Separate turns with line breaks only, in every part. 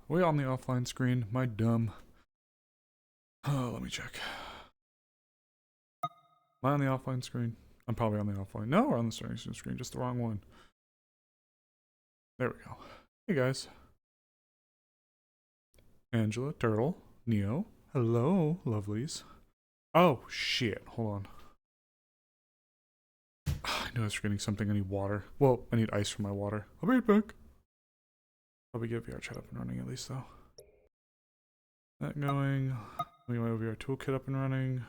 Are we on the offline screen? My dumb. Oh, let me check. Am I on the offline screen? I'm probably on the offline. No, we're on the starting screen, just the wrong one. There we go. Hey guys. Angela, Turtle, Neo. Hello, lovelies. Oh, shit. Hold on. I knew I was forgetting something. I need water. Well, I need ice for my water. I'll be right back. Probably get VR chat up and running at least, though. That going. We get my VR toolkit up and running.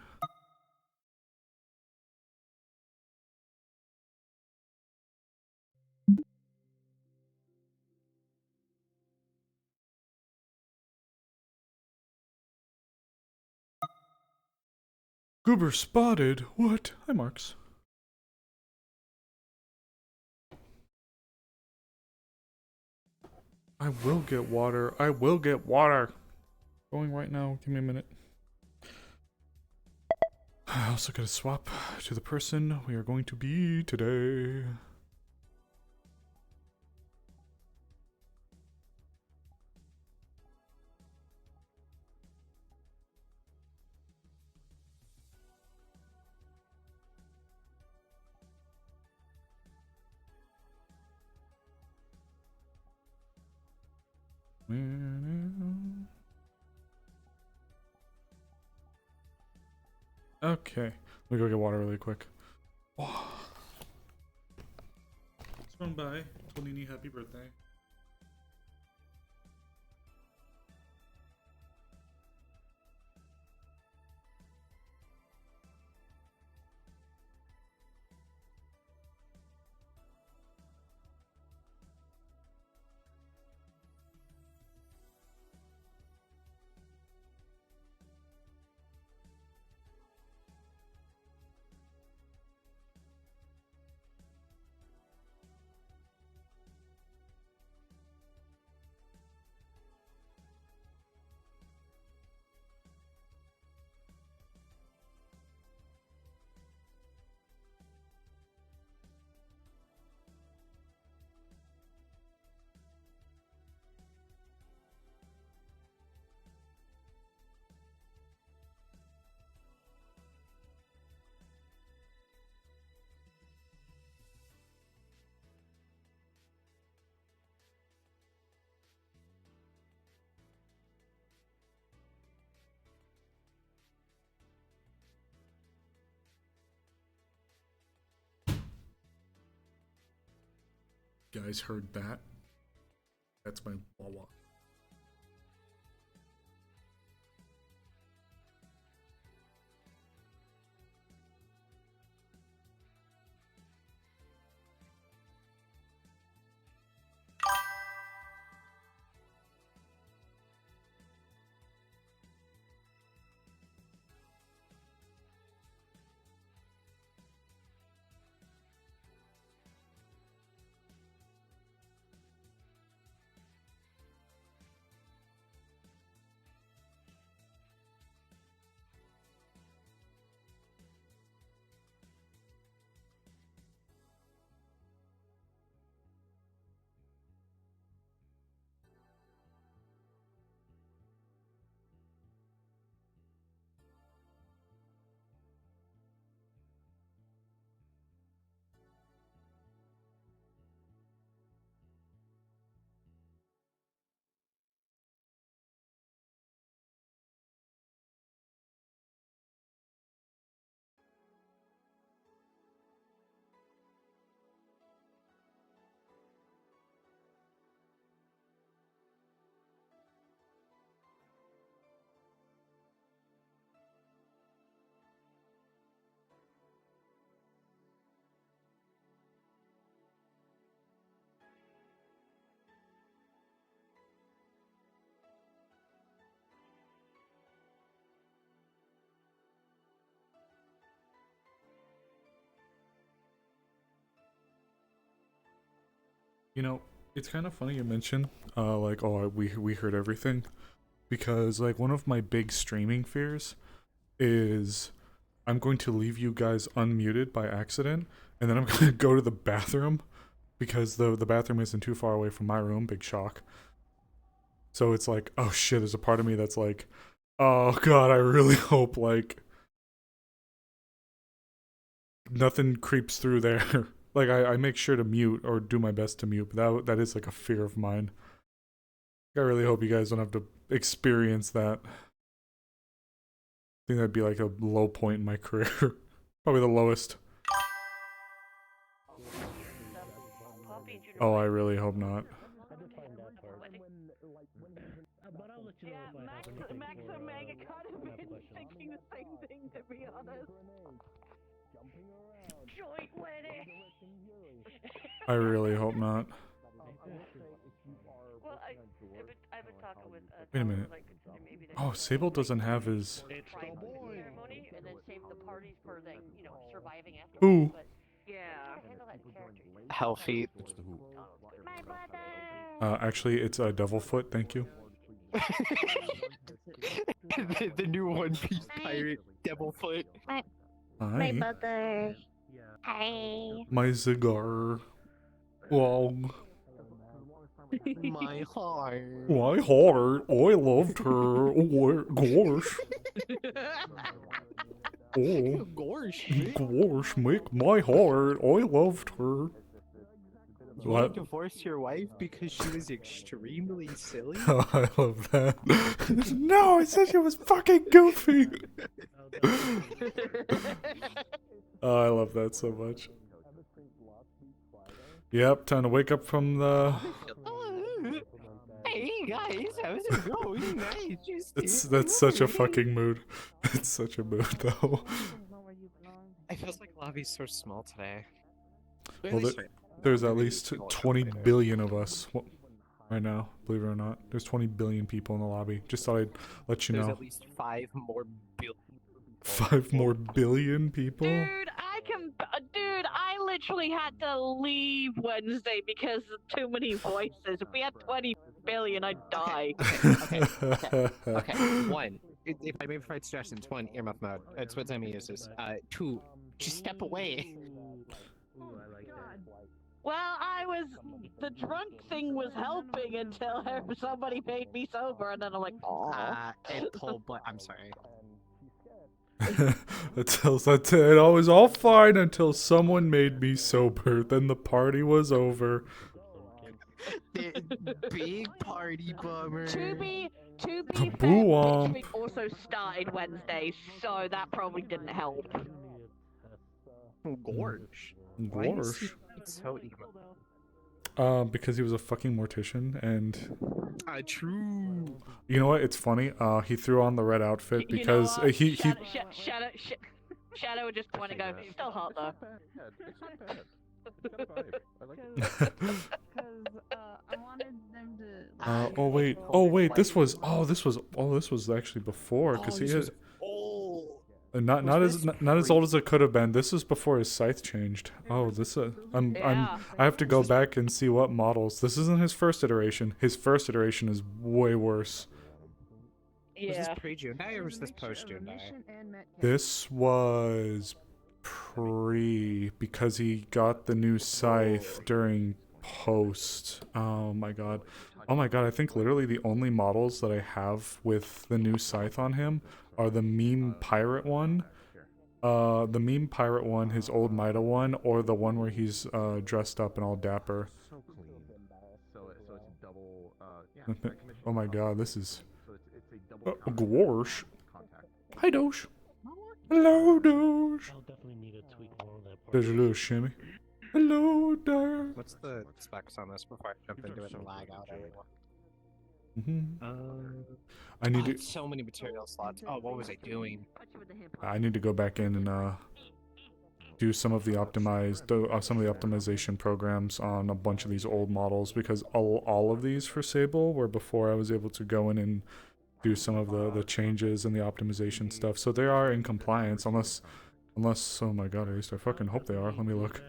Goober spotted? What? Hi, Marks. I will get water. I will get water. Going right now. Give me a minute. I also gotta swap to the person we are going to be today. Okay, let me go get water really quick. Oh. Swung by, told Nini happy birthday. You guys heard that? That's my Wawa. You know, it's kind of funny you mention, like, oh, we heard everything, because like one of my big streaming fears is I'm going to leave you guys unmuted by accident, and then I'm gonna go to the bathroom because the bathroom isn't too far away from my room. Big shock. So it's like, oh shit, there's a part of me that's like, oh god, I really hope like nothing creeps through there. Like I make sure to mute or do my best to mute, but that is like a fear of mine. I really hope you guys don't have to experience that. I think that'd be like a low point in my career. Probably the lowest. Oh, I really hope not.
Yeah, Max and Meg are kind of been thinking the same thing, to be honest. Joint wedding!
I really hope not.
Well, I've been talking with
Wait a minute.
like, maybe
Oh, Sable doesn't have his...
private ceremony and then save the parties for the, surviving afterwards.
Who?
But yeah.
Hellfeet.
My brother!
Actually, it's a Devilfoot, thank you.
the new One Piece pirate, Devilfoot.
Hi.
My brother. Hi.
My cigar. Wow.
My heart.
My heart. I loved her. Oh, gosh. Oh,
Gosh.
gosh, make my heart. I loved her.
You
What?
divorced your wife because she was extremely silly?
I love that. No, I said she was fucking goofy. Oh, I love that so much. Yep, time to wake up from the...
Hey guys, how's it going? Nice.
That's such a fucking mood. It's such a mood, though.
I felt like lobby's so small today.
Well, there's at least 20 billion of us right now, believe it or not. There's 20 billion people in the lobby. Just thought I'd let you know.
There's at least 5 more billion.
5 more billion people?
Dude, I literally had to leave Wednesday because of too many voices. If we had 20 billion, I'd die.
Okay. 1, if I may provide suggestions, 1, earmuff mode. It's what Zemi uses. 2, just step away.
Well, the drunk thing was helping until somebody made me sober, and then I'm like, oh.
I'm sorry.
It was all fine until someone made me sober. Then the party was over.
Big party bummer.
To be fair,
Boo-womp.
we also started Wednesday, so that probably didn't help.
Gorge.
Gorge.
So emo.
Because he was a fucking mortician, and
True.
you know what? It's funny. He threw on the red outfit because he
Shadow would just point and go, still hot though.
I wanted them to.
Oh wait. This was actually before because he had. Not as old as it could have been. This is before his scythe changed. Oh, I have to go back and see what models. This isn't his first iteration. His first iteration is way worse.
Was this pre-Jundai or was this post-Jundai?
This was pre because he got the new scythe during post. Oh my god. I think literally the only models that I have with the new scythe on him are the meme pirate one, his old Mida one, or the one where he's dressed up and all dapper. Oh my god, this is Gorsh. Hi Dosh. Hello Dosh. There's a little shimmy. Hello there.
What's the specs on this before I jump into it and lag out everyone?
I need to.
So many material slots. Oh, what was I doing?
I need to go back in and do some of the optimization programs on a bunch of these old models because all of these for Sable were before I was able to go in and do some of the changes and the optimization stuff. So they are in compliance unless oh my god, at least I fucking hope they are. Let me look.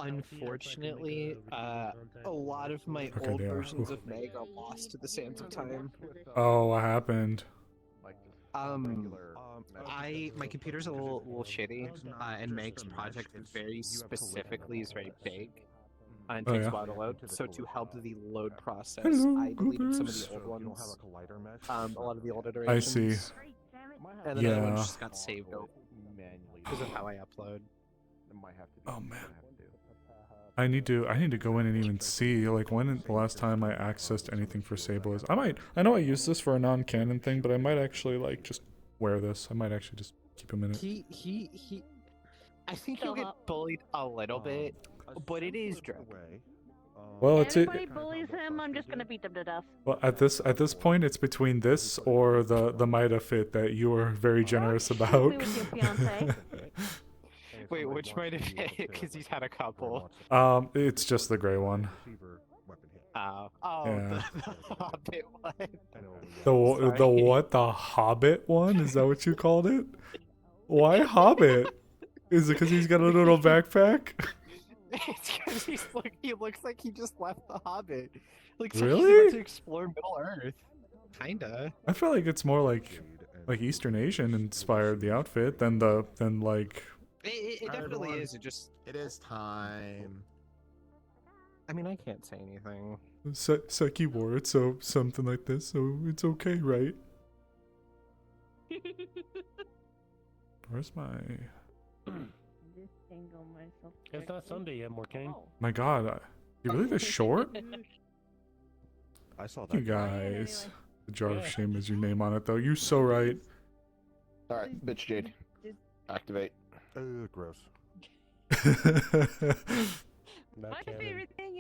Unfortunately, a lot of my old versions of Meg are lost to the sands of time.
Oh, what happened?
My computer's a little shitty, and Meg's project very specifically is very big. and
Oh,
takes
yeah.
a while to load. So to help the load process,
Hello,
I deleted some of
goobers.
the old ones. A lot of the old
I
iterations.
see.
And then other ones
Yeah.
just got saved over because of how I upload.
Oh man. I need to go in and even see like when the last time I accessed anything for Sable is. I know I use this for a non-canon thing, but I might actually like just wear this. I might actually just keep him in it.
He I think
Still
he'll
up.
get bullied a little bit, but it is Drake.
Well, it's it.
Anybody bullies him, I'm just gonna beat them to death.
Well, at this point, it's between this or the Mida fit that you were very generous
Shoot
about.
me with your fiance.
Wait, which might have been because he's had a couple.
It's just the gray one.
Oh,
Yeah.
the Hobbit one.
The
Sorry.
what? The Hobbit one? Is that what you called it? Why Hobbit? Is it because he's got a little backpack?
It's because he looks like he just left the Hobbit. Looks like
Really?
he's about to explore Middle Earth. Kinda.
I feel like it's more like Eastern Asian inspired the outfit than like.
It definitely
everyone.
is. It just.
It is time.
I mean, I can't say anything.
Seki wore it, so something like this, so it's okay, right? Where's my?
It's not Sunday yet, Morkane.
My God, you really this short?
I saw
You
that.
guys, the jar of
Yeah.
shame has your name on it, though. You're so right.
All right, bitch Jade, activate.
Gross.
Not
My
canon.
favorite thing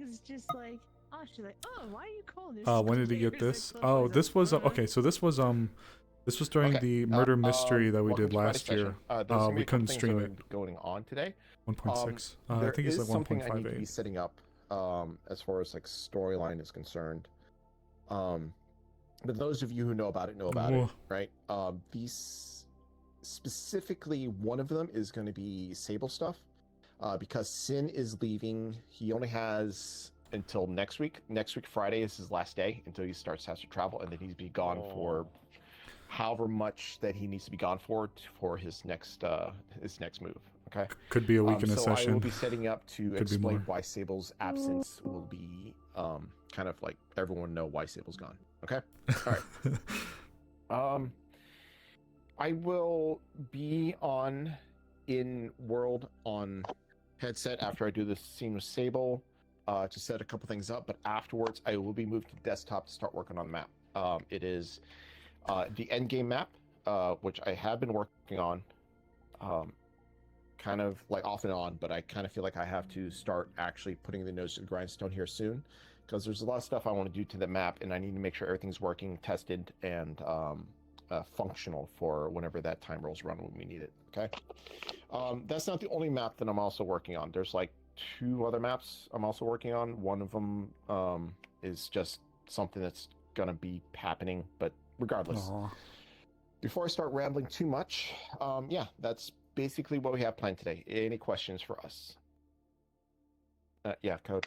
is just like, oh, she's like, oh, why are you calling this?
When did he get this? Oh, this was okay. So this was during
Okay,
the murder mystery that we
welcome
did
to Friday
last year.
session. There's gonna be
We
a couple
couldn't
things
stream
that
it.
are going on today.
1.6. I
There
think it's
is
like
something I need to be
1.58.
setting up as far as like storyline is concerned. But those of you who know about it know about
Whoa.
it, right? These specifically, one of them is going to be Sable stuff, because Sin is leaving. He only has until next week. Next week Friday is his last day until he has to travel, and then he's be gone for however much that he needs to be gone for his next move. Okay.
Could be a week in a
so I will
session.
be setting up to
be
explain
more.
why Sable's absence will be kind of like everyone know why Sable's gone. Okay. All right. I will be in world on headset after I do this scene with Sable to set a couple things up, but afterwards I will be moved to desktop to start working on the map. It is the end game map, which I have been working on, kind of like off and on, but I kind of feel like I have to start actually putting the nose to the grindstone here soon, because there's a lot of stuff I want to do to the map, and I need to make sure everything's working, tested, and functional for whenever that time rolls around when we need it. Okay. That's not the only map that I'm also working on. There's like 2 other maps I'm also working on. One of them is just something that's gonna be happening, but regardless.
Aw.
Before I start rambling too much, yeah, that's basically what we have planned today. Any questions for us? Yeah, Code.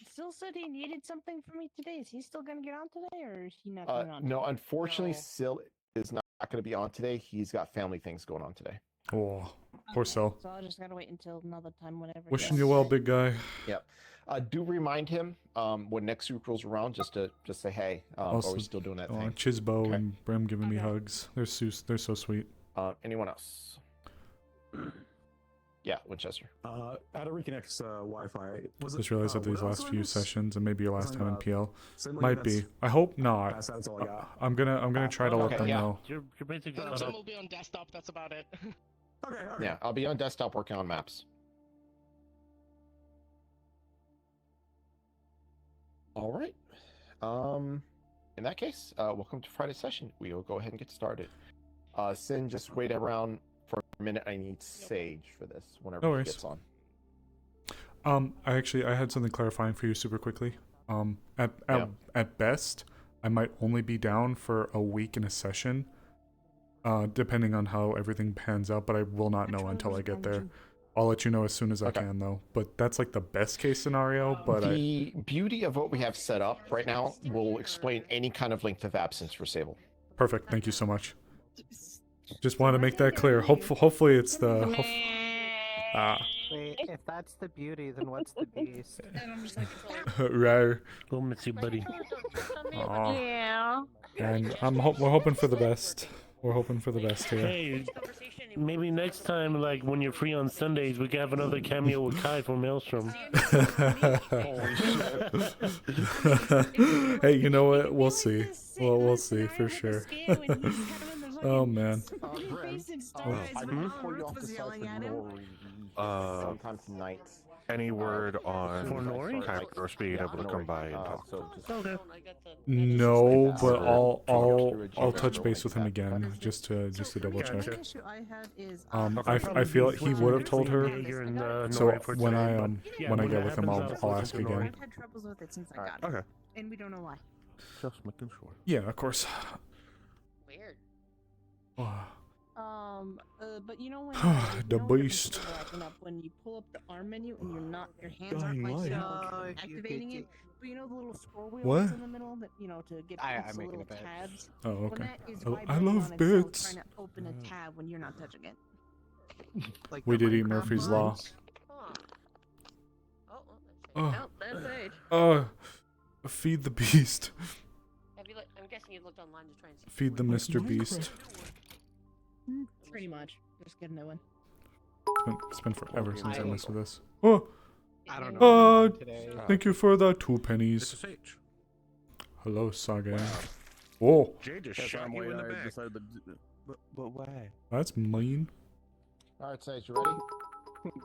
Still said he needed something from me today. Is he still gonna get on today, or is he not coming on?
No,
today?
unfortunately,
No.
Sil is not going to be on today. He's got family things going on today.
Oh, poor Cell.
So I just gotta wait until another time, whenever. he
Wishing
has
you well,
time.
big guy.
Yep. Do remind him when next week rolls around, just say, hey, are
Also,
we still doing that
Oh,
thing?
Chisbo
Okay.
and Brim giving me
Okay.
hugs. They're so sweet.
Anyone else? Yeah, Winchester.
How to reconnect Wi-Fi? Was
Just realized that these
what else
last
was
few
this?
sessions, and maybe your last
Something
time in
about-
PL,
Something like
might
that's-
be. I hope not.
That's all I got.
I'm gonna try to let
Okay,
them
yeah.
know.
You're basically
And
cut
Tim
up.
will be on desktop, that's about it.
Okay.
Yeah, I'll be on desktop working on maps. All right. In that case, welcome to Friday's session. We will go ahead and get started. Sin, just wait around for a minute. I need Sage for this whenever
No
he
worries.
gets on.
I had something clarifying for you super quickly. At best, I might only be down for a week in a session, depending on how everything pans out. But I will not know until I get there. I'll let you know as soon as I
Okay.
can, though. But that's like the best case scenario. But
The beauty of what we have set up right now will explain any kind of length of absence for Sable.
perfect. Thank you so much. Just wanted to make that clear. Hopefully it's the.
Wait, if that's the beauty, then what's the beast?
And I'm just like,
Rar.
We'll miss you, buddy.
Aw.
Yeah.
And we're hoping for the best. We're hoping for the best here.
Hey, maybe next time, like when you're free on Sundays, we can have another cameo with Kai from Maelstrom.
Hey, you know what? We'll see. Well, we'll see for sure. Oh man.
I can pull you off the side for Nori sometime tonight.
Any word on
For Nori?
Kairos being able to come by and talk?
So just
Okay.
No, but I'll touch base with him again just to double check.
Gotcha.
I feel like he would have told her.
Yeah, you're in
So
Nori for
when
today,
I
but yeah,
when I
when
get
that
with him,
happens,
I'll
I'll
ask
listen to
again.
Nori.
I've had troubles with it since I
Alright,
got it,
Okay.
and we don't know why.
Just making sure.
Yeah, of course.
Weird.
But you know when
The beast.
when you pull up the arm menu and your hands
Dying
aren't like
light.
activating it, but you know the little scroll wheel
What?
that's in the middle that to get
I'm
past the
making
little
a bet.
tabs.
Oh,
Well,
okay.
that is
I
vibrating
love
on itself,
bits.
trying to open a tab when you're not touching it. Like
We
the
did eat
Minecraft
Murphy's
vibes.
Law.
Oh,
Uh,
that's it.
Feed the beast.
I'm guessing you looked online to try and see.
Feed the Mr. Beast.
Pretty much. Just get a new one.
It's been forever since I messed with this. Oh,
I don't
Uh,
know. Today.
thank you for the 2
This
pennies.
is H.
Hello, Saga. Oh,
Jay just
That's
shot
why
you in the
I
back.
decided to but why?
that's mean.
Alright, Sage, you ready?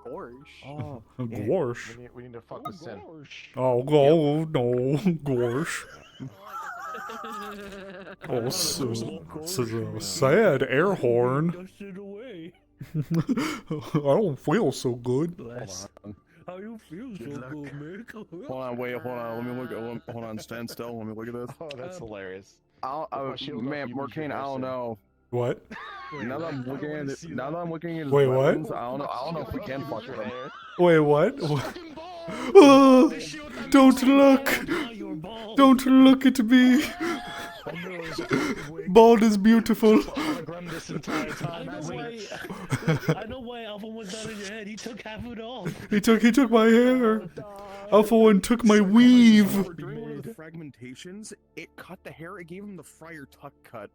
Gorsh.
Oh,
Gorsh.
we need to fuck this in.
Oh, no, Gorsh. Oh, so sad air horn.
Dusted away.
I don't feel so good.
Bless. How you feel so good, Mick?
Hold on, wait, hold on. Let me look at. Hold on, stand still. Let me look at this.
Oh, that's hilarious.
I'll,
my shield up,
man,
you
Morcane,
use your
I don't
voice
know.
What?
Now that I'm looking at it, now that I'm looking at his
Wait, what?
weapons, I don't know if we can fuck with him.
Wait, what? Oh, don't look! Don't look at me! Bald is beautiful.
I know why Alpha was not in your head. He took half of it off.
He took my hair. Alpha One took my weave.
During one of the fragmentations, it cut the hair. It gave him the Friar Tuck cut.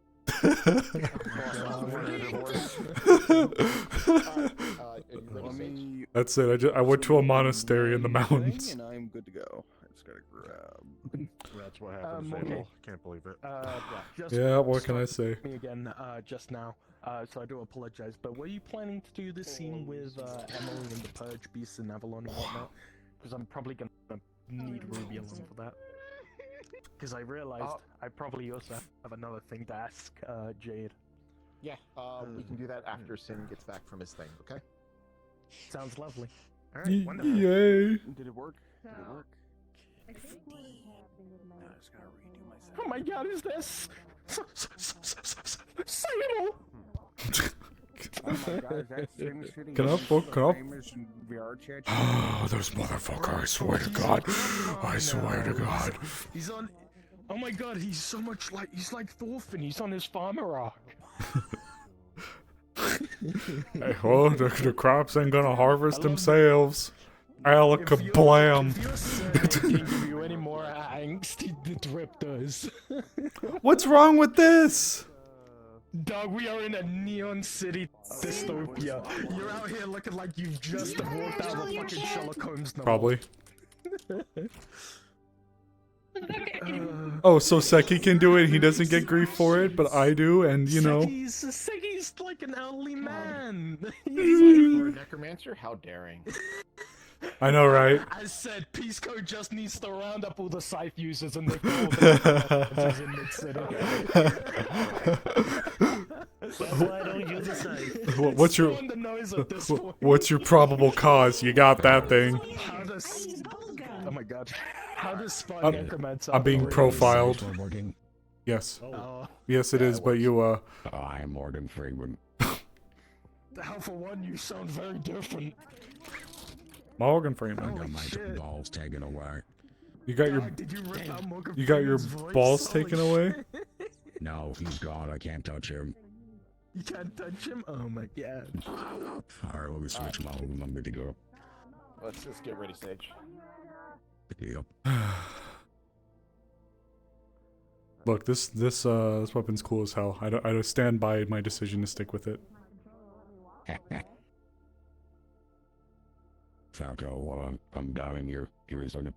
Let me.
That's it. I went to a monastery in the mountains.
And I'm good to go. I just gotta grab.
That's what happened,
okay.
Sable. Can't believe it.
Yeah, what can I say?
Me again, just now. So I do apologize. But were you planning to do this scene with Emily and the Purge Beasts in Avalon and whatnot? Because I'm probably gonna need Ruby along for that. Because I realized I probably also have another thing to ask Jade.
Yeah, we can do that after Sin gets back from his thing, okay?
Sounds lovely. All right, wonderful.
Yay!
Did it work? Did it work?
I think what happened with my
just gotta redo my
Oh my God, is this Sable?
Oh my God, is that Sim shooting
Can I
at
fuck
the
up?
framers in VR chat?
Oh, this motherfucker, I swear to God. I swear to God.
He's on. Oh my God, he's so much like Thorfinn. He's on his farmer rock.
Hey, oh, the crops ain't gonna harvest themselves. Alakablam.
If your son can give you any more angst, the drip does.
What's wrong with this?
Dog, we are in a neon city dystopia. You're out here looking like you've just walked out of a fucking Sherlock Holmes novel.
Probably. Oh, so Seki can do it, he doesn't get grief for it, but I do, and you know.
Seki's like an elderly man.
For a necromancer? How daring.
I know, right?
I said Pisco just needs to round up all the scythe users and they call them in mid-city.
That's why I don't use a scythe.
What's your
On the nose at this point.
what's your probable cause? You got that thing.
How does... Oh my God. How does Spy
I'm-
Necromancer...
I'm being
operate?
profiled. Yes.
Oh.
Yes, it is, but you,
I'm Morgan Freeman.
Alpha One, you sound very different.
Morgan Freeman.
I got my
shit.
balls taken away.
You got your
Did you rip out Morgan
you got your
Freeman's voice?
balls
Holy
taken away?
shit.
No, he's gone. I can't touch him.
You can't touch him? Oh my God.
Alright, let me switch mode. I'm good to go.
let's just get ready, Sage.
Yep.
Look, this weapon's cool as hell. I don't stand by my decision to stick with it.
Falco, I'm down your ears on it.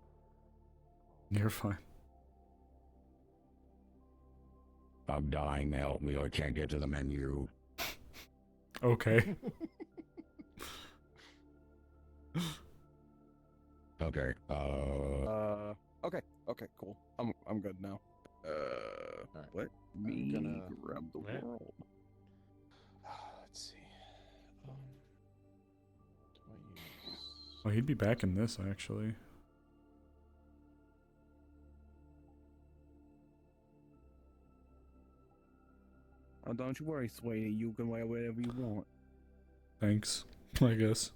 You're fine.
I'm dying. Help me! I can't get to the menu.
Okay.
Okay.
Okay. Okay. Cool. I'm good now.
Alright.
Let me
gonna-
grab the
Yeah.
world.
Let's see. Do I use...
Oh, he'd be back in this actually.
Oh, don't you worry, sweetie. You can wear whatever you want.
Thanks, I guess.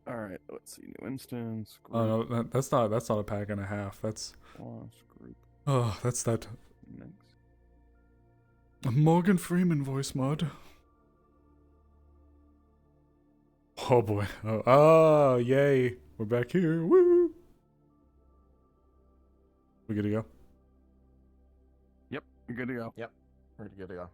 All right. Let's see. New instance.
Oh no, that's not a pack and a half. That's
Group.
oh, that's that
Next.
Morgan Freeman voice mod. Oh boy. Oh, yay. We're back here. Woo! We good to go?
Yep. You're good to go.
Yep. We're good to go.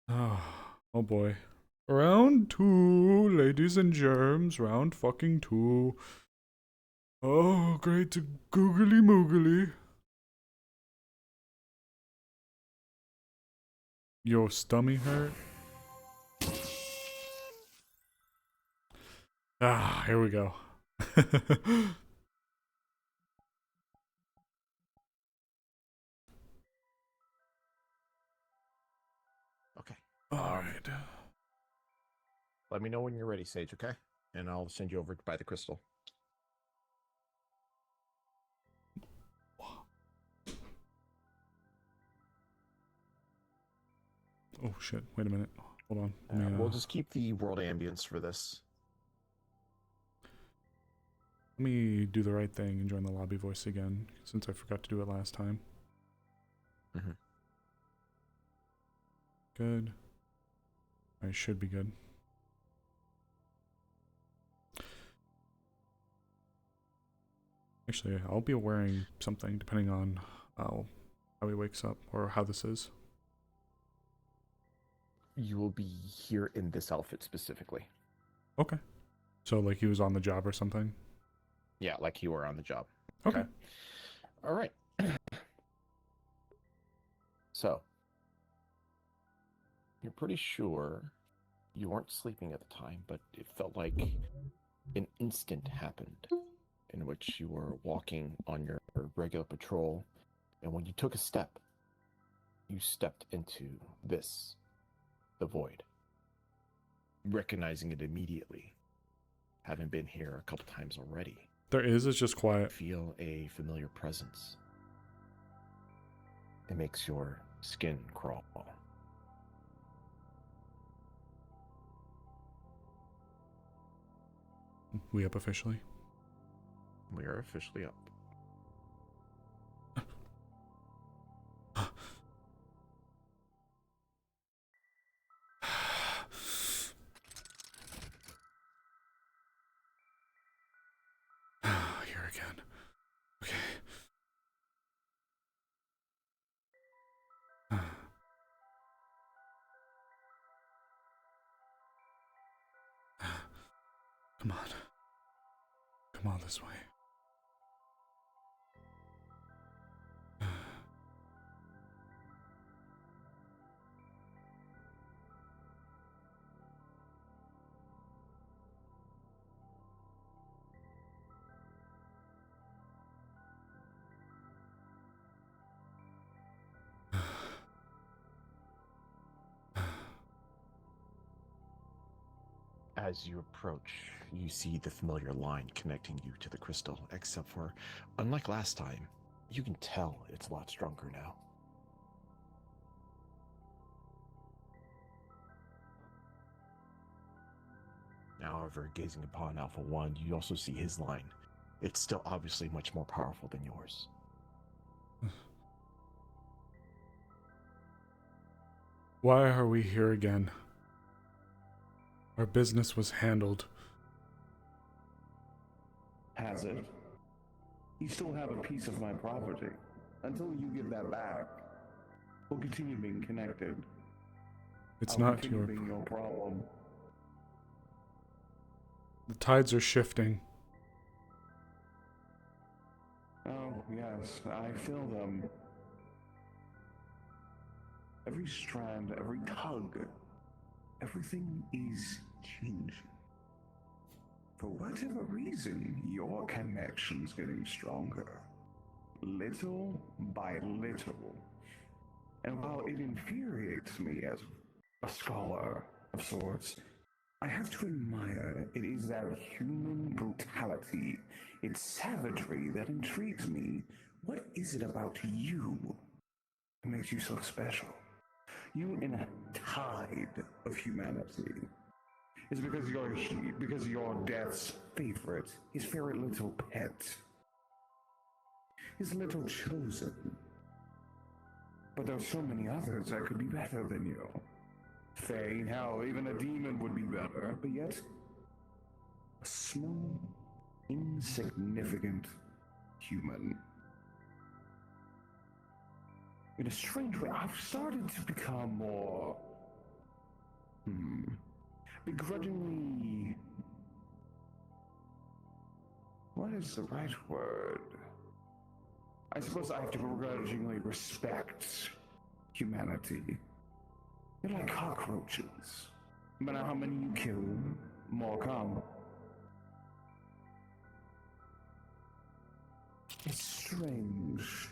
Oh boy. Round 2, ladies and germs. Round fucking 2. Oh, great googly moogly. Your stomach hurt? Ah, here we go.
Okay.
Alright.
Let me know when you're ready, Sage, okay? And I'll send you over to buy the crystal.
Oh shit, wait a minute. Hold on. Let me,
We'll just keep the world ambience for this.
let me do the right thing and join the lobby voice again, since I forgot to do it last time.
Mhm.
Good. I should be good. Actually, I'll be wearing something depending on how he wakes up or how this is.
You will be here in this outfit specifically.
Okay. So like he was on the job or something?
Yeah, like you were on the job.
Okay.
All right. So, you're pretty sure you weren't sleeping at the time, but it felt like an instant happened in which you were walking on your regular patrol, and when you took a step, you stepped into this, the void, recognizing it immediately, having been here a couple times already.
There is, it's just quiet.
Feel a familiar presence. It makes your skin crawl.
We up officially?
We are officially up.
Here again. Okay. Come on. Come on this way.
As you approach, you see the familiar line connecting you to the crystal, except for, unlike last time, you can tell it's a lot stronger now. Now, however, gazing upon Alpha 1, you also see his line it's still obviously much more powerful than yours.
Why are we here again? Our business was handled.
Has it? You still have a piece of my property. Until you give that back, we'll continue being connected.
It's
I'll
not
continue
your...
being your problem.
The tides are shifting.
Oh, yes, I feel them. Every strand, every tug, everything is changing. For whatever reason, your connection's getting stronger. Little by little. And while it infuriates me as a scholar of sorts, I have to admire it is that human brutality, its savagery that intrigues me. What is it about you that makes you so special? You in a tide of humanity. Is it because you're Death's favorite, his favorite little pet, his little chosen. But there's so many others that could be better than you. Fae, hell, even a demon would be better, but yet a small, insignificant human. In a strange way, I've started to become more begrudgingly... What is the right word? I suppose I have to begrudgingly respect humanity. They're like cockroaches. No matter how many you kill, more come. It's strange.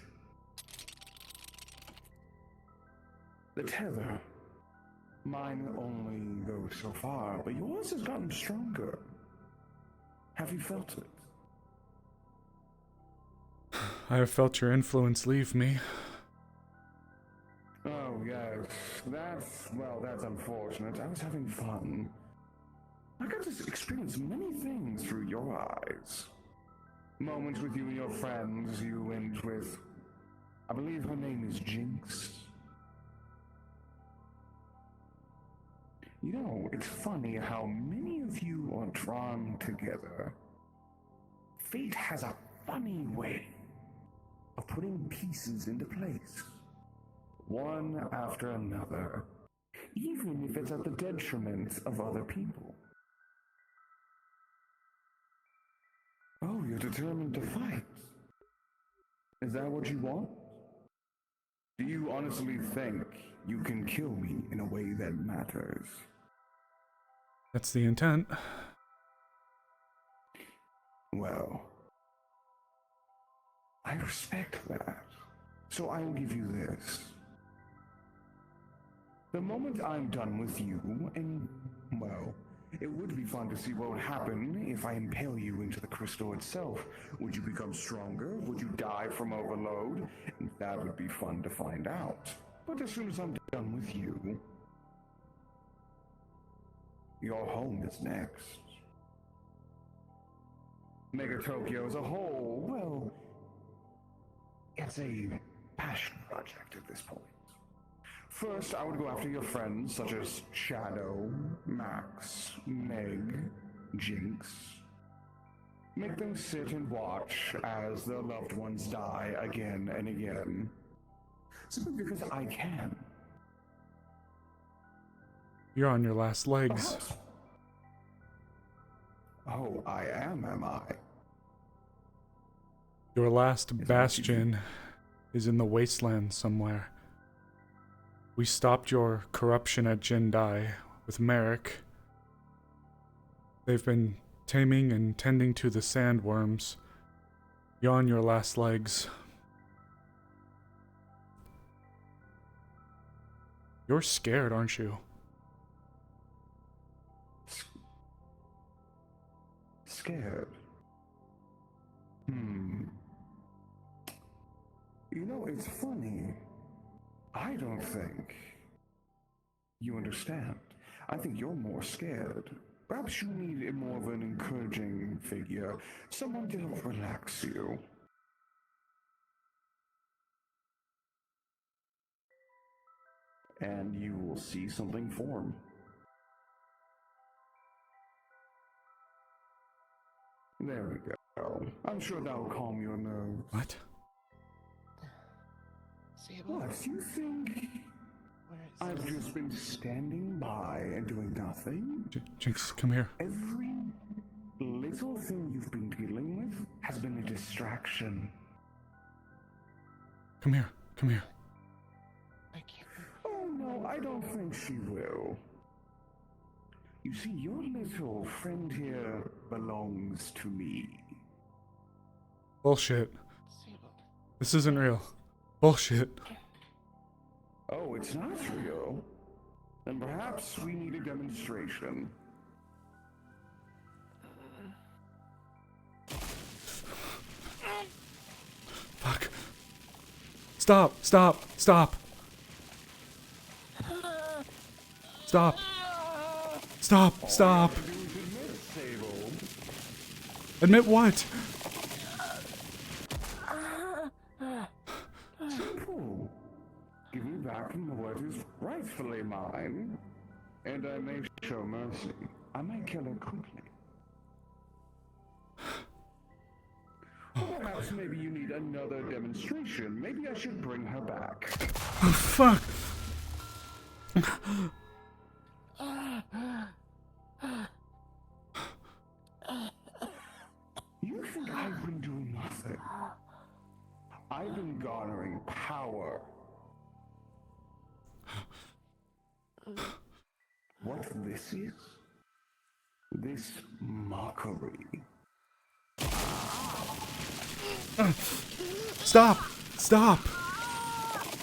The tether. Mine only goes so far, but yours has gotten stronger. Have you felt it?
I have felt your influence leave me.
Oh, yes. That's unfortunate. I was having fun. I got to experience many things through your eyes. Moments with you and your friends, you went with... I believe her name is Jinx. You know, it's funny how many of you are drawn together. Fate has a funny way of putting pieces into place, one after another, even if it's at the detriment of other people. Oh, you're determined to fight. Is that what you want? Do you honestly think you can kill me in a way that matters?
That's the intent.
Well, I respect that. So I will give you this. The moment I'm done with you, and, well, it would be fun to see what would happen if I impale you into the crystal itself. Would you become stronger? Would you die from overload? That would be fun to find out. But as soon as I'm done with you, your home is next. Mega Tokyo as a whole, well, it's a passion project at this point. First, I would go after your friends such as Shadow, Max, Meg, Jinx. Make them sit and watch as their loved ones die again and again. Simply because I can.
You're on your last legs.
Perhaps. Oh, I am I?
Your last bastion is in the wasteland somewhere. We stopped your corruption at Jindai with Merrick. They've been taming and tending to the sandworms. You're on your last legs. You're scared, aren't you?
Scared? You know, it's funny. I don't think you understand. I think you're more scared. Perhaps you need more of an encouraging figure, someone to help relax you. And you will see something form. There we go. I'm sure that'll calm your nerves.
What?
What, you think I've just been standing by and doing nothing?
Jinx, come here.
Every little thing you've been dealing with has been a distraction.
Come here. Come here.
Oh no, I don't think she will. You see, your little friend here belongs to me.
Bullshit. This isn't real. Bullshit.
Oh, it's not real? Then perhaps we need a demonstration.
Fuck. Stop. Stop. Stop. Stop. Stop. Stop.
Sable.
Admit what?
Simple. Give me back what is rightfully mine, and I may show mercy. I may kill her quickly. Or perhaps maybe you need another demonstration. Maybe I should bring her back.
Oh, fuck.
You think I've been doing nothing? I've been garnering power. What this is? This mockery.
Stop. Stop.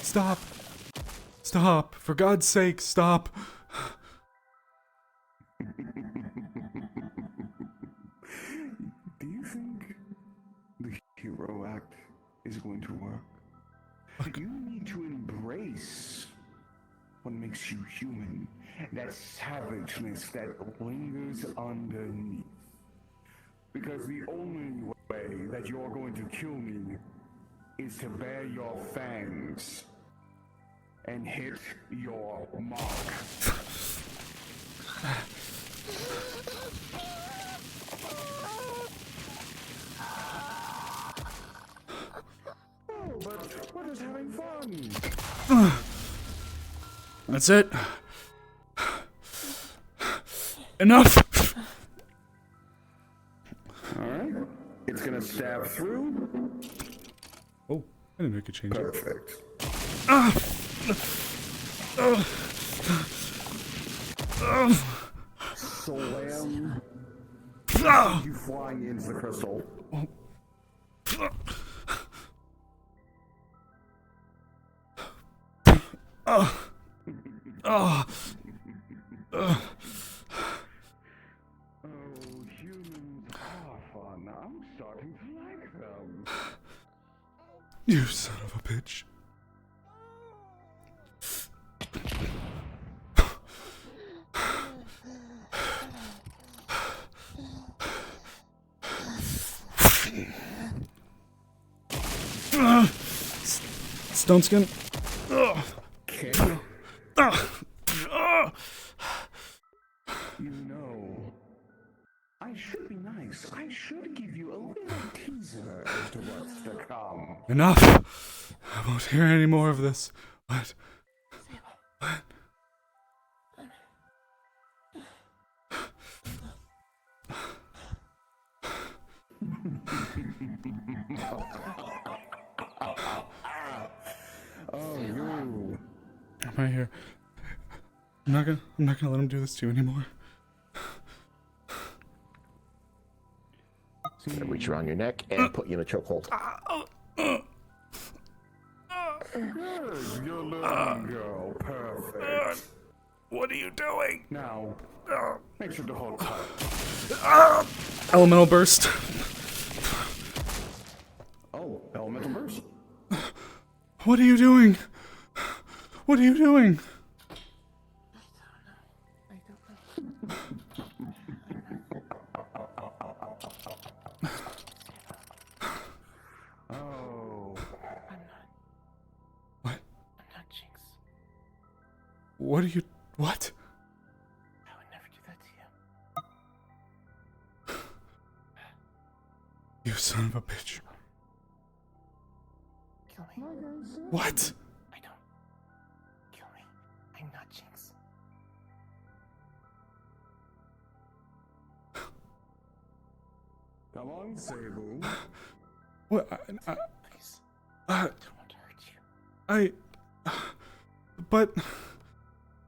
Stop. Stop. For God's sake, stop.
Do you think the hero act is going to work? You need to embrace what makes you human, that savageness that lingers underneath. Because the only way that you're going to kill me is to bare your fangs and hit your mark. Oh, but what is having fun?
That's it. Enough.
Alright. It's gonna stab through.
Oh, I didn't make a change.
Perfect. Slam. You flying into the crystal. Oh, humans are fun. I'm starting to like them.
You son of a bitch. Stone skin.
You know, I should be nice. I should give you a little teaser as to what's to come.
Enough. I won't hear any more of this. What? What?
Oh, you.
I'm right here. I'm not gonna let him do this to you anymore.
Gonna reach around your neck and put you in a chokehold.
Good, you're learning, girl. Perfect.
What are you doing?
Now, make sure to hold tight.
Elemental burst.
Oh, elemental burst.
What are you doing? What are you doing? What are you? What?
I would never do that to you.
You son of a bitch.
Kill me.
What?
I don't. Kill me. I'm not Jinx.
Come on, Sable.
What?
Please. I don't want to hurt you.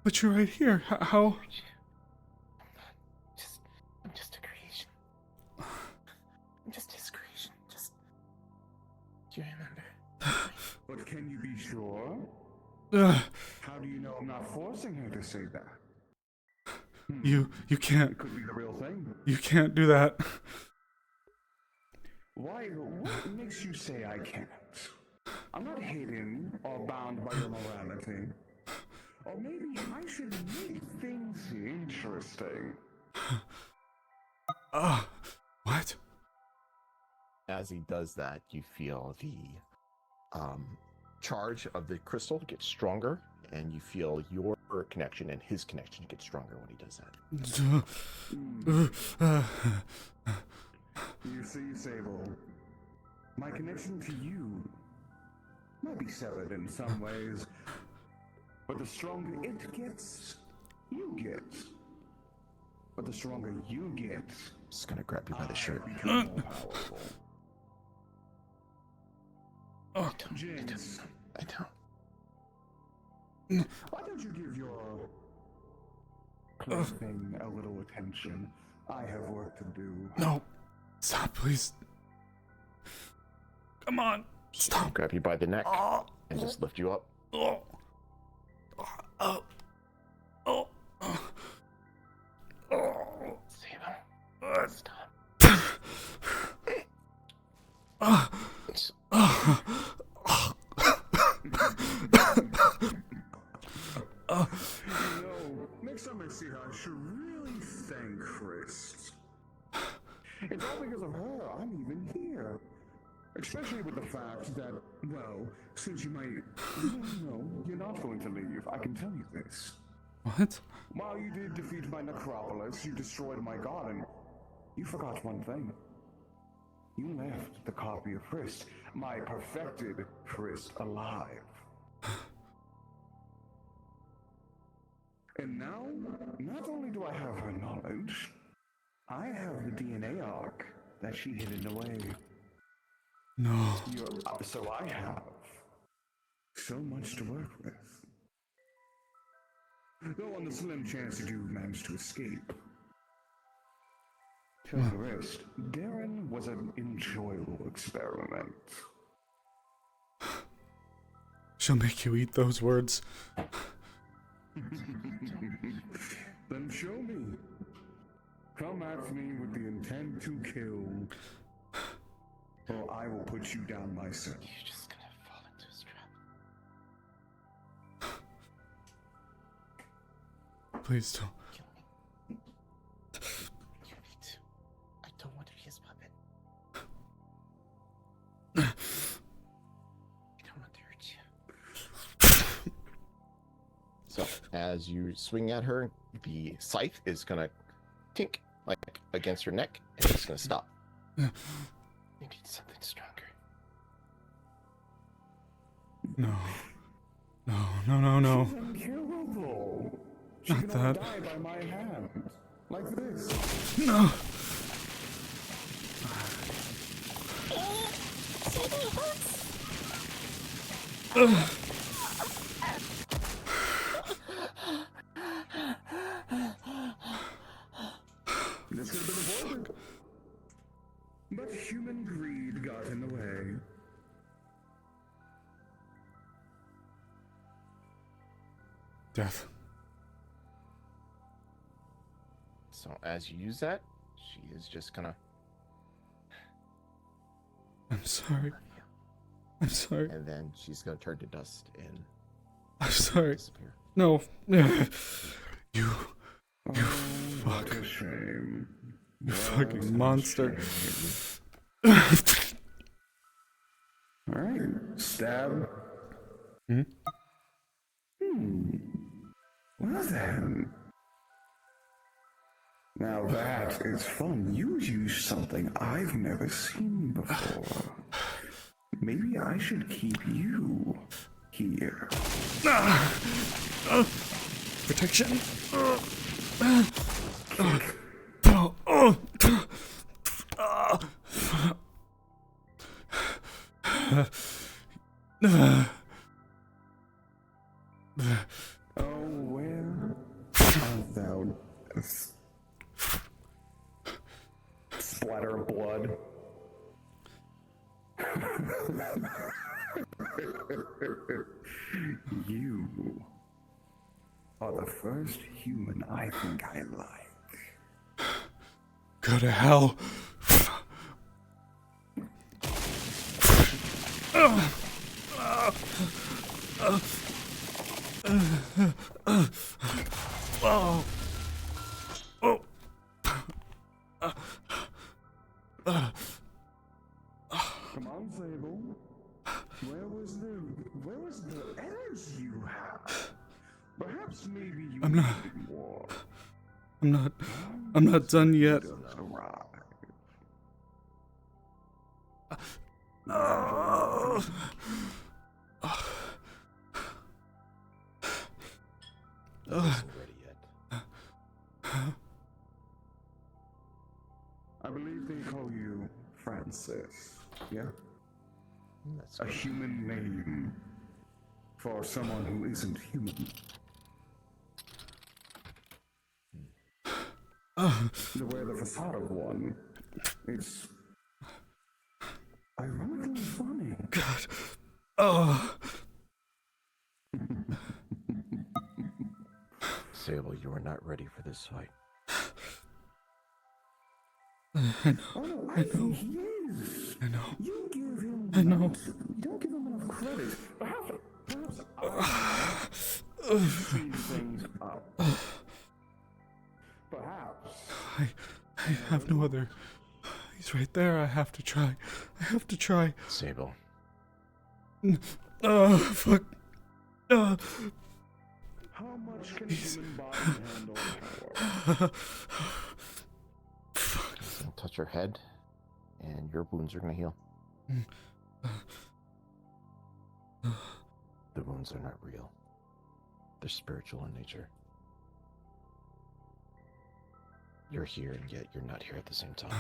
But you're right here. How?
I'm just a creation. I'm just his creation. Just. Do you remember?
But can you be sure? How do you know I'm not forcing her to say that?
You can't.
It could be the real thing.
You can't do that.
Why? What makes you say I can't? I'm not hidden or bound by your morality. Or maybe I should make things interesting.
What?
As he does that, you feel the charge of the crystal get stronger, and you feel your connection and his connection get stronger when he does that.
You see, Sable, my connection to you might be severed in some ways, but the stronger it gets, you get. But the stronger you get,
Just gonna grab you by the shirt.
become more powerful. Jinx,
I don't.
why don't you give your plaything a little attention? I have work to do.
No. Stop, please. Come on. Stop.
Grab you by the neck and just lift you up.
Oh. Oh. Oh. Oh.
Sable. Stop.
Next time I see her, I should really thank Chris. It's all because of her I'm even here. Especially with the fact that, well, since you might... No, you're not going to leave. I can tell you this.
What?
While you did defeat my necropolis, you destroyed my garden. You forgot one thing. You left the copy of Frist, my perfected Frist, alive. And now, not only do I have her knowledge, I have the DNA arc that she hidden away.
No.
So I have so much to work with. Though on the slim chance that you managed to escape. Tell the rest, Darren was an enjoyable experiment.
She'll make you eat those words.
Then show me. Come at me with the intent to kill, or I will put you down myself.
You're just gonna fall into his trap.
Please don't.
Kill me. You need to. I don't want to be his puppet. I don't want to hurt you.
So, as you swing at her, the scythe is gonna tink like against her neck, and it's gonna stop.
You need something stronger.
No. No, no, no, no.
She's unkillable. She
Not
can
that.
only die by my hand. Like this.
No.
This could have been avoided. But human greed got in the way.
Death.
So, as you use that, she is just gonna.
I'm sorry. I'm sorry.
And then she's gonna turn to dust and
I'm sorry.
disappear.
No. You. You
What a shame.
You fucking monster.
Alright. Stab. Well then. Now that is fun. You use something I've never seen before. Maybe I should keep you here.
Protection.
Oh, where art thou? Splatter of blood. You are the first human I think I like.
Go to hell.
Come on, Sable. Where was the energy you have? Perhaps maybe you
I'm not-
needed more.
I'm not done yet.
Isn't ready yet.
I believe they call you Francis. Yeah?
That's
A human name for someone who isn't human. To wear the facade of one. It's ironically funny.
God. Oh.
Sable, you are not ready for this fight.
I know.
Oh no,
I
think
know.
he is.
I know.
You give him
I know.
You don't give him enough credit. Perhaps I speed things up. Perhaps.
I have no other. He's right there. I have to try. I have to try.
Sable.
Oh, fuck.
How much can a human body handle power?
Don't touch your head, and your wounds are gonna heal. The wounds are not real. They're spiritual in nature. You're here, and yet you're not here at the same time.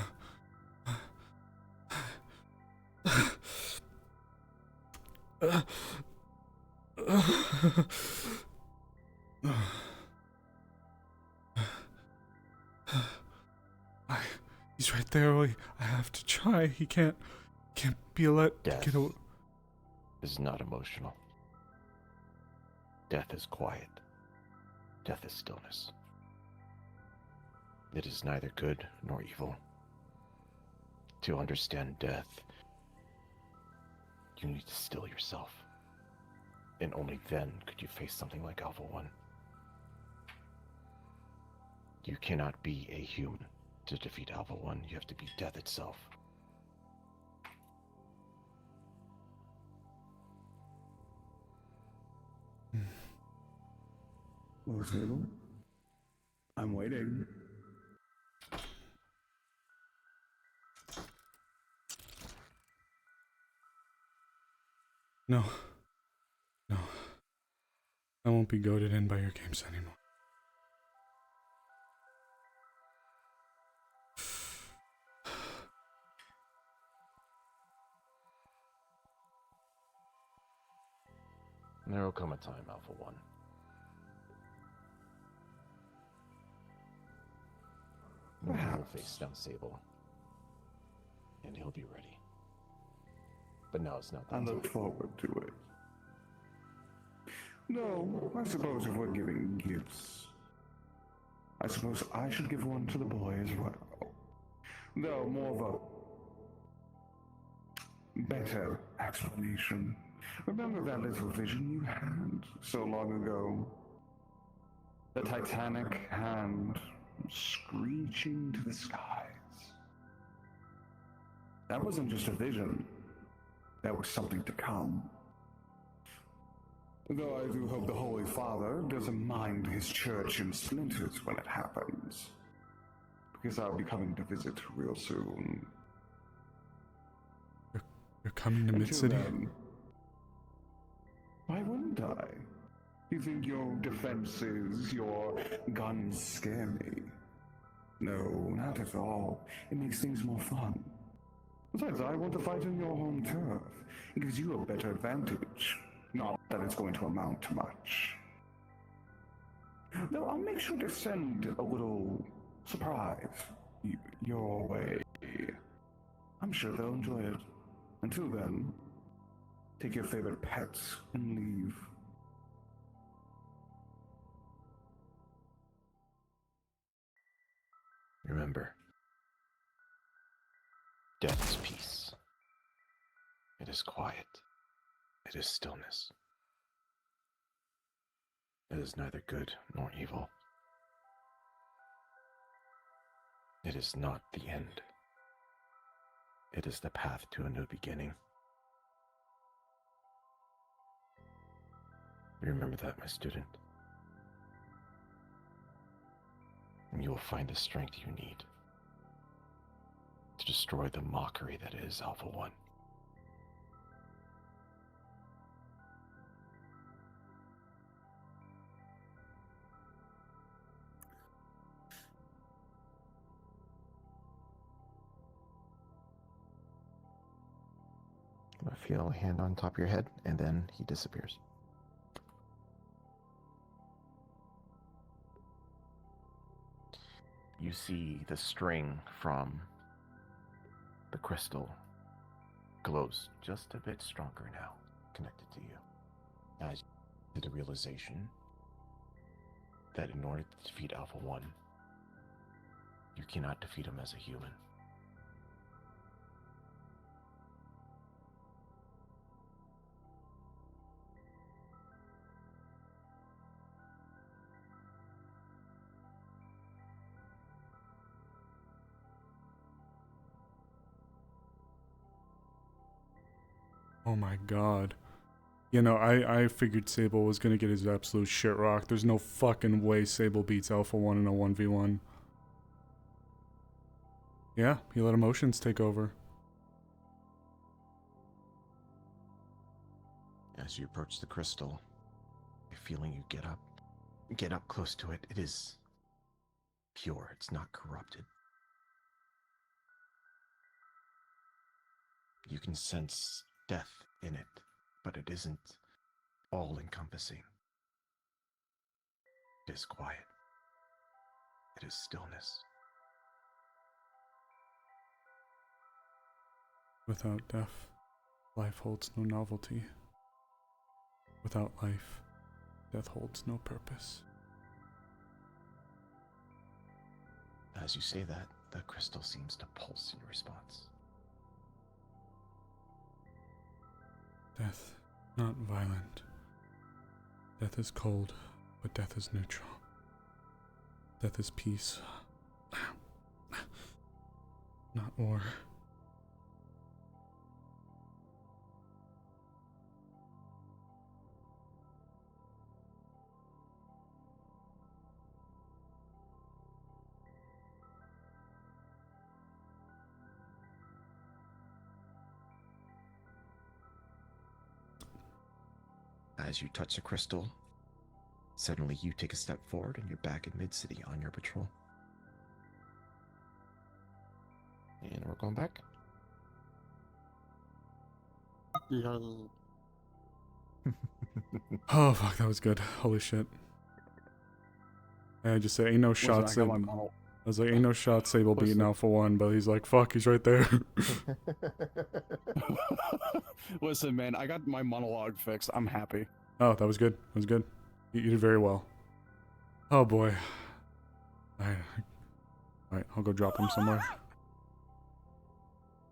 He's right there. I have to try. He can't be let
Death
get away.
is not emotional. Death is quiet. Death is stillness. It is neither good nor evil. To understand death, you need to still yourself. And only then could you face something like Alpha One. You cannot be a human to defeat Alpha One. You have to be death itself.
Well, Sable, I'm waiting.
No. No. I won't be goaded in by your games anymore.
There will come a time, Alpha One. When he will face down Sable. And he'll be ready. But now it's not that
I
time.
look forward to it. No, I suppose if we're giving gifts, I suppose I should give one to the boy as well. Though more of a better explanation. Remember that little vision you had so long ago? The titanic hand screeching to the skies. That wasn't just a vision. That was something to come. Though I do hope the Holy Father doesn't mind his church in splinters when it happens. Because I'll be coming to visit real soon.
You're coming to
Until
Mid-City?
then, why wouldn't I? You think your defenses, your guns scare me? No, not at all. It makes things more fun. Besides, I want to fight on your home turf. It gives you a better advantage. Not that it's going to amount to much. Though I'll make sure to send a little surprise your way. I'm sure they'll enjoy it. Until then, take your favorite pets and leave.
Remember, death is peace. It is quiet. It is stillness. It is neither good nor evil. It is not the end. It is the path to a new beginning. Remember that, my student. And you will find the strength you need to destroy the mockery that is Alpha One. I feel a hand on top of your head, and then he disappears. You see the string from the crystal glows just a bit stronger now, connected to you, as to the realization that in order to defeat Alpha One, you cannot defeat him as a human.
Oh my god. You know, I figured Sable was gonna get his absolute shit rocked. There's no fucking way Sable beats Alpha 1 in a 1v1. Yeah, he let emotions take over.
As you approach the crystal, you're feeling you get up close to it. It is pure, it's not corrupted. You can sense death in it, but it isn't all-encompassing. It is quiet. It is stillness.
Without death, life holds no novelty. Without life, death holds no purpose.
As you say that, the crystal seems to pulse in response.
Death, not violent. Death is cold, but death is neutral. Death is peace, not war.
As you touch the crystal, suddenly you take a step forward and you're back in Mid-City on your patrol. And we're going back.
Oh fuck, that was good. Holy shit. I just say ain't no shot Sable. I was like, ain't no shot Sable beating Alpha 1, but he's like, fuck, he's right there.
Listen, man, I got my monologue fixed. I'm happy.
Oh, that was good. That was good. You did very well. Oh boy. Alright, I'll go drop him somewhere.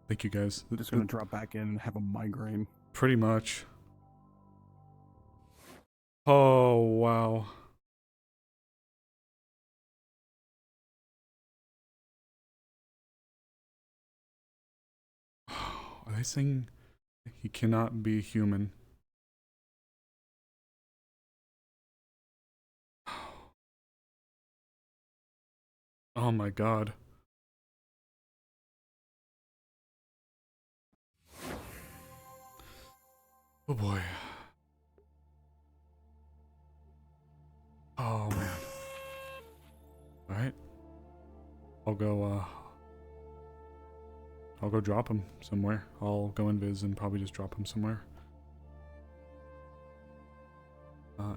Thank you guys.
Just gonna drop back in and have a migraine.
Pretty much. Oh, wow. Are they saying he cannot be human? Oh my god. Oh boy. Oh man. Alright. I'll go drop him somewhere. I'll go invis and probably just drop him somewhere.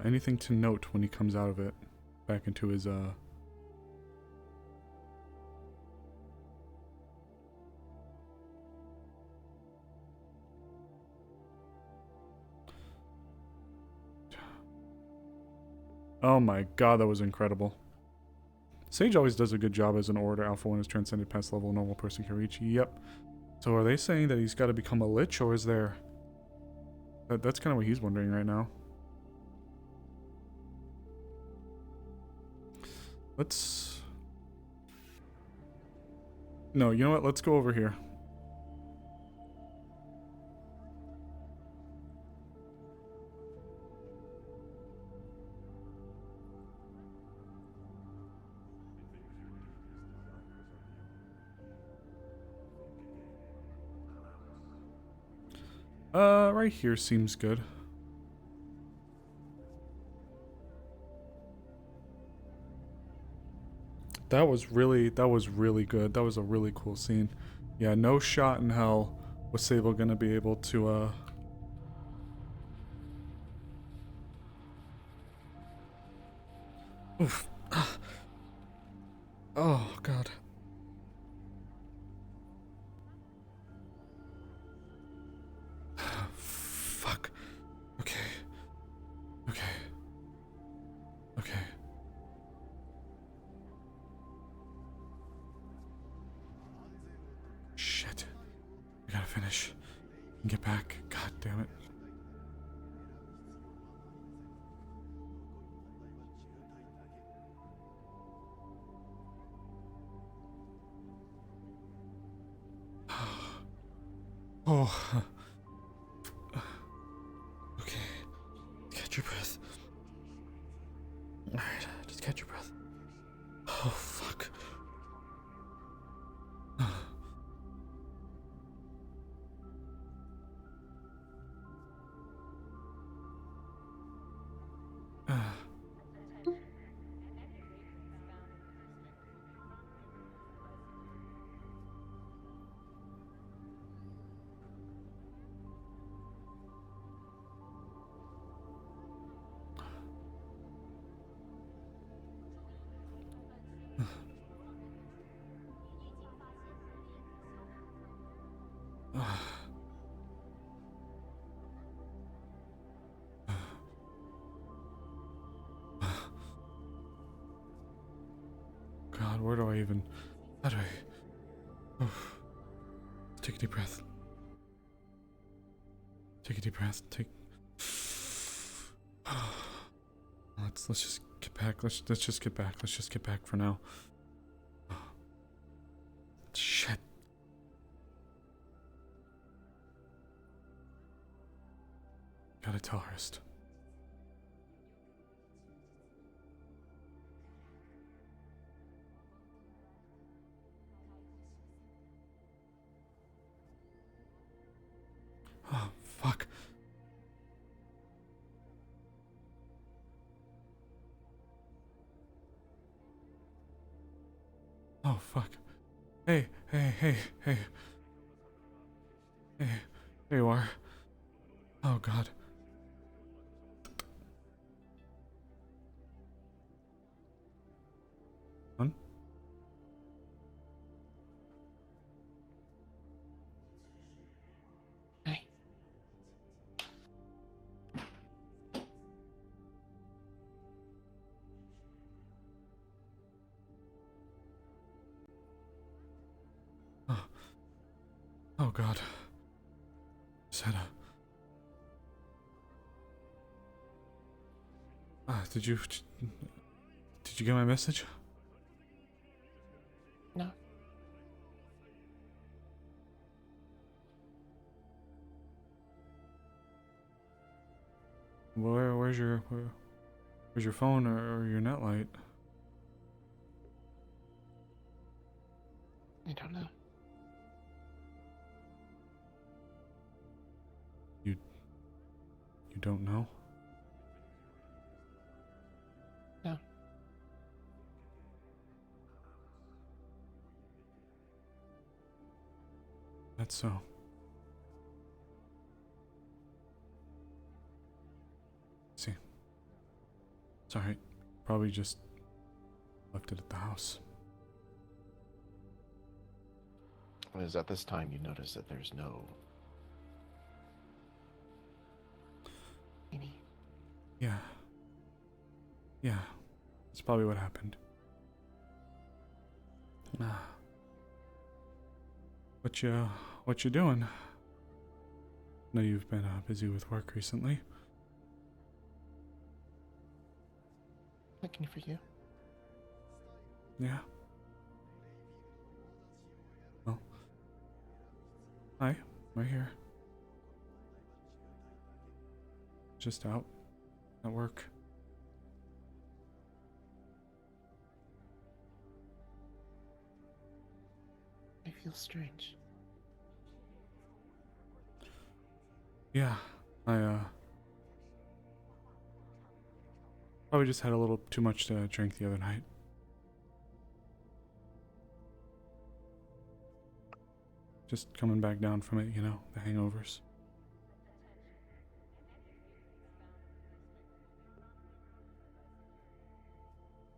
Anything to note when he comes out of it? Back into his, Oh my god, that was incredible. Sage always does a good job as an orator. Alpha 1 is transcended past level a normal person can reach. Yep. So are they saying that he's got to become a lich, or is there... That's kind of what he's wondering right now. Let's... No, you know what? Let's go over here. Right here seems good. That was really good. That was a really cool scene. Yeah, no shot in hell was Sable gonna be able to, Oof. Oh, God. Fuck. Okay. Okay. Okay. Shit. I gotta finish. And get back. God damn it. Oh. Okay. Catch your breath. Alright, just catch your breath. Oh, fuck. God, where do I even... How do I... Take a deep breath. Take a deep breath. Take... Let's just get back. Let's just get back. Let's just get back for now. Shit. Gotta tell Hurst. Oh, fuck. Oh, fuck. Hey, hey, hey, hey. Hey, there you are. Oh, God. Hun?
Hey.
Oh, God. Santa. Did you get my message?
No.
Where's your phone or your net light?
I don't know.
You don't know?
No.
That's so. See. Sorry. Probably just left it at the house.
It is at this time you notice that there's no.
Yeah. Yeah. That's probably what happened. What you doing? Know you've been busy with work recently.
Looking for you.
Yeah. Well. Hi. Right here. Just out. At work.
I feel strange.
Yeah. I probably just had a little too much to drink the other night. Just coming back down from it, you know, the hangovers.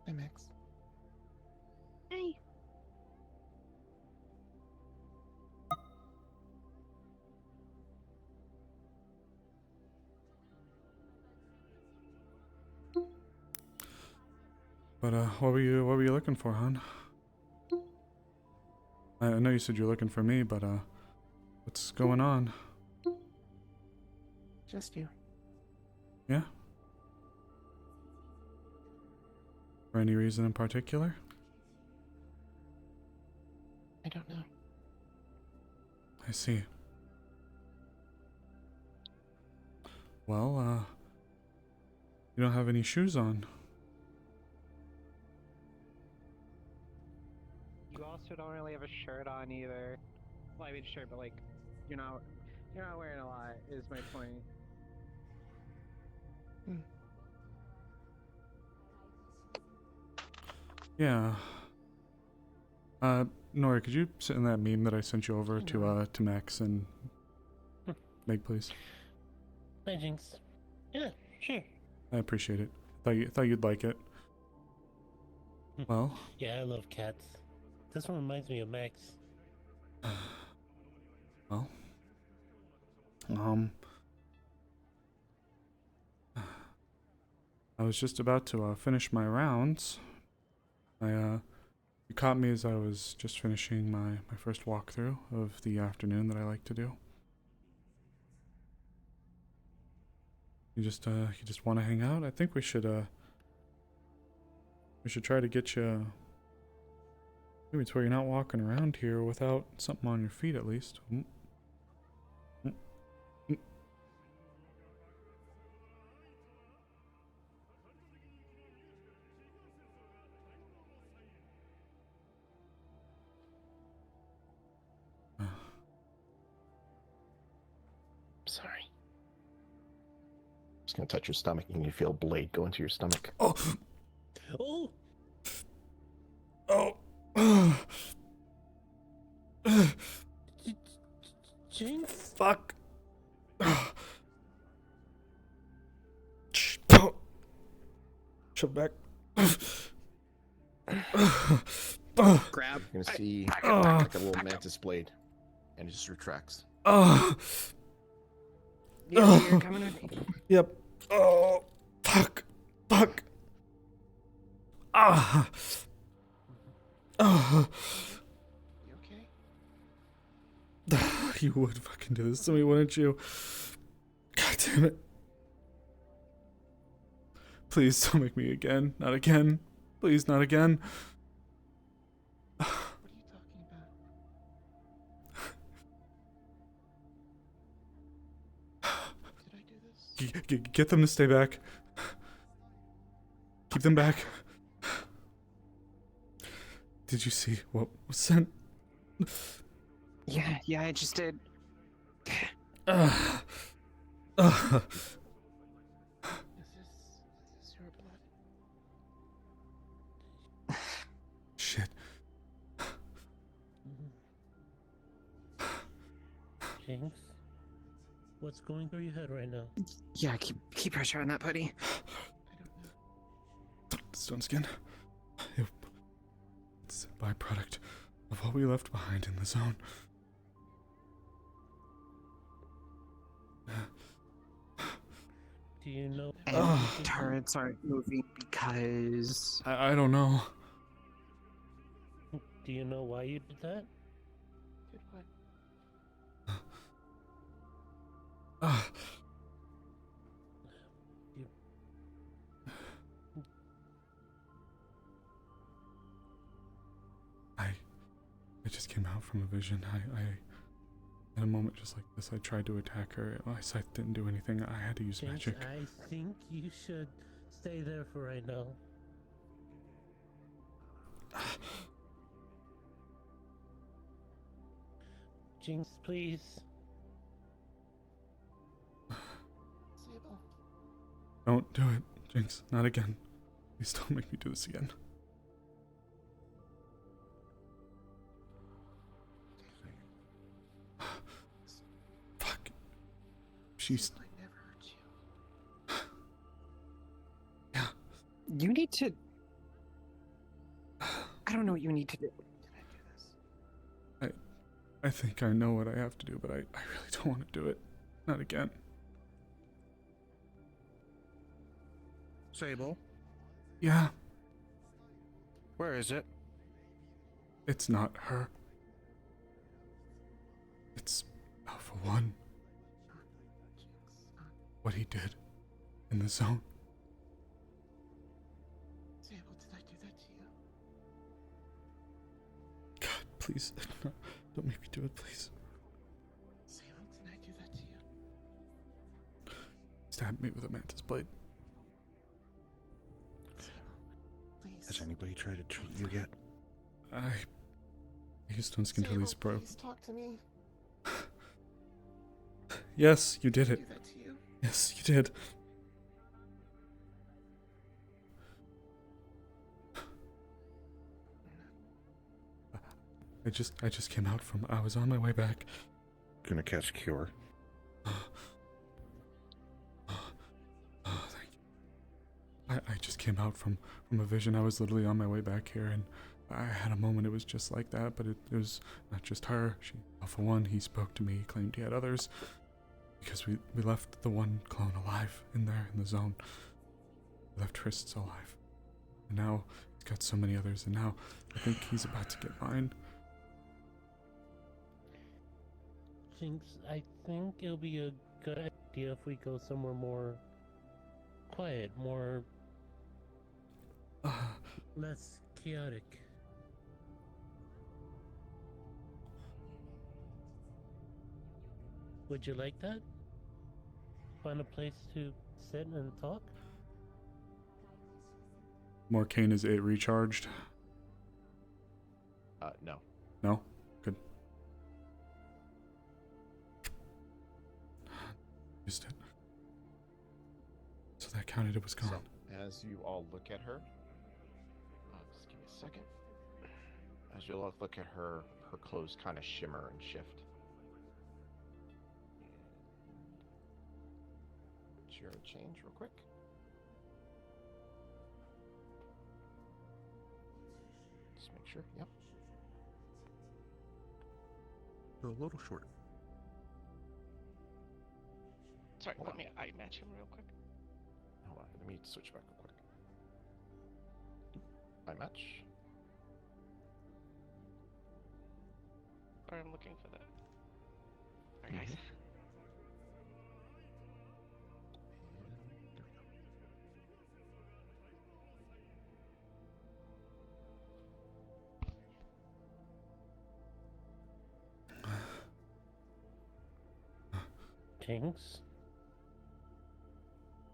Hi, Max.
Hey.
But what were you looking for, hon? I know you said you're looking for me, but what's going on?
Just you.
Yeah? For any reason in particular?
I don't know.
I see. Well, you don't have any shoes on.
You also don't really have a shirt on either. Well, I mean shirt, but like, you're not wearing a lot. Is my point.
Yeah. Nora, could you send that meme that I sent you over to Max and Meg, please?
Hi, Jinx. Yeah, sure.
I appreciate it. Thought you'd like it. Well.
Yeah, I love cats. This one reminds me of Max.
Well. I was just about to finish my rounds. You caught me as I was just finishing my first walkthrough of the afternoon that I like to do. You just want to hang out? I think we should try to get you. Maybe it's where you're not walking around here without something on your feet at least.
Sorry.
Just gonna touch your stomach and you feel a blade go into your stomach.
Oh.
Oh.
Oh.
Jinx.
Fuck. Shove back.
Grab.
You're gonna see like a little mantis blade, and it just retracts.
Yeah, you're coming with me.
Yep. Oh, fuck. Fuck. Ah. Oh.
You okay?
You would fucking do this to me, wouldn't you? God damn it. Please don't make me again. Not again. Please, not again.
What are you talking about? Did I do this?
Get them to stay back. Keep them back. Did you see what was sent?
Yeah, I just did.
Ugh.
Is this your blood?
Shit.
Jinx, what's going through your head right now?
Yeah, keep pressure on that, buddy.
Stone skin. It's a byproduct of what we left behind in the zone.
Do you know?
And turrets aren't moving because...
I don't know.
Do you know why you did that?
Did what?
I just came out from a vision. I in a moment just like this, I tried to attack her. My sight didn't do anything. I had to use
Jinx,
magic.
I think you should stay there for right now. Jinx, please.
Sable.
Don't do it, Jinx. Not again. Please don't make me do this again. Fuck. She's...
I never hurt you.
Yeah.
You need to... I don't know what you need to do.
Can I do this?
I think I know what I have to do, but I really don't want to do it. Not again.
Sable,
Yeah,
where is it?
it's not her. It's Alpha One. What he did in the zone.
Sable, did I do that to you?
God, please. No, don't make me do it, please.
Sable, did I do that to you?
Stab me with a mantis blade.
Sable, please.
Has anybody tried to treat you yet?
I used stone skin to release, bro.
Please talk to me.
Yes, you did
Did I
it.
do that to you?
Yes, you did. I just came out from... I was on my way back.
Gonna cast Cure.
Thank you. I just came out from a vision. I was literally on my way back here, and I had a moment. It was just like that, but it was not just her. She, Alpha One, he spoke to me. He claimed he had others. Because we left the one clone alive in there, in the zone. We left Tristan alive. And now he's got so many others, and now I think he's about to get mine.
Jinx, I think it'll be a good idea if we go somewhere more quiet, more less chaotic. Would you like that? Find a place to sit and talk?
Morcane, is it recharged?
No.
No? Good. Used it. So that counted, it was gone.
So, as you all look at her, just give me a second. As you all look at her, her clothes kind of shimmer and shift. Chair change real quick. Just make sure. Yep.
They're a little short.
Sorry, let me eye match him real quick.
Hold on. Let me switch back real quick. Eye match.
Sorry, I'm looking for that. Alright, guys.
Jinx?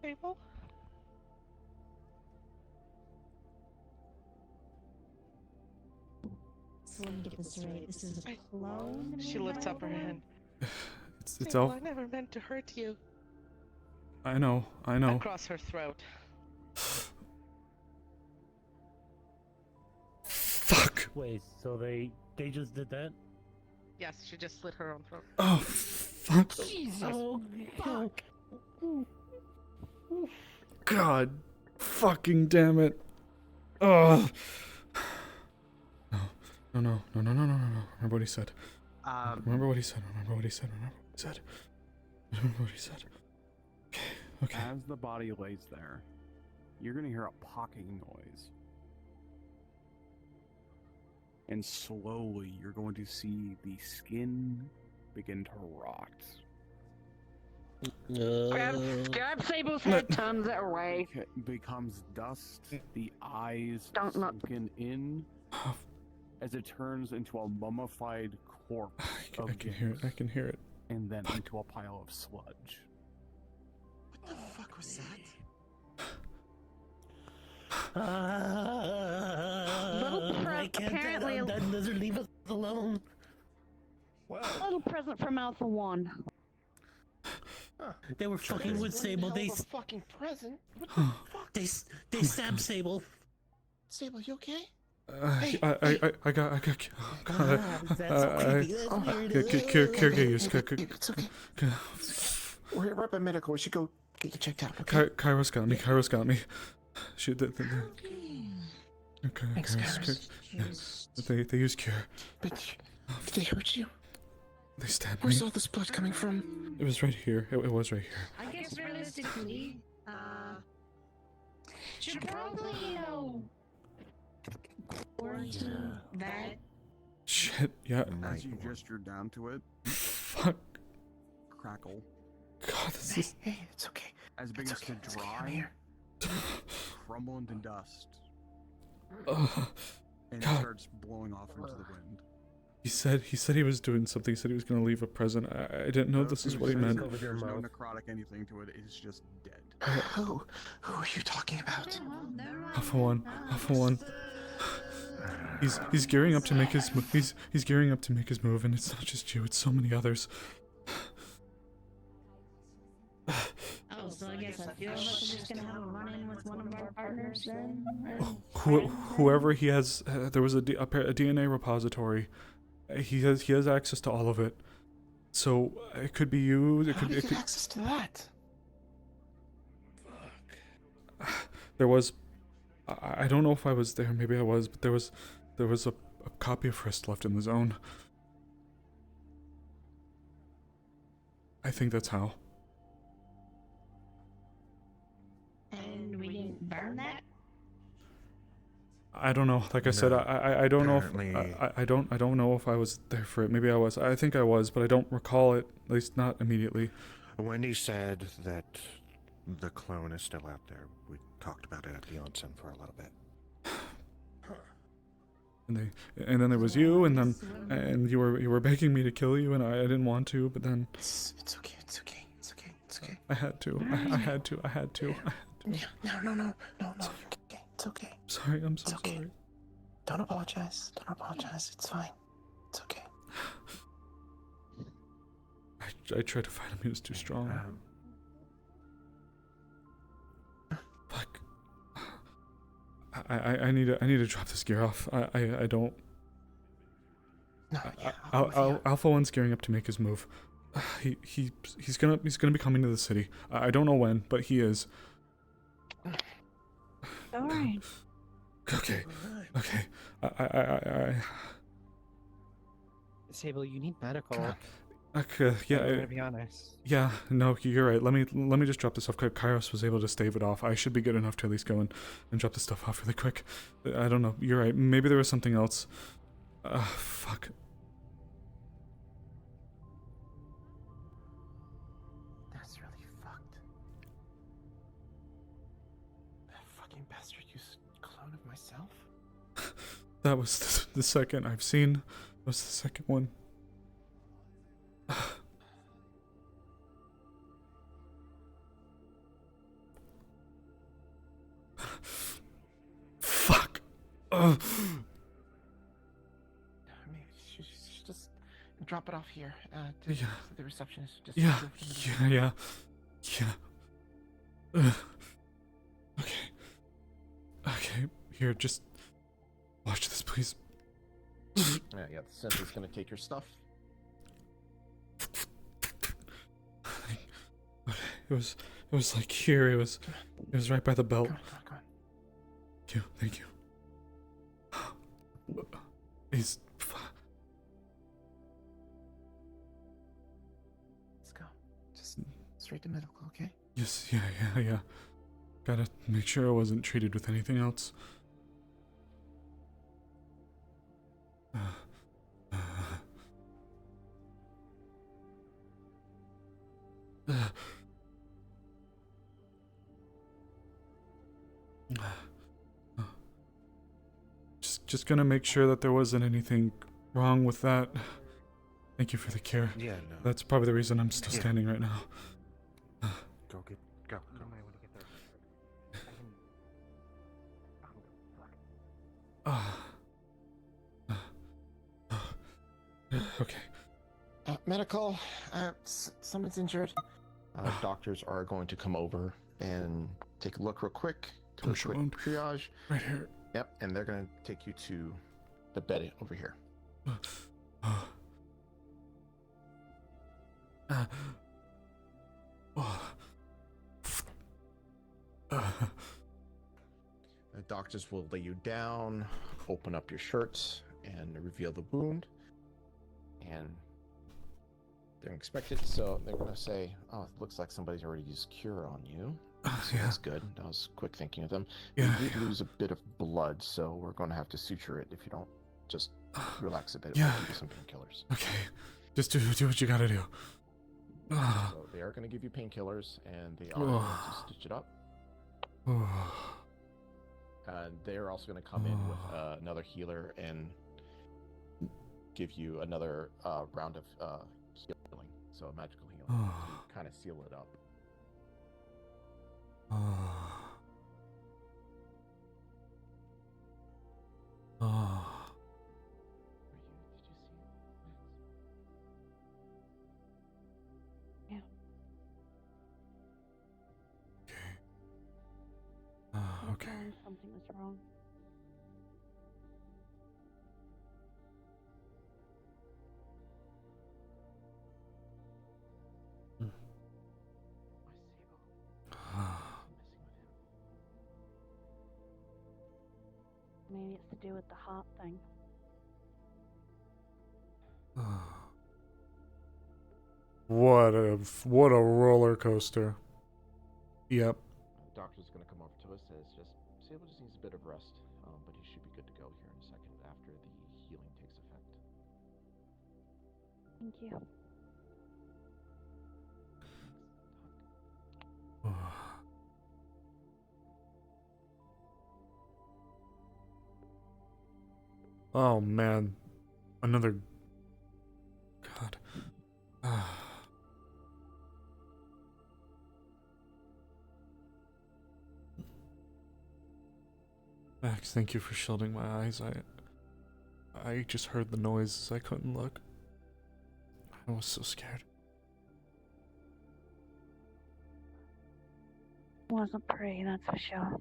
Sable?
So let me get this right. This is a clone.
She lifts up her hand.
It's
Sable,
all.
I never meant to hurt you.
I know.
Across her throat.
Fuck.
Wait, so they just did that?
Yes, she just slit her own throat.
Oh, fuck.
Jesus.
Oh,
Fuck.
God. Fucking damn it. Oh. No. Remember what he said. Remember what he said. Okay.
As the body lays there, you're gonna hear a popping noise. And slowly, you're going to see the skin begin to rot.
Grab Sable's head, turns it away.
It becomes dust. The eyes
Don't look.
sunken in as it turns into a mummified corpse.
I can hear it. I can hear it.
And then into a pile of sludge.
What the fuck was that?
I can't
apparently-
that doesn't leave us alone.
A little present from Alpha One.
They were fucking with Sable. They
fucking present. What the fuck?
they stabbed Sable.
Sable, you okay?
I got.
It's okay. We're right by medical. We should go get you checked out. Okay.
Kairos got me. Shoot the. Okay.
Thanks, Kairos.
They used cure.
But did they hurt you?
They stabbed
Where's
me.
all this blood coming from?
It was right here. It was right here.
I guess realistically, should probably, quarantine that.
Shit. Yeah.
As you gesture down to it,
Fuck.
crackle.
God, this is.
Hey, it's okay.
As it begins to
I'm
dry,
here.
crumble into dust,
Oh,
and it
God.
starts blowing off into the wind.
He said he was doing something. He said he was gonna leave a present. I didn't know this is what he meant.
There's no necrotic anything to it. It's just dead.
Who are you talking about?
Alpha One. He's gearing up to make his move. He's gearing up to make his move, and it's not just you. It's so many others.
Oh, so I guess a few of us are just gonna have a run-in with one of our partners then?
Whoever he has, there was a DNA repository. He has access to all of it. So it could be you. It
How
could
do
be.
you get access to that?
There was. I don't know if I was there. Maybe I was, but there was a copy of Frist left in the zone. I think that's how.
And we didn't burn that?
I don't know. Like I said, I don't know.
Apparently-
I don't know if I was there for it. Maybe I was. I think I was, but I don't recall it. At least not immediately.
Wendy said that the clone is still out there. We talked about it at the onsen for a little bit.
And then there was you, and you were begging me to kill you, and I didn't want to, but then
It's okay.
I had to. I had to.
No. Okay. It's okay.
Sorry, I'm so
It's okay.
sorry.
Don't apologize. It's fine. It's okay.
I tried to fight him. He was too strong. Fuck. I need to drop this gear off. I don't.
No,
Alpha One's gearing up to make his move. He's gonna be coming to the city. I don't know when, but he is.
Alright.
Okay. I
Sable, you need medical.
Okay, yeah.
I'm gonna be honest.
Yeah, no, you're right. Let me just drop this off. Kairos was able to stave it off. I should be good enough to at least go and drop this stuff off really quick. I don't know. You're right. Maybe there was something else. Fuck.
That's really fucked. That fucking bastard used a clone of myself?
That was the second I've seen. That was the second one. Fuck.
drop it off here to
Yeah.
the receptionist. Just
Yeah,
go for the-
yeah. Okay. Okay, here, just watch this, please.
Yeah, the sensor's gonna take your stuff.
Okay, it was like here. It was right by the belt.
Come on.
Thank you. He's.
Let's go. Just straight to medical, okay?
Yes, yeah. Gotta make sure I wasn't treated with anything else. Just gonna make sure that there wasn't anything wrong with that. Thank you for the care.
Yeah, no.
That's probably the reason I'm still standing right now.
Go.
Okay.
Medical. Someone's injured. Doctors are going to come over and take a look real quick. Do a
Push
quick
wound.
triage.
Right here.
Yep, and they're going to take you to the bed over here. The doctors will lay you down, open up your shirt, and reveal the wound. And they're expected, so they're going to say, "Oh, it looks like somebody's already used cure on you." So that's good. That was quick thinking of them. You did lose a bit of blood, so we're going to have to suture it if you don't just relax a bit. We'll give you some painkillers.
Okay. Just do what you gotta do.
So they are going to give you painkillers, and they are going to stitch it up. And they're also going to come in with another healer and give you another round of healing, so a magical healing, to kind of seal it up.
Yeah.
Okay.
Something was wrong. Maybe it's to do with the heart thing.
What a roller coaster. Yep.
The doctor's going to come over to us, says Sable just needs a bit of rest, but he should be good to go here in a second after the healing takes effect.
Thank you.
Oh man, another. God. Max, thank you for shielding my eyes. I just heard the noises. I couldn't look. I was so scared.
Wasn't pretty, that's for sure.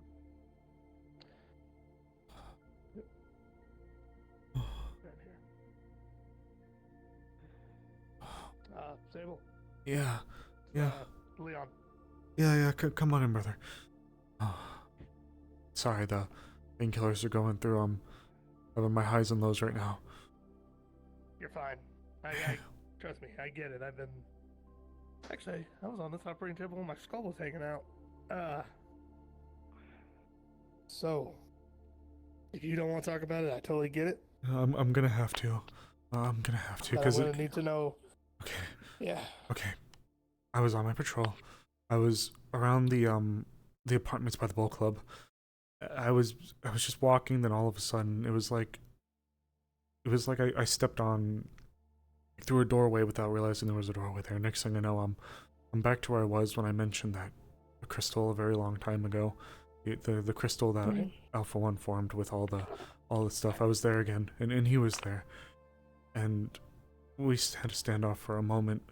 Sable.
Yeah.
Leon.
Yeah. Come on in, brother. Sorry, the painkillers are going through. I'm having my highs and lows right now.
You're fine. I trust me. I get it. Actually, I was on this operating table and my skull was hanging out. So, if you don't want to talk about it, I totally get it.
I'm gonna have to. I'm gonna have to
But
because
I need to know.
Okay.
Yeah.
Okay. I was on my patrol. I was around the apartments by the bowl club. I was just walking, then all of a sudden it was like I stepped on through a doorway without realizing there was a doorway there. Next thing I know, I'm back to where I was when I mentioned that crystal a very long time ago. The crystal that Alpha 1 formed with all the stuff. I was there again, and he was there. And we had a standoff for a moment.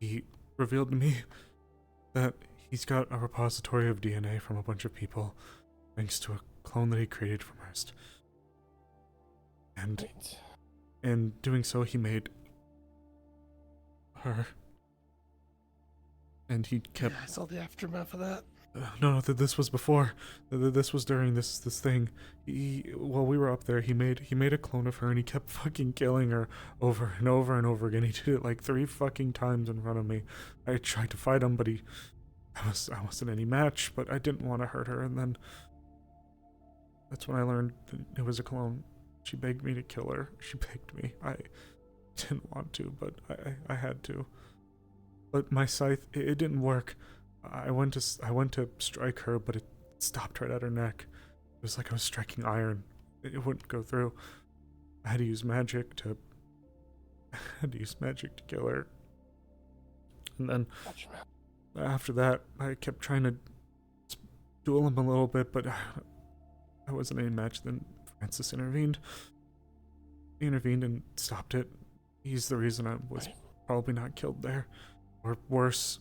He revealed to me that he's got a repository of DNA from a bunch of people, thanks to a clone that he created from Earth. And in doing so, he made her. And he kept.
Yeah, I saw the aftermath of that.
No, this was before. This was during this thing. While we were up there, he made a clone of her, and he kept fucking killing her over and over and over again. He did it like 3 fucking times in front of me. I tried to fight him, but I wasn't any match. But I didn't want to hurt her, and then that's when I learned that it was a clone. She begged me to kill her. She begged me. I didn't want to, but I had to. But my scythe, it didn't work. I went to strike her, but it stopped right at her neck. It was like I was striking iron. It wouldn't go through. I had to use magic to kill her. And then after that, I kept trying to duel him a little bit, but I wasn't any match. Then Francis intervened. He intervened and stopped it. He's the reason I was probably not killed there, or worse.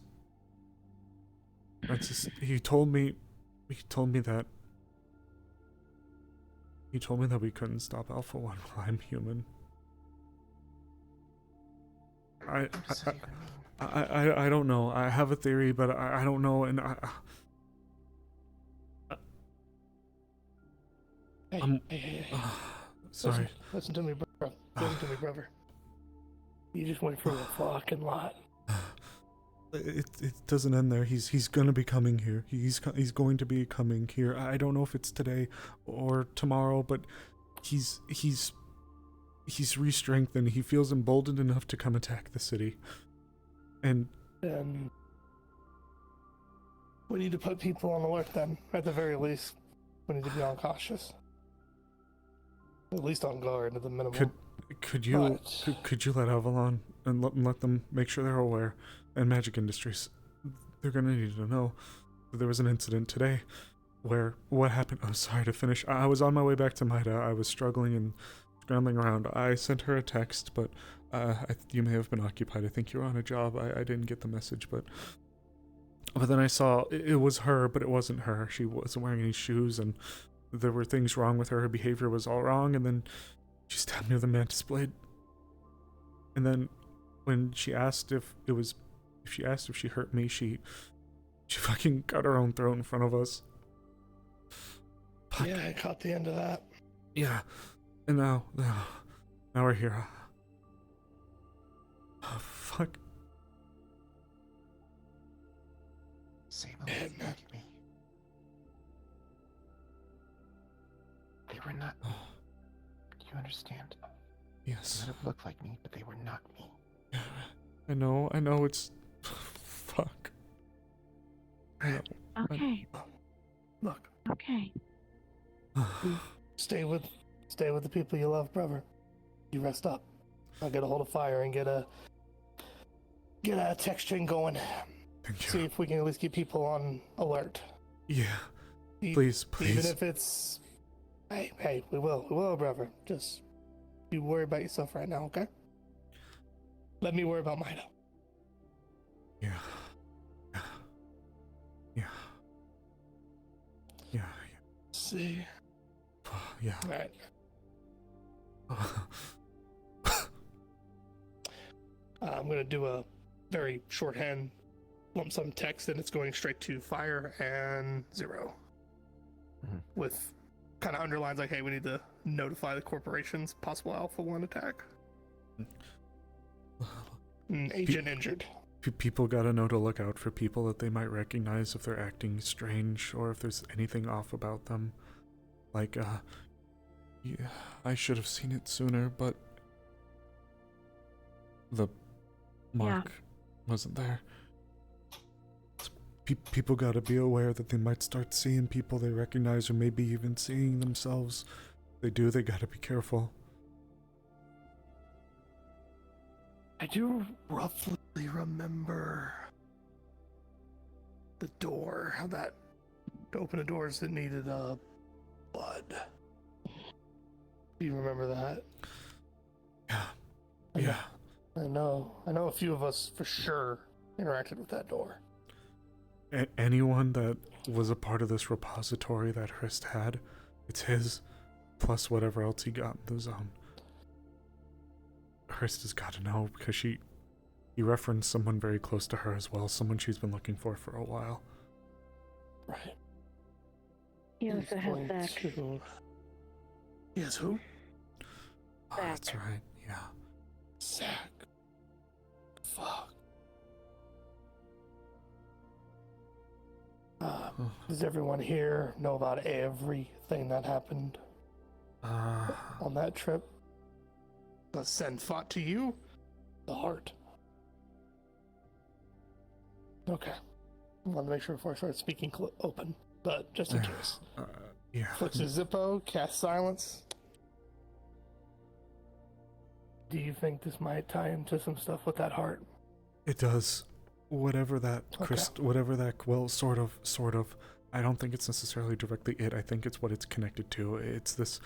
Francis, he told me that we couldn't stop Alpha 1 while I'm human. I don't know. I have a theory, but I don't know, and
Hey.
Sorry.
Listen to me, bro. Listen to me, brother. You just went through a fucking lot.
It doesn't end there. He's gonna be coming here. He's going to be coming here. I don't know if it's today or tomorrow, but he's re-strengthened. He feels emboldened enough to come attack the city. And
we need to put people on alert then. At the very least, we need to be on cautious. At least on guard at the minimum.
Could you let Avalon and let them make sure they're aware, and Magic Industries, they're gonna need to know that there was an incident today where what happened. I'm sorry to finish. I was on my way back to Maida. I was struggling and scrambling around. I sent her a text, but you may have been occupied. I think you were on a job. I didn't get the message, but then I saw it was her, but it wasn't her. She wasn't wearing any shoes, and there were things wrong with her. Her behavior was all wrong, and then she stabbed me with a mantis blade. And then when she asked if she hurt me, she fucking cut her own throat in front of us.
Yeah, I caught the end of that.
Yeah. And now we're here. Oh, fuck.
Sable, look at me. They were not me. Do you understand?
Yes.
They might have looked like me, but they were not me.
I know, it's... Fuck. I know.
Okay.
Look.
Okay.
Stay with the people you love, brother. You rest up. I'll get a hold of fire and get a text chain going.
Thank you.
See if we can at least keep people on alert.
Yeah. Please.
Even if it's... Hey, we will, brother. Just you worry about yourself right now, okay? Let me worry about Maida.
Yeah.
See.
Yeah.
Alright. I'm gonna do a very shorthand lump sum text, and it's going straight to fire and 0. With kind of underlines like, hey, we need to notify the corporation's possible Alpha 1 attack. Agent injured.
People gotta know to look out for people that they might recognize if they're acting strange or if there's anything off about them. Like, yeah, I should have seen it sooner, but the mark wasn't there. People gotta be aware that they might start seeing people they recognize, or maybe even seeing themselves. If they do, they gotta be careful.
I do roughly remember the door, how that to open the doors that needed blood. Do you remember that?
Yeah. Yeah.
I know a few of us for sure interacted with that door.
Anyone that was a part of this repository that Hrist had, it's his, plus whatever else he got in the zone. Hrist has got to know because he referenced someone very close to her as well, someone she's been looking for a while.
Right.
He also has Zach.
Yes, who?
Oh, that's right, yeah.
Zach. Fuck. Does everyone here know about everything that happened on that trip? The Sen fought to you? The heart. Okay. I want to make sure before I start speaking open, but just in case.
Yeah.
Flicks his Zippo, cast silence. Do you think this might tie into some stuff with that heart?
It does. Whatever that well, sort of. I don't think it's necessarily directly it. I think it's what it's connected to. It's this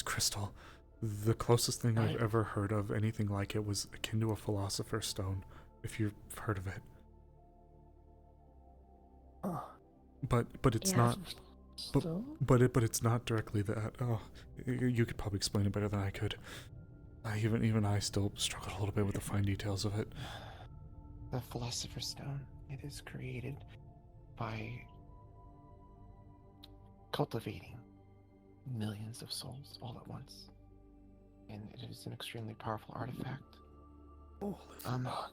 crystal. The closest thing I've ever heard of anything like it was akin to a philosopher's stone, if you've heard of it. But it's not. But it's not directly that. Oh, you could probably explain it better than I could. Even I still struggled a little bit with the fine details of it.
The Philosopher's Stone, it is created by cultivating millions of souls all at once. And it is an extremely powerful artifact.
Holy fuck.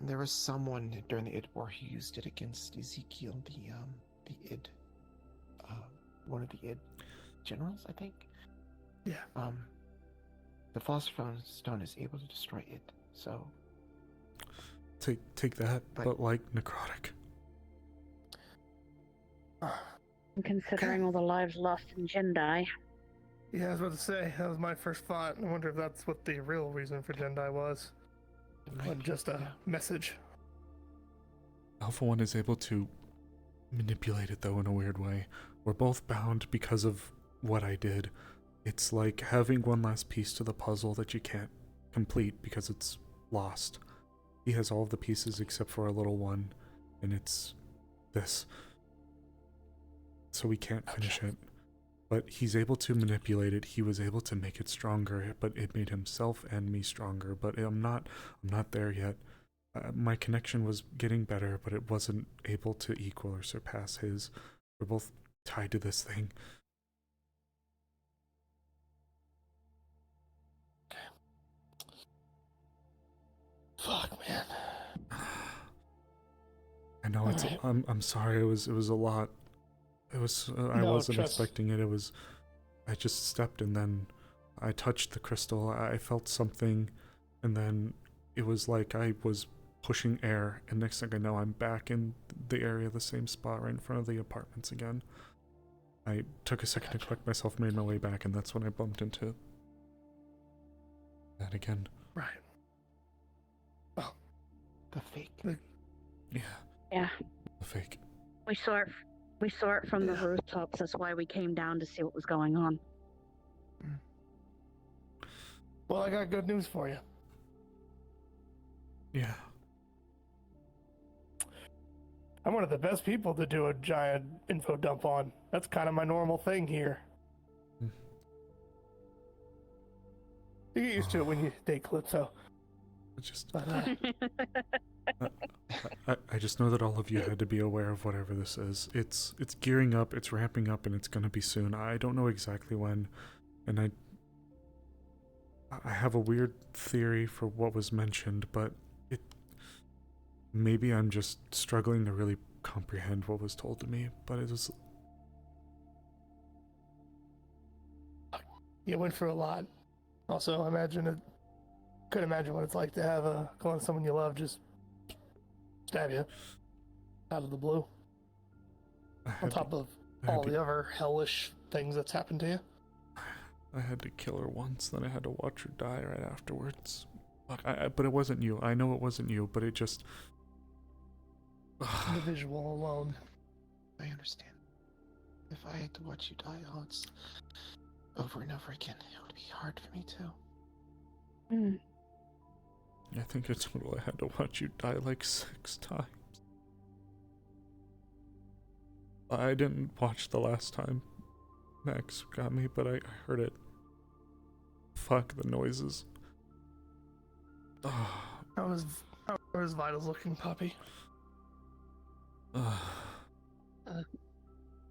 There was someone during the Id War who used it against Ezekiel, the Id, one of the Id generals, I think.
Yeah.
The Philosopher's Stone is able to destroy it, so...
Take that, but like necrotic.
Considering all the lives lost in Jendai.
Yeah, I was about to say, that was my first thought. I wonder if that's what the real reason for Jendai was. Or just a message.
Alpha 1 is able to manipulate it, though, in a weird way. We're both bound because of what I did. It's like having one last piece to the puzzle that you can't complete because it's lost. He has all of the pieces except for a little one, and it's this. So we can't finish it. But he's able to manipulate it. He was able to make it stronger, but it made himself and me stronger. But I'm not there yet. My connection was getting better, but it wasn't able to equal or surpass his. We're both tied to this thing.
Fuck, man.
I know it's.
Right.
I'm sorry. It was a lot. It was. I wasn't expecting it. It was. I just stepped and then I touched the crystal. I felt something, and then it was like I was pushing air. And next thing I know, I'm back in the area, the same spot, right in front of the apartments again. I took a second to collect myself, made my way back, and that's when I bumped into that again.
Right. Well,
the fake.
Yeah.
The fake.
We saw it from the rooftops. That's why we came down to see what was going on.
Well, I got good news for you.
Yeah.
I'm one of the best people to do a giant info dump on. That's kind of my normal thing here. You get used to it when you date Calypso.
I just know that all of you had to be aware of whatever this is. It's gearing up, it's ramping up, and it's gonna be soon. I don't know exactly when, and I have a weird theory for what was mentioned, but maybe I'm just struggling to really comprehend what was told to me, but it was...
You went through a lot. Also, could imagine what it's like to have someone you love just stab you out of the blue. On top of all the other hellish things that's happened to you.
I had to kill her once, then I had to watch her die right afterwards. But it wasn't you. I know it wasn't you, but it just...
The visual alone.
I understand. If I had to watch you die once, over and over again, it would be hard for me too.
I think in total I had to watch you die like 6 times. I didn't watch the last time Max got me, but I heard it. Fuck the noises.
How is vitals looking, puppy?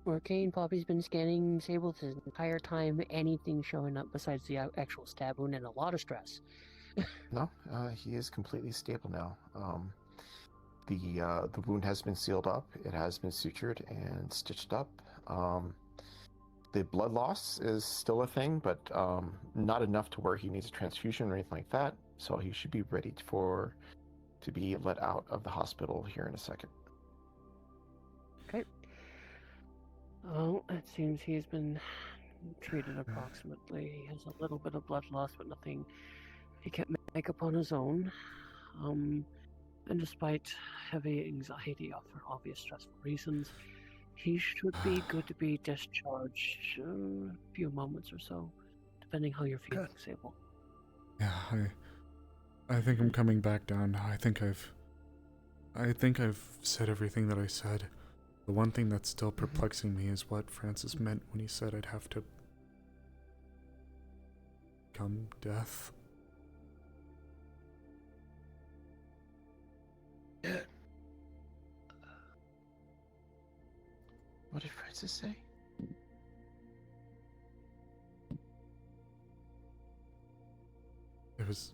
Arcane Poppy's been scanning Sable the entire time. Anything showing up besides the actual stab wound and a lot of stress.
No, he is completely stable now. The wound has been sealed up. It has been sutured and stitched up. The blood loss is still a thing, but not enough to where he needs a transfusion or anything like that. So he should be ready to be let out of the hospital here in a second.
Okay. Well, it seems he's been treated approximately. He has a little bit of blood loss, but nothing he can't make up on his own. And despite heavy anxiety for obvious stressful reasons, he should be good to be discharged a few moments or so, depending how you're feeling, Sable.
Yeah, I think I'm coming back down now. I think I've said everything that I said. The one thing that's still perplexing me is what Francis meant when he said I'd have to become death.
Yeah. What did Francis say?
It was...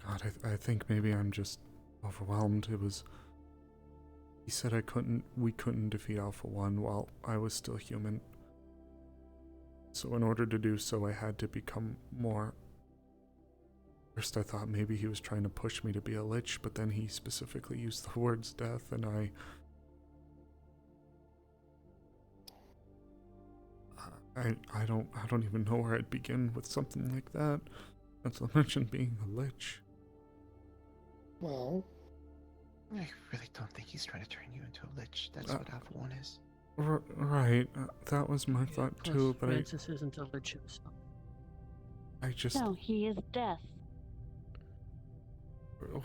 God, I think maybe I'm just overwhelmed. It was... He said we couldn't defeat Alpha 1 while I was still human. So in order to do so, I had to become more... First I thought maybe he was trying to push me to be a lich, but then he specifically used the words death, and I don't even know where I'd begin with something like that. Not to mention being a lich.
Well,
I really don't think he's trying to turn you into a lich. That's what Alpha 1 is.
Right, that was my thought too, but
Francis isn't a lich himself.
I just...
No, he is death.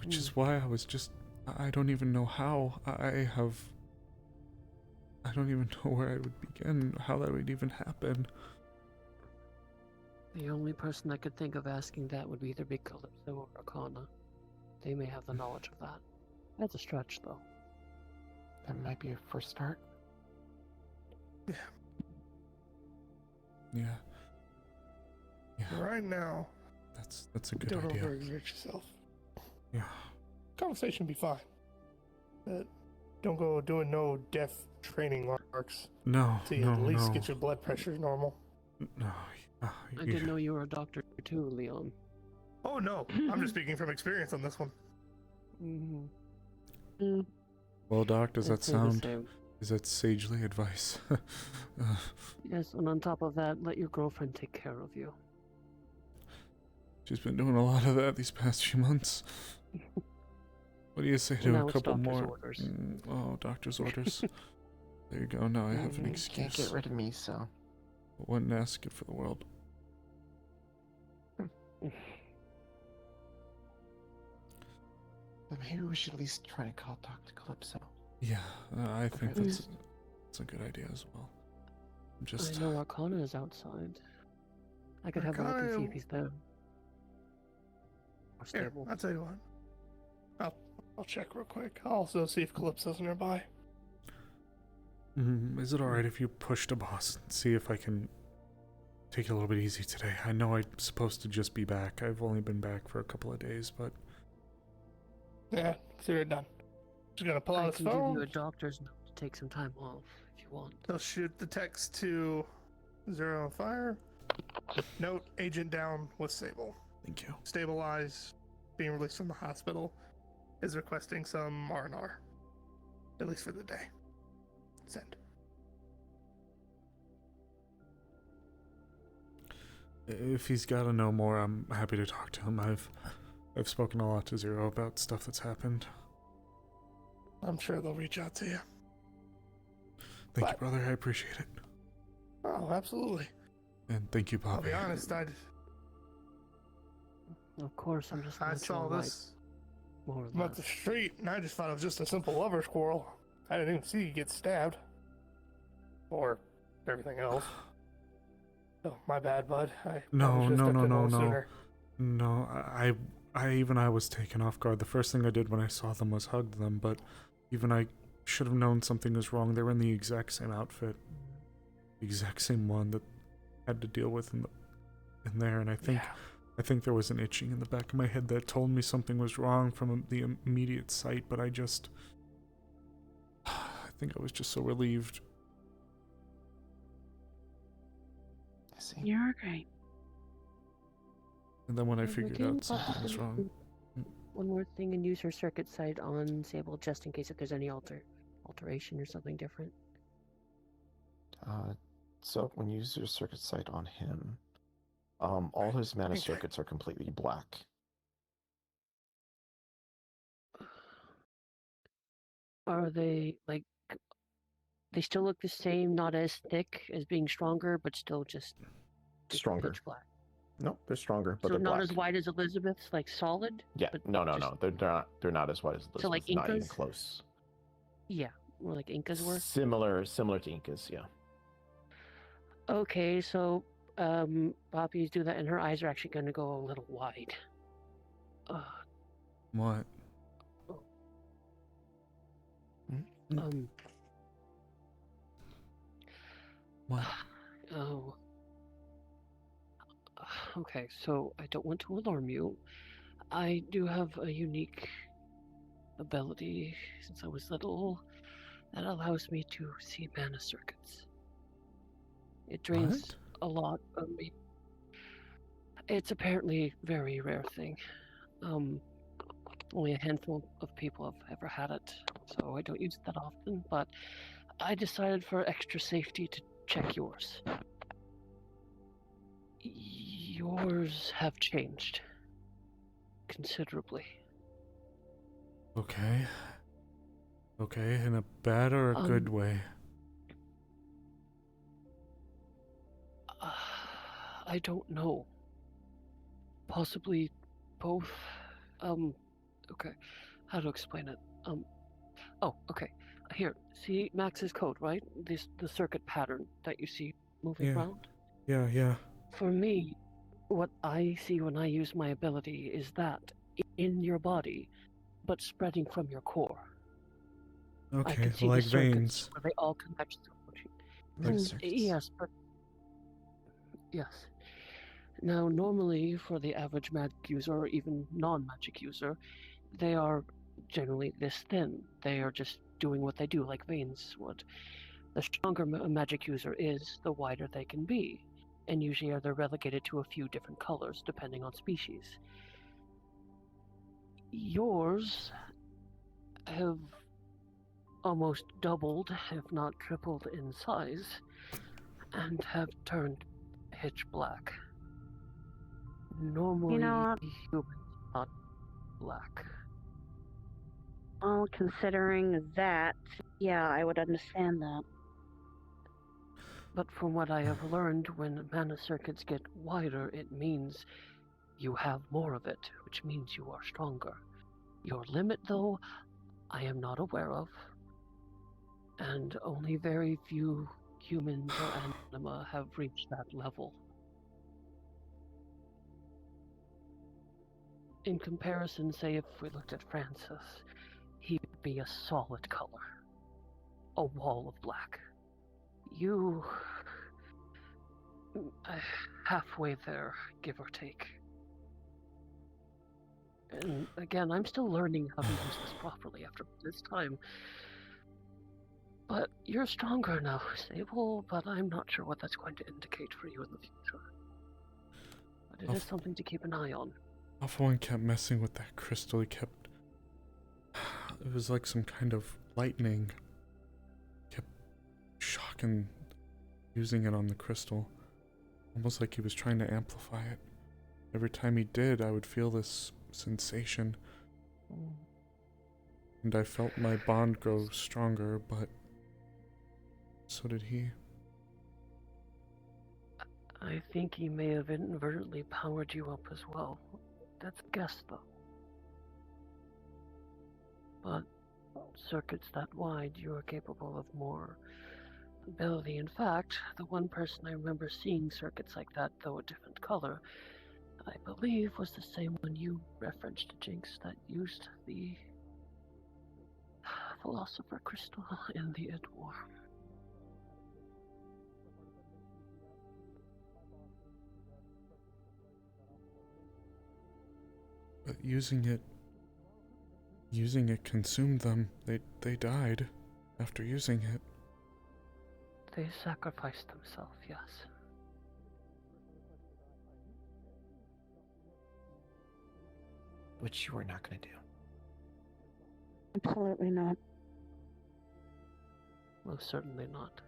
Which is why I was just... I don't even know how. I don't even know where I would begin, how that would even happen.
The only person I could think of asking that would either be Calypso or Arcana. They may have the knowledge of that. That's a stretch, though.
That might be a first start.
Yeah.
Yeah.
Right now,
that's a good
don't
idea.
overexert yourself.
Yeah.
Conversation be fine. But don't go doing no death training arcs.
No,
till you at least get your blood pressure normal.
No.
I didn't know you were a doctor too, Leon.
Oh no, I'm just speaking from experience on this one.
Well, Doc, does that
I'd say the
sound...
same.
Is that sagely advice?
Yes, and on top of that, let your girlfriend take care of you.
She's been doing a lot of that these past few months. What do you say to
Now
a
it's
couple
doctor's
more?
orders.
Oh, doctor's orders. There you go. Now I have an excuse.
Can't get rid of me, so...
Wouldn't ask it for the world.
But maybe we should at least try to call Dr. Calypso.
Yeah, I think
Okay,
that's a good idea as well. I'm just...
I know Arcana is outside. I could have a look and see if he's there. Or
Here,
stable.
I'll tell you what. I'll check real quick. I'll also see if Calypso's nearby.
Is it alright if you push to boss and see if I can take it a little bit easy today? I know I'm supposed to just be back. I've only been back for a couple of days, but...
Yeah, consider it done. Just gonna pull
I
out his
can give
phone.
you a doctor's note to take some time off if you want.
He'll shoot the text to Zero and Fire. Note, agent down with Sable.
Thank you.
Stabilized, being released from the hospital, is requesting some R&R. At least for the day. Send.
If he's got to know more, I'm happy to talk to him. I've spoken a lot to Zero about stuff that's happened.
I'm sure they'll reach out to you.
Thank you, brother. I appreciate it.
Oh, absolutely.
And thank you,
I'll
Poppy.
be honest,
Of course, I'm just
I
not
saw
sure
this
more or
from up
less.
the street, and I just thought it was just a simple lover's quarrel. I didn't even see you get stabbed. Or everything else. Oh, my bad, bud. I
No,
should have
no,
stepped
no,
in a
no,
little
no.
sooner.
No, I was taken off guard. The first thing I did when I saw them was hug them, but even I should have known something was wrong. They were in the exact same outfit. The exact same one that I had to deal with in there, and I think there was an itching in the back of my head that told me something was wrong from the immediate sight, but I think I was just so relieved.
I see.
You're great.
And then when I
Okay,
figured
would you
out something was wrong.
One more thing, and use her circuit sight on Sable just in case if there's any alteration or something different.
So when you use your circuit sight on him, all his mana circuits are completely black.
Are they like? They still look the same, not as thick as being stronger, but still just
Stronger.
pitch black.
Nope, they're stronger, but
So
they're
not
black.
as wide as Elizabeth's, like solid.
Yeah,
but
no,
just-
they're not as wide as Elizabeth.
So like
not even
Incas?
close.
Yeah, more like Incas were.
Similar to Incas, yeah.
Okay, so Poppy's do that, and her eyes are actually going to go a little wide.
What? What?
Oh. Okay, so I don't want to alarm you. I do have a unique ability since I was little that allows me to see mana circuits. It drains a lot of me. It's apparently a very rare thing. Only a handful of people have ever had it, so I don't use it that often, but I decided for extra safety to check yours. Yours have changed considerably.
Okay. Okay, in a bad or a good way?
I don't know. Possibly both. Okay. How to explain it? Oh, okay. Here, see Max's code, right? The circuit pattern that you see moving
Yeah.
around?
Yeah.
For me, what I see when I use my ability is that in your body, but spreading from your core. I
Okay,
can see
like
the circuits
veins.
where they all connect.
Like circuits.
Yes, but yes. Now, normally for the average magic user or even non-magic user, they are generally this thin. They are just doing what they do, like veins would. The stronger a magic user is, the wider they can be, and usually they're relegated to a few different colors depending on species. Yours have almost doubled, if not tripled in size, and have turned pitch black. Normally, humans are not black.
Well, considering that, yeah, I would understand that.
But from what I have learned, when mana circuits get wider, it means you have more of it, which means you are stronger. Your limit, though, I am not aware of, and only very few humans or anima have reached that level. In comparison, say if we looked at Francis, he would be a solid color. A wall of black. You... halfway there, give or take. And again, I'm still learning how to use this properly after this time. But you're stronger now, Sable, but I'm not sure what that's going to indicate for you in the future. But it is something to keep an eye on.
Alpha-1 kept messing with that crystal. He kept... It was like some kind of lightning. Kept shocking, using it on the crystal. Almost like he was trying to amplify it. Every time he did, I would feel this sensation. And I felt my bond grow stronger, but so did he.
I think he may have inadvertently powered you up as well. That's a guess, though. But circuits that wide, you are capable of more ability. In fact, the one person I remember seeing circuits like that, though a different color, I believe was the same one you referenced, Jinx, that used the Philosopher Crystal in the Id War.
But using it consumed them. They died after using it.
They sacrificed themselves, yes.
Which you are not going to do.
Absolutely not.
Most certainly not.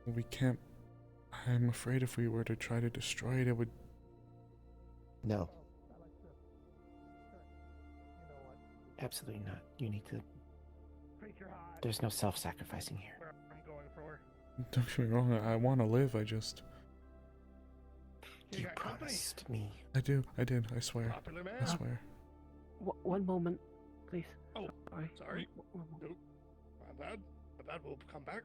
We can't. I'm afraid if we were to try to destroy it, it would.
No. Absolutely not. You need to. There's no self-sacrificing here.
Don't get me wrong, I want to live, I just.
You promised me.
I did, I swear. I swear.
One moment, please.
Oh,
sorry.
Nope. My bad, we'll come back.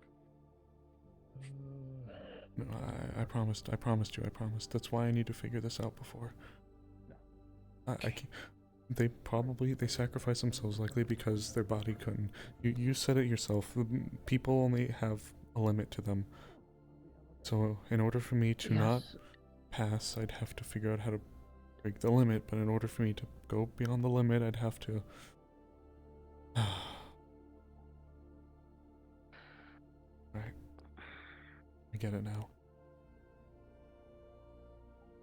No, I promised you, I promised. That's why I need to figure this out before. I can't. They sacrificed themselves likely because their body couldn't. You said it yourself. People only have a limit to them. So in order for me to not pass, I'd have to figure out how to break the limit. But in order for me to go beyond the limit, I'd have to. Right. I get it now.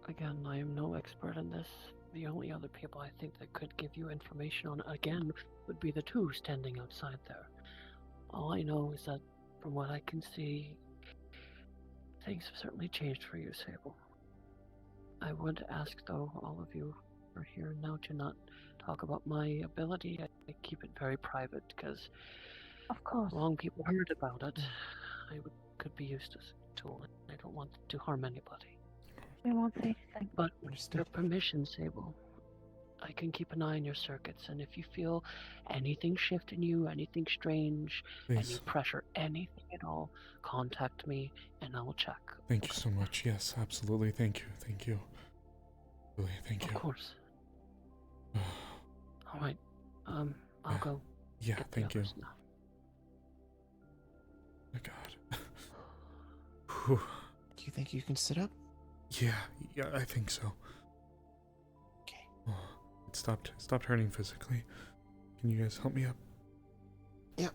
Again, I am no expert in this. The only other people I think that could give you information on it, again, would be the two standing outside there. All I know is that, from what I can see, things have certainly changed for you, Sable. I would ask, though, all of you are here now to not talk about my ability. I keep it very private, because
of course,
long people heard about it. Could be used as a tool. I don't want to harm anybody.
We won't say anything.
But with your permission, Sable, I can keep an eye on your circuits, and if you feel anything shift in you, anything strange, any pressure, anything at all, contact me, and I will check.
Thank you so much. Yes, absolutely. Thank you. Really, thank you.
Of course. All right. I'll go.
Yeah,
get
thank
the
you.
others now.
My God. Whew.
Do you think you can sit up?
Yeah, I think so.
Okay.
Oh, it stopped hurting physically. Can you guys help me up?
Yeah.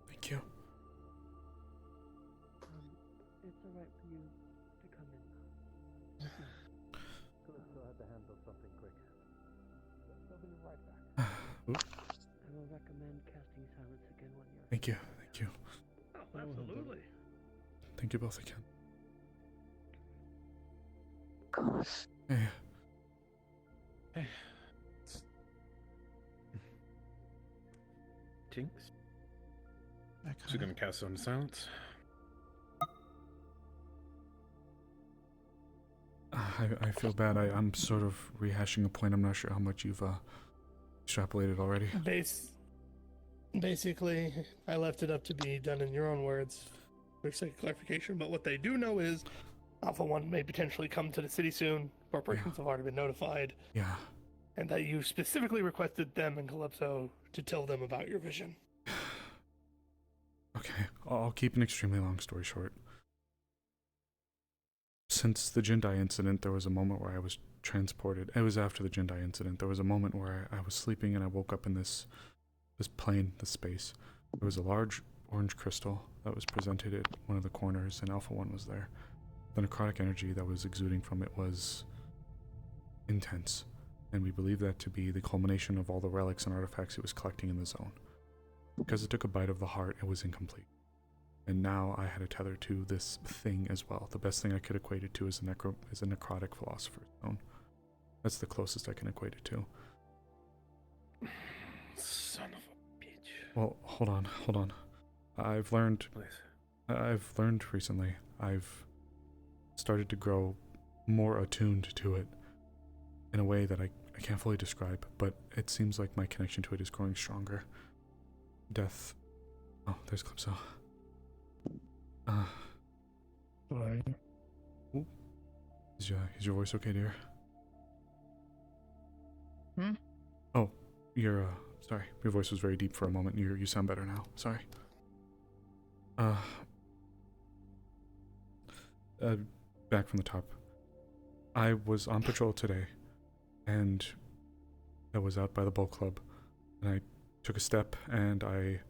Thank you.
It's alright for you to come in.
Callisto had to handle something quick. They'll be right back.
I will recommend casting silence again when you're.
Thank you.
Oh, absolutely.
Thank you both again.
Of course.
Hey.
Jinx? She's gonna cast on silence.
I feel bad. I'm sort of rehashing a point. I'm not sure how much you've extrapolated already.
Basically, I left it up to be done in your own words for sake of clarification, but what they do know is Alpha 1 may potentially come to the city soon. Corporations have already been notified.
Yeah.
And that you specifically requested them and Calypso to tell them about your vision.
Okay, I'll keep an extremely long story short. Since the Jindai incident, there was a moment where I was transported. It was after the Jindai incident. There was a moment where I was sleeping and I woke up in this plane, this space. There was a large orange crystal that was presented at one of the corners, and Alpha 1 was there. The necrotic energy that was exuding from it was intense, and we believe that to be the culmination of all the relics and artifacts it was collecting in the zone. Because it took a bite of the heart, it was incomplete. And now I had a tether to this thing as well. The best thing I could equate it to is a necrotic philosopher's stone. That's the closest I can equate it to.
Son of a bitch.
Well, hold on. I've learned recently. I've started to grow more attuned to it in a way that I can't fully describe, but it seems like my connection to it is growing stronger. Death. Oh, there's Calypso.
Sorry.
Is your voice okay, dear?
Hmm?
Oh, you're, sorry. Your voice was very deep for a moment. You sound better now. Sorry. Back from the top. I was on patrol today, and I was out by the boat club, and I took a step, and I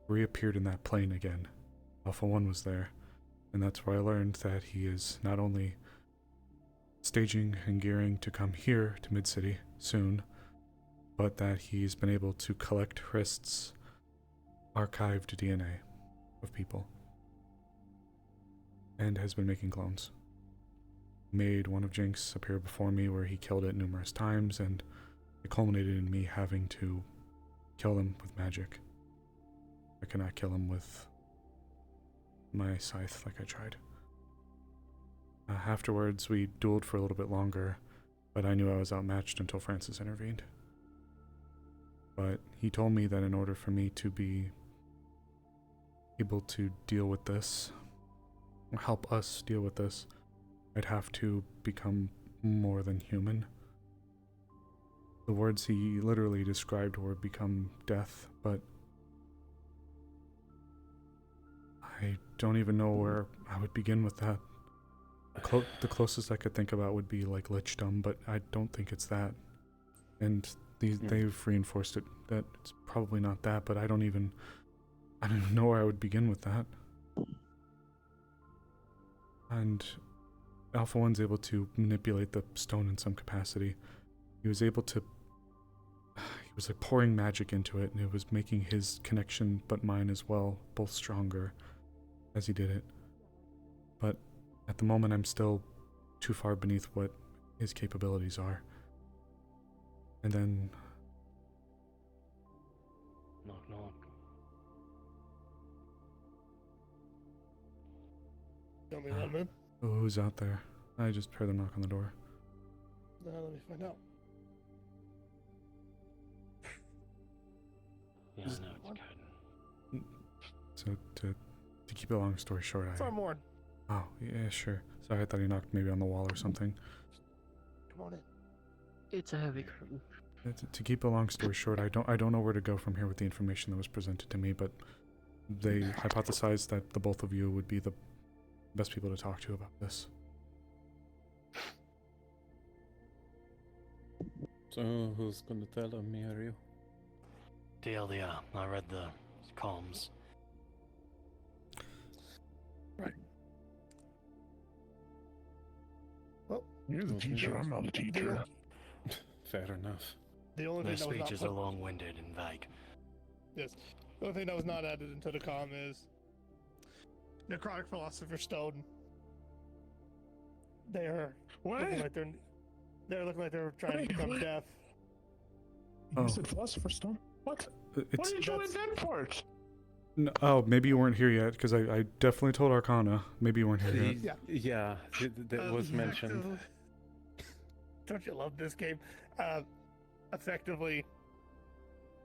reappeared in that plane again. Alpha 1 was there, and that's where I learned that he is not only staging and gearing to come here to Mid-City soon, but that he's been able to collect Hrist's archived DNA of people, and has been making clones. Made one of Jinx appear before me where he killed it numerous times, and it culminated in me having to kill them with magic. I cannot kill him with my scythe like I tried. Afterwards, we dueled for a little bit longer, but I knew I was outmatched until Francis intervened. But he told me that in order for me to be able to deal with this, or help us deal with this, I'd have to become more than human. The words he literally described were become death, but I don't even know where I would begin with that. The closest I could think about would be like lichdom, but I don't think it's that. And they've reinforced it that it's probably not that, but I don't even know where I would begin with that. And Alpha 1's able to manipulate the stone in some capacity. He was able to... He was like pouring magic into it, and it was making his connection, but mine as well, both stronger as he did it. But at the moment, I'm still too far beneath what his capabilities are. And then...
Knock, knock.
Tell me that, man.
Oh, who's out there? I just heard them knock on the door.
Let me find out.
Yeah, I know it's good.
So, to keep a long story short,
It's our morn.
Oh, yeah, sure. Sorry, I thought he knocked maybe on the wall or something.
Come on in.
It's a heavy curtain.
To keep a long story short, I don't know where to go from here with the information that was presented to me, but they hypothesized that the both of you would be the best people to talk to about this.
So, who's gonna tell him, me or you?
Delia, I read the comms.
Right.
Well, you're the teacher. I'm not the teacher.
Fair enough.
The only
Their
thing that was
speeches
not
are long-winded and vague.
Yes. The only thing that was not added into the comm is Necrotic Philosopher's Stone. They're looking like they're looking like they're trying to become deaf.
You said Philosopher's Stone? What? Why did you add that part?
No, oh, maybe you weren't here yet, because I definitely told Arcana. Maybe you weren't here yet.
Yeah, that was mentioned.
Don't you love this game? Effectively,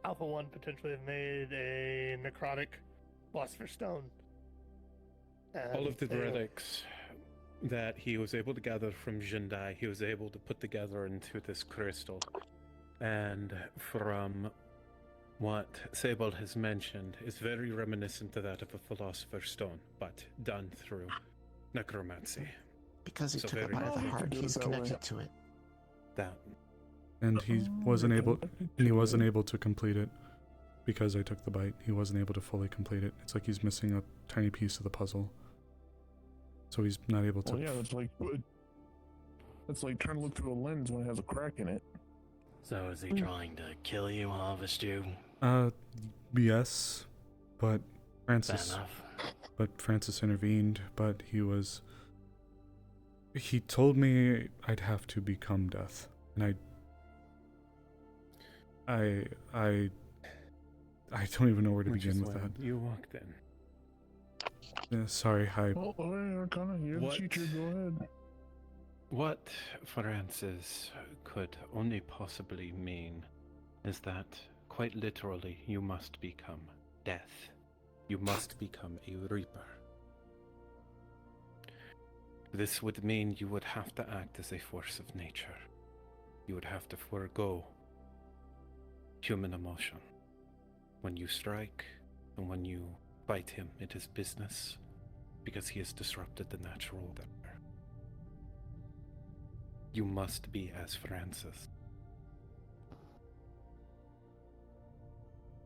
Alpha 1 potentially have made a Necrotic Philosopher's Stone.
All of the relics that he was able to gather from Jindai, he was able to put together into this crystal. And from what Sable has mentioned, is very reminiscent to that of a Philosopher's Stone, but done through necromancy.
Because he
So
took it
very
by the
different.
heart, he's connected to it.
That.
And he wasn't able to complete it because I took the bite. He wasn't able to fully complete it. It's like he's missing a tiny piece of the puzzle. So he's not able to.
Well, yeah, it's like trying to look through a lens when it has a crack in it.
So is he trying to kill you, harvest you?
Yes, but Francis.
Fair enough.
But Francis intervened. But he told me I'd have to become death, and I don't even know where to begin with that.
You walked in.
Yeah, sorry,
Oh, Arcana, you're the teacher. Go ahead.
What Francis could only possibly mean is that, quite literally, you must become death. You must become a reaper. This would mean you would have to act as a force of nature. You would have to forego human emotion. When you strike and when you fight him, it is business, because he has disrupted the natural order. You must be as Francis.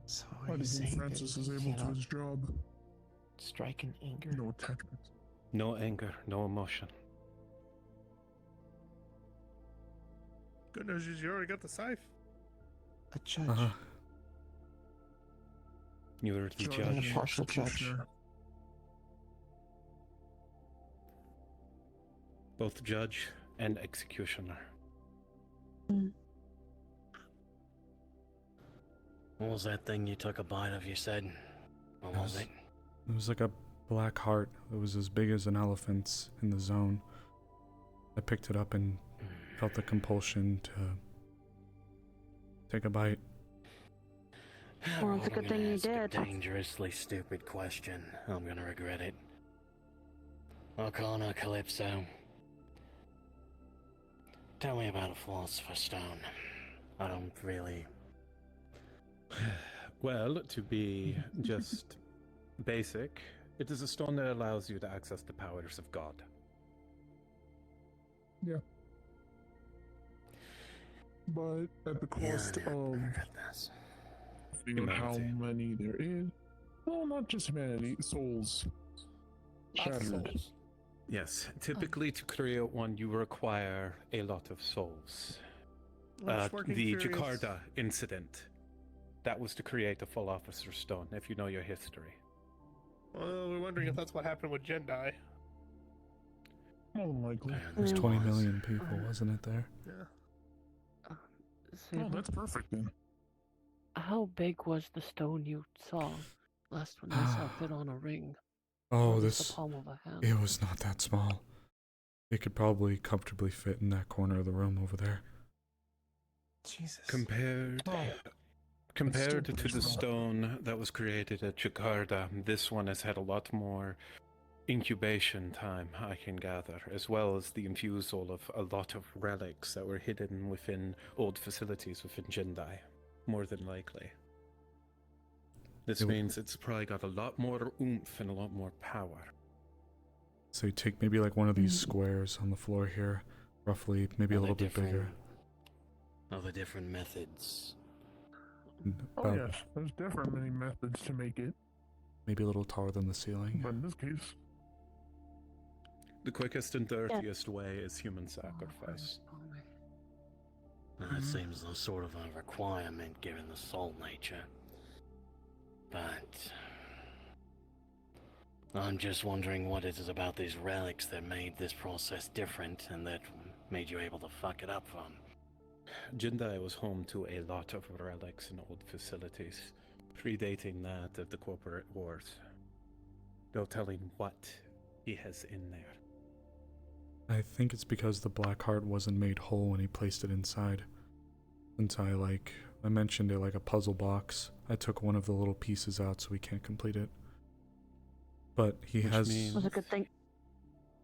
So
Why
are
do
you
you think
saying
Francis
that
is
he
able to
cannot
his job?
strike in anger?
No attachment.
No anger, no emotion.
Good news is you already got the scythe.
A judge.
You're the
Judge
judge.
And a partial judge.
executioner.
Both judge and executioner.
What was that thing you took a bite of, you said? What was it?
It was like a black heart. It was as big as an elephant's in the zone. I picked it up and felt the compulsion to take a bite.
Well, it's a good thing you did.
A dangerously stupid question. I'm gonna regret it. Arcana Calypso. Tell me about a Philosopher's Stone. I don't really...
Well, to be just basic, it is a stone that allows you to access the powers of God.
Yeah. But at the cost of figuring out how many there is. Well, not just humanity, souls. Shattered.
Yes, typically to create one, you require a lot of souls.
Let's working
The
furious.
Jakarta incident, that was to create a full officer stone, if you know your history.
Well, we're wondering if that's what happened with Jendai.
More than likely.
There was 20 million people, wasn't it there?
Yeah.
Oh, that's perfect then.
How big was the stone you saw last when they saw fit on a ring?
Oh,
Or was
this...
the palm of a hand?
It was not that small. It could probably comfortably fit in that corner of the room over there.
Jesus.
Compared to the stone that was created at Jakarta, this one has had a lot more incubation time, I can gather, as well as the infusal of a lot of relics that were hidden within old facilities within Jendai, more than likely. This means it's probably got a lot more oomph and a lot more power.
So you take maybe like one of these squares on the floor here, roughly, maybe a little bit bigger.
Are there different methods?
Oh yes, there's definitely many methods to make it.
Maybe a little taller than the ceiling.
But in this case,
The quickest and dirtiest way is human sacrifice.
That seems a sort of a requirement given the soul nature. But I'm just wondering what it is about these relics that made this process different and that made you able to fuck it up from.
Jindai was home to a lot of relics and old facilities, predating that of the corporate wars. No telling what he has in there.
I think it's because the black heart wasn't made whole when he placed it inside. Since I mentioned it like a puzzle box, I took one of the little pieces out so we can't complete it. But he has...
It was a good thing.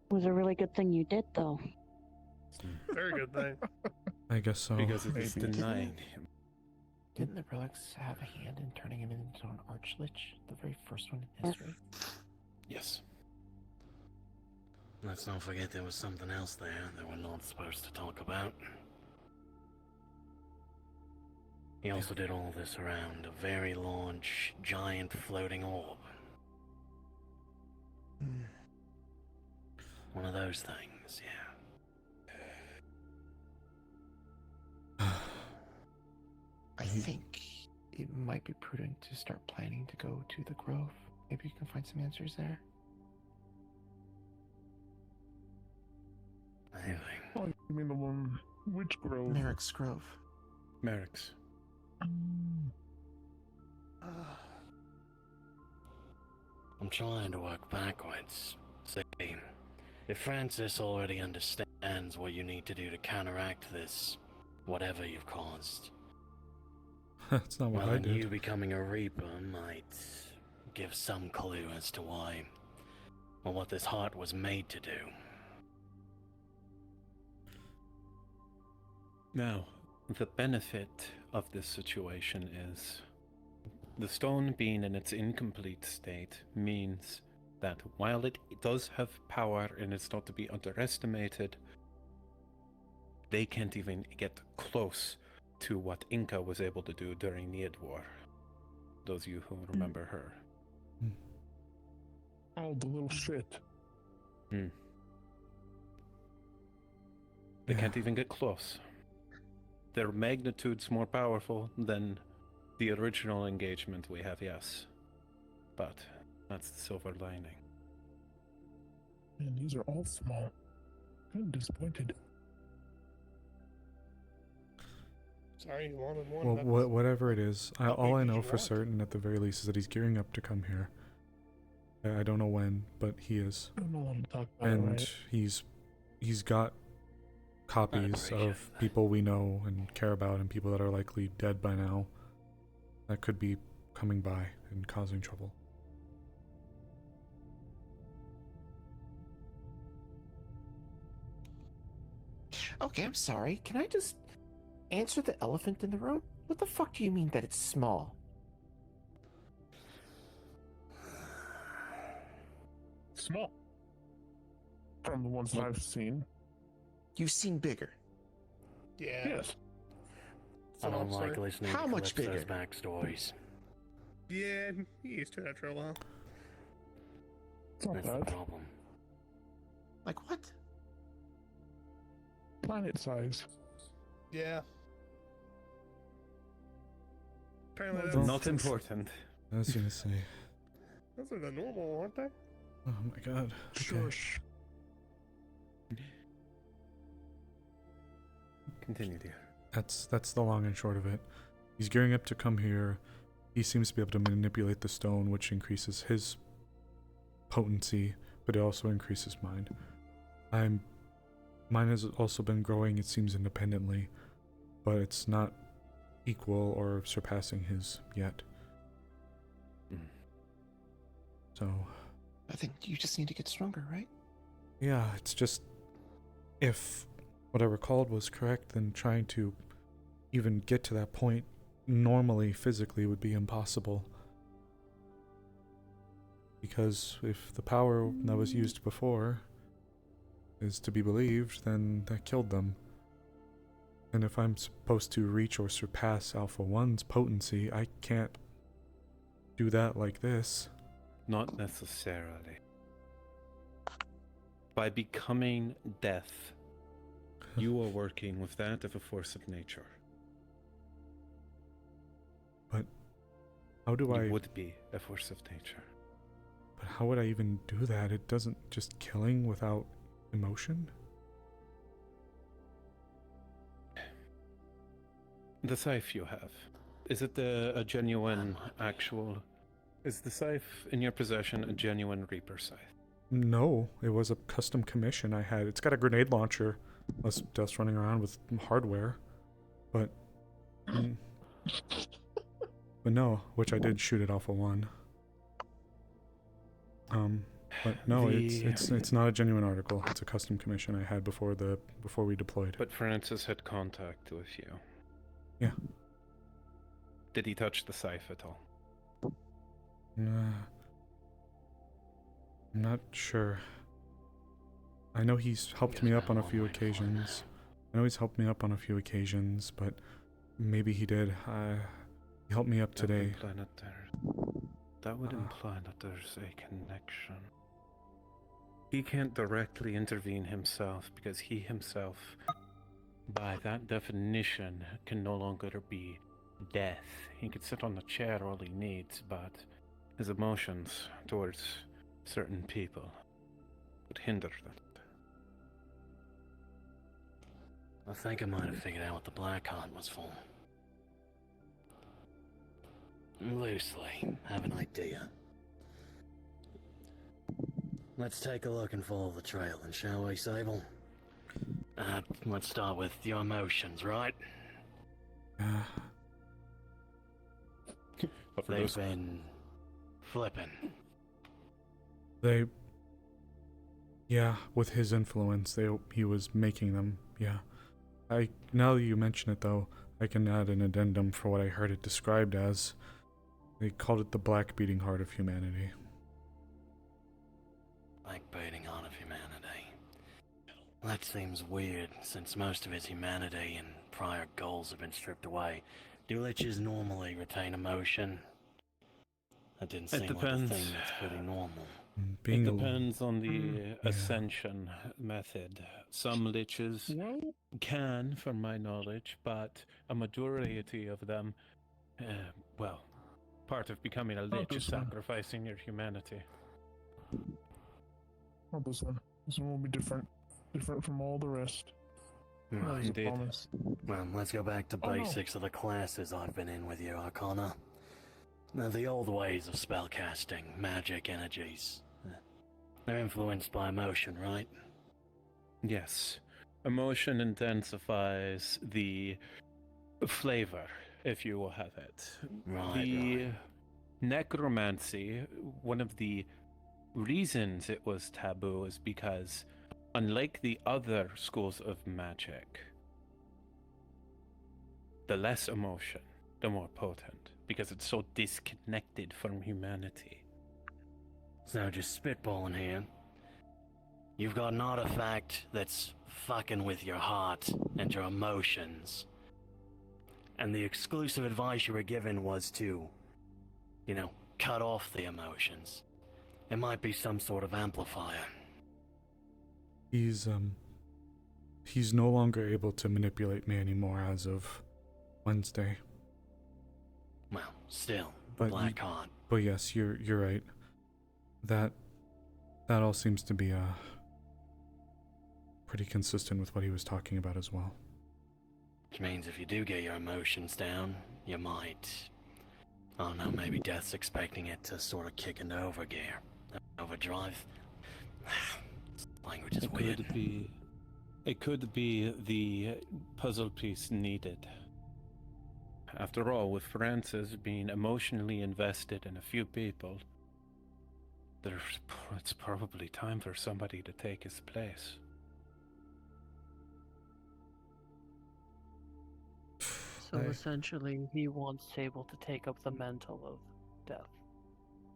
It was a really good thing you did, though.
Very good thing.
I guess so.
Because it is denying him.
Didn't the relics have a hand in turning him into an archlich? The very first one in history?
Yes.
Let's not forget there was something else there that we're not supposed to talk about. He also did all this around a very large, giant floating orb. One of those things, yeah.
I think it might be prudent to start planning to go to the Grove. Maybe you can find some answers there.
Oh, you mean the one? Which grove?
Merrick's Grove.
Merrick's.
I'm trying to work backwards. See, If Francis already understands what you need to do to counteract this, whatever you've caused,
That's not what
well,
I
then
did.
you becoming a Reaper might give some clue as to why, or what this heart was made to do.
Now, the benefit of this situation is the stone being in its incomplete state means that while it does have power and it's not to be underestimated, they can't even get close to what Inca was able to do during the Id War. Those of you who remember her.
Oh, the little shit.
They can't even get close. Their magnitude's more powerful than the original engagement we have, yes. But that's the silver lining.
Man, these are all small. I'm disappointed.
Sorry, you wanted one.
Well,
that's-
whatever it is,
How
all
big
I
did
know
you
for
want?
certain at the very least is that he's gearing up to come here. I don't know when, but he is.
I don't want to talk about
And
it, right?
he's got copies of people we know and care about and people that are likely dead by now that could be coming by and causing trouble.
Okay, I'm sorry. Can I just answer the elephant in the room? What the fuck do you mean that it's small?
Small. From the ones that I've seen.
You've seen bigger.
Yeah.
Yes.
I don't like listening
How
to
much
Calypso's
bigger?
backstories.
Yeah, he used to it after a while.
It's not
That's the
bad.
problem.
Like what?
Planet size.
Yeah. Apparently
Well,
that's,
Not important.
I was gonna say.
those are the normal, aren't they?
Oh my god. Okay.
Shush.
Continue, dear.
That's the long and short of it. He's gearing up to come here. He seems to be able to manipulate the stone, which increases his potency, but it also increases mine. Mine has also been growing, it seems, independently, but it's not equal or surpassing his yet. So,
I think you just need to get stronger, right?
yeah, it's just, if what I recalled was correct, then trying to even get to that point normally, physically, would be impossible. Because if the power that was used before is to be believed, then that killed them. And if I'm supposed to reach or surpass Alpha 1's potency, I can't do that like this.
Not necessarily. By becoming death, you are working with that of a force of nature.
But how do
You
I...
would be a force of nature.
But how would I even do that? It doesn't just killing without emotion?
The scythe you have, is it a genuine, actual... Is the scythe in your possession a genuine Reaper scythe?
No, it was a custom commission I had. It's got a grenade launcher, less dust running around with hardware, but but no, which I did shoot at Alpha 1. But no, it's not a genuine article. It's a custom commission I had before we deployed.
But Francis had contact with you.
Yeah.
Did he touch the scythe at all?
I'm not sure. I know he's helped me up on a few occasions. But maybe he did. He helped me up today.
That would imply that there's a connection. He can't directly intervene himself because he himself, by that definition, can no longer be death. He could sit on the chair all he needs, but his emotions towards certain people would hinder that.
I think I might have figured out what the Black Heart was for. Loosely, have an idea. let's take a look and follow the trail, then, shall we, Sable? Let's start with your emotions, right? They've been flipping.
Yeah, with his influence, he was making them, yeah. Now that you mention it though, I can add an addendum for what I heard it described as. They called it the black beating heart of humanity.
Black beating heart of humanity. That seems weird, since most of his humanity and prior goals have been stripped away. Do liches normally retain emotion? That didn't seem like a thing that's pretty normal.
It depends on the ascension method. Some liches can, from my knowledge, but a majority of them, well, part of becoming a lich is sacrificing your humanity.
Oh, this one will be different from all the rest. That is a
Indeed.
promise.
Well, let's go back to basics of the classes I've been in with you, Arcana. Now, the old ways of spellcasting, magic energies. They're influenced by emotion, right?
Yes. Emotion intensifies the flavor, if you will have it. The necromancy, one of the reasons it was taboo is because, unlike the other schools of magic, the less emotion, the more potent, because it's so disconnected from humanity.
So just spitballing here. You've got an artifact that's fucking with your heart and your emotions. And the exclusive advice you were given was to, cut off the emotions. It might be some sort of amplifier.
He's no longer able to manipulate me anymore as of Wednesday.
Well, still,
But
black heart.
But yes, you're right. That all seems to be pretty consistent with what he was talking about as well.
Which means if you do get your emotions down, you might, I don't know, maybe Death's expecting it to sort of kick into overgear. Overdrive. Language is weird.
It could be the puzzle piece needed. After all, with Francis being emotionally invested in a few people, it's probably time for somebody to take his place.
So essentially, he wants Sable to take up the mantle of death.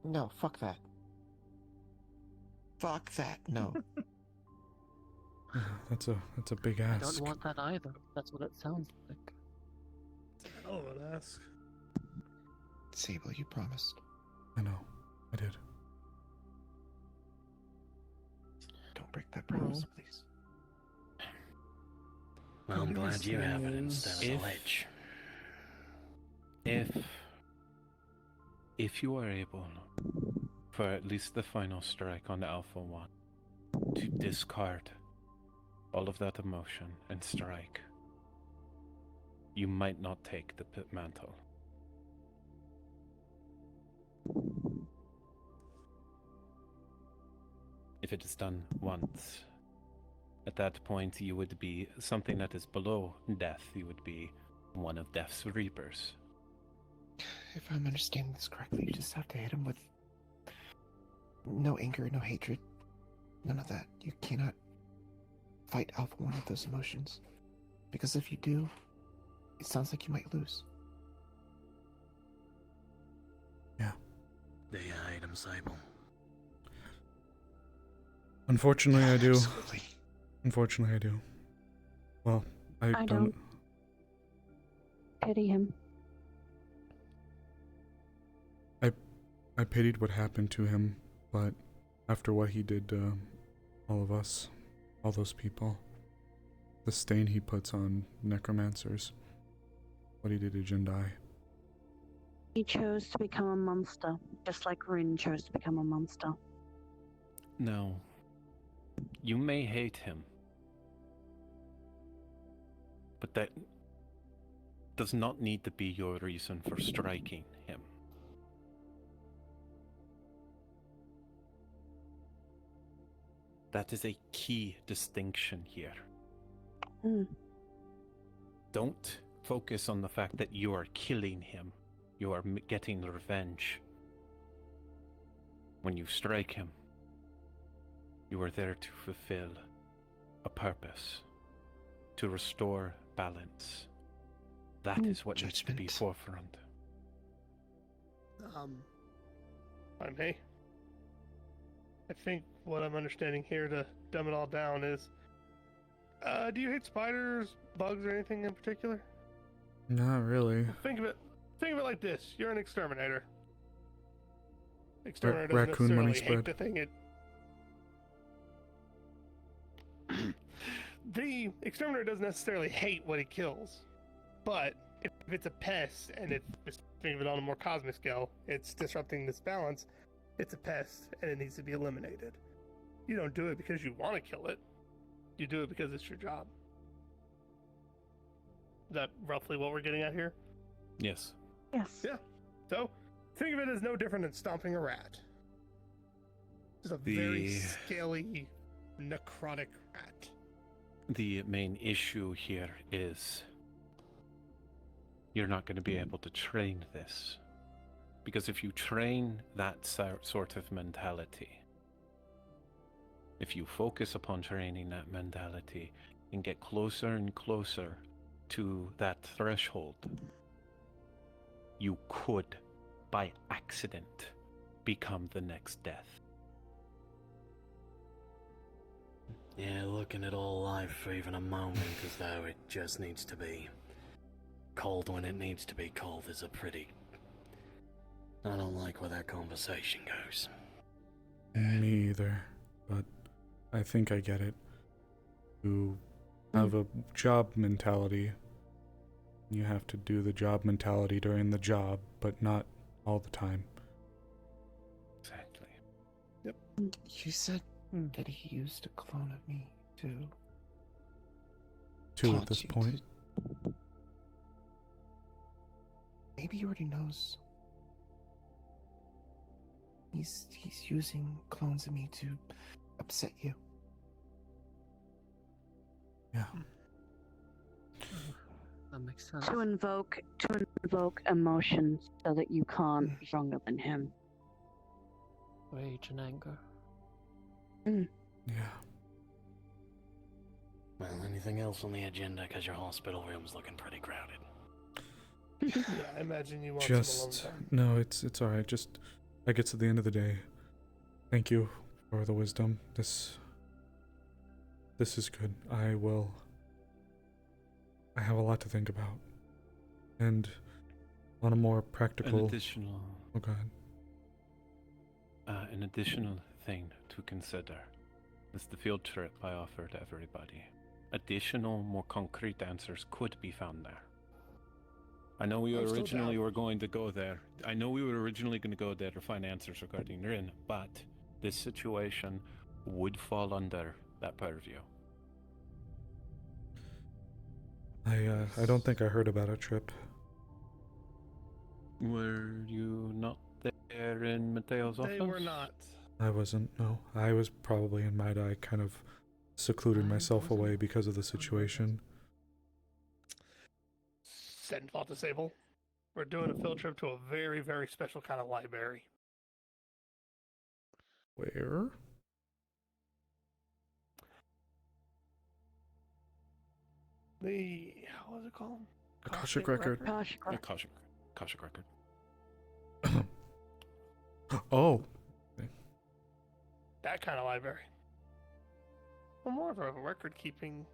No, fuck that. Fuck that, no.
That's a big
I
ask.
don't want that either. That's what it sounds like.
Oh, an ask.
Sable, you promised.
I know. I did.
Don't break that promise, please.
Well, I'm glad you have it instead of a lich.
If you are able, for at least the final strike on Alpha 1, to discard all of that emotion and strike, you might not take the pit mantle. If it is done once, at that point you would be something that is below death. You would be one of Death's Reapers.
If I'm understanding this correctly, you just have to hit him with no anger, no hatred, none of that. You cannot fight off one of those emotions. Because if you do, it sounds like you might lose.
Yeah.
Do you hate him, Sable?
Unfortunately, I do.
Absolutely.
Unfortunately, I do. Well, I don't.
Pity him.
I pitied what happened to him, but after what he did to all of us, all those people, the stain he puts on necromancers, what he did to Jindai.
He chose to become a monster, just like Rin chose to become a monster.
Now, you may hate him, but that does not need to be your reason for striking him. That is a key distinction here.
Hmm.
Don't focus on the fact that you are killing him. You are getting revenge. When you strike him, you are there to fulfill a purpose, to restore balance. That is what needs to be forefront.
I may. I think what I'm understanding here to dumb it all down is, do you hate spiders, bugs, or anything in particular?
Not really.
Think of it like this: you're an exterminator. Exterminator doesn't
Raccoon money
necessarily hate
spread.
the thing. The exterminator doesn't necessarily hate what he kills, but if it's a pest, and if think of it on a more cosmic scale, it's disrupting this balance. It's a pest, and it needs to be eliminated. You don't do it because you want to kill it. You do it because it's your job. Is that roughly what we're getting at here?
Yes.
Yes.
Yeah. So, think of it as no different than stomping a rat. Just a very scaly, necrotic rat.
The main issue here is you're not going to be able to train this. Because if you train that sort of mentality, if you focus upon training that mentality and get closer and closer to that threshold, you could, by accident, become the next death.
Yeah, looking at all life for even a moment as though it just needs to be cold when it needs to be cold is a pretty... I don't like where that conversation goes.
Me either, but I think I get it. You have a job mentality. You have to do the job mentality during the job, but not all the time.
Exactly.
Yep.
You said that he used a clone of me to...
Two at
taunt
this
you
point.
Maybe he already knows. He's using clones of me to upset you.
Yeah.
That makes sense.
To invoke emotions so that you can't be stronger than him.
Rage and anger.
Yeah.
Well, anything else on the agenda? Because your hospital room's looking pretty crowded.
Yeah, I imagine you want some alone time.
No, it's alright. Just, I get to the end of the day. Thank you for the wisdom. This is good. I have a lot to think about. And on a more practical...
An additional...
Oh, go ahead.
An additional thing to consider is the field trip I offer to everybody. Additional, more concrete answers could be found there. I know we originally were going to go there. I know we were originally going to go there to find answers regarding Rin, but this situation would fall under that purview.
I don't think I heard about a trip.
Were you not there in Mateo's office?
They were not.
I wasn't, no. I was probably in Might I kind of secluded myself away because of the situation.
Second thought to Sable. We're doing a field trip to a very, very special kind of library.
Where?
How was it called?
Akashic Record.
Akashic
Record.
Oh.
That kind of library. Well, more of a record keeping.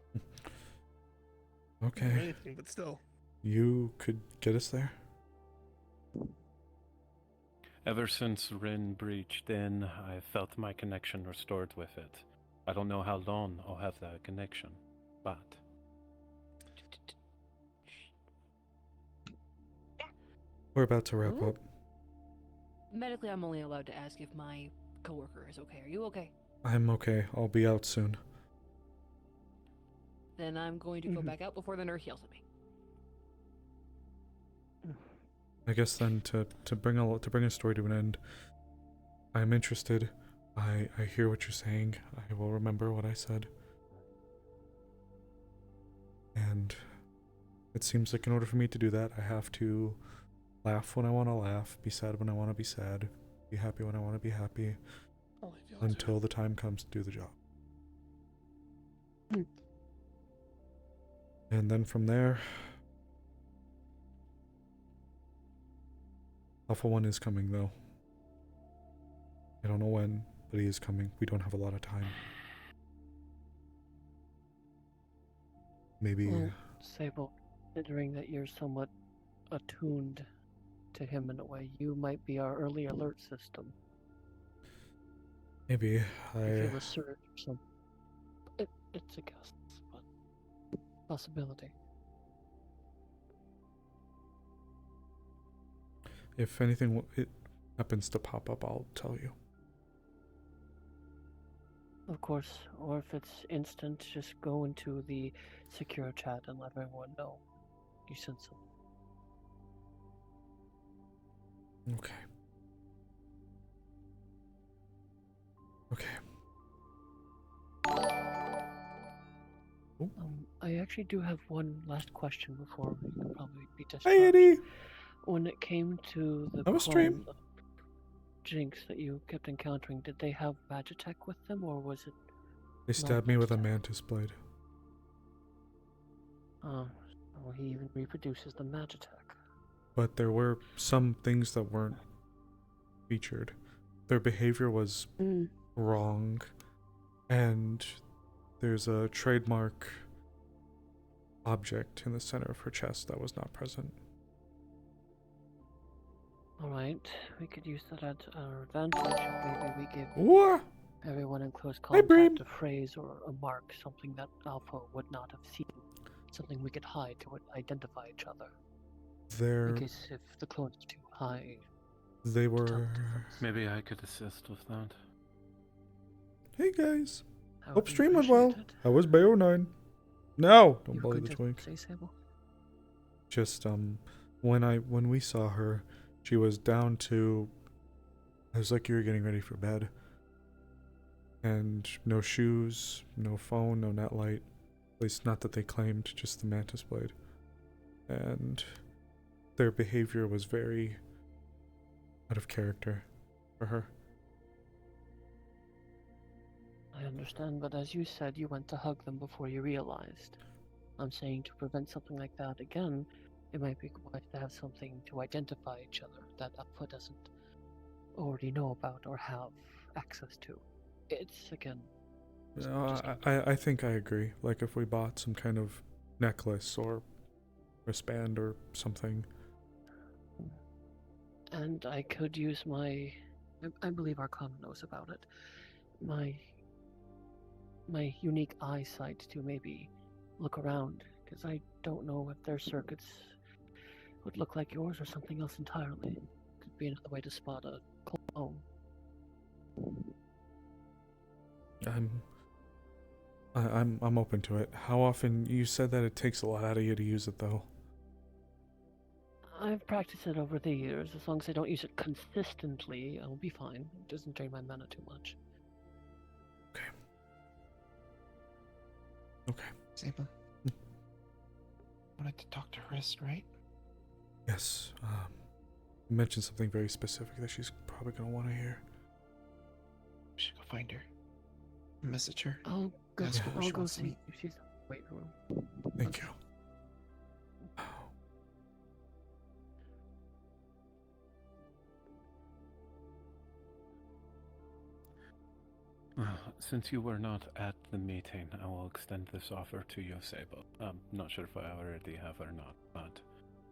Okay.
Anything, but still.
You could get us there?
Ever since Rin breached in, I felt my connection restored with it. I don't know how long I'll have that connection, but...
We're about to wrap up.
Medically, I'm only allowed to ask if my coworker is okay. Are you okay?
I'm okay. I'll be out soon.
Then I'm going to go back out before the nurse yells at me.
I guess then to bring a story to an end, I'm interested I hear what you're saying. I will remember what I said. And it seems like in order for me to do that, I have to laugh when I want to laugh, be sad when I want to be sad, be happy when I want to be happy, until the time comes to do the job. And then from there, Alpha 1 is coming though. I don't know when, but he is coming. We don't have a lot of time. Maybe...
Well, Sable, considering that you're somewhat attuned to him in a way, you might be our early alert system.
Maybe.
You feel a surge or something. It's a guess, but possibility.
If anything it happens to pop up, I'll tell you.
Of course, or if it's instant, just go into the secure chat and let everyone know you sent some.
Okay. Okay.
I actually do have one last question before we can probably be discharged.
Hey, Eddie!
When it came to the
I'm a stream.
clone of Jinx that you kept encountering, did they have Magitech with them, or was it...
They stabbed me with a mantis blade.
Oh, well, he even reproduces the Magitech.
But there were some things that weren't featured. Their behavior was wrong, and there's a trademark object in the center of her chest that was not present.
Alright, we could use that as our advantage. Maybe we give
What?
everyone in close
Hey, Bream.
contact a phrase or a mark, something that Alpha would not have seen. Something we could hide to identify each other. In case if the clone is too high.
They were...
Maybe I could assist with that.
Hey guys.
That would
Hope
be
stream went well.
appreciated.
How was Bayo 9? No! Don't
You
bully
good
the
to
twink.
say, Sable?
Just, when we saw her, she was down to... It was like you were getting ready for bed. And no shoes, no phone, no net light. At least not that they claimed, just the mantis blade. And their behavior was very out of character for her.
I understand, but as you said, you went to hug them before you realized. I'm saying to prevent something like that again, it might be wise to have something to identify each other that Alpha doesn't already know about or have access to. It's, again...
I think I agree. Like if we bought some kind of necklace or wristband or something.
And I could use my... I believe Arcana knows about it. My unique eyesight to maybe look around, because I don't know if their circuits would look like yours or something else entirely. Could be another way to spot a clone.
I'm open to it. How often? You said that it takes a lot out of you to use it, though.
I've practiced it over the years. As long as I don't use it consistently, I'll be fine. It doesn't drain my mana too much.
Okay.
Sable. Wanted to talk to Wrist, right?
Yes. You mentioned something very specific that she's probably gonna want to hear.
We should go find her. Message her.
I'll go.
Ask her where
I'll
she
go
wants to
see
meet.
if she's in the weight room.
Thank you.
Since you were not at the meeting, I will extend this offer to you, Sable. I'm not sure if I already have or not, but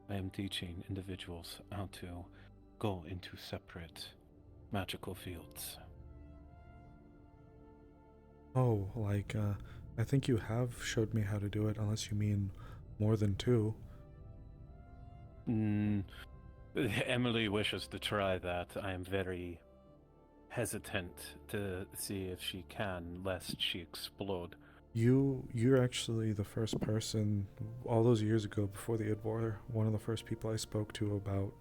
I am teaching individuals how to go into separate magical fields.
Oh, like, I think you have showed me how to do it, unless you mean more than two.
Emily wishes to try that. I am very hesitant to see if she can, lest she explode.
You're actually the first person, all those years ago before the Id War, one of the first people I spoke to about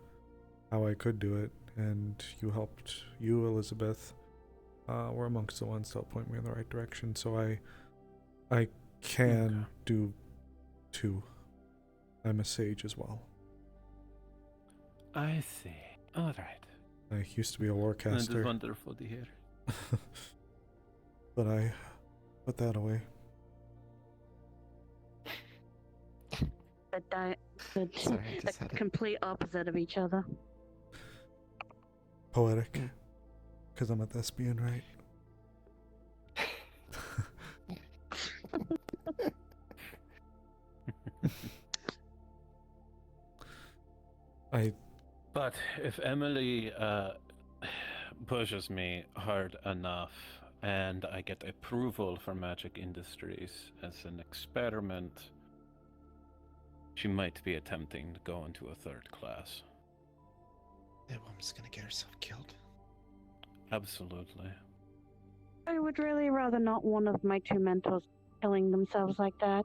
how I could do it, and you helped, you, Elizabeth, were amongst the ones to help point me in the right direction, so I can do 2. I'm a sage as well.
I see. All right.
I used to be a
That is
warcaster,
wonderful to hear.
but I put that away.
The
Sorry, I just had it.
complete opposite of each other.
Poetic. Because I'm a thespian, right?
But if Emily pushes me hard enough and I get approval for Magic Industries as an experiment, she might be attempting to go into a 3rd class.
That woman's gonna get herself killed.
Absolutely.
I would really rather not one of my 2 mentors killing themselves like that.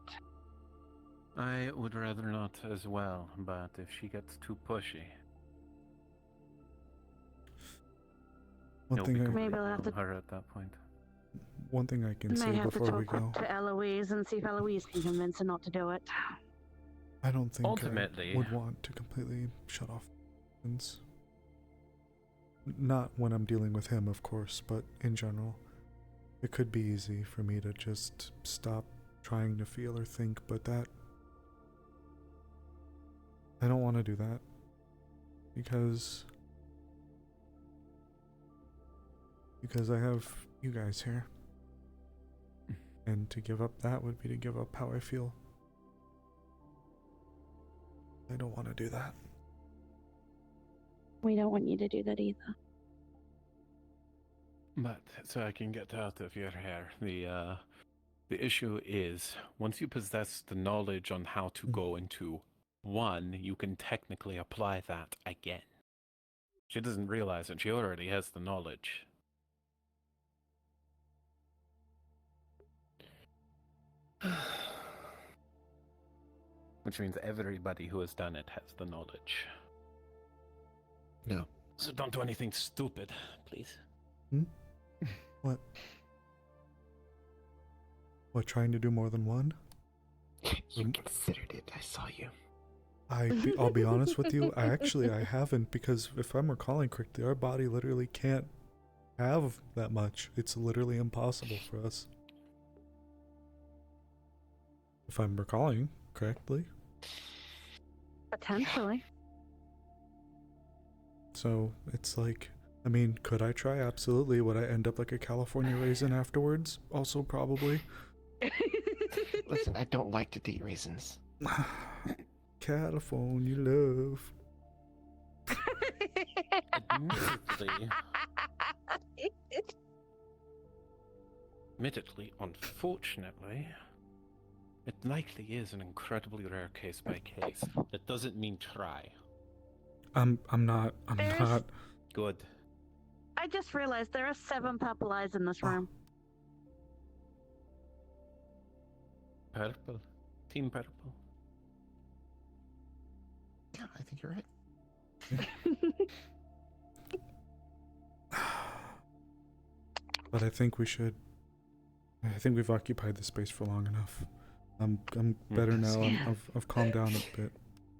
I would rather not as well, but if she gets too pushy,
One thing I-
Maybe I'll have to-
her at that point.
One thing I can
May
say
have to
before we
talk
go,
to Eloise and see if Eloise can convince her not to do it.
I don't think
Ultimately-
I would want to completely shut off things. Not when I'm dealing with him, of course, but in general. It could be easy for me to just stop trying to feel or think, but that... I don't want to do that. Because I have you guys here. And to give up that would be to give up how I feel. I don't want to do that.
We don't want you to do that either.
But so I can get out of your hair, the issue is once you possess the knowledge on how to go into 1, you can technically apply that again. She doesn't realize it. She already has the knowledge. Which means everybody who has done it has the knowledge.
No.
So don't do anything stupid, please.
What? What, trying to do more than 1?
You considered it. I saw you.
I'll be honest with you, I haven't, because if I'm recalling correctly, our body literally can't have that much. It's literally impossible for us. If I'm recalling correctly.
Potentially.
So, it's like, I mean, could I try? Absolutely. Would I end up like a California raisin afterwards? Also, probably.
Listen, I don't like to date raisins.
California love.
Admittedly, unfortunately, it likely is an incredibly rare case by case. That doesn't mean try.
I'm not.
Good.
I just realized there are 7 purple eyes in this room.
Purple. Team purple.
Yeah, I think you're right.
But I think we should. I think we've occupied the space for long enough. I'm better now. I've calmed down a bit.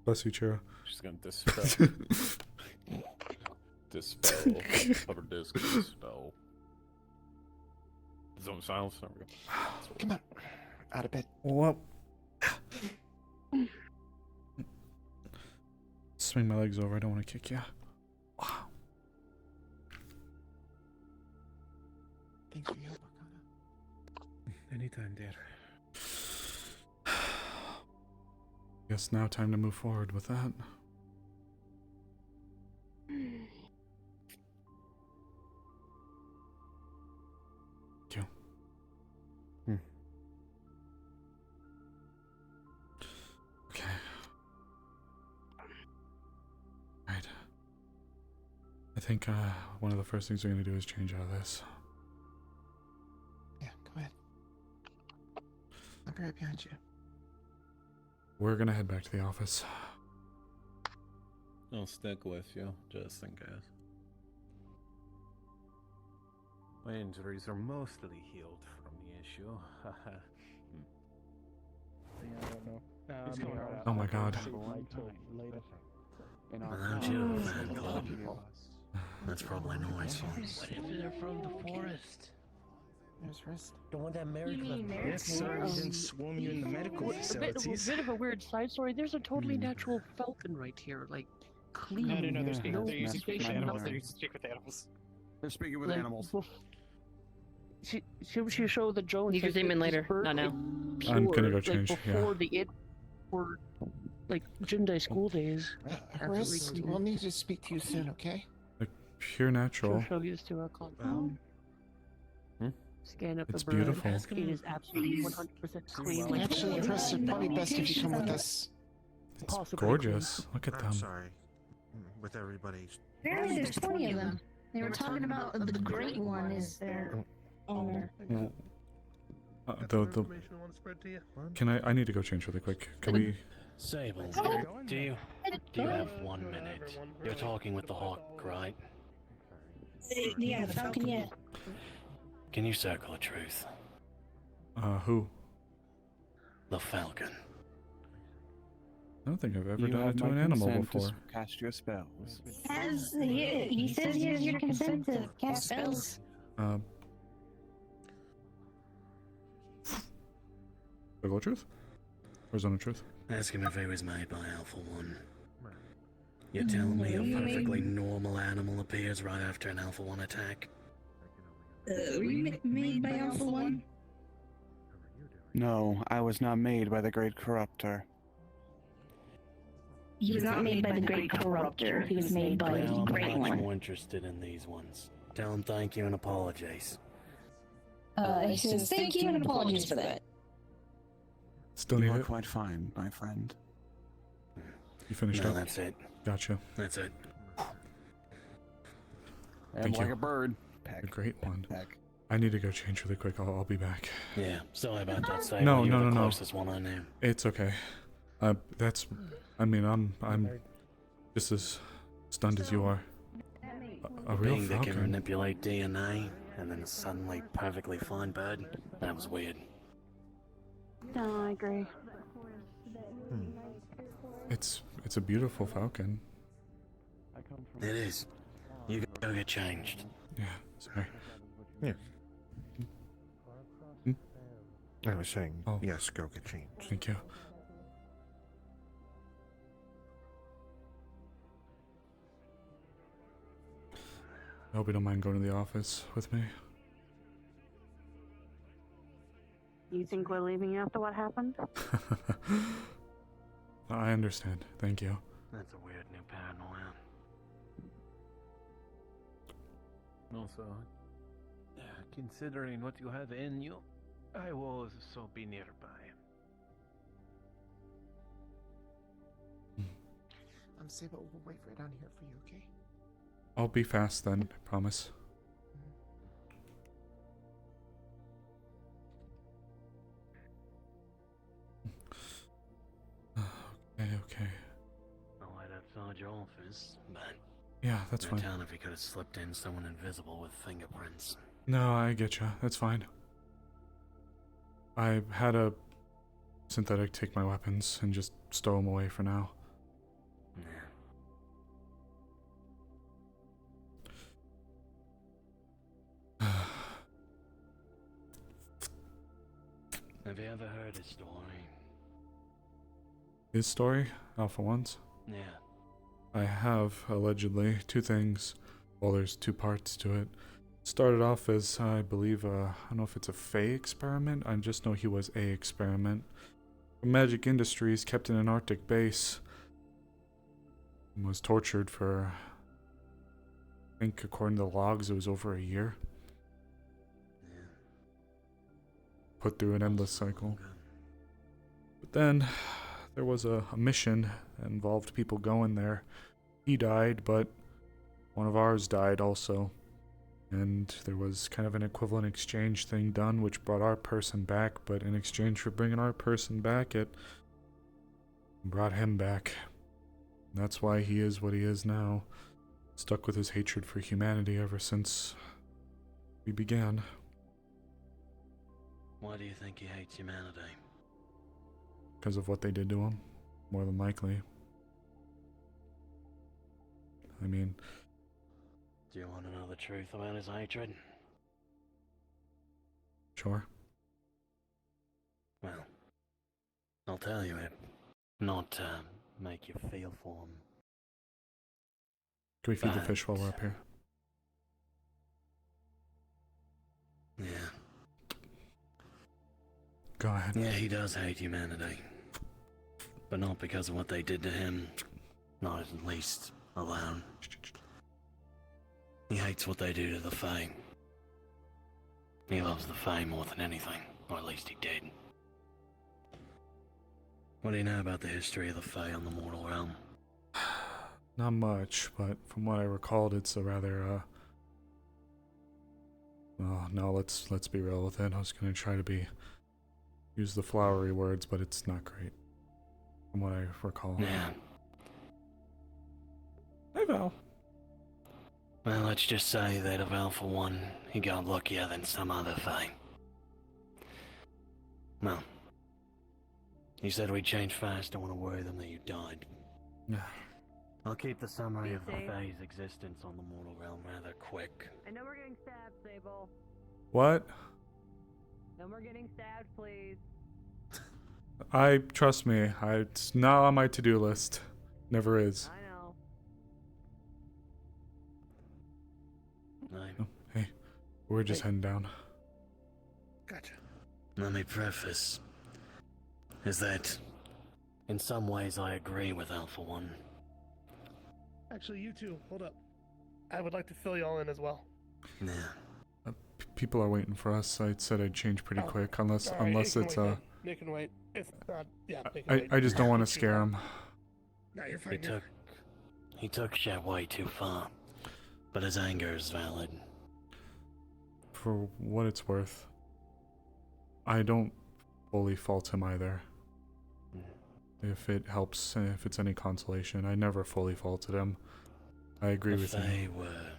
Bless you, Chira.
She's gonna dispel. Dispel. Cover disc. Dispel. Zone silence. There we go.
Come on. Out of bed.
What? Swing my legs over. I don't want to kick you.
Thanks for your help,
Anytime, dear.
Guess now time to move forward with that. Thank you. Okay. Right. I think one of the first things we're gonna do is change out of this.
Yeah, go ahead. I'll be right behind you.
We're gonna head back to the office.
I'll stick with you, just in case.
My injuries are mostly healed from the issue.
Yeah, I don't know.
He's coming right out.
Oh my god.
Later.
Without you, fan club. That's probably noise.
What if they're from the forest?
There's Rist.
The one that married
You mean
left.
Mary
Yes, sir. He didn't swarm you in the medical
A bit
facilities.
of a weird side story. There's a totally natural falcon right here, like clean.
No, they're speaking.
no
They're using speak with
station,
animals.
nothing.
They're using speak with animals.
They're speaking with
Like,
animals.
She showed the Jones.
You can see him in later, not now.
I'm gonna go
Like
change,
before
yeah.
the it were like Jindai school days.
Rist, we'll need to speak to you soon, okay?
Like pure natural.
She'll show you to our compound. Scan up
It's
the bird.
beautiful.
It is absolutely 100% clean. Like
Actually, Rist, it'd probably best if you come with us.
It's
Possibly
gorgeous. Look at
I'm
them.
sorry. With everybody's.
Apparently, there's 20 of them. They were talking about the great one is their owner.
The can I need to go change really quick. Can we?
Sable, do you have 1 minute? You're talking with the hawk, right?
Yeah, the Falcon, yeah.
Can you circle a truth?
Who?
The falcon.
I don't think I've ever
You
done
have
it to
my
an animal
consent to
before.
cast your spells.
He says he has your consent to cast spells.
Circle truth? Or zone of truth?
Ask him if he was made by Alpha 1. You're telling me a perfectly normal animal appears right after an Alpha 1 attack?
Were you made by Alpha 1?
No, I was not made by the Great Corruptor.
He was not made by the Great Corruptor. He was made by the
Well,
Great
I'm much
One.
more interested in these ones. Tell him thank you and apologize.
He says thank you and apologies for that.
Still
You
need
are
it?
quite fine, my friend.
You finished
No,
up?
that's it.
Gotcha.
That's it.
Thank
like
you.
a bird.
A great one. I need to go change really quick. I'll be back.
Yeah, sorry about that, Sable.
No,
You're
no,
the
no, no.
closest one I knew.
It's okay. That's. I mean, I'm just as stunned as you are. A real
Being that can
falcon.
manipulate DNA and then a suddenly perfectly fine bird, that was weird.
No, I agree.
It's a beautiful falcon.
It is. You go get changed.
Yeah, sorry.
Yeah. I was saying, yes, go get changed.
Thank you. I hope you don't mind going to the office with me.
You think we're leaving after what happened?
I understand. Thank you.
That's a weird new paranoia.
Also, considering what you have in you, I will also be nearby.
Sable, we'll wait right down here for you, okay?
I'll be fast then, I promise. Okay.
I'll head outside your office, but
Yeah, that's
no
fine.
telling if he could have slipped in someone invisible with fingerprints.
No, I get you. That's fine. I had a synthetic take my weapons and just stow them away for now.
Have you ever heard his story?
His story, Alpha One's.
Yeah.
I have, allegedly, two things. Well, there's two parts to it. Started off as, I believe, I don't know if it's a Fey experiment. I just know he was a experiment. Magic Industries, kept in an Arctic base. Was tortured for, I think according to the logs, it was over a year. Put through an endless cycle. But then, there was a mission that involved people going there. He died, but one of ours died also. And there was kind of an equivalent exchange thing done, which brought our person back, but in exchange for bringing our person back, it brought him back. And that's why he is what he is now. Stuck with his hatred for humanity ever since we began.
Why do you think he hates humanity?
Because of what they did to him, more than likely. I mean...
Do you want to know the truth about his hatred?
Sure.
Well, I'll tell you it. Not to make you feel for him.
Can we feed the fish while we're up here?
Yeah.
Go ahead.
Yeah, he does hate humanity. But not because of what they did to him. Not at least alone. He hates what they do to the Fae. He loves the Fae more than anything, or at least he did. What do you know about the history of the Fae on the mortal realm?
Not much, but from what I recalled, it's a rather, oh, no, let's be real with it. I was gonna try to use the flowery words, but it's not great. From what I recall.
Yeah.
Hey, Val.
Well, let's just say that of Alpha One, he got luckier than some other Fae. Well, you said we'd change fast. I want to worry them that you died.
Yeah.
I'll keep the summary of the Fae's existence on the mortal realm rather quick.
I know we're getting stabbed, Sable.
What?
No more getting stabbed, please.
Trust me, it's not on my to-do list. Never is.
I know.
Oh, hey, we're just heading down.
Gotcha.
Let me preface, is that in some ways I agree with Alpha One.
Actually, you two, hold up. I would like to fill y'all in as well.
Yeah.
People are waiting for us. I said I'd change pretty quick, unless
Sorry,
unless
it can
it's
wait, then. Nick can wait. If not, yeah, Nick can wait.
I just don't want to scare him.
No, you're fine.
He took shit way too far, but his anger is valid.
For what it's worth, I don't fully fault him either. If it helps, if it's any consolation, I never fully faulted him. I agree with you.
They were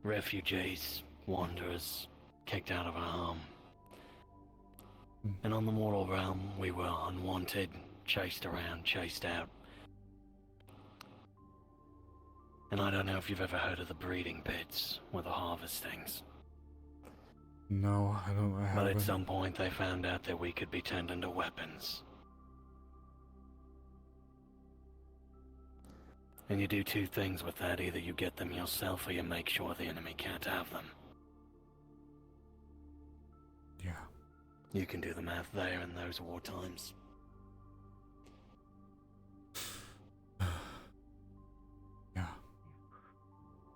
refugees, wanderers, kicked out of our home. And on the mortal realm, we were unwanted, chased around, chased out. And I don't know if you've ever heard of the breeding pits, or the harvestings.
No, I don't. I
But
haven't.
at some point they found out that we could be turned into weapons. And you do two things with that. Either you get them yourself or you make sure the enemy can't have them.
Yeah.
You can do the math there in those war times.
Yeah.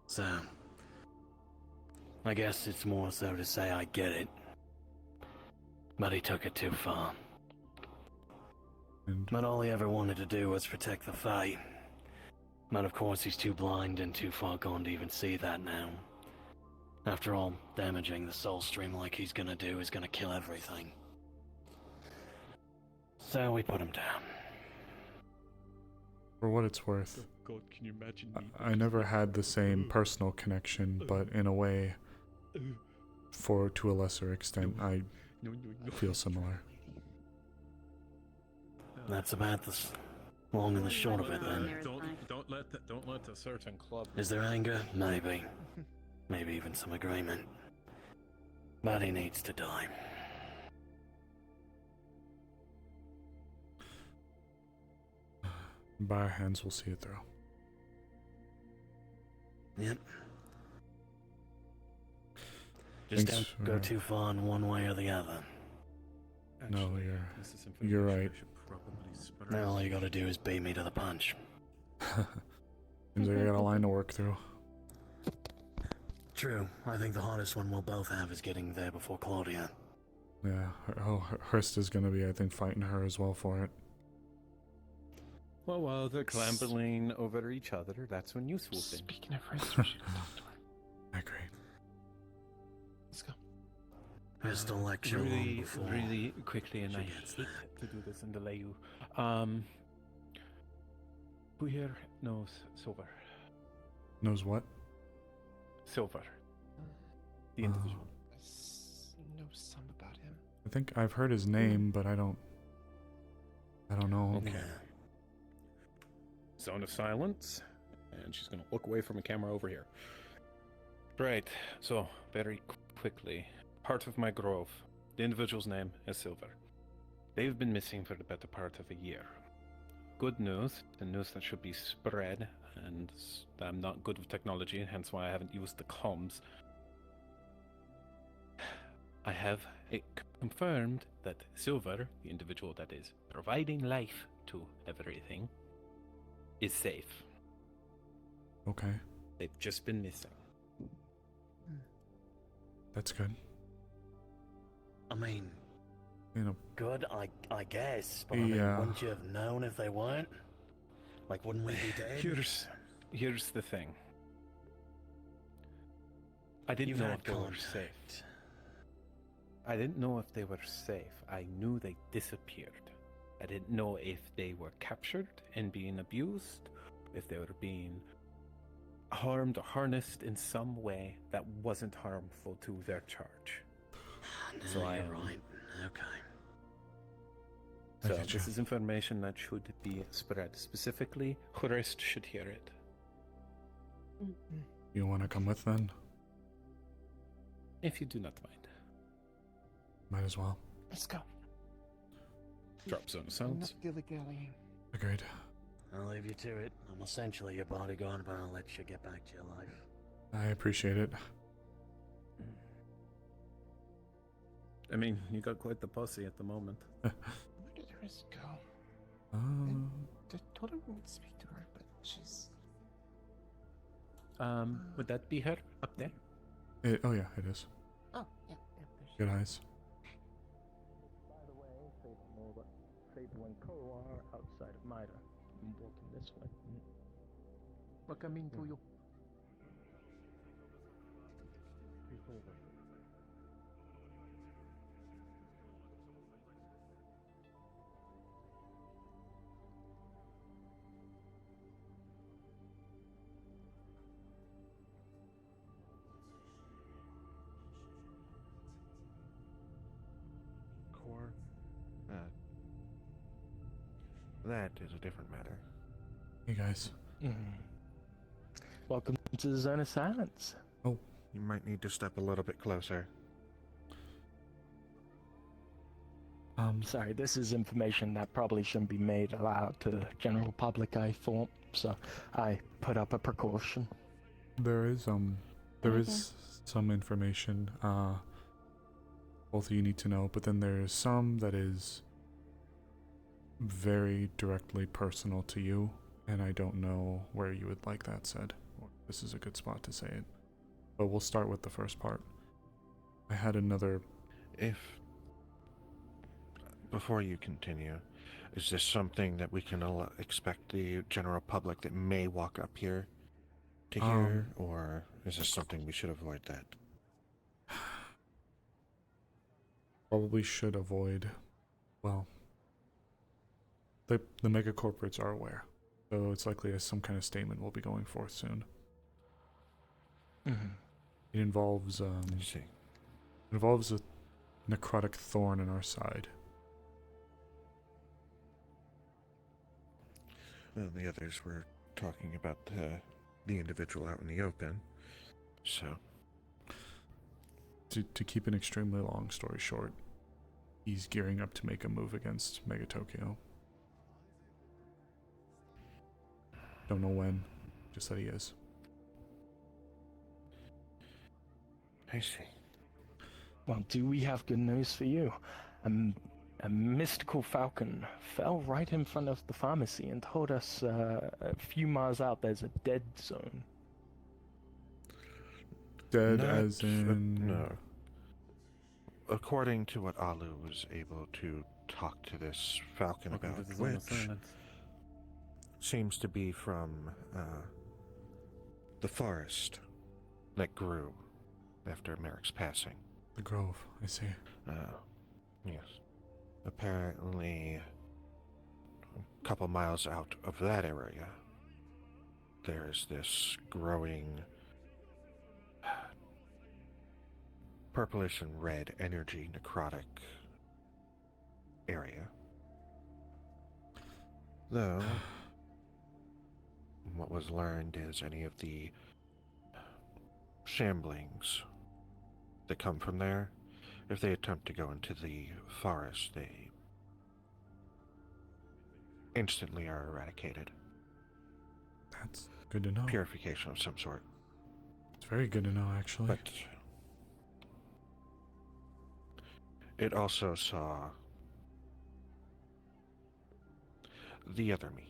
So, I guess it's more so to say I get it. But he took it too far. But all he ever wanted to do was protect the Fae. But of course he's too blind and too far gone to even see that now. After all, damaging the soul stream like he's gonna do is gonna kill everything. So we put him down.
For what it's worth,
God, can you imagine me?
I never had the same personal connection, but in a way, to a lesser extent, I feel similar.
That's about the long and the short of it then.
Don't let a certain club.
Is there anger? Maybe. Maybe even some agreement. But he needs to die.
By our hands, we'll see it through.
Yep. Just
Thanks
don't go
for-
too far in one way or the other.
No, you're right.
Now all you gotta do is beat me to the punch.
Seems like I got a line to work through.
True. I think the hardest one we'll both have is getting there before Claudia.
Yeah, Hurst is gonna be, I think, fighting her as well for it.
Well, while they're clambering over each other, that's when you swoop in.
Speaking of Hurst, we should go talk to her.
I agree.
Let's go.
Hurst will lecture long
Really,
before
really quickly, and
she
I
gets
hate to do this and delay you. Who here knows Silver?
Knows what?
Silver. The individual.
Know some about him.
I think I've heard his name, but I don't know.
Okay. Zone of silence, and she's gonna look away from a camera over here. Right. So very quickly, part of my grove. The individual's name is Silver. They've been missing for the better part of a year. Good news, the news that should be spread, and I'm not good with technology, hence why I haven't used the comms. I have it confirmed that Silver, the individual that is providing life to everything, is safe.
Okay,
They've just been missing.
that's good.
I mean,
You know,
good, I guess, but I mean,
Yeah.
wouldn't you have known if they weren't? Like, wouldn't we be dead?
Here's the thing. I didn't
You've
know
had
if they were
contact.
safe. I didn't know if they were safe. I knew they disappeared. I didn't know if they were captured and being abused, if they were being harmed or harnessed in some way that wasn't harmful to their charge.
No, you're right. Okay.
So
get
this
you.
is information that should be spread. Specifically, Horist should hear it.
You want to come with then?
If you do not mind.
Might as well.
Let's go.
Drop zone of silence.
Enough dilly-dallying.
Agreed.
I'll leave you to it. I'm essentially your bodyguard, but I'll let you get back to your life.
I appreciate it.
I mean, you got quite the posse at the moment.
Where did Chris go? I told her we would speak to her, but she's...
Would that be her up there?
Oh yeah, it is.
Oh, yeah.
Good eyes.
By the way, Sable know that Sable and Co are outside of Mida. I'm walking this way. What I mean to you?
Core. That is a different matter.
Hey guys.
Welcome to the Zone of Silence.
Oh.
You might need to step a little bit closer.
Sorry, this is information that probably shouldn't be made allowed to the general public, I thought, so I put up a precaution.
There is some information both of you need to know, but then there's some that is very directly personal to you, and I don't know where you would like that said. This is a good spot to say it. But we'll start with the first part. I had another...
Before you continue, is this something that we can expect the general public that may walk up here to hear, or is this something we should avoid that?
Probably should avoid... Well... The mega corporates are aware, so it's likely some kind of statement will be going forth soon. It involves involves a necrotic thorn in our side.
Well, the others were talking about the individual out in the open, so...
To keep an extremely long story short, he's gearing up to make a move against Mega Tokyo. Don't know when, just that he is.
I see.
Well, do we have good news for you? A mystical falcon fell right in front of the pharmacy and told us a few miles out there's a dead zone.
Dead as in...
No. According to what Alu was able to talk to this falcon
Welcome
about,
to the Zone of
which
Silence.
seems to be from the forest that grew after Merrick's passing.
The grove, I see.
Yes. Apparently, a couple miles out of that area, there's this growing purplish and red energy necrotic area. Though, what was learned is any of the shamblings that come from there, if they attempt to go into the forest, they instantly are eradicated.
That's good to know.
Purification of some sort.
It's very good to know, actually.
But it also saw the other me.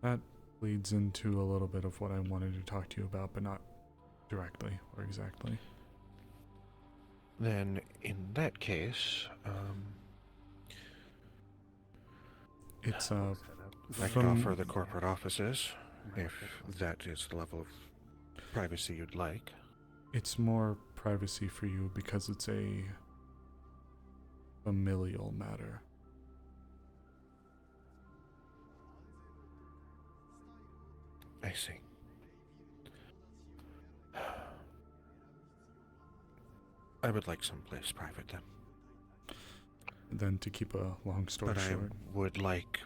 That leads into a little bit of what I wanted to talk to you about, but not directly or exactly.
Then, in that case,
it's
I can offer the corporate offices, if that is the level of privacy you'd like.
It's more privacy for you because it's a familial matter.
I see. I would like someplace private then.
Then, to keep a long story
But
short,
I would like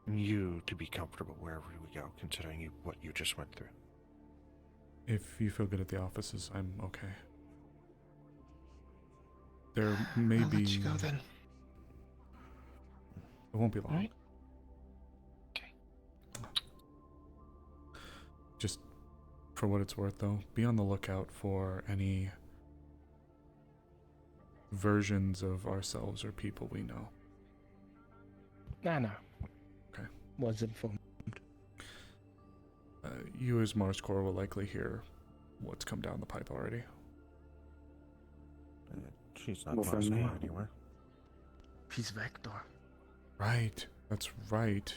you to be comfortable wherever we go, considering what you just went through.
if you feel good at the offices, I'm okay. There may
I'll
be.
let you go then.
It won't be long.
Right.
Just for what it's worth, though, be on the lookout for any versions of ourselves or people we know.
No.
Okay.
Was informed.
You as Mars Core will likely hear what's come down the pipe already.
She's not
Well,
Mars
from me.
Core anywhere.
She's Vector.
Right. That's right.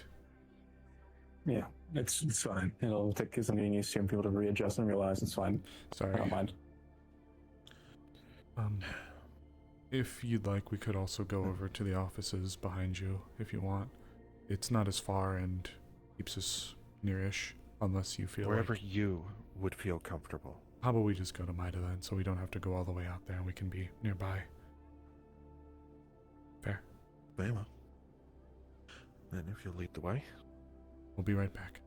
Yeah, it's fine. It'll take some getting used to and people to readjust and realize it's fine.
Sorry.
I don't mind.
If you'd like, we could also go over to the offices behind you if you want. It's not as far and keeps us near-ish, unless you feel
Wherever
like...
you would feel comfortable.
How about we just go to Mida then, so we don't have to go all the way out there and we can be nearby. Fair.
Very well. Then if you'll lead the way.
We'll be right back.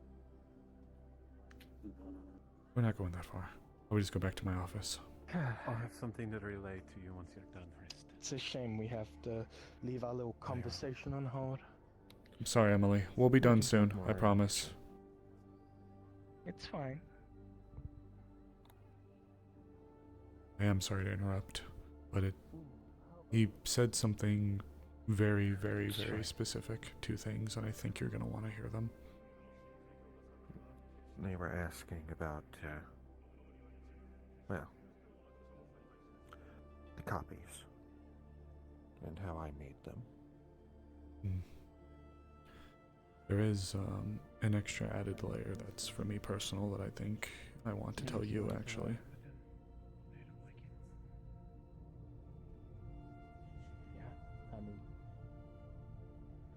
We're not going that far. I'll just go back to my office.
I'll have something to relay to you once you're done, Rist.
It's a shame we have to leave our little conversation on hold.
I'm sorry, Emily. We'll be done soon, I promise.
It's fine.
I am sorry to interrupt, but he said something very, very, very specific, 2 things, and I think you're going to want to hear them.
They were asking about, well, the copies and how I made them.
There is an extra added layer that's for me personal that I think I want to tell you, actually.
I mean,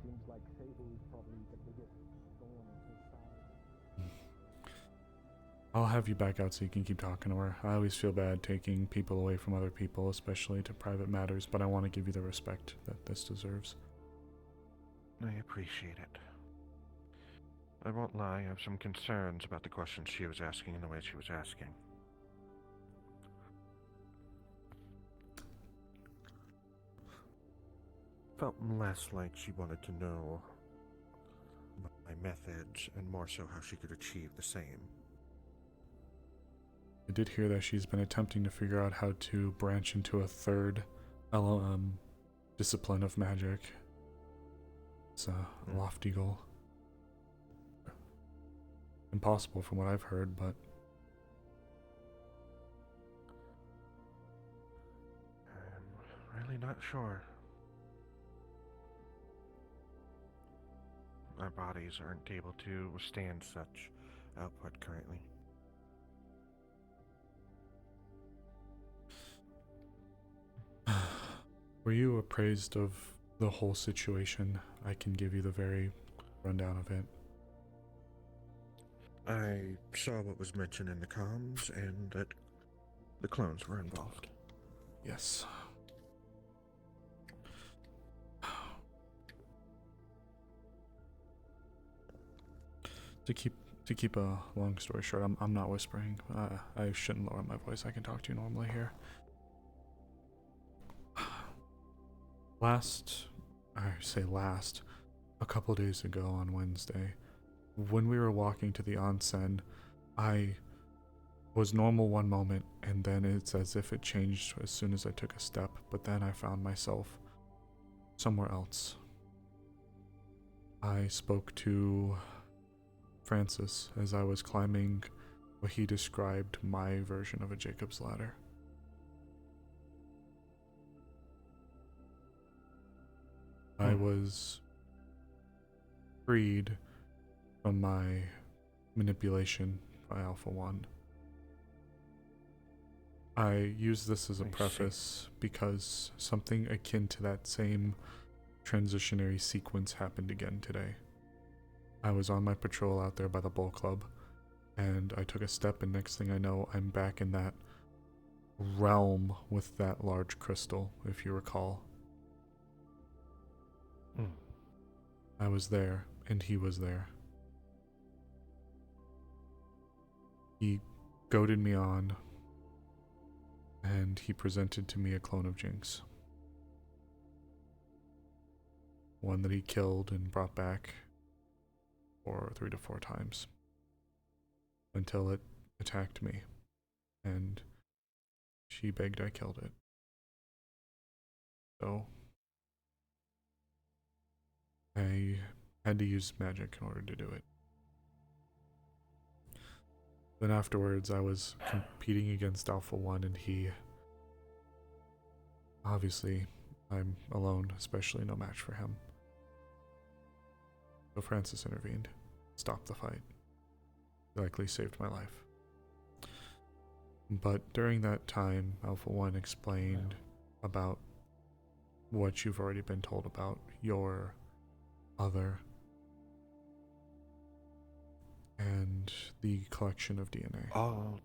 seems like Sable is probably the biggest thorn in his side.
I'll have you back out so you can keep talking to her. I always feel bad taking people away from other people, especially to private matters, but I want to give you the respect that this deserves.
I appreciate it. I won't lie, I have some concerns about the questions she was asking and the way she was asking. Felt less like she wanted to know my methods and more so how she could achieve the same.
I did hear that she's been attempting to figure out how to branch into a third discipline of magic. It's a lofty goal. Impossible from what I've heard, but...
I'm really not sure. Our bodies aren't able to withstand such output currently.
Were you appraised of the whole situation? I can give you the very rundown of it.
I saw what was mentioned in the comms, and that the clones were involved.
Yes. To keep a long story short, I'm not whispering. I shouldn't lower my voice. I can talk to you normally here. A couple days ago on Wednesday, when we were walking to the onsen, I was normal one moment, and then it's as if it changed as soon as I took a step, but then I found myself somewhere else. I spoke to Francis as I was climbing what he described my version of a Jacob's ladder. I was freed from my manipulation by Alpha 1. I use this as a preface because something akin to that same transitionary sequence happened again today. I was on my patrol out there by the Bull Club, and I took a step, and next thing I know, I'm back in that realm with that large crystal, if you recall. I was there, and he was there. He goaded me on, and he presented to me a clone of Jinx. One that he killed and brought back for 3 to 4 times until it attacked me, and she begged I killed it. So I had to use magic in order to do it. Then afterwards, I was competing against Alpha 1, and he... Obviously, I'm alone, especially no match for him. So Francis intervened, stopped the fight. He likely saved my life. But during that time, Alpha 1 explained about what you've already been told about your other and the collection of DNA.
All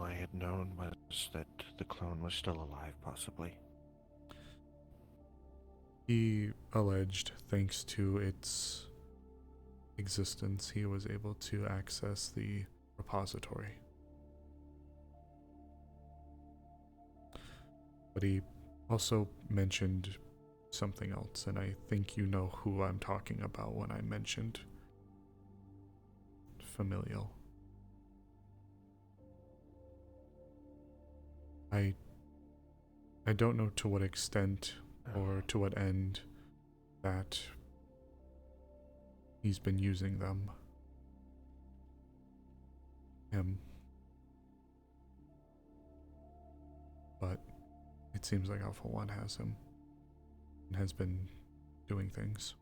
I had known was that the clone was still alive, possibly.
He alleged, thanks to its existence, he was able to access the repository. But he also mentioned something else, and I think you know who I'm talking about when I mentioned familial. I don't know to what extent or to what end that he's been using them. Him. But it seems like Alpha 1 has him and has been doing things.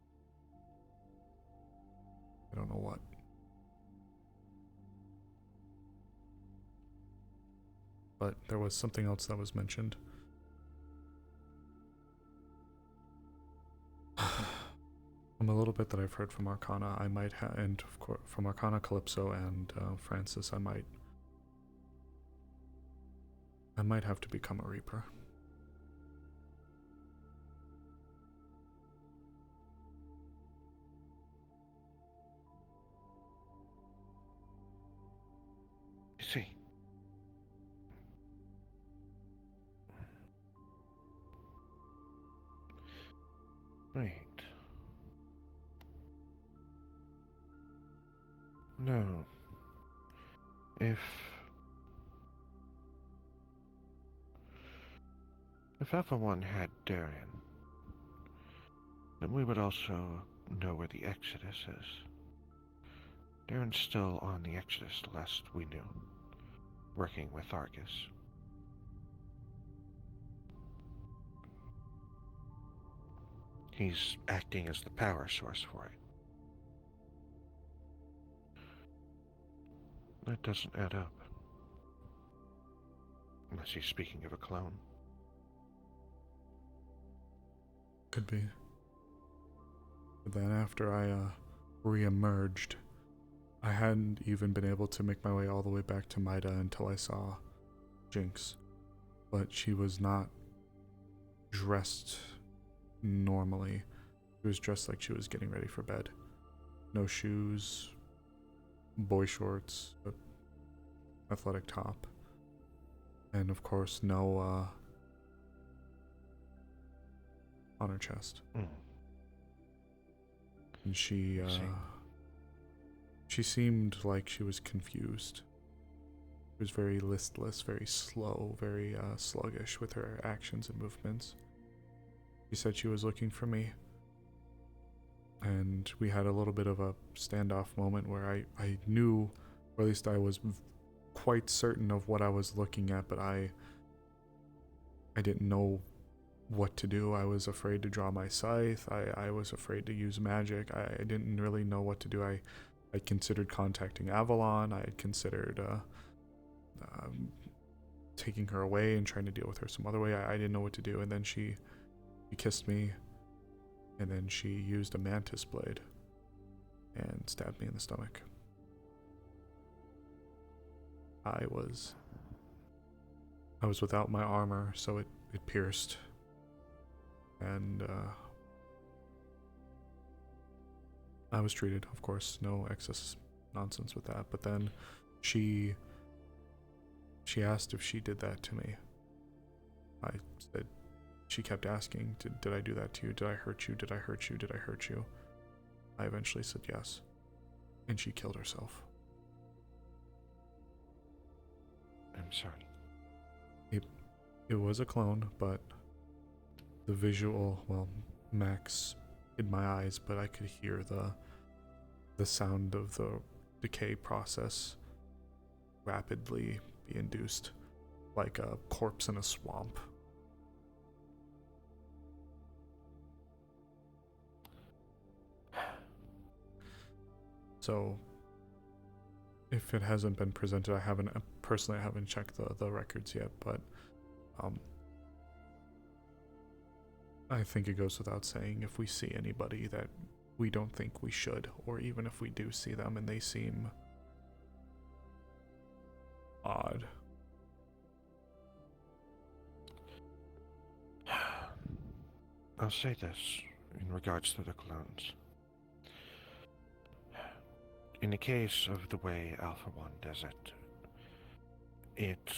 I don't know what. But there was something else that was mentioned. From a little bit that I've heard from Arcana, I might have, and of course from Arcana, Calypso, and Francis, I might have to become a Reaper.
I see. Right. No. If Alpha 1 had Darien, then we would also know where the Exodus is. Darren's still on the Exodus, last we knew, working with Argus. He's acting as the power source for it. That doesn't add up. Unless he's speaking of a clone.
Could be. But then after I re-emerged, I hadn't even been able to make my way all the way back to Maida until I saw Jinx. But she was not dressed normally. She was dressed like she was getting ready for bed. No shoes, boy shorts, athletic top, and of course no on her chest. And she seemed like she was confused. She was very listless, very slow, very sluggish with her actions and movements. She said she was looking for me, and we had a little bit of a standoff moment where I knew, or at least I was quite certain of what I was looking at, but I didn't know what to do. I was afraid to draw my scythe. I was afraid to use magic. I didn't really know what to do. I considered contacting Avalon. I had considered taking her away and trying to deal with her some other way. I didn't know what to do. And then she kissed me, and then she used a mantis blade and stabbed me in the stomach. I was without my armor, so it pierced. And I was treated, of course, no excess nonsense with that. But then she asked if she did that to me. I said, she kept asking, did I do that to you? Did I hurt you? Did I hurt you? Did I hurt you? I eventually said yes. And she killed herself.
I'm sorry.
It was a clone, but the visual, well, Max hid my eyes, but I could hear the sound of the decay process rapidly be induced, like a corpse in a swamp. So, if it hasn't been presented, I haven't checked the records yet, but I think it goes without saying, if we see anybody that we don't think we should, or even if we do see them and they seem odd.
I'll say this in regards to the clones. In the case of the way Alpha 1 does it, it's,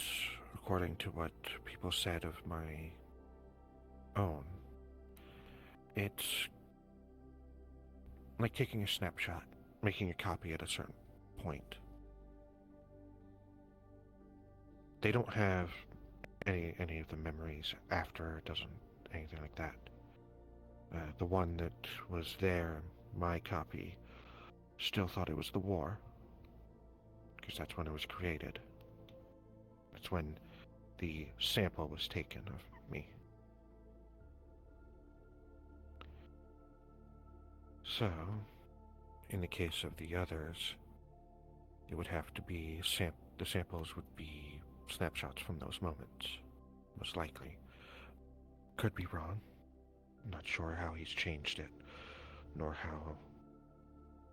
according to what people said of my own, it's like taking a snapshot, making a copy at a certain point. They don't have any of the memories after, it doesn't, anything like that. The one that was there, my copy, still thought it was the war, because that's when it was created. That's when the sample was taken of me. So, in the case of the others, it would have to be the samples would be snapshots from those moments, most likely. Could be wrong. I'm not sure how he's changed it, nor how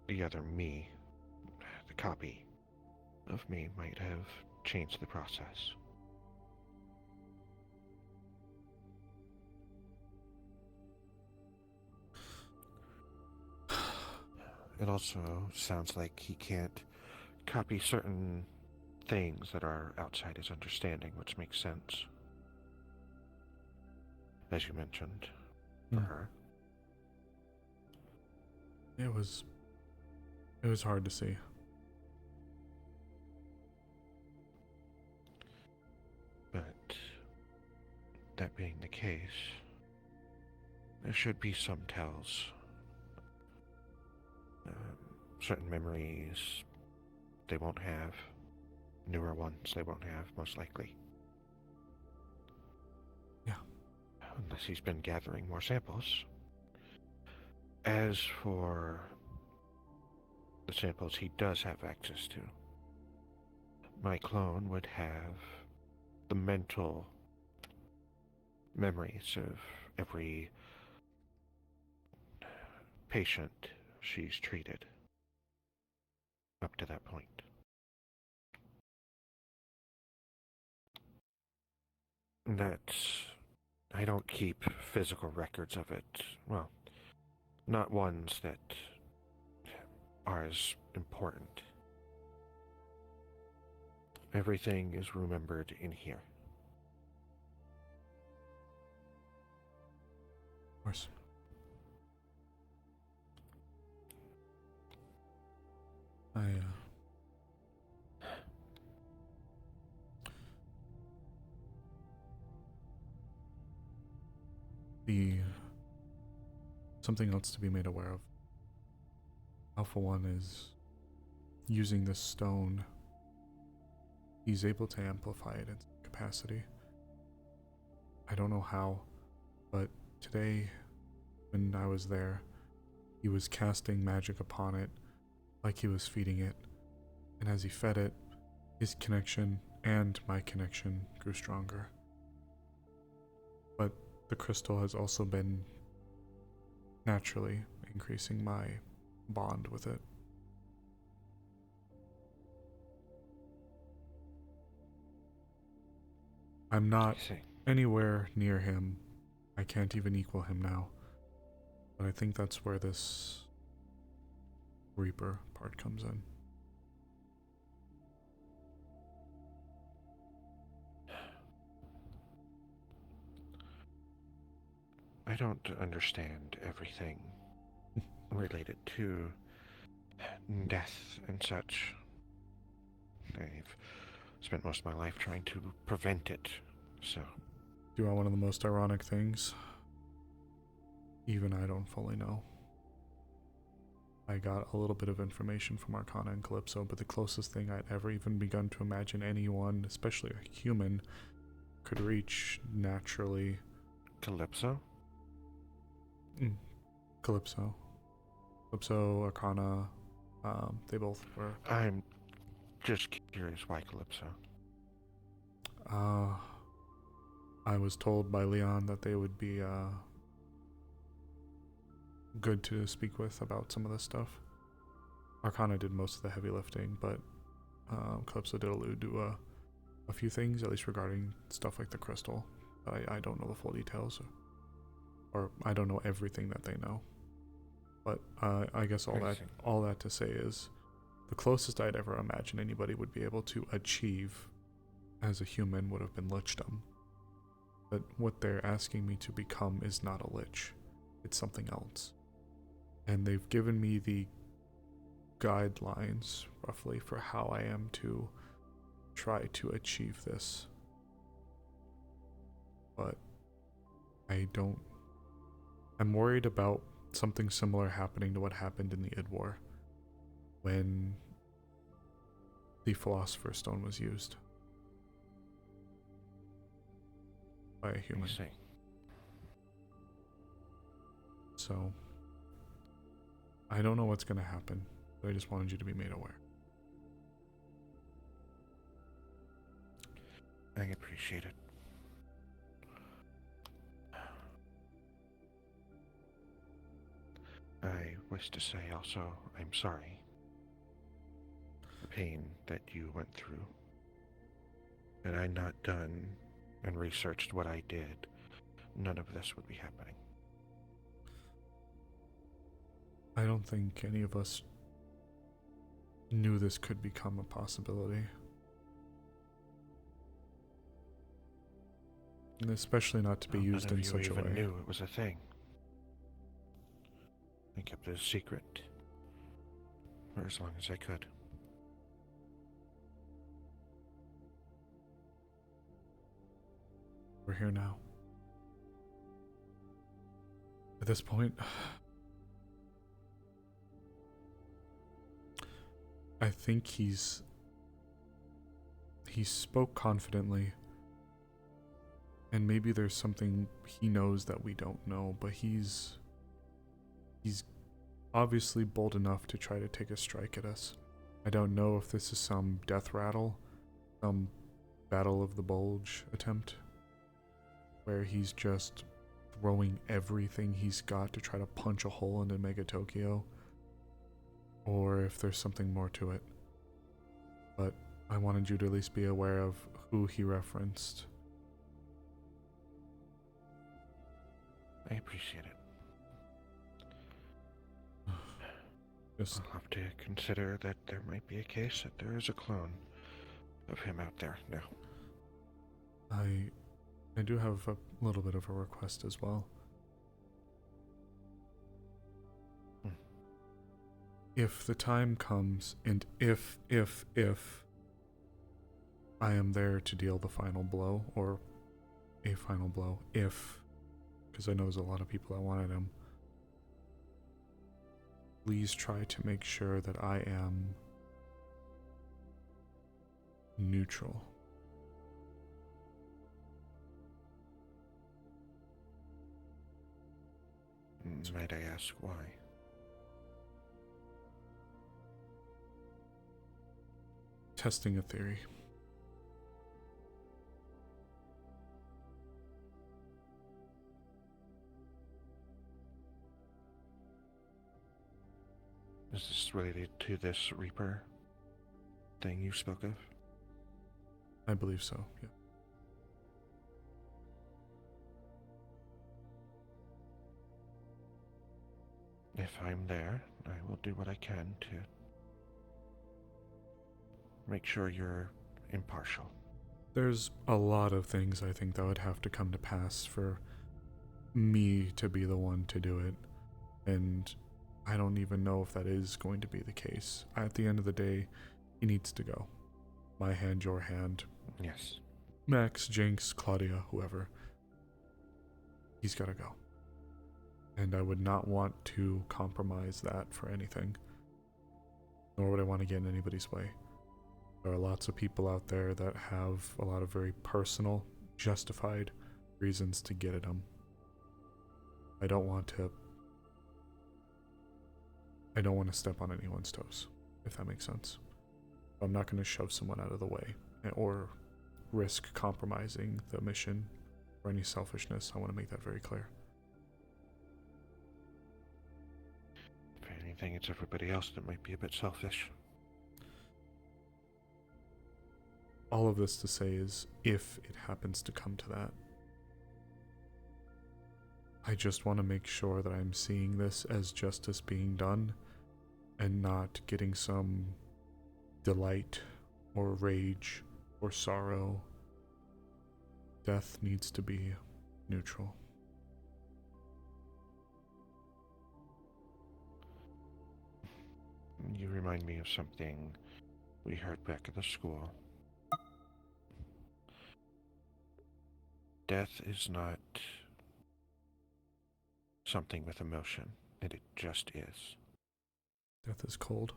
the other me, the copy of me, might have changed the process. It also sounds like he can't copy certain things that are outside his understanding, which makes sense. As you mentioned, for her.
It was hard to see.
But that being the case, there should be some tells. Certain memories they won't have, newer ones they won't have, most likely.
Yeah.
Unless he's been gathering more samples. As for the samples he does have access to, my clone would have the mental memories of every patient she's treated. up to that point. That's... I don't keep physical records of it. Well, not ones that are as important. Everything is remembered in here.
Of course. Something else to be made aware of. Alpha 1 is using this stone. He's able to amplify it in capacity. I don't know how, but today, when I was there, he was casting magic upon it like he was feeding it. And as he fed it, his connection and my connection grew stronger. But the crystal has also been naturally increasing my bond with it. I'm not anywhere near him. I can't even equal him now. But I think that's where this Reaper part comes in.
I don't understand everything related to death and such. I've spent most of my life trying to prevent it, so...
Do you want one of the most ironic things? Even I don't fully know. I got a little bit of information from Arcana and Calypso, but the closest thing I'd ever even begun to imagine anyone, especially a human, could reach naturally...
Calypso?
Calypso, Arcana, they both were.
I'm just curious why Calypso.
I was told by Leon that they would be good to speak with about some of this stuff. Arcana did most of the heavy lifting, but Calypso did allude to a few things, at least regarding stuff like the crystal. I don't know the full details. Or I don't know everything that they know, but I guess all that to say is, the closest I'd ever imagined anybody would be able to achieve as a human would have been lichdom. But what they're asking me to become is not a lich; it's something else. And they've given me the guidelines roughly for how I am to try to achieve this. But I'm worried about something similar happening to what happened in the Id War, when the Philosopher's Stone was used by a human. So, I don't know what's going to happen, but I just wanted you to be made aware.
I appreciate it. I wish to say also, I'm sorry. The pain that you went through. Had I not done and researched what I did, none of this would be happening.
I don't think any of us knew this could become a possibility. And especially not to be used in such a way.
None of you even knew it was a thing. I kept it a secret for as long as I could.
We're here now. At this point, I think he spoke confidently, and maybe there's something he knows that we don't know, but he's obviously bold enough to try to take a strike at us. I don't know if this is some death rattle, some Battle of the Bulge attempt, where he's just throwing everything he's got to try to punch a hole into Mega Tokyo, or if there's something more to it. but I wanted you to at least be aware of who he referenced.
I appreciate it.
Just
I'll have to consider that there might be a case that there is a clone of him out there now.
I do have a little bit of a request as well. If the time comes, and if I am there to deal the final blow, or a final blow, because I know there's a lot of people that wanted him, please try to make sure that I am neutral.
Might I ask why?
Testing a theory.
Is this related to this Reaper thing you spoke of?
I believe so, yeah.
If I'm there, I will do what I can to make sure you're impartial.
There's a lot of things I think that would have to come to pass for me to be the one to do it, and I don't even know if that is going to be the case. At the end of the day, he needs to go. My hand, your hand.
Yes.
Max, Jinx, Claudia, whoever. He's gotta go. And I would not want to compromise that for anything. Nor would I want to get in anybody's way. There are lots of people out there that have a lot of very personal, justified reasons to get at him. I don't want to step on anyone's toes, if that makes sense. I'm not going to shove someone out of the way or risk compromising the mission for any selfishness. I want to make that very clear.
If anything, it's everybody else that might be a bit selfish.
All of this to say is, if it happens to come to that, I just want to make sure that I'm seeing this as justice being done and not getting some delight or rage or sorrow. Death needs to be neutral.
You remind me of something we heard back at the school. Death is not something with emotion, and it just is.
Death is cold.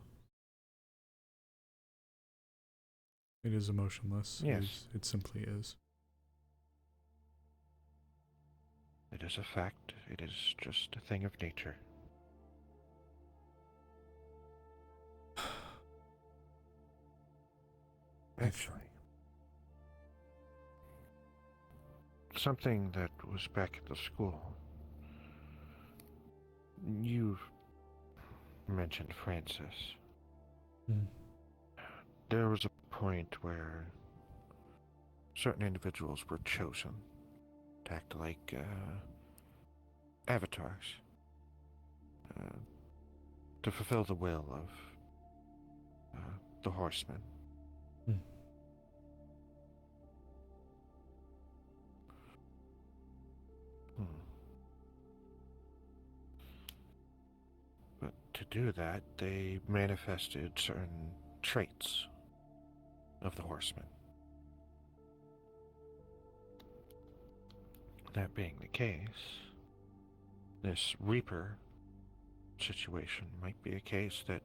It is emotionless.
Yes.
It simply is.
It is a fact. It is just a thing of nature. Actually, something that was back at the school. You mentioned Francis. There was a point where certain individuals were chosen to act like avatars, to fulfill the will of the horsemen. But to do that, they manifested certain traits of the horsemen. That being the case, this Reaper situation might be a case that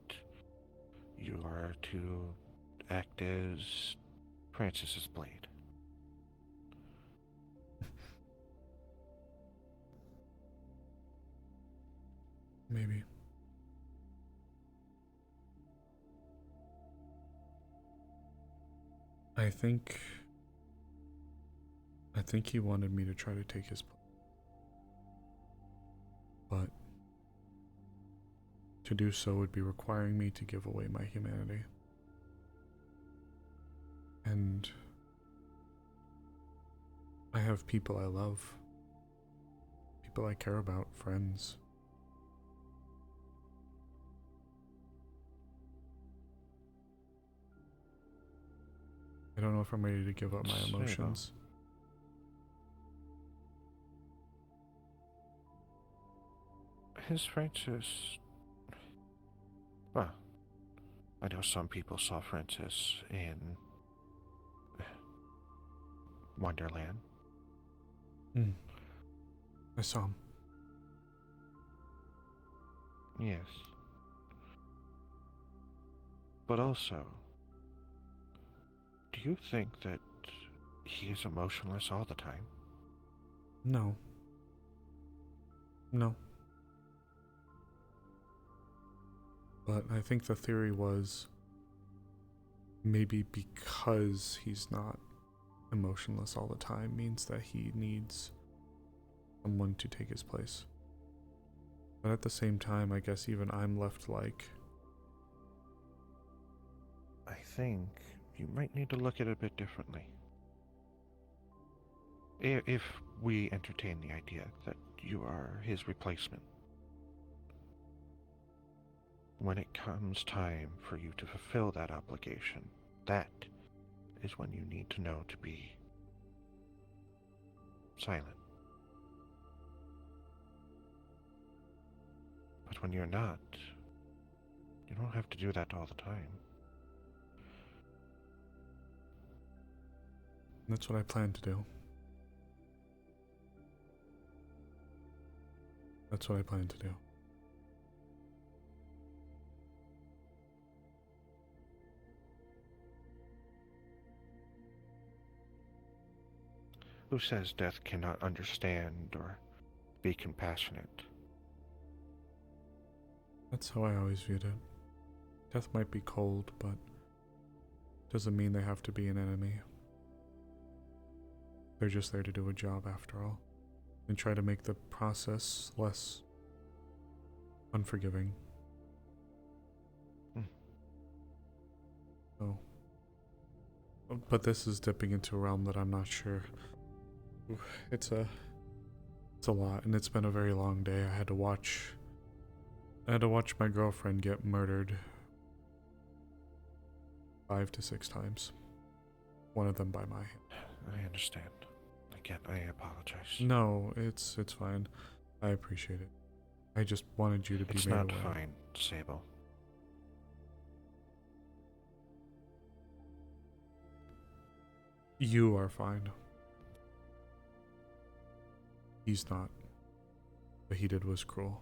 you are to act as Francis's blade.
Maybe. I think he wanted me to try to take his place. But to do so would be requiring me to give away my humanity. And I have people I love, people I care about, friends. I don't know if I'm ready to give up my
Sable.
emotions.
His Francis. Well, I know some people saw Francis in Wonderland.
I saw him.
Yes. But also, do you think that he is emotionless all the time?
No. No. But I think the theory was maybe because he's not emotionless all the time means that he needs someone to take his place. But at the same time, I guess even I'm left like...
I think you might need to look at it a bit differently. If we entertain the idea that you are his replacement, when it comes time for you to fulfill that obligation, that is when you need to know to be silent. But when you're not, you don't have to do that all the time.
That's what I plan to do. That's what I plan to do.
Who says death cannot understand or be compassionate?
That's how I always viewed it. Death might be cold, but doesn't mean they have to be an enemy. They're just there to do a job after all, and try to make the process less unforgiving. So, but this is dipping into a realm that I'm not sure. It's a lot, and it's been a very long day. I had to watch my girlfriend get murdered 5 to 6 times. One of them by my hand.
I understand. Again, I apologize.
No, it's fine. I appreciate it. I just wanted you to be
It's
made
not
aware.
fine, Sable.
You are fine. He's not. What he did was cruel.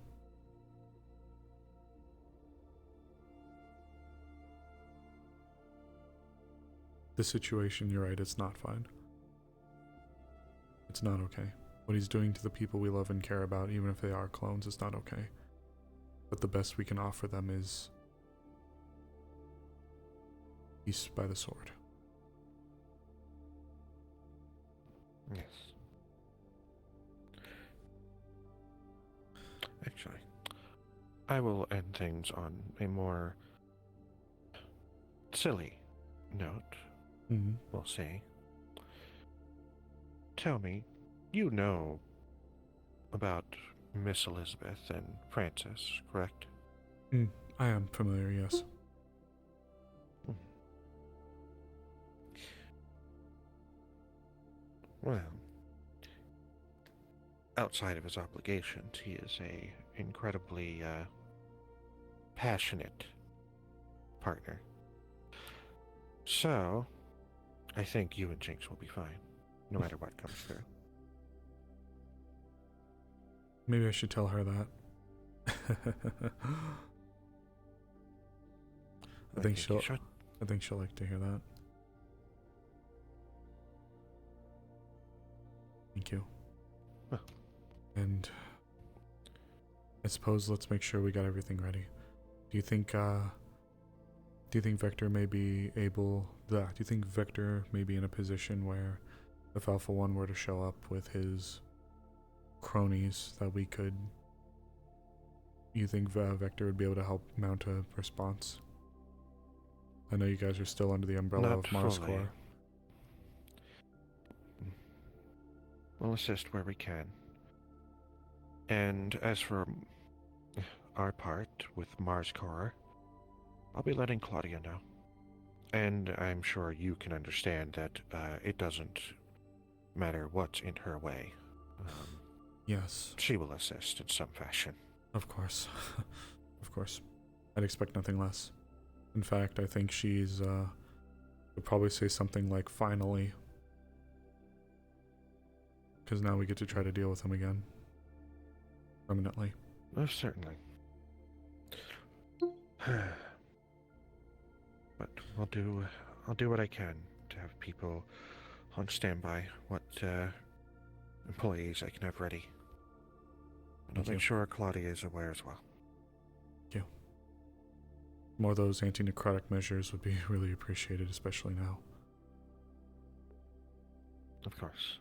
The situation, you're right, it's not fine. It's not okay. What he's doing to the people we love and care about, even if they are clones, is not okay. But the best we can offer them is peace by the sword.
Yes. Actually, I will end things on a more silly note, we'll say. Tell me, you know about Miss Elizabeth and Francis, correct?
I am familiar, yes.
Well, outside of his obligations, he is a incredibly passionate partner. So, I think you and Jinx will be fine, no matter what comes through.
Maybe I should tell her that. I think she'll like to hear that. Thank you. And I suppose let's make sure we got everything ready. Do you think Vector may be able... do you think Vector may be in a position where if Alpha 1 were to show up with his cronies that we could... You think Vector would be able to help mount a response? I know you guys are still under the umbrella
Not
of Mars
fully.
Core.
We'll assist where we can. And as for our part with Mars Core, I'll be letting Claudia know. And I'm sure you can understand that it doesn't matter what's in her way.
Yes.
She will assist in some fashion.
Of course. Of course. I'd expect nothing less. In fact, I think she's, would probably say something like, finally. Because now we get to try to deal with him again. Permanently.
Most certainly. But I'll do what I can to have people on standby, what employees I can have ready. And I'll
Thank
make
you.
sure Claudia is aware as well.
Thank you. More of those anti-necrotic measures would be really appreciated, especially now.
Of course.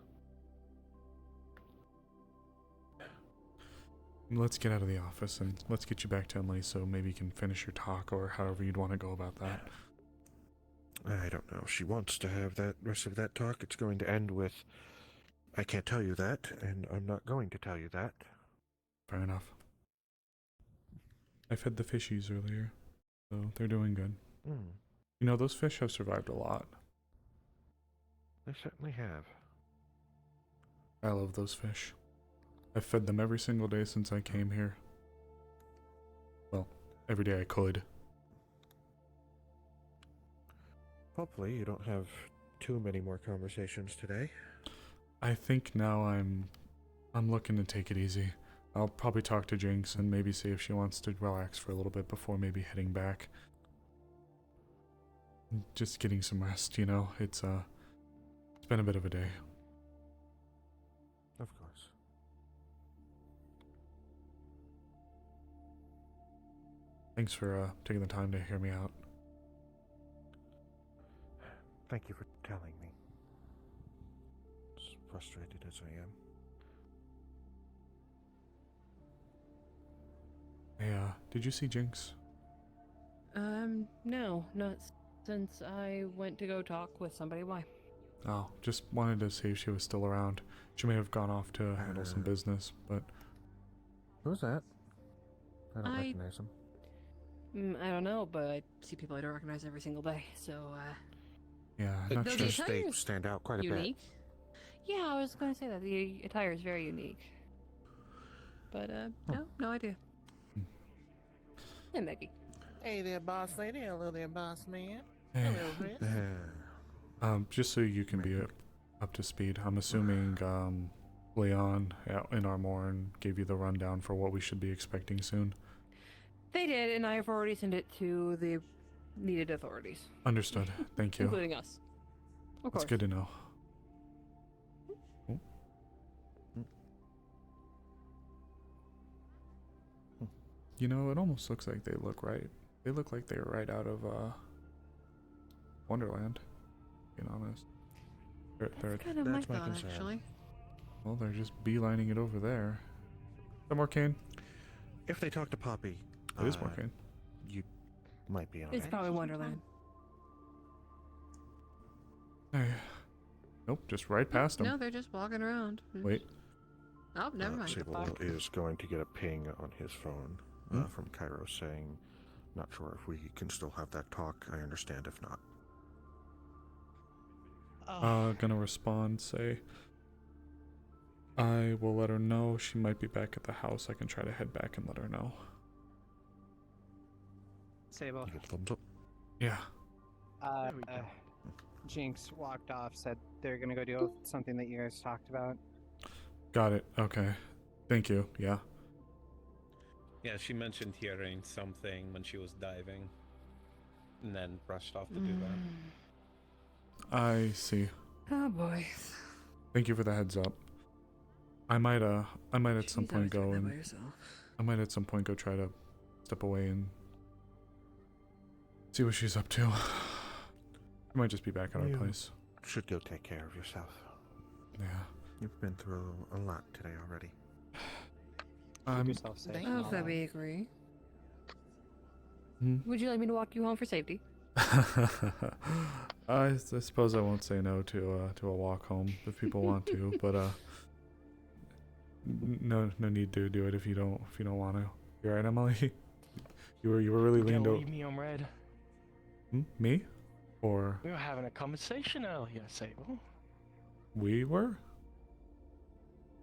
Let's get out of the office and let's get you back to Emily so maybe you can finish your talk or however you'd want to go about that.
I don't know if she wants to have that rest of that talk. It's going to end with, I can't tell you that, and I'm not going to tell you that.
Fair enough. I fed the fishies earlier, so they're doing good.
Hmm.
You know, those fish have survived a lot.
They certainly have.
I love those fish. I've fed them every single day since I came here. Well, every day I could.
Hopefully you don't have too many more conversations today.
I think now I'm looking to take it easy. I'll probably talk to Jinx and maybe see if she wants to relax for a little bit before maybe heading back. Just getting some rest, you know. It's been a bit of a day.
Of course.
Thanks for taking the time to hear me out.
Thank you for telling me. As frustrated as I am.
Hey, did you see Jinx?
No, not since I went to go talk with somebody. Why?
Oh, just wanted to see if she was still around. She may have gone off to handle some business, but...
Who's that? I don't
I-
recognize him.
I don't know, but I see people I don't recognize every single day, so,
Yeah,
It
not
Though
sure.
the
They
attire's
stand out quite a
unique. Yeah, I was gonna say that. The attire is very unique. But, no idea. Hey, Maggie.
Hey there, boss lady. Hello there, boss man.
Hey.
Hello, Chris.
Just so you can be up to speed, I'm assuming Leon and Armorn gave you the rundown for what we should be expecting soon.
They did, and I've already sent it to the needed authorities.
Understood. Thank you.
Including us. Of course.
That's good to know. You know, it almost looks like they look right. They look like they're right out of Wonderland, being honest. They're
Kind of my thought, actually.
Well, they're just beelining it over there. Some more cane?
If they talk to Poppy,
It is more cane.
You might be on
It's
it.
probably Wonderland.
Hey. Nope, just right past them.
No, they're just walking around.
Wait.
Oh, never mind.
Sable is going to get a ping on his phone from Cairo saying, not sure if we can still have that talk. I understand if not.
Gonna respond, say, I will let her know she might be back at the house. I can try to head back and let her know.
Sable.
You get thumbs up.
Yeah.
Jinx walked off, said they're gonna go deal with something that you guys talked about.
Got it. Okay. Thank you. Yeah.
Yeah, she mentioned hearing something when she was diving, and then brushed off to do that.
I see.
Oh boy.
Thank you for the heads up. I might at some
Jeez,
point go
that
and
by yourself.
I might at some point go try to step away and see what she's up to. I might just be back at our
You
place.
should go take care of yourself.
Yeah.
You've been through a lot today already.
Keep yourself safe.
Oh, that we agree.
Hmm?
Would you like me to walk you home for safety?
I suppose I won't say no to a walk home if people want to, but No need to do it if you don't want to. You alright, Emily? You were really leaned
Don't
over.
leave me on red.
Me? Or
We were having a conversation earlier, Sable.
we were?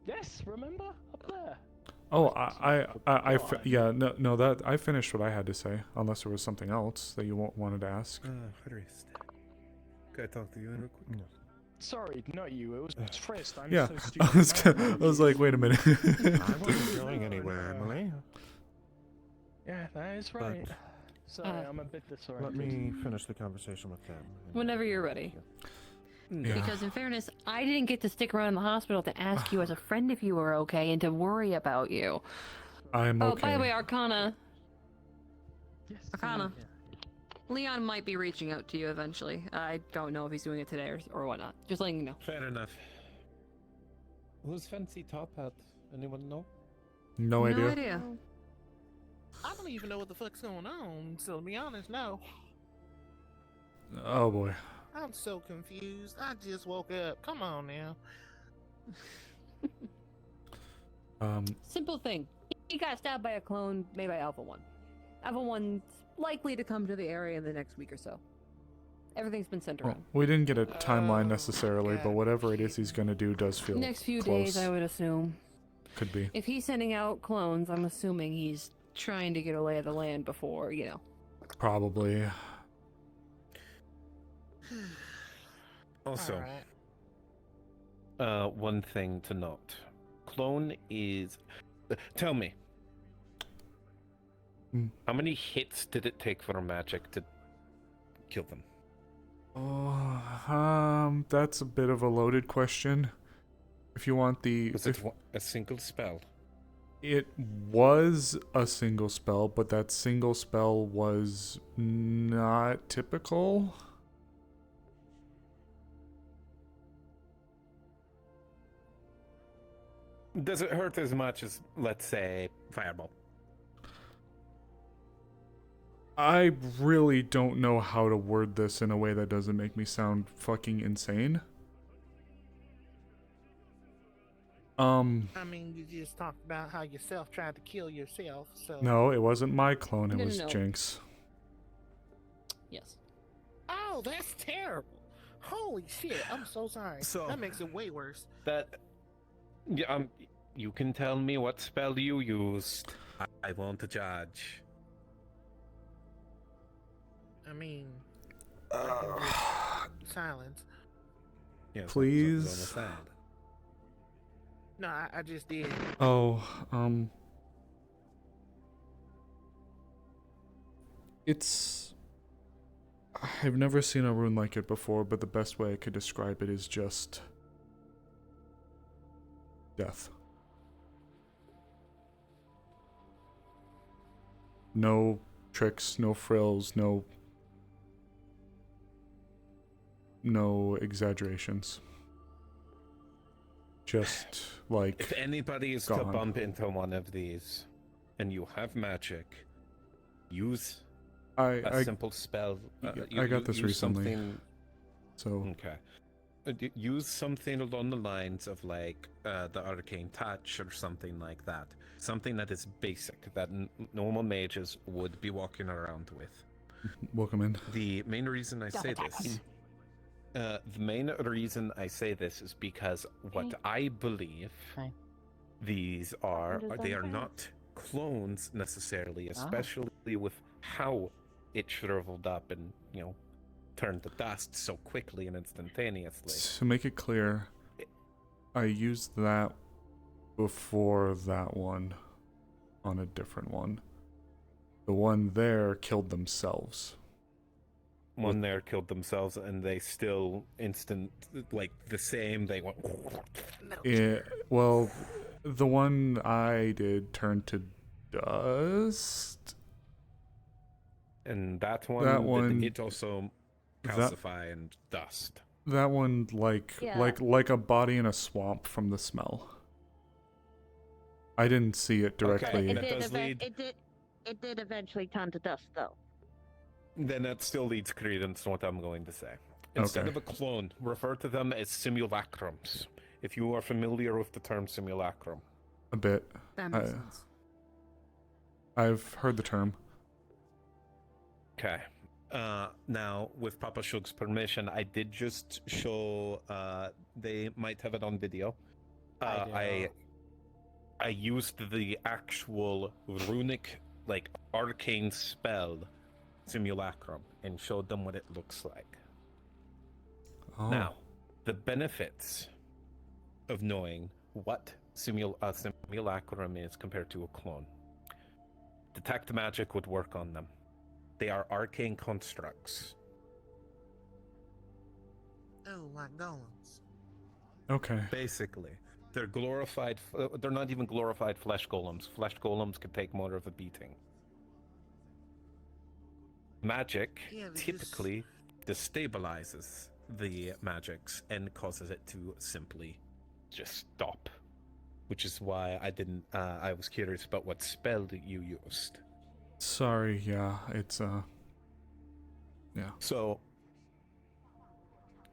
Yes, remember? Up there.
Oh, yeah, no, that I finished what I had to say. Unless there was something else that you wanted to ask.
Harist. Can I talk to you real quick?
Sorry, not you. It was Frist. I'm
Yeah,
so stupid.
I was like, wait a minute.
I wasn't going anywhere, Emily.
Yeah, that is right. Sorry, I'm a bit disoriented.
Let me finish the conversation with them.
Whenever you're ready.
Yeah.
Because in fairness, I didn't get to stick around in the hospital to ask you as a friend if you were okay and to worry about you.
I'm okay.
Oh, by the way, Arcana. Yes. Arcana. Leon might be reaching out to you eventually. I don't know if he's doing it today or whatnot. Just letting you know.
Fair enough. Who's fancy top hat? Anyone know?
No idea.
idea.
I don't even know what the fuck's going on, so to be honest, no.
Oh boy.
I'm so confused. I just woke up. Come on now.
Simple thing. He got stabbed by a clone made by Alpha 1. Alpha 1's likely to come to the area in the next week or so. Everything's been sent around.
We didn't get a timeline necessarily, but whatever it is he's gonna do does feel
Next few
close.
days, I would assume.
Could be.
If he's sending out clones, I'm assuming he's trying to get a lay of the land before, you know.
Probably.
Also, one thing to note. Clone is... Tell me. How many hits did it take for a magic to kill them?
Oh, that's a bit of a loaded question. If you want the...
Was it a single spell?
It was a single spell, but that single spell was not typical.
Does it hurt as much as, let's say, Fireball?
I really don't know how to word this in a way that doesn't make me sound fucking insane.
I mean, you just talked about how yourself tried to kill yourself, so...
No, it wasn't my clone, it
No,
was
no.
Jinx.
Yes.
Oh, that's terrible. Holy shit, I'm so sorry.
So-
that makes it way worse.
That... Yeah, you can tell me what spell you used. I won't judge.
I mean... I can just silence.
Yeah,
Please?
something's on the side.
No, I just did.
Oh, it's... I've never seen a rune like it before, but the best way I could describe it is just... death. No tricks, no frills, no exaggerations. Just like
If anybody is
gone.
to bump into one of these, and you have magic, use a simple spell.
I got this
use
recently.
something-
So
Okay. Use something along the lines of like the arcane touch or something like that. Something that is basic that normal mages would be walking around with.
welcome in.
The main reason I say this. The main reason I say this is because what I believe these are,
What is
they
that
are
about?
not clones necessarily, especially with how it shriveled up and, you know, turned to dust so quickly and instantaneously.
To make it clear, I used that before that one on a different one. The one there killed themselves.
One there killed themselves and they still like the same, they went...
Yeah, well, the one I did turned to dust.
And that one,
That one-
it also
that-
calcify and dust.
That one, like a body in a swamp from the smell. I didn't see it directly.
It did eventually turn to dust, though.
Then that still leads credence to what I'm going to say. Instead
Okay.
of a clone, refer to them as simulacrums. If you are familiar with the term simulacrum.
A bit.
That makes sense.
I've heard the term.
Okay. Now, with Papa Shug's permission, I did just show. They might have it on video. I used the actual runic, like arcane spell, simulacrum, and showed them what it looks like.
Oh.
Now, the benefits of knowing what simulacrum is compared to a clone. Detect magic would work on them. They are arcane constructs.
Oh, like golems.
Okay.
Basically, they're glorified. They're not even glorified flesh golems. Flesh golems can take more of a beating. Magic typically destabilizes the magics and causes it to simply just stop. Which is why I didn't. I was curious about what spell that you used.
Sorry, yeah, it's yeah.
So,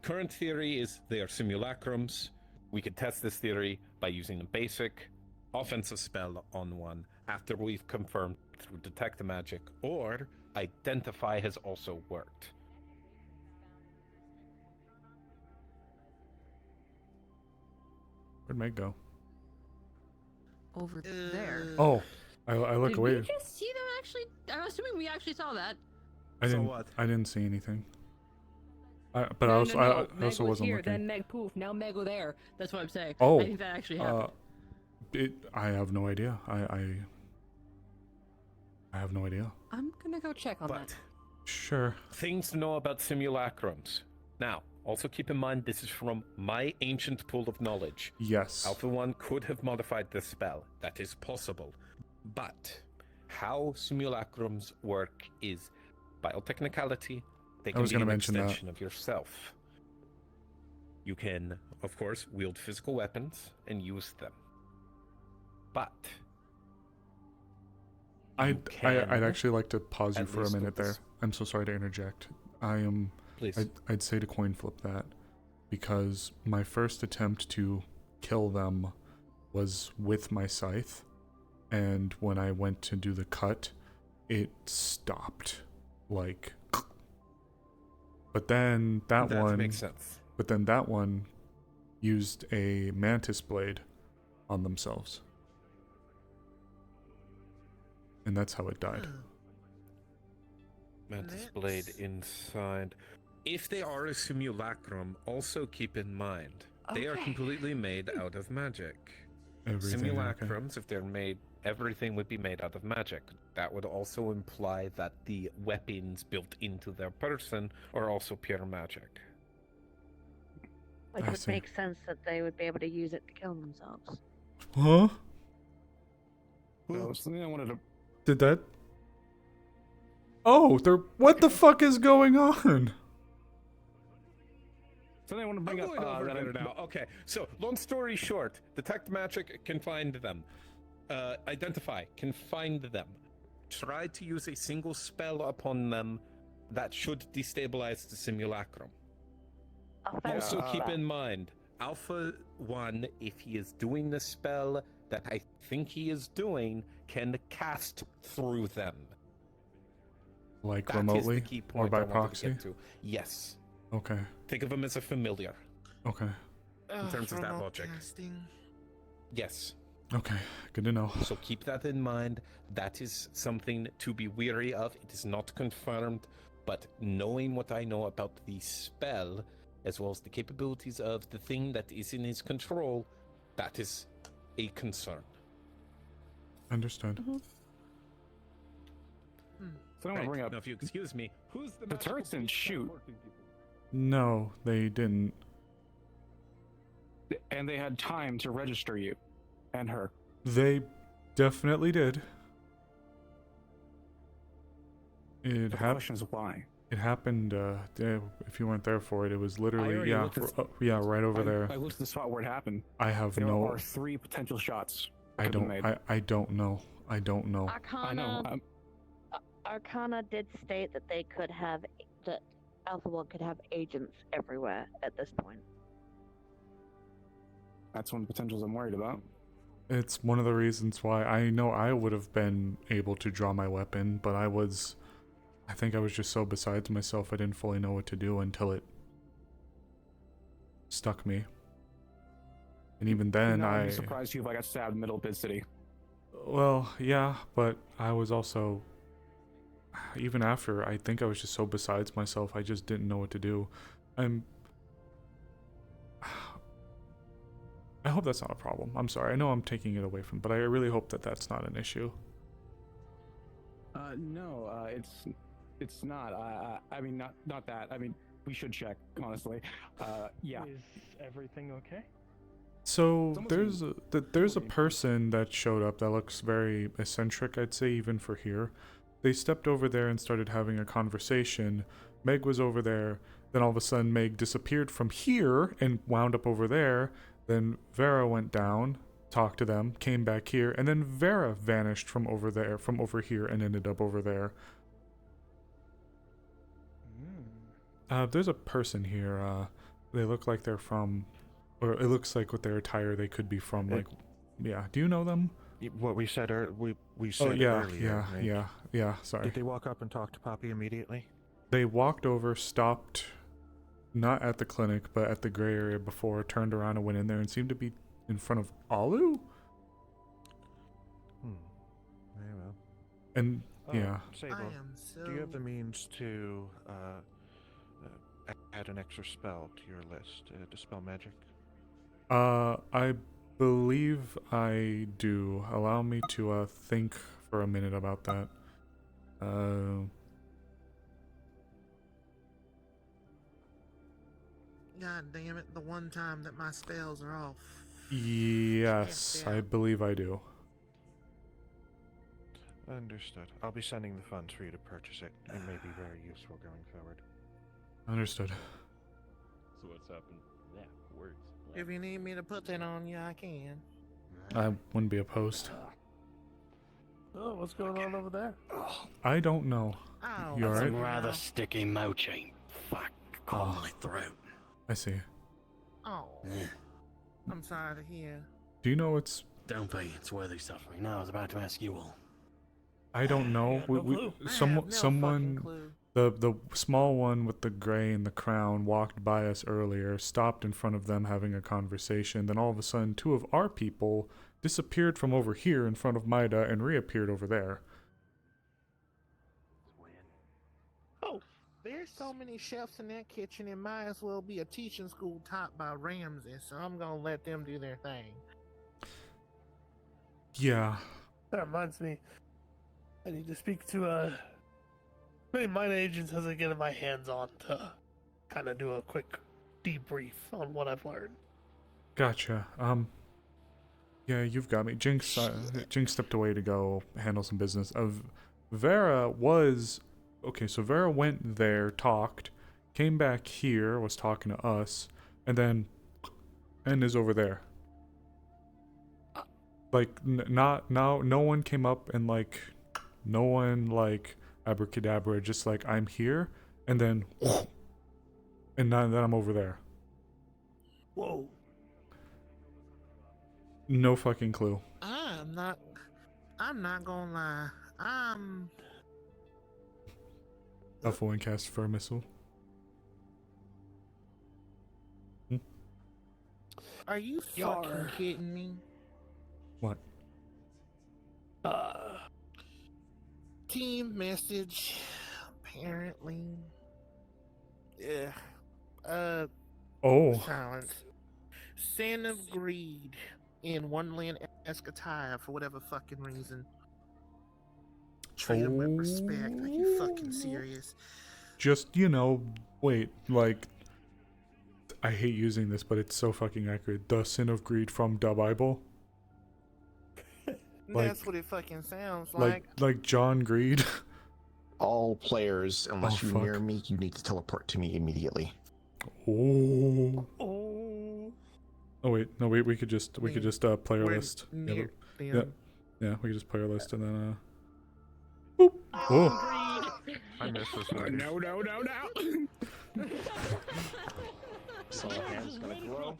current theory is they are simulacrums. We could test this theory by using a basic offensive spell on one after we've confirmed through detect the magic, or identify has also worked.
Where'd Meg go?
Over there.
Oh, I look
Did
away.
we just see them actually? I'm assuming we actually saw that.
I didn't. I didn't see anything. But I also I
Meg
also
was
wasn't
here,
looking.
Then Meg poof. Now Meg go there. That's what I'm saying.
Oh,
I think that actually happened.
I have no idea. I have no idea.
I'm gonna go check on that.
Sure.
Things to know about simulacrums. Now, also keep in mind this is from my ancient pool of knowledge.
Yes.
Alpha 1 could have modified this spell. That is possible. But how simulacrums work is biotechnicality. They
I
can
was
be
gonna
an
mention that.
extension of yourself. You can, of course, wield physical weapons and use them. But
I'd actually like to pause you
at
for a
least
minute
with
there.
this-
I'm so sorry to interject. I am.
Please.
I'd say to coin flip that, because my first attempt to kill them was with my scythe, and when I went to do the cut, it stopped. Like. But then that one
makes sense.
But then that one used a mantis blade on themselves. And that's how it died.
Mantis blade inside. If they are a simulacrum, also keep in mind they are
Okay.
completely made out of magic.
Everything, okay.
Simulacrums, if they're made, everything would be made out of magic. That would also imply that the weapons built into their person are also pure magic.
Which
I
would
see.
make sense that they would be able to use it to kill themselves.
Huh?
No, something I wanted to.
Did that? Oh, they're. What the fuck is going on?
Something I want to bring
I'm
up.
going over
that
there now. Okay, so long story short, detect magic can find them. Identify can find them. Try to use a single spell upon them that should destabilize the simulacrum. Also keep in mind, Alpha 1, if he is doing the spell that I think he is doing, can cast through them.
Like
That is
remotely
the key
or
point
by
I wanted to
proxy?
get to. Yes.
Okay.
Think of him as a familiar.
Okay.
In terms of that
remote
logic.
casting.
Yes.
Okay. Good to know.
So keep that in mind. That is something to be weary of. It is not confirmed, but knowing what I know about the spell, as well as the capabilities of the thing that is in his control, that is a concern.
Understood.
So I want to bring up.
Now, if you excuse me, who's
the turrets didn't shoot,
No, they didn't.
and they had time to register you and her.
They definitely did. It
The
happened.
question is why.
It happened. If you weren't there for it, it was
I
literally
already looked at-
yeah, right over there.
I looked at the spot where it happened.
I have
there
no.
are 3 potential shots.
I
that could've
don't.
been made.
I don't know. I don't know.
Arcana. Arcana did state that they could have that Alpha One could have agents everywhere at this point.
That's one of the potentials I'm worried about.
It's one of the reasons why I know I would have been able to draw my weapon, but I think I was just so besides myself I didn't fully know what to do until it stuck me. And even then
No, I'd be surprised you if I got stabbed in the middle of Bid City.
Well, yeah, but I was also, even after, I think I was just so besides myself, I just didn't know what to do. I hope that's not a problem. I'm sorry. I know I'm taking it away from, but I really hope that that's not an issue.
No, it's not. I mean, not that. I mean, we should check, honestly. Yeah.
Is everything okay?
So there's a person that showed up that looks very eccentric, I'd say, even for here. They stepped over there and started having a conversation. Meg was over there. Then all of a sudden Meg disappeared from here and wound up over there. Then Vera went down, talked to them, came back here, and then Vera vanished from over there, from over here, and ended up over there. There's a person here. They look like they're from, or it looks like with their attire they could be from, like, yeah. Do you know them?
What we said, we said earlier. Right?
Yeah. Sorry.
Did they walk up and talk to Poppy immediately?
They walked over, stopped, not at the clinic, but at the gray area before, turned around and went in there and seemed to be in front of Alu?
Very well.
And, yeah.
Sable, do you have the means to add an extra spell to your list, dispel magic?
I believe I do. Allow me to, think for a minute about that.
God damn it, the one time that my spells are off.
Yes, I believe I do.
Understood. I'll be sending the funds for you to purchase it. It may be very useful going forward.
Understood.
So what's happened? Yeah, works.
If you need me to put that on you, I can.
I wouldn't be opposed.
Oh, what's going on over there?
I don't know.
Oh,
You alright?
Some rather sticky mochi. Fuck, caught my throat.
I see.
Oh, I'm sorry to hear.
Do you know it's...
Don't be. It's worthy suffering. No, I was about to ask you all.
I don't know. Someone, the small one with the gray and the crown walked by us earlier, stopped in front of them having a conversation. Then all of a sudden, two of our people disappeared from over here in front of Maida and reappeared over there.
Oh, there's so many chefs in that kitchen, it might as well be a teaching school taught by Ramsey, so I'm gonna let them do their thing.
Yeah.
That reminds me, I need to speak to many mine agents as I get my hands on to kind of do a quick debrief on what I've learned.
Gotcha. Yeah, you've got me. Jinx stepped away to go handle some business. Vera was... Okay, so Vera went there, talked, came back here, was talking to us, and then... and is over there. Like, no one came up and, like... No one, like, abracadabra, just like, I'm here, and then... and then I'm over there.
Whoa.
No fucking clue.
I'm not gonna lie.
Alpha one cast for a missile.
Are you fucking kidding me?
What?
Team message. Apparently. Yeah.
Oh.
Silence. Sin of greed in Wonderland Escataya for whatever fucking reason. Treat him with respect. Are you fucking serious?
Just, wait, like, I hate using this, but it's so fucking accurate. The sin of greed from the Bible.
That's what it fucking sounds like.
Like John Greed.
All players, unless you
fuck.
near me, you need to teleport to me immediately.
Oh. Oh wait, no, we could just player
We're
list.
near
Yeah, we could just player list and then
Oh.
I missed this one.
No.
So hands gonna grow.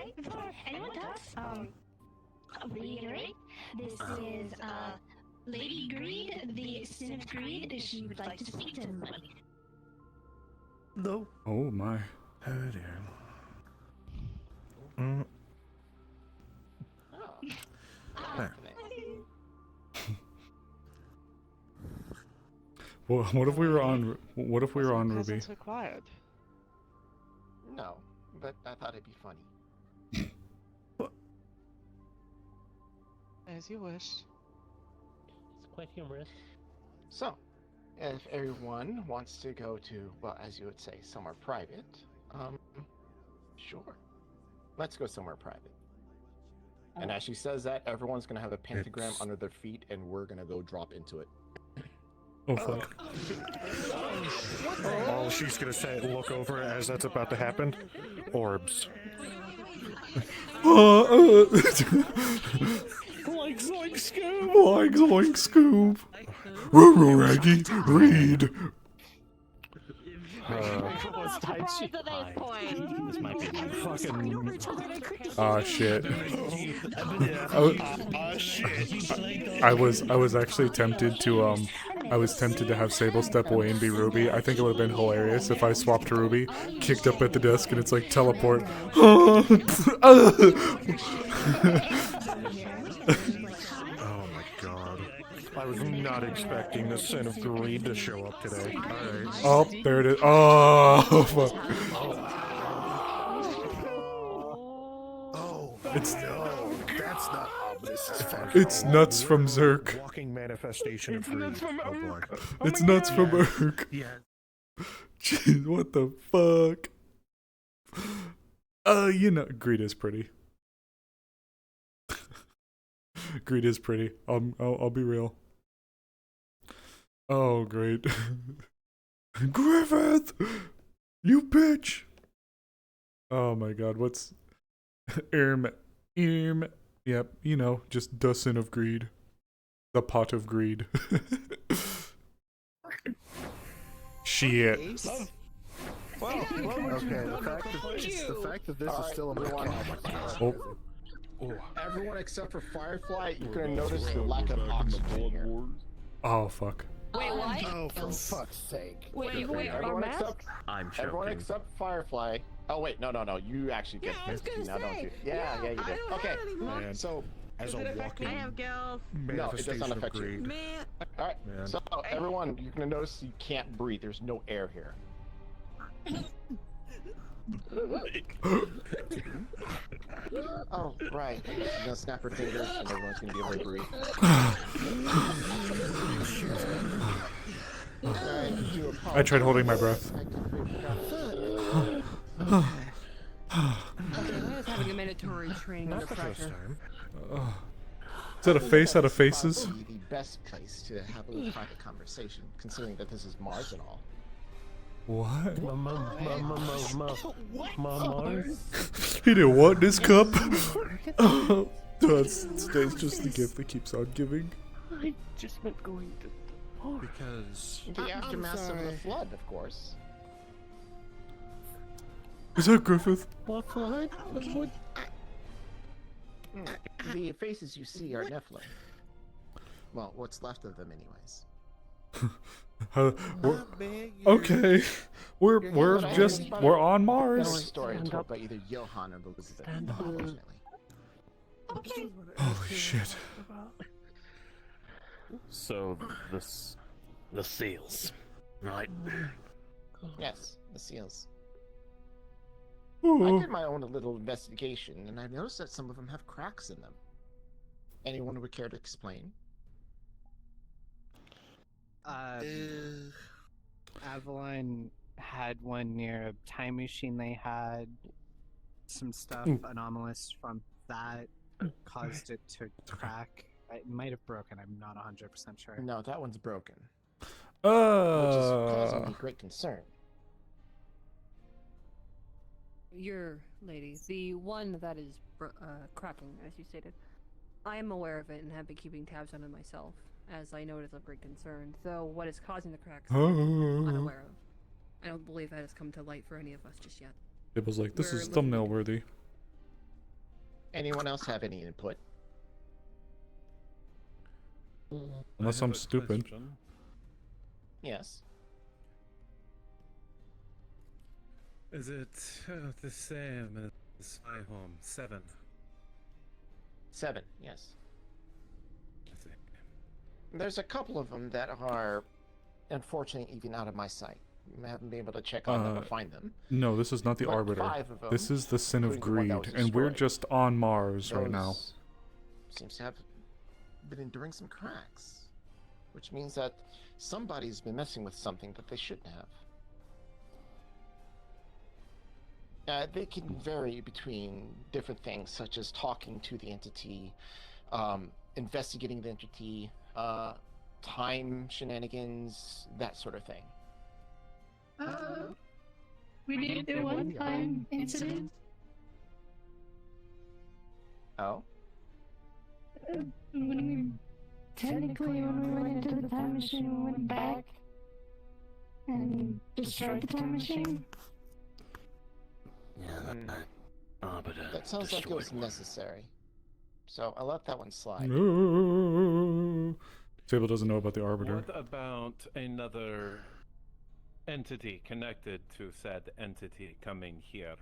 right, before anyone talks, reiterate, this is, Lady Greed, the Sin of Greed. She would like to speak to everybody.
No.
Oh my.
Oh dear.
Well, what if we were on? What if we were on Ruby?
Peasants required.
No, but I thought it'd be funny.
As you wish.
It's quite humorous.
So, if everyone wants to go to, well, as you would say, somewhere private, sure. Let's go somewhere private. And as she says that, everyone's gonna have a pentagram under their feet, and we're gonna go drop into it.
Oh fuck.
Oh, she's gonna say, look over as that's about to happen. Orbs.
Like zoink scoop!
Like zoink scoop! Roo Raggy, read!
This might be
fucking.
Ah shit.
Shit.
I was actually tempted to have Sable step away and be Ruby. I think it would have been hilarious if I swapped to Ruby, kicked up at the desk, and it's like teleport.
Oh my god. I was not expecting the Sin of Greed to show up today. Alright.
Oh, there it is. Oh, fuck. It's
that's not ominous as fuck.
It's nuts from Zerk.
Walking manifestation of greed. Oh boy.
It's nuts from
Yeah.
Urk.
Yeah.
Jeez, what the fuck? Greed is pretty. Greed is pretty. I'll be real. Oh, great. Griffith! You bitch! Oh my god, what's... Yep, just the sin of greed. The pot of greed. Shit.
Well,
okay, the fact that this is still a
Oh.
Everyone except for Firefly, you're gonna notice the lack of oxygen here.
Oh, fuck.
Wait, what?
Oh, for fuck's sake.
Wait,
Everyone
our
except everyone except Firefly. Oh wait, no. You actually get
I was
this
gonna
now, don't
say,
you? Yeah, you do. Okay.
Man,
So
as a walking
I have gills.
no, it does
manifestation
not
of
affect you.
greed.
Man.
All right.
Man.
So everyone, you're gonna notice you can't breathe. There's no air here. Oh, right. She's gonna snap her fingers and everyone's gonna be able to breathe.
I tried holding my breath.
Is having a mandatory training under pressure.
Is that a face out of faces?
Probably the best place to have a little private conversation, considering that this is Mars and all.
What?
Mars?
He didn't want this cup. Today's just the gift that keeps on giving.
I just meant going to.
Because
The aftermath of the flood, of course.
Is that Griffith?
What flood? What?
The faces you see are Nephilim. Well, what's left of them, anyways.
Okay, we're on
That
Mars.
was a story told by either Johan or Elizabeth, unfortunately.
Holy shit!
So the seals, right?
Yes, the seals.
Oh.
I did my own little investigation, and I noticed that some of them have cracks in them. Anyone would care to explain?
Avalon had one near a time machine. They had some stuff anomalous from that caused it to crack. It might have broken. I'm not 100% sure.
No, that one's broken. Which is causing me great concern.
Your lady, the one that is cracking, as you stated. I am aware of it and have been keeping tabs on it myself, as I know it is of great concern. Though what is causing the cracks, I'm unaware of. I don't believe that has come to light for any of us just yet.
It was like, this
We're
is
looking
thumbnail worthy.
Anyone else have any input?
Unless I'm stupid.
Yes.
Is it the same as my home? 7.
7, yes. There's a couple of them that are, unfortunately, even out of my sight. I haven't been able to check on them or find them.
No, this is not the
But
Arbiter.
5 of them,
This is the Sin of
including the one that
Greed,
was
and we're
destroyed.
just on Mars right now.
Those seems to have been enduring some cracks, which means that somebody's been messing with something that they shouldn't have. They can vary between different things, such as talking to the entity, investigating the entity, time shenanigans, that sort of thing.
We did do one time incident.
Oh?
Technically, when we went into the time machine, we went back and destroyed the time machine.
Yeah,
That sounds like it was necessary. So I'll let that one slide.
No. Sable doesn't know about the Arbiter.
What about another entity connected to said entity coming here?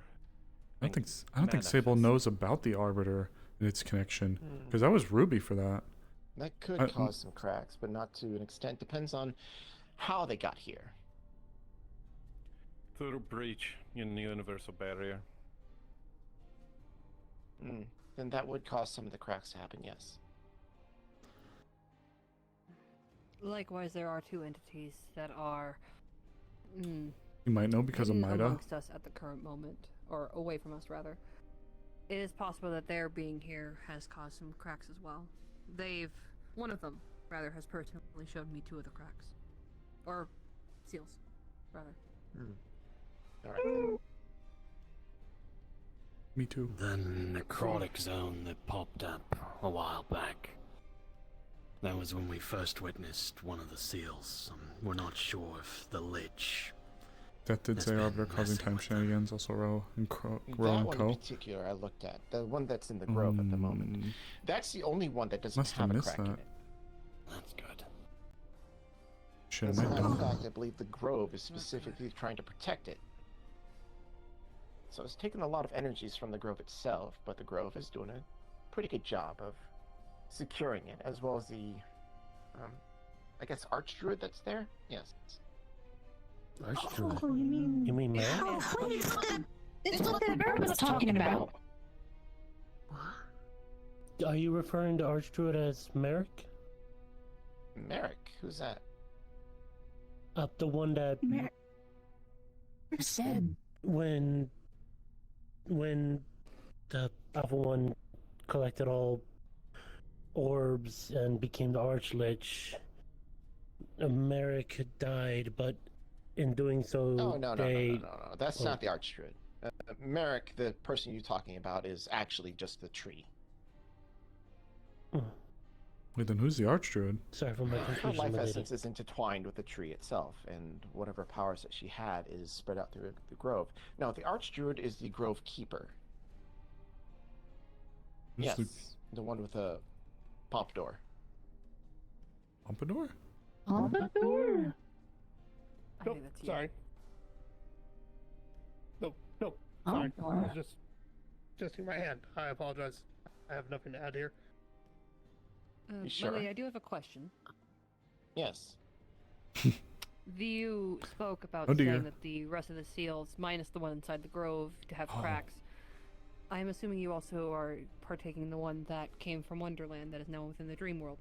I don't think Sable knows about the Arbiter and its connection, because that was Ruby for that.
That could cause some cracks, but not to an extent. Depends on how they got here.
Through breach in the universal barrier.
Then that would cause some of the cracks to happen, yes.
Likewise, there are 2 entities that are
You might know because of
hidden
Maida.
amongst us at the current moment, or away from us rather. It is possible that their being here has caused some cracks as well. One of them rather has personally showed me 2 of the cracks, or seals, rather.
All right.
Me too.
The necrotic zone that popped up a while back. That was when we first witnessed one of the seals. We're not sure if the Lich.
That did say Arbiter causing time shenanigans, also Row and
That
and
one
Co.
in particular I looked at. The one that's in the grove at the moment. That's the only one that doesn't
Must
have
have
a
missed
crack in
that.
it.
That's good.
Shit,
As
I
a
might
matter of
know.
fact, I believe the grove is specifically trying to protect it. So it's taken a lot of energies from the grove itself, but the grove is doing a pretty good job of securing it, as well as the, I guess, archdruid that's there? Yes.
Archdruid?
Oh, you mean
Mary?
Oh, wait, it's what the bird was talking about.
Are you referring to Archdruid as Merrick?
Merrick? Who's that?
The one that
said
when the other one collected all orbs and became the Archlich, Merrick had died, but in doing so,
Oh, no. That's
Oh.
not the archdruid. Merrick, the person you're talking about, is actually just the tree.
Wait, then who's the Archdruid?
Sorry for my
Her
confusion,
life
my lady.
essence is intertwined with the tree itself, and whatever powers that she had is spread out through the grove. No, the archdruid is the grove keeper.
Who's
Yes,
the-
the one with a pompadour.
Pompadour?
Pompadour.
Nope, sorry. Nope. Sorry. I was just adjusting my hand. I apologize. I have nothing to add here.
You sure?
Lily, I do have a question.
Yes.
You spoke about
Oh, dear.
saying that the rest of the seals, minus the one inside the grove, to have cracks. I'm assuming you also are partaking in the one that came from Wonderland that is now within the dream world.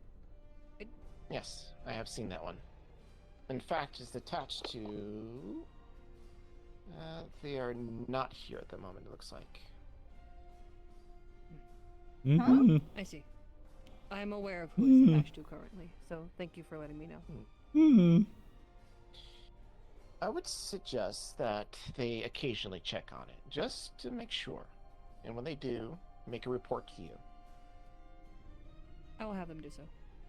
Yes, I have seen that one. In fact, it's attached to... they are not here at the moment, it looks like.
I see. I'm aware of who it's attached to currently, so thank you for letting me know.
I would suggest that they occasionally check on it, just to make sure. And when they do, make a report to you.
I will have them do so.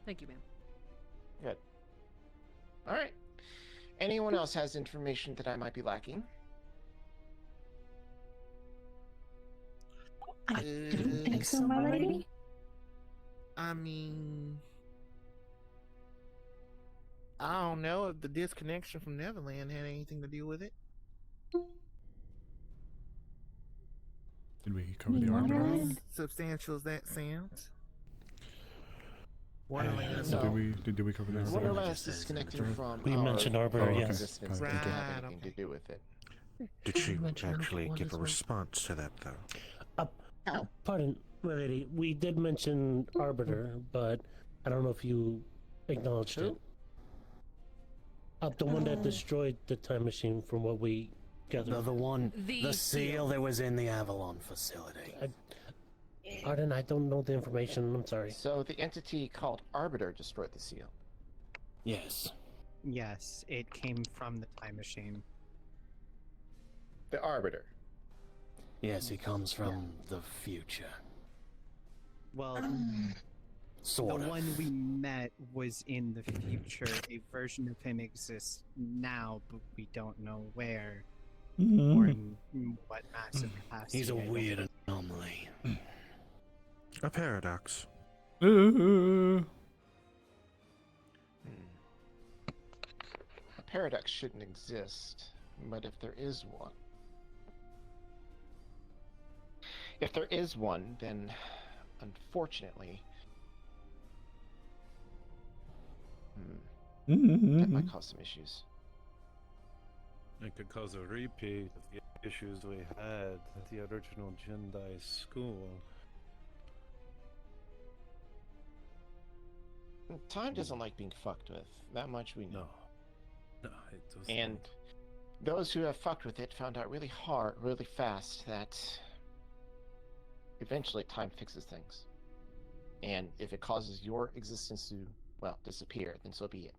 Thank you, ma'am.
Good. Alright. Anyone else has information that I might be lacking?
I don't think think so, my lady?
I mean, I don't know if the disconnection from Neverland had anything to do with it.
Did we cover the Arbiter?
As substantial as that sounds. Wonderland.
So did we cover the Arbiter?
Wonderland's disconnecting from
We
our
mentioned Arbiter,
okay.
yes.
existence. It doesn't have anything to do with it.
Did she
mention
actually
one
give
as
a
well.
response to that, though?
Pardon, my lady. We did mention Arbiter, but I don't know if you acknowledged it. The one that destroyed the time machine, from what we gathered.
The one,
The
the seal that was in the Avalon facility.
Pardon, I don't know the information. I'm sorry.
So the entity called Arbiter destroyed the seal.
Yes.
Yes, it came from the time machine.
The Arbiter.
Yes, he comes from the future.
Well,
Sort
the
of.
one we met was in the future. A version of him exists now, but we don't know where or in what massive capacity.
He's a
I don't
weird
know.
anomaly.
A paradox.
A paradox shouldn't exist, but if there is one. If there is one, then unfortunately, that might cause some issues.
It could cause a repeat of the issues we had at the original Jedi school.
Time doesn't like being fucked with. That much we know.
No, it doesn't.
And those who have fucked with it found out really fast that eventually time fixes things. And if it causes your existence to, well, disappear, then so be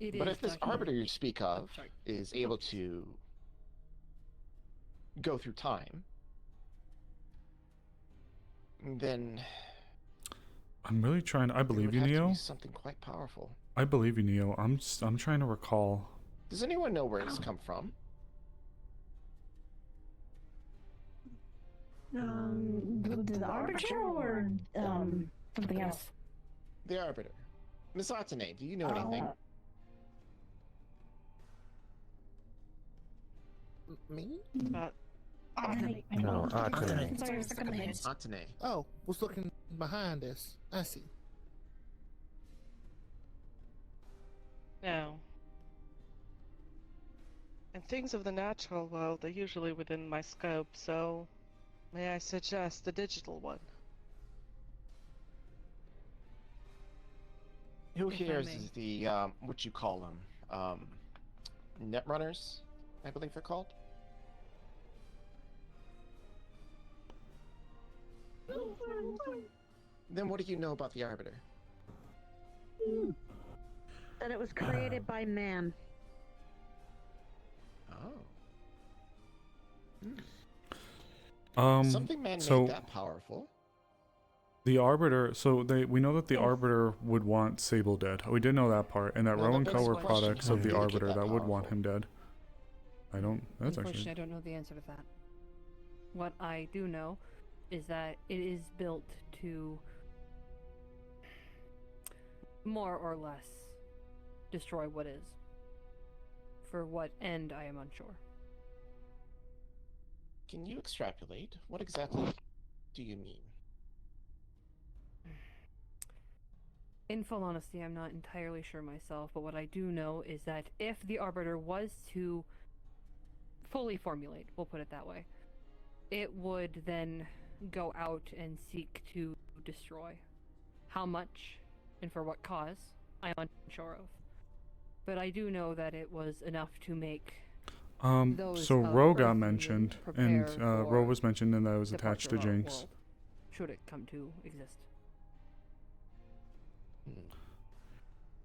it. But if this Arbiter you speak of is able to go through time, then
I'm really trying. I believe you,
it would have to
Neo.
be something quite powerful.
I believe you, Neo. I'm trying to recall.
Does anyone know where it's come from?
The Arbiter or something else?
The Arbiter. Miss Atene, do you know anything? Me?
No, Atene.
Atene.
Oh, was looking behind us. I see.
No. And things of the natural world are usually within my scope, so may I suggest the digital one?
Who
If I
here is
may.
the, what you call them? Netrunners, I believe they're called? Then what do you know about the Arbiter?
That it was created by man.
Oh. Something man
So
made that powerful.
the Arbiter. So we know that the Arbiter would want Sable dead. We did know that part, and that
Well,
Roe
that
and
begs
Co
the
were
question,
products
how
of the
did it get
Arbiter
that
that would want
powerful?
him dead. I don't. That's
Unfortunately,
actually.
I don't know the answer to that. What I do know is that it is built to more or less destroy what is. For what end, I am unsure.
Can you extrapolate? What exactly do you mean?
In full honesty, I'm not entirely sure myself, but what I do know is that if the Arbiter was to fully formulate, we'll put it that way, it would then go out and seek to destroy. How much and for what cause, I'm unsure of. But I do know that it was enough to make those
So
of
Roe
Earth
got
who
mentioned,
prepare
and Roe
for
was mentioned, and that was attached to
departure of our
Jinx.
world, should it come to exist.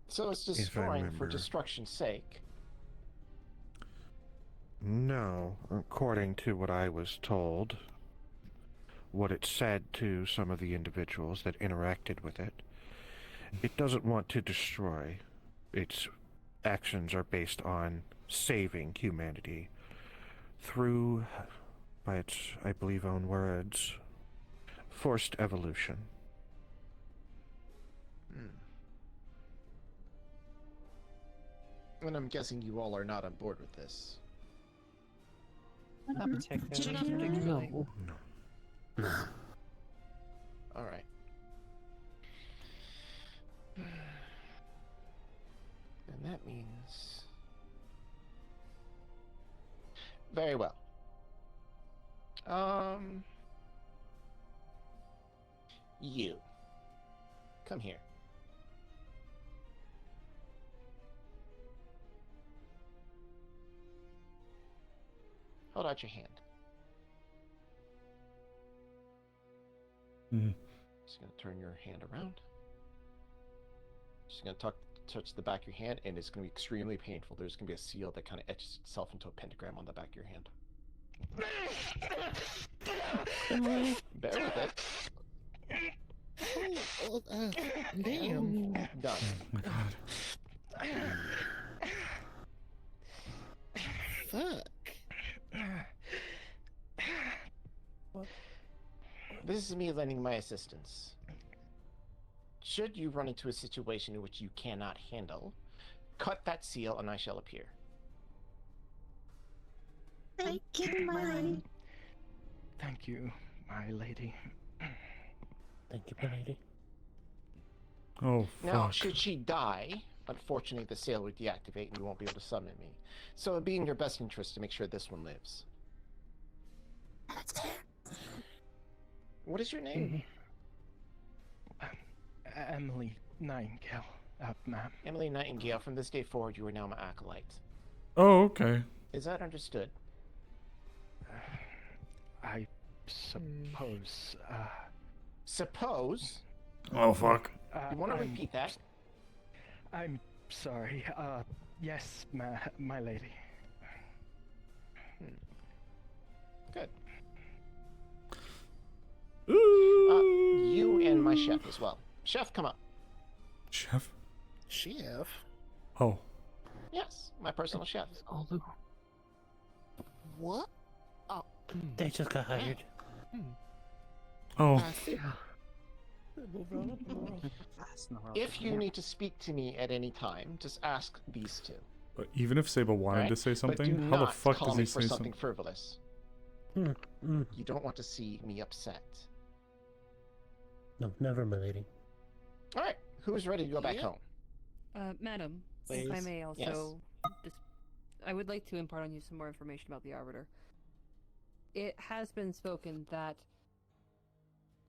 So it's
If I
destroying for
remember.
destruction's sake.
No, according to what I was told, what it said to some of the individuals that interacted with it, it doesn't want to destroy. Its actions are based on saving humanity through by its, I believe, own words, forced evolution.
And I'm guessing you all are not on board with this.
Not particularly.
No. No.
All right. And that means... Very well. You. Come here. Hold out your hand. Just gonna turn your hand around. Just gonna touch the back of your hand, and it's gonna be extremely painful. There's gonna be a seal that kind of etches itself into a pentagram on the back of your hand. Bear with it.
Damn.
Done.
Oh my god.
Fuck.
This is me lending my assistance. Should you run into a situation in which you cannot handle, cut that seal and I shall appear.
Thank you, my lady.
Thank you, my lady.
Thank you, my lady.
Oh, fuck.
Now, should she die, unfortunately the seal would deactivate and you won't be able to summon me. So it'd be in your best interest to make sure this one lives. What is your name?
Emily Nightingale, ma'am.
Emily Nightingale, from this day forward you are now my acolyte.
Oh, okay.
Is that understood?
I suppose,
Suppose?
Oh, fuck.
You want to repeat that?
I'm sorry, yes, my lady.
Good. You and my chef as well. Chef, come up.
Chef?
Chef?
Oh.
Yes, my personal chef.
What? Oh.
They just got hired.
Oh.
I see.
If you need to speak to me at any time, just ask these two.
But even if Sable wanted
Right?
to say
But
something,
do
how the
not
fuck
call
does
me
he
for
say
something
something?
frivolous. You don't want to see me upset.
No, never, my lady.
All right, who's ready to go back home?
Madam, if I
Please.
may also,
Yes.
I would like to impart on you some more information about the Arbiter. It has been spoken that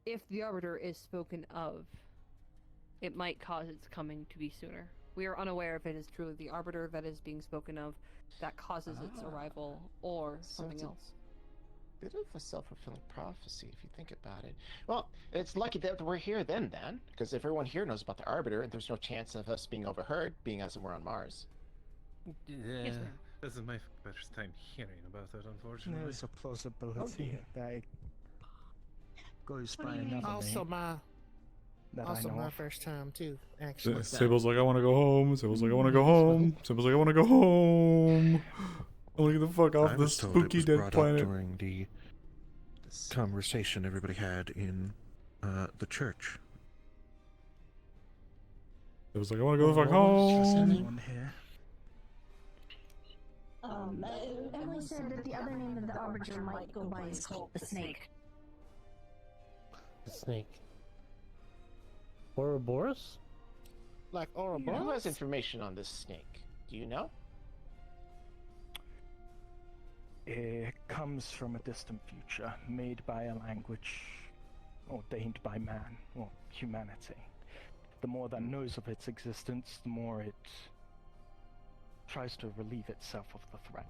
if the Arbiter is spoken of, it might cause its coming to be sooner. We are unaware if it is truly the Arbiter that is being spoken of that causes its arrival, or something
it's a
else.
Bit of a self-fulfilling prophecy, if you think about it. Well, it's lucky that we're here then, because everyone here knows about the Arbiter, and there's no chance of us being overheard, being as we're on Mars.
Yeah, this is my first time hearing about it, unfortunately.
There's a plausibility that it goes by another
Also
name
my
that I
also
know
my
of.
first time too, actually.
Sable's like, I want to go home. Sable's like, I want to go home. Sable's like, I want to go home. I want to get the fuck off
I
this
was told it
spooky
was
dead
brought up
planet.
during the conversation everybody had in the church.
It was like, I want to go the fuck home.
Anyone here?
Emily said that the other name of the Arbiter might go by is called the Snake.
The snake. Ouroboros?
Like
Who
Ouroboros?
has information on this snake? Do you know?
It comes from a distant future, made by a language ordained by man, or humanity. The more that knows of its existence, the more it tries to relieve itself of the threat.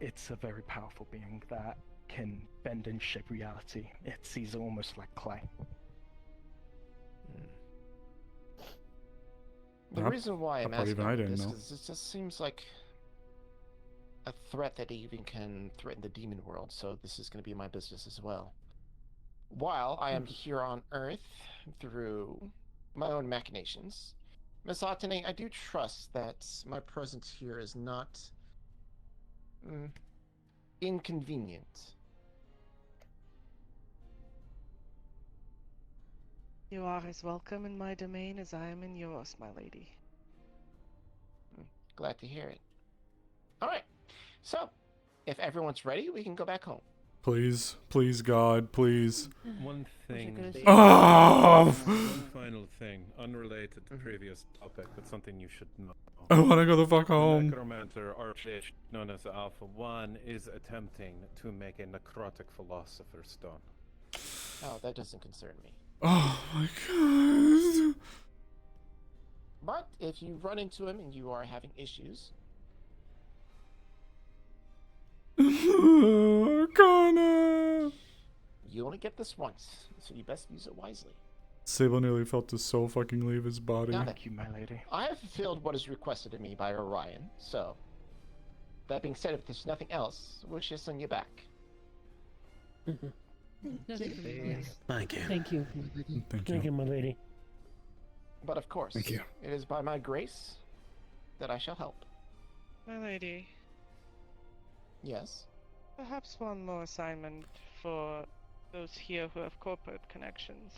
It's a very powerful being that can bend and shape reality. It sees it almost like clay.
The reason why I'm
part
asking
even I didn't
this
know.
is it just seems like a threat that even can threaten the demon world, so this is going to be my business as well. While I am here on Earth through my own machinations, Miss Ottenay, I do trust that my presence here is not inconvenient.
You are as welcome in my domain as I am in yours, my lady.
Glad to hear it. All right. So, if everyone's ready, we can go back home.
Please, please, God, please.
One thing.
Oh!
One final thing, unrelated to previous topic, but something you should know.
I want to go the fuck
The
home.
necromancer, Archmage, known as Alpha 1, is attempting to make a necrotic philosopher's stone.
Oh, that doesn't concern me.
Oh my god.
But if you run into him and you are having issues,
Connor.
you only get this once, so you best use it wisely.
Sable nearly felt his soul fucking leave his body.
Now
Thank you, my lady.
I have fulfilled what is requested of me by Orion, so that being said, if there's nothing else, we'll just send you back.
Thank you.
Thank you.
Thank you.
Thank you,
my lady.
But of course,
Thank you.
It is by my grace that I shall help.
My lady,
Yes.
perhaps one more assignment for those here who have corporate connections.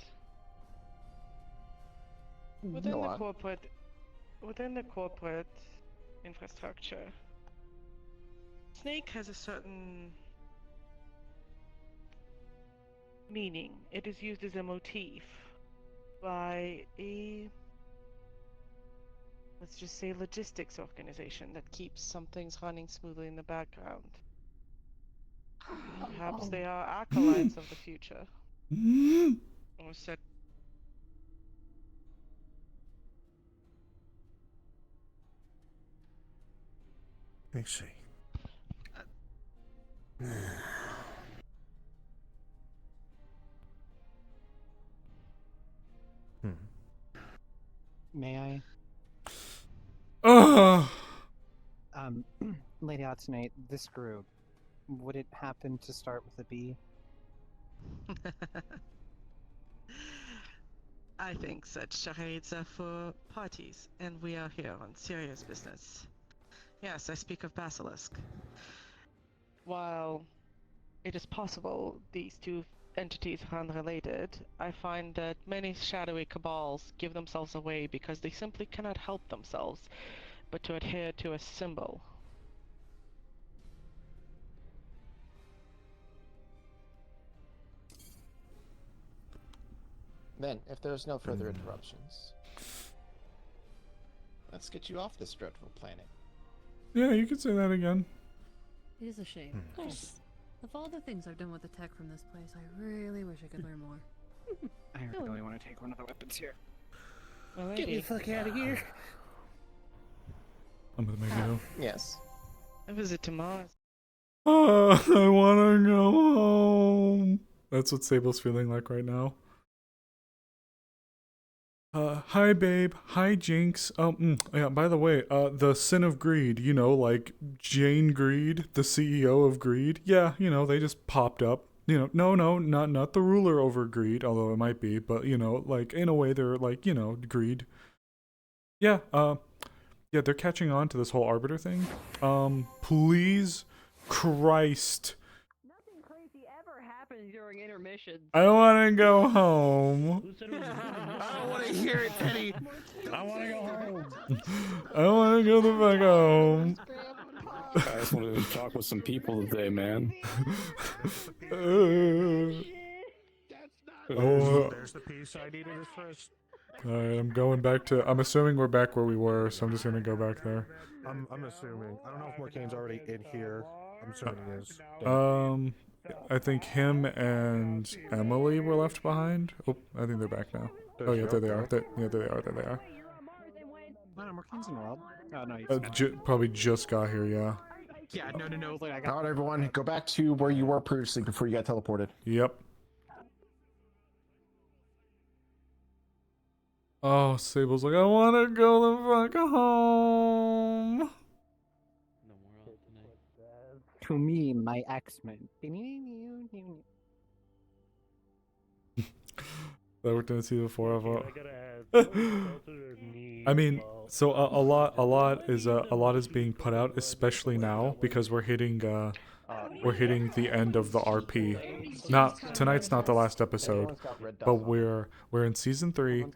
Within
Go
the
on.
corporate infrastructure, snake has a certain meaning. It is used as a motif by a, let's just say, logistics organization that keeps some things running smoothly in the background. Perhaps they are acolytes of the future. Or set.
I see.
May I?
Ugh.
Lady Ottenate, this group, would it happen to start with a B?
I think such charades are for parties, and we are here on serious business. Yes, I speak of Basilisk. While it is possible these two entities are unrelated, I find that many shadowy cabals give themselves away because they simply cannot help themselves but to adhere to a symbol.
Then, if there's no further interruptions, let's get you off this dreadful planet.
Yeah, you could say that again.
It is a shame.
Yes.
Of all the things I've done with the tech from this place, I really wish I could learn more.
I really want to take one of the weapons here.
Get me the fuck out of here.
I'm gonna make you.
Yes.
A visit to Mars.
Oh, I wanna go home. That's what Sable's feeling like right now. Hi babe, hi Jinx. Yeah, by the way, the Sin of Greed, you know, like Jane Greed, the CEO of Greed. Yeah, you know, they just popped up. You know, no, not the ruler over Greed, although it might be, but you know, like in a way they're like, you know, Greed. Yeah, yeah, they're catching on to this whole Arbiter thing. Please, Christ.
Nothing crazy ever happens during intermissions.
I wanna go home.
I don't want to hear it, Teddy.
I want to go home.
I wanna go the fuck home.
I just wanted to talk with some people today, man.
There's the piece I needed at first.
Alright, I'm going back to. I'm assuming we're back where we were, so I'm just gonna go back there.
I'm assuming. I don't know if Morcane's already in here. I'm assuming he is.
I think him and Emily were left behind. Oh, I think they're back now. Oh yeah, there they are. Yeah, there they are. There they are.
No, Morcane's in the world. Oh, no, he's
Probably just got here. Yeah.
Yeah, no, like I got.
Alright, everyone, go back to where you were previously before you got teleported.
Yep. Oh, Sable's like, I wanna go the fuck home.
To me, my X-Men.
that worked in season 4 of
I gotta have
I mean, so a lot is being put out, especially now because we're hitting the end of the RP. Not tonight's not the last episode, but we're in season 3,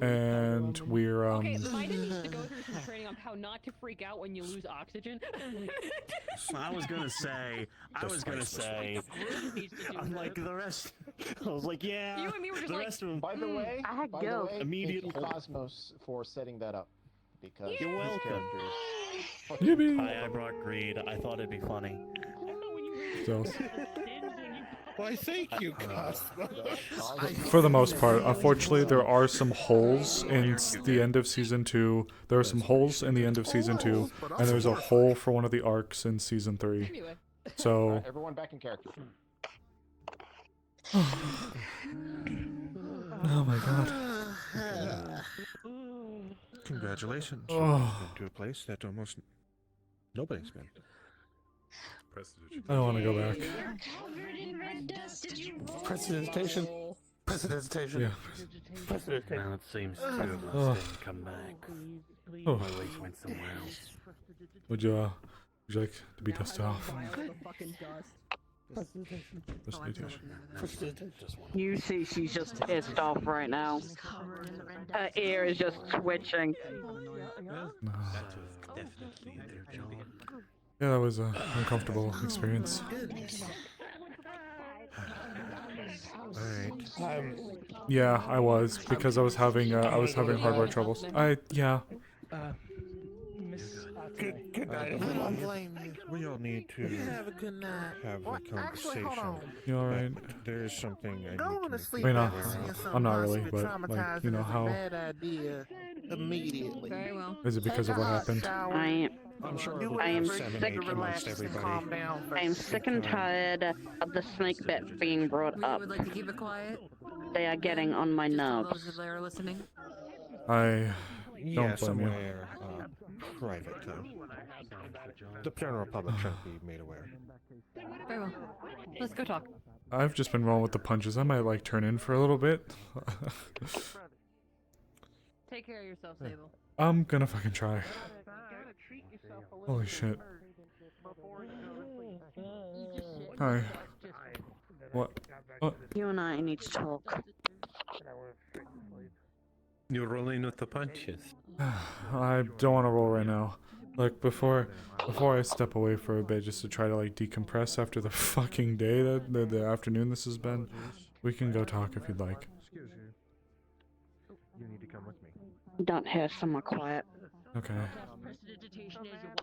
and we're
Okay, Mida needs to go through some training on how not to freak out when you lose oxygen.
I was gonna say, I'm like the rest. I was like, yeah.
You and me were just
the
like,
rest of them.
By the way,
Immediately.
thank you, Cosmos, for setting that up. Because
You're
these
welcome.
characters.
I brought greed. I thought it'd be funny.
So,
Why, thank you, Cosmos.
for the most part, unfortunately, there are some holes in the end of season 2. There are some holes in the end of season 2, and there's a hole for one of the arcs in season 3. So,
Alright, everyone back in character.
oh my god.
Congratulations.
Oh.
You've been to a place that almost nobody's been.
I don't want to go back.
Precipitation. Precipitation.
Yeah.
Now it seems two of us
Oh.
didn't come back.
Oh.
My legs went somewhere else.
Would you like to be dusted off?
You see, she's just pissed off right now. Her ear is just twitching.
Yeah, that was an uncomfortable experience.
Alright.
Yeah, I was because I was having hardware troubles.
Good night, everyone.
We all need to
Have a good night.
have a conversation.
You alright?
There is something I
Going
need
to
to
sleep
Wait, no,
after seeing something
I'm not really,
possibly
but like,
traumatizing
you know
is a
how
bad idea immediately.
Very well.
is it because of what happened?
I'm sure
I am
seven,
sick.
eight amongst everybody.
I am sick and tired of the snake bit being brought
We
up.
would like to keep it quiet.
They are getting on my
Just for
nerves.
those that are listening.
I
Yeah,
don't blame you.
somewhere private, though. The general public shouldn't be made aware.
Very well. Let's go talk.
I've just been rolling with the punches. I might like turn in for a little bit.
Take care of yourself, Sable.
I'm gonna fucking try. Holy shit. Hi. What? What?
You and I need to talk.
You're rolling with the punches.
I don't want to roll right now. Like before I step away for a bit just to try to like decompress after the fucking day that the afternoon this has been, we can go talk if you'd like.
Excuse you. You need to come with me.
Don't hear somewhere quiet.
Okay.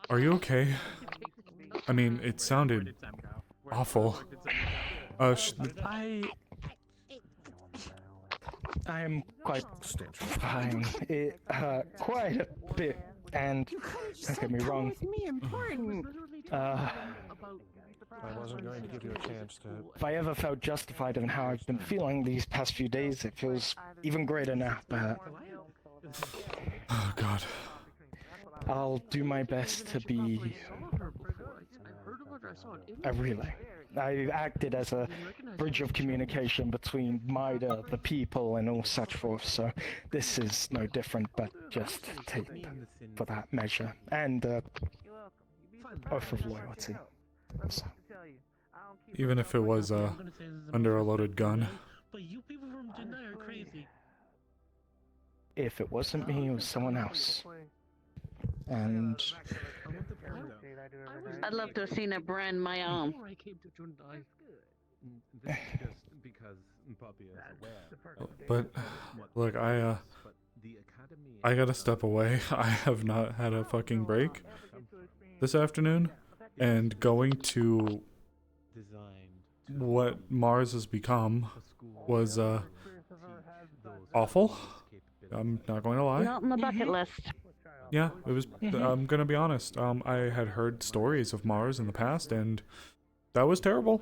Are you okay? I mean, it sounded awful.
I am quite fine. It hurt quite a bit, and don't get me wrong.
I wasn't going to give you a chance to.
If I ever felt justified in how I've been feeling these past few days, it feels even greater now. But
oh god.
I'll do my best to be a relay. I acted as a bridge of communication between Mida, the people, and all such forth, so this is no different, but just tape for that measure, and oath of loyalty. So.
Even if it was under a loaded gun.
But you people from Jedi are crazy.
If it wasn't me, it was someone else. And
I'd love to have seen her brand my arm.
Before I came to Jedi.
This is just because Poppy is aware.
But look, I gotta step away. I have not had a fucking break this afternoon, and going to what Mars has become was awful. I'm not going to lie.
Not on the bucket list.
Yeah, it was. I'm gonna be honest. I had heard stories of Mars in the past, and that was terrible.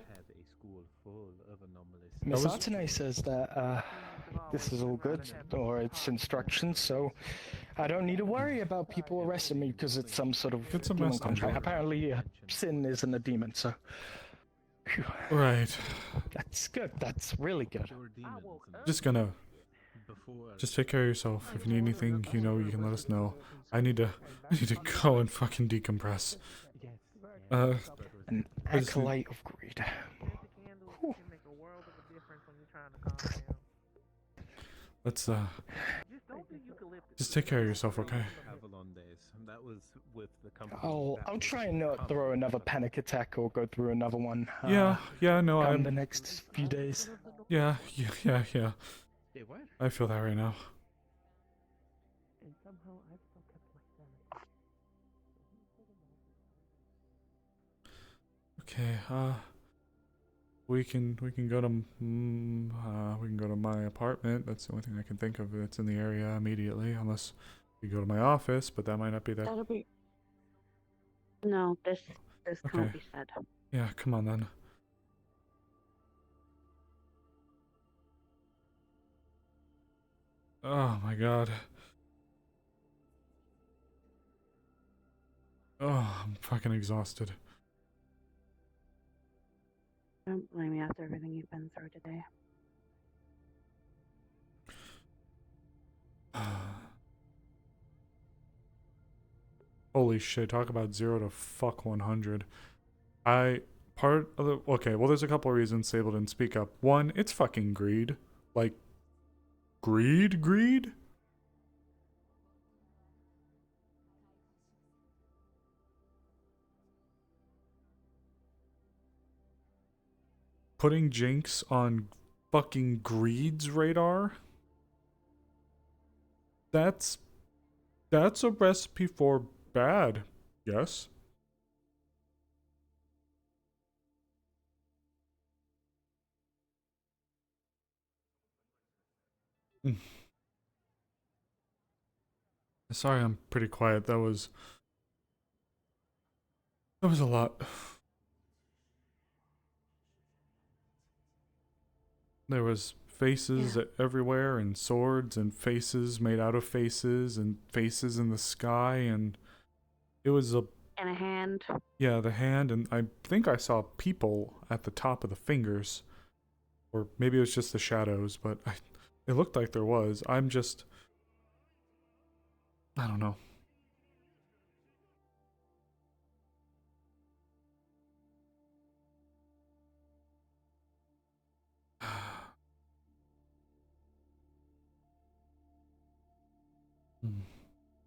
Miss Artenay says that this is all good, or it's instructions, so I don't need to worry about people arresting me because it's some sort of demon contract. Apparently, sin isn't a demon, so. Whew.
Right.
That's good. That's really good.
Just gonna Just take care of yourself. If you need anything, you know, you can let us know. I need to go and fucking decompress.
An
I just need-
acolyte of greed.
Let's just take care of yourself, okay?
Avalon days. That was with the company.
I'll try and not throw another panic attack or go through another one.
Yeah, no,
come
I'm
the next few days.
Yeah. I feel that right now.
And somehow I've still kept my sanity.
Okay, we can go to we can go to my apartment. That's the only thing I can think of that's in the area immediately, unless we go to my office, but that might not be that.
That'll be. No, this
Okay.
can't be said.
Yeah, come on then. Oh my god. Oh, I'm fucking exhausted.
Don't blame me after everything you've been through today.
Holy shit, talk about 0 to fuck 100. Okay, well, there's a couple of reasons Sable didn't speak up. One, it's fucking greed. Like, greed? Putting Jinx on fucking Greed's radar? That's a recipe for bad, yes? Sorry, I'm pretty quiet. That was a lot. There was faces everywhere, and swords, and faces made out of faces, and faces in the sky, and it was a...
And a hand.
Yeah, the hand, and I think I saw people at the top of the fingers. Or maybe it was just the shadows, but it looked like there was. I don't know.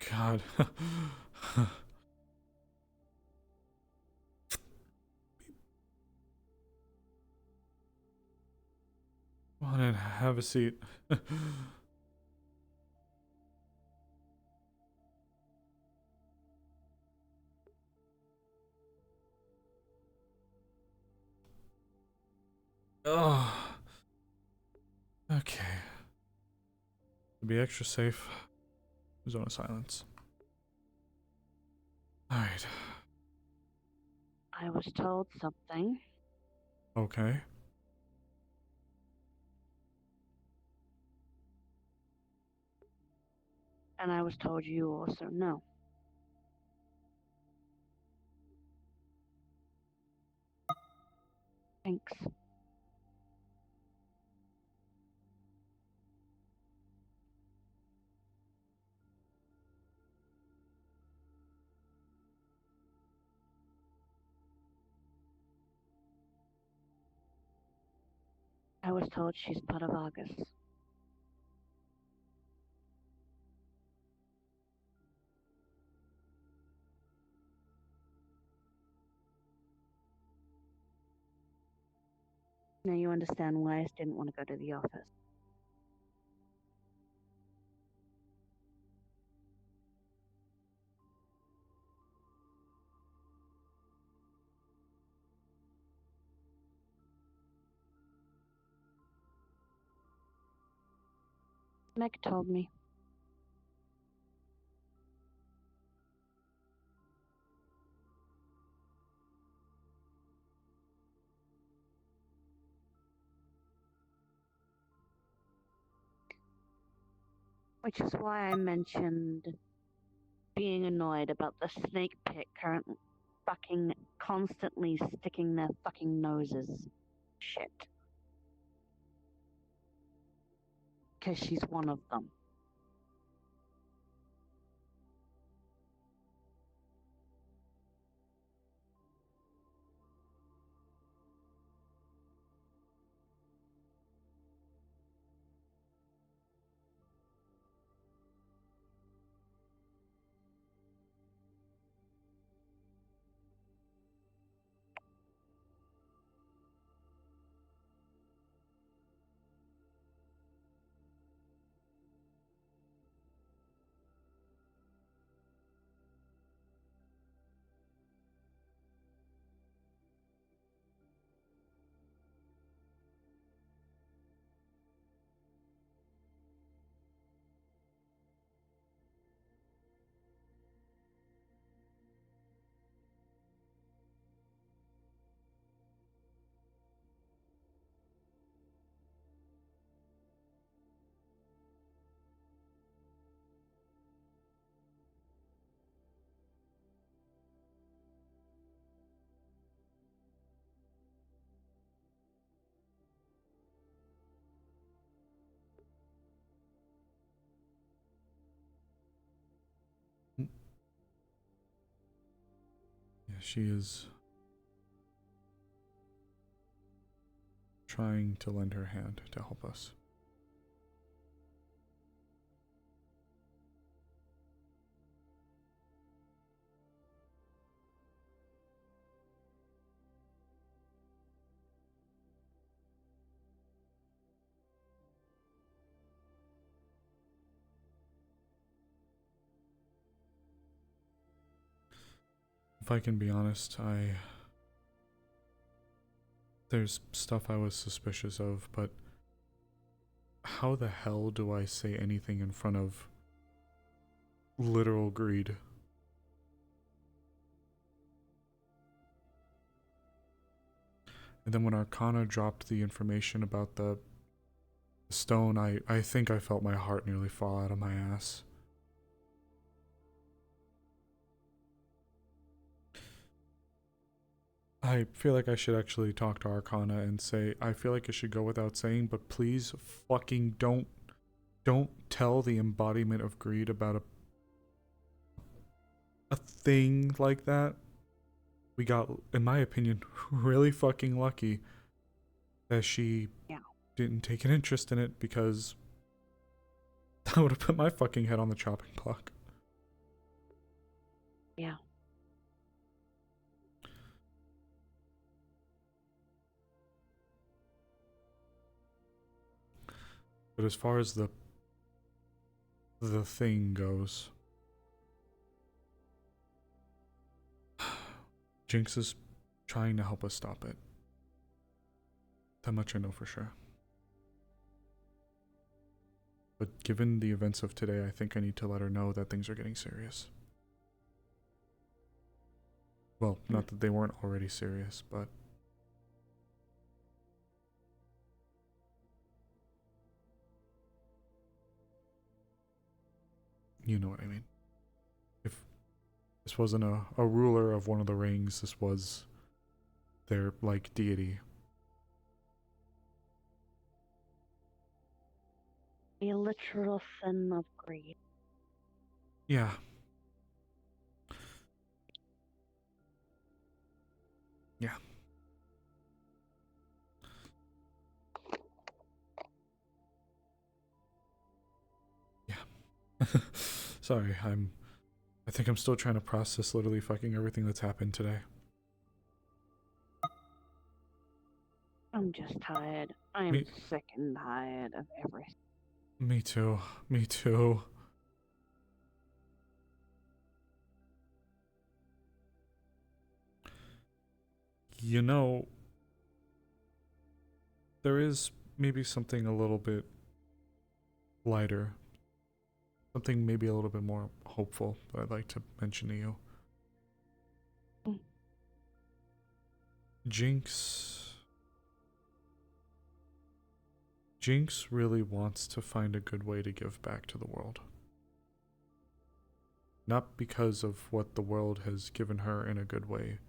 God. Come on in, have a seat. Oh. Okay. To be extra safe, zone of silence. Alright.
I was told something.
Okay.
And I was told you also know. Thanks. I was told she's part of Argus. Now you understand why I didn't want to go to the office. Meg told me. Which is why I mentioned being annoyed about the snake pit currently fucking constantly sticking their fucking noses. Shit. because she's one of them.
Yeah, she is trying to lend her hand to help us. If I can be honest, there's stuff I was suspicious of, but how the hell do I say anything in front of literal greed? And then when Arcana dropped the information about the stone, I think I felt my heart nearly fall out of my ass. I feel like I should actually talk to Arcana and say, I feel like it should go without saying, but please fucking don't tell the embodiment of greed about a thing like that. We got, in my opinion, really fucking lucky that she didn't take an interest in it, because that would have put my fucking head on the chopping block.
Yeah.
But as far as the thing goes, Jinx is trying to help us stop it. That much I know for sure. But given the events of today, I think I need to let her know that things are getting serious. Well, not that they weren't already serious, but you know what I mean. If this wasn't a ruler of one of the rings, this was their, like, deity.
A literal sin of greed.
Yeah. Yeah. Yeah. Sorry, I think I'm still trying to process literally fucking everything that's happened today.
I'm just tired. I'm sick and tired of everything.
Me too. Me too. You know, there is maybe something a little bit lighter. Something maybe a little bit more hopeful that I'd like to mention to you. Jinx really wants to find a good way to give back to the world. Not because of what the world has given her in a good way,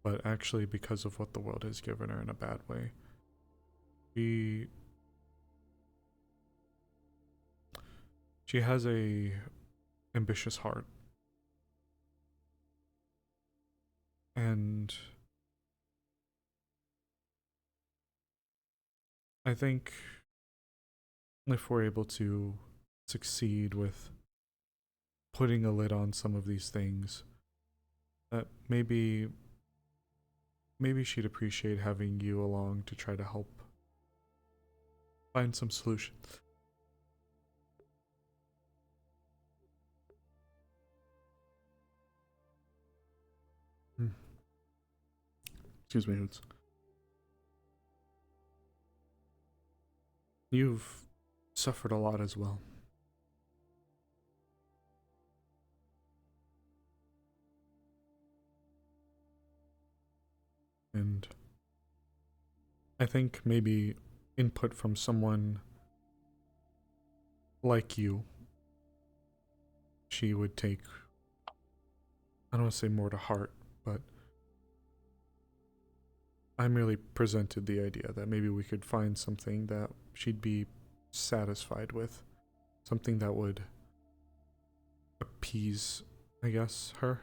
but actually because of what the world has given her in a bad way. She has a ambitious heart. And I think if we're able to succeed with putting a lid on some of these things, that maybe she'd appreciate having you along to try to help find some solutions. Excuse me, Hoots. You've suffered a lot as well. And I think maybe input from someone like you, she would take, I don't want to say more to heart, but I merely presented the idea that maybe we could find something that she'd be satisfied with. Something that would appease, I guess, her.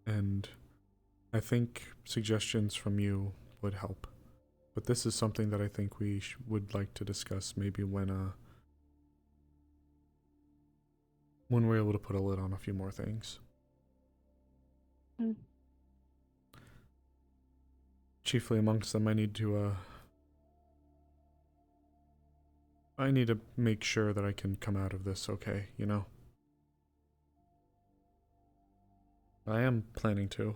And I think suggestions from you would help. But this is something that I think we would like to discuss maybe when we're able to put a lid on a few more things. Chiefly amongst them, I need to make sure that I can come out of this okay, you know? I am planning to.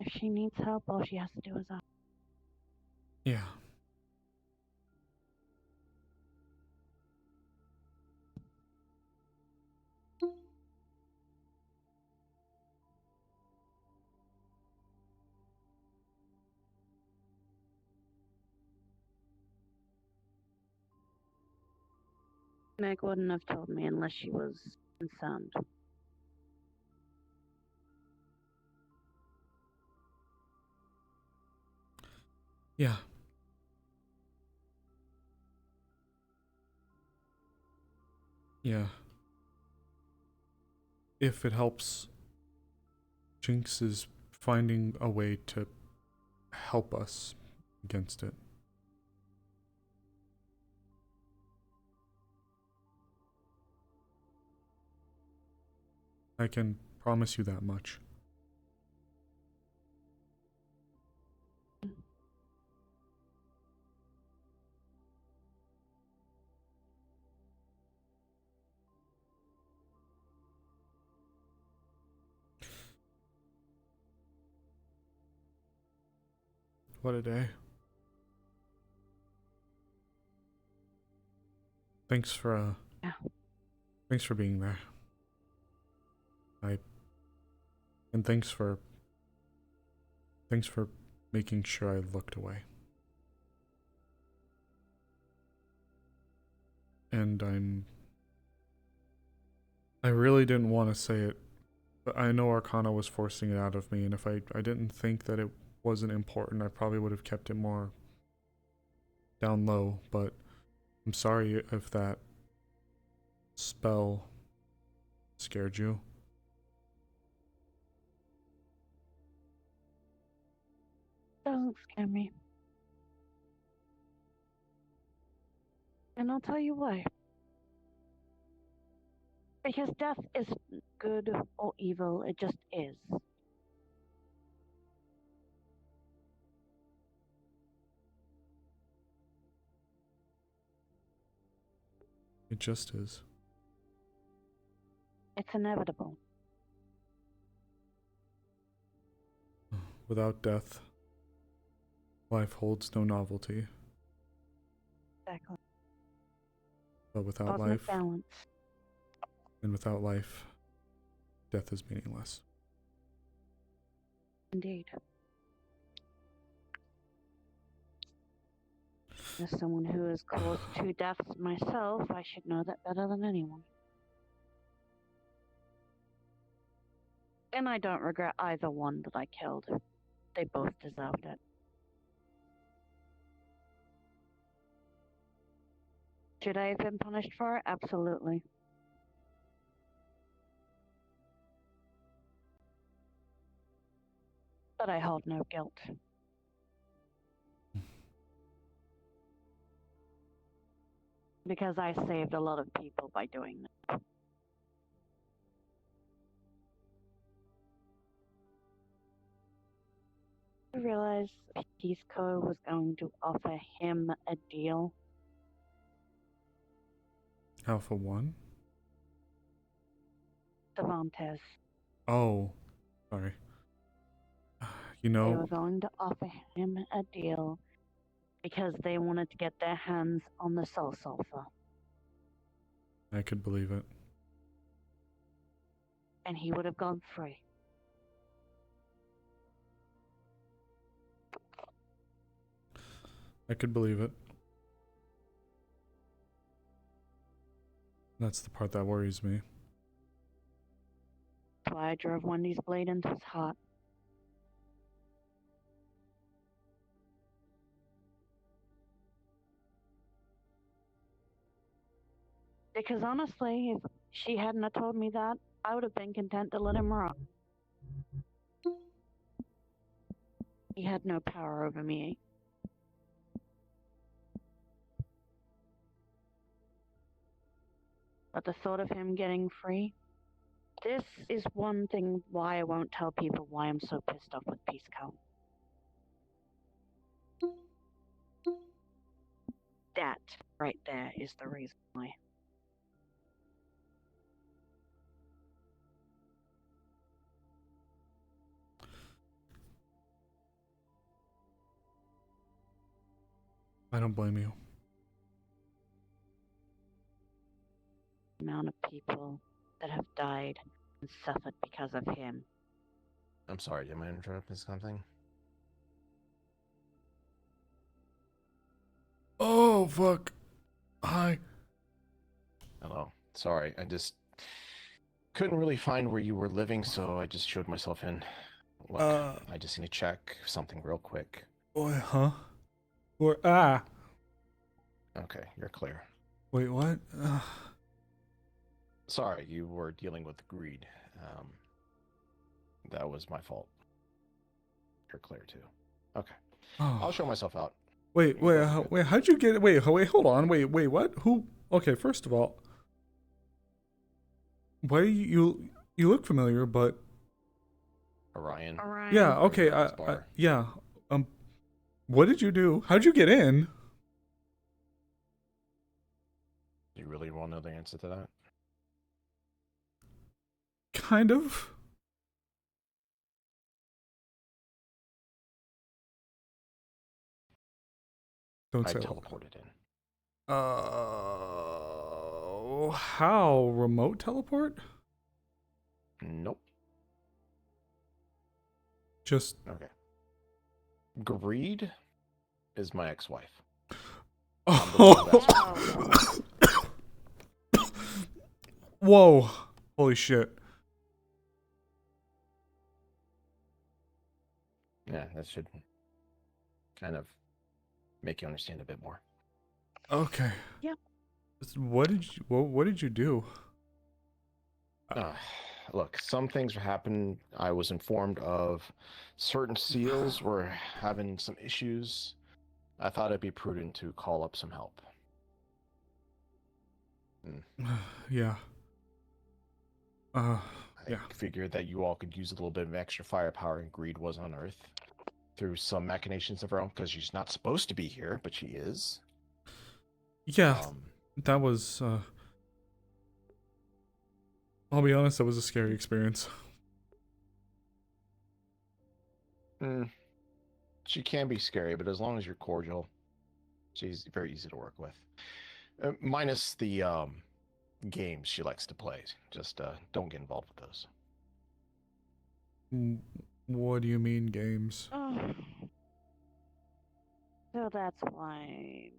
If she needs help, all she has to do is ask.
Yeah.
Meg wouldn't have told me unless she was concerned.
Yeah. Yeah. If it helps, Jinx is finding a way to help us against it. I can promise you that much. What a day. Thanks for thanks for being there. And thanks for making sure I looked away. And I really didn't want to say it, but I know Arcana was forcing it out of me, and if I didn't think that it wasn't important, I probably would have kept it more down low, but I'm sorry if that spell scared you.
Doesn't scare me. And I'll tell you why. Because death isn't good or evil, it just is.
It just is.
It's inevitable.
Without death, life holds no novelty.
Exactly.
But without
Cosmic
life,
balance.
and without life, death is meaningless.
Indeed. As someone who has caused 2 deaths myself, I should know that better than anyone. And I don't regret either one that I killed. They both deserved it. Should I have been punished for it? Absolutely. But I hold no guilt. Because I saved a lot of people by doing that. I realized Peace Co. was going to offer him a deal.
Alpha 1?
Cervantes.
Oh, sorry. You
They
know,
were going to offer him a deal because they wanted to get their hands on the soul sulfur.
I could believe it.
And he would have gone free.
I could believe it. That's the part that worries me.
That's why I drove Wendy's blade into his heart. Because honestly, if she hadn't have told me that, I would have been content to let him rot. He had no power over me. But the thought of him getting free, this is one thing why I won't tell people why I'm so pissed off with Peace Co. That right there is the reason why.
I don't blame you.
The amount of people that have died and suffered because of him.
I'm sorry, am I interrupting something?
Oh, fuck. Hi.
Hello. Sorry, I just couldn't really find where you were living, so I just showed myself in. Look, I just need to check something real quick.
Boy, huh? Or,
Okay, you're clear.
Wait, what?
Sorry, you were dealing with greed. That was my fault. You're clear too. Okay.
Oh.
I'll show myself out.
Wait, how'd you get, wait, hold on, wait, what? Who? Okay, first of all, why you look familiar, but...
Orion.
Yeah, okay, yeah, what did you do? How'd you get in?
You really want to know the answer to that?
Kind of. Don't
I
say
teleported in.
How? Remote teleport?
Nope.
Just...
Okay. Greed is my ex-wife.
Oh. Whoa. Holy shit.
Yeah, that should kind of make you understand a bit more.
Okay.
Yep.
What did you do?
Look, some things were happening. I was informed of certain seals were having some issues. I thought it'd be prudent to call up some help.
Yeah.
I figured that you all could use a little bit of extra firepower, and Greed was on Earth through some machinations of her own, because she's not supposed to be here, but she is.
Yeah, that was... I'll be honest, that was a scary experience.
She can be scary, but as long as you're cordial, she's very easy to work with. Minus the games she likes to play. Just don't get involved with those.
What do you mean, games?
Oh. So that's why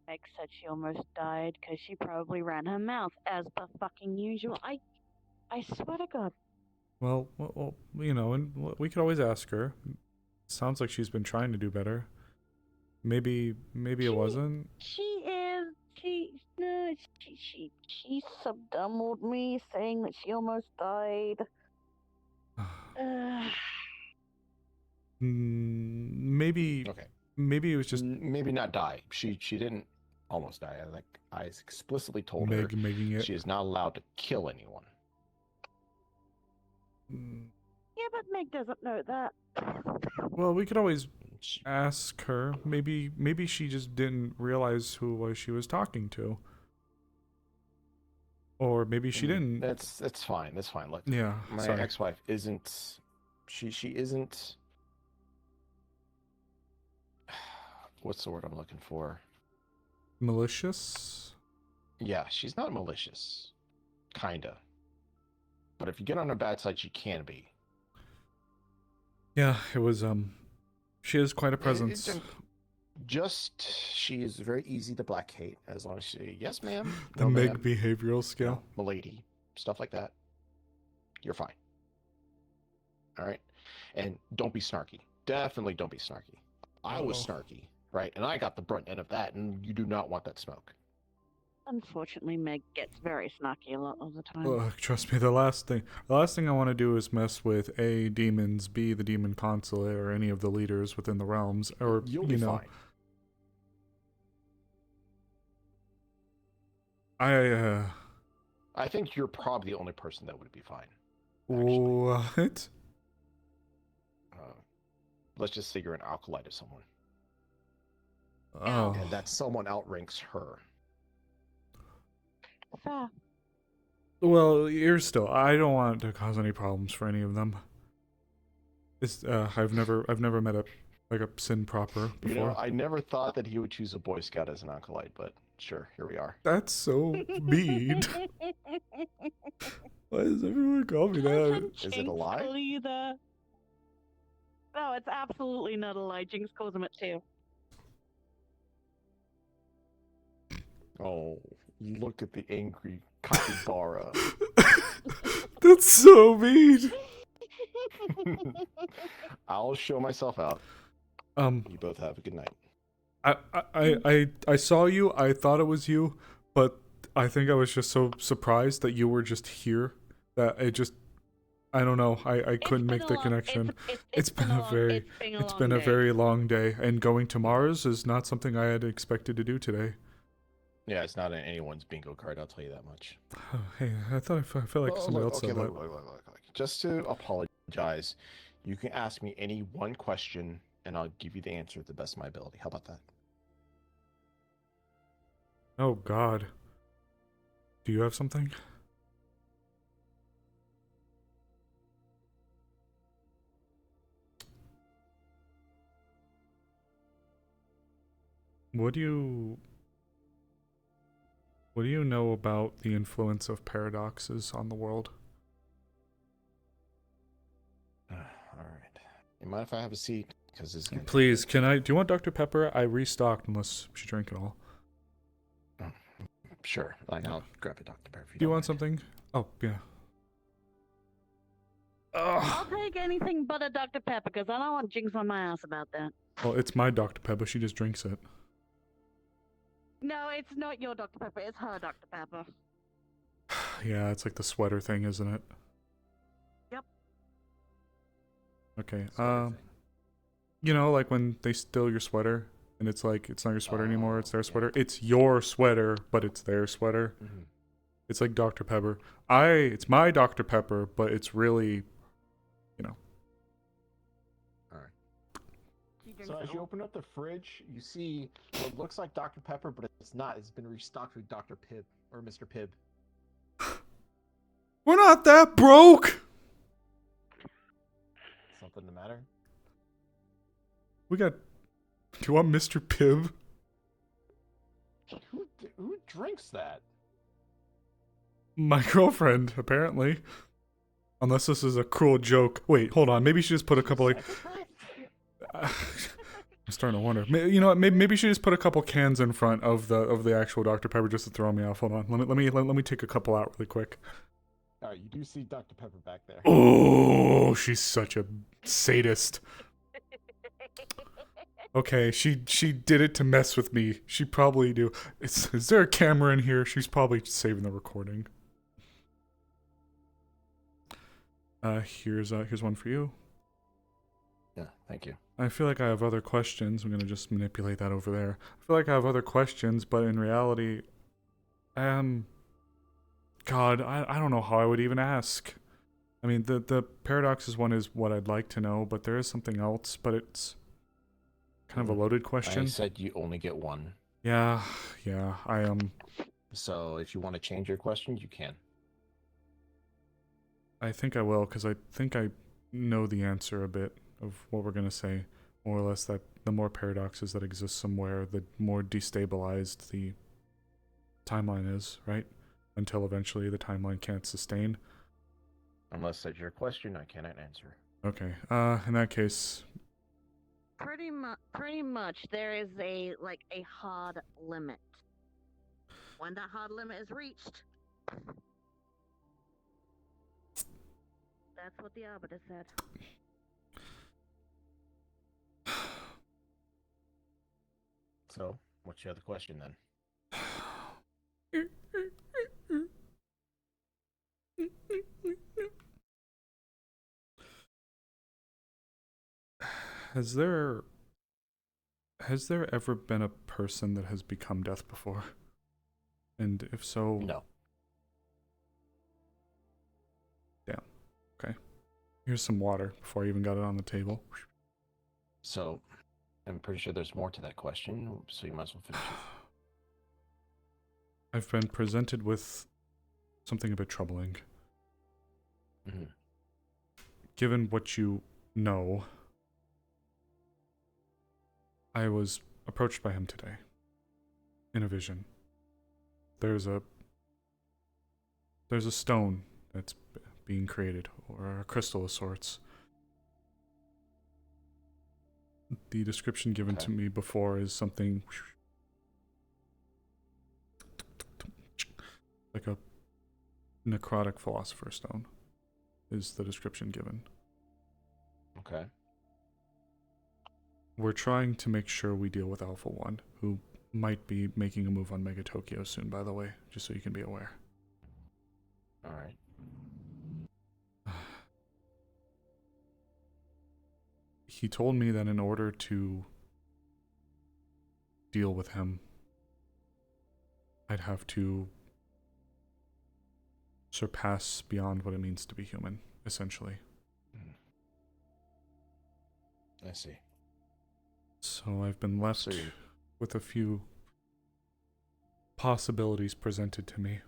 Meg said she almost died because she probably ran her mouth as per fucking usual. I swear to God.
Well, you know, and we could always ask her. Sounds like she's been trying to do better. Maybe it wasn't.
She is. She subdumbled me, saying that she almost died.
Maybe.
Okay.
Maybe it was just
maybe not die. She didn't almost die. I explicitly told her
making it.
she is not allowed to kill anyone.
Yeah, but Meg doesn't know that.
Well, we could always ask her. Maybe she just didn't realize who it was she was talking to. Or maybe she didn't.
That's fine. That's fine. Look,
yeah,
my
sorry.
ex-wife isn't. She isn't. What's the word I'm looking for?
Malicious?
Yeah, she's not malicious. Kinda. But if you get on her bad side, she can be.
Yeah, it was she has quite a presence.
She is very easy to placate as long as she yes ma'am.
The
No,
Meg
ma'am,
behavioral skill.
no, milady, stuff like that. You're fine. All right, and don't be snarky. Definitely don't be snarky. I was snarky, right, and I got the brunt end of that, and you do not want that smoke.
Unfortunately, Meg gets very snarky a lot of the time.
Look, trust me, the last thing I want to do is mess with A, demons, B, the demon consulate, or any of the leaders within the realms, or
You'll be fine. I think you're probably the only person that would be fine.
What?
Let's just say you're an acolyte of someone.
Oh.
And that someone outranks her.
Fair.
Well, here's still. I don't want to cause any problems for any of them. It's I've never met a sin proper before.
You know, I never thought that he would choose a Boy Scout as an acolyte, but sure, here we are.
That's so mean. Why does everyone call me that?
Is it a lie?
Either. No, it's absolutely not a lie. Jinx calls him it too.
Oh, look at the angry capybara.
That's so mean.
I'll show myself out. You both have a good night.
I saw you. I thought it was you, but I think I was just so surprised that you were just here that it just. I don't know. I couldn't make the connection. It's been a very long day, and going to Mars is not something I had expected to do today.
Yeah, it's not in anyone's bingo card. I'll tell you that much.
Hey, I felt like somebody else said that.
Look. Just to apologize, you can ask me any one question, and I'll give you the answer to the best of my ability. How about that?
Oh God. Do you have something? What do you know about the influence of paradoxes on the world?
All right. You mind if I have a seat? Because this.
Please, do you want Dr. Pepper? I restocked unless she drank it all.
Sure. I'll grab a Dr. Pepper.
Do you want something? Oh, yeah.
I'll take anything but a Dr. Pepper because I don't want Jinx on my ass about that.
Well, it's my Dr. Pepper. She just drinks it.
No, it's not your Dr. Pepper. It's her Dr. Pepper.
Yeah, it's like the sweater thing, isn't it?
Yep.
Okay. You know, like when they steal your sweater and it's like it's not your sweater anymore, it's their sweater. It's your sweater, but it's their sweater.
Mm-hmm.
It's like Dr. Pepper. It's my Dr. Pepper, but it's really, you know.
All right. So as you open up the fridge, you see what looks like Dr. Pepper, but it's not. It's been restocked with Dr. Pibb or Mr. Pibb.
We're not that broke.
Something the matter?
Do you want Mr. Pibb?
Who drinks that?
My girlfriend, apparently. Unless this is a cruel joke. Wait, hold on. Maybe she just put a couple like... Mr. starting to wonder. You know what? Maybe you should just put a couple cans in front of the actual Dr. Pepper just to throw me off. Hold on. Let me take a couple out really quick.
All right, you do see Dr. Pepper back there.
Oh, she's such a sadist. Okay, she did it to mess with me. She probably do. Is there a camera in here? She's probably saving the recording. Here's one for you.
Yeah, thank you.
I feel like I have other questions. I'm gonna just manipulate that over there. I feel like I have other questions, but in reality, God, I don't know how I would even ask. I mean, the paradoxes one is what I'd like to know, but there is something else, but it's kind of a loaded question.
I said you only get one.
Yeah, I am.
So if you want to change your questions, you can.
I think I will, because I think I know the answer a bit of what we're going to say. More or less that the more paradoxes that exist somewhere, the more destabilized the timeline is, right? Until eventually the timeline can't sustain.
Unless that's your question, I cannot answer.
Okay, in that case...
Pretty much, there is a hard limit. When that hard limit is reached, that's what the Arbiter said.
So, what's your other question then?
Has there ever been a person that has become death before? And if so...
No.
Damn. Okay. Here's some water before I even got it on the table.
So, I'm pretty sure there's more to that question, so you might as well finish it.
I've been presented with something a bit troubling.
Mm-hmm.
Given what you know, I was approached by him today in a vision. There's a stone that's being created, or a crystal of sorts. The description given to me before is something like a necrotic philosopher's stone, is the description given.
Okay.
We're trying to make sure we deal with Alpha 1, who might be making a move on Mega Tokyo soon, by the way, just so you can be aware.
Alright.
He told me that in order to deal with him, I'd have to surpass beyond what it means to be human, essentially.
I see.
So I've been left with a few possibilities presented to me,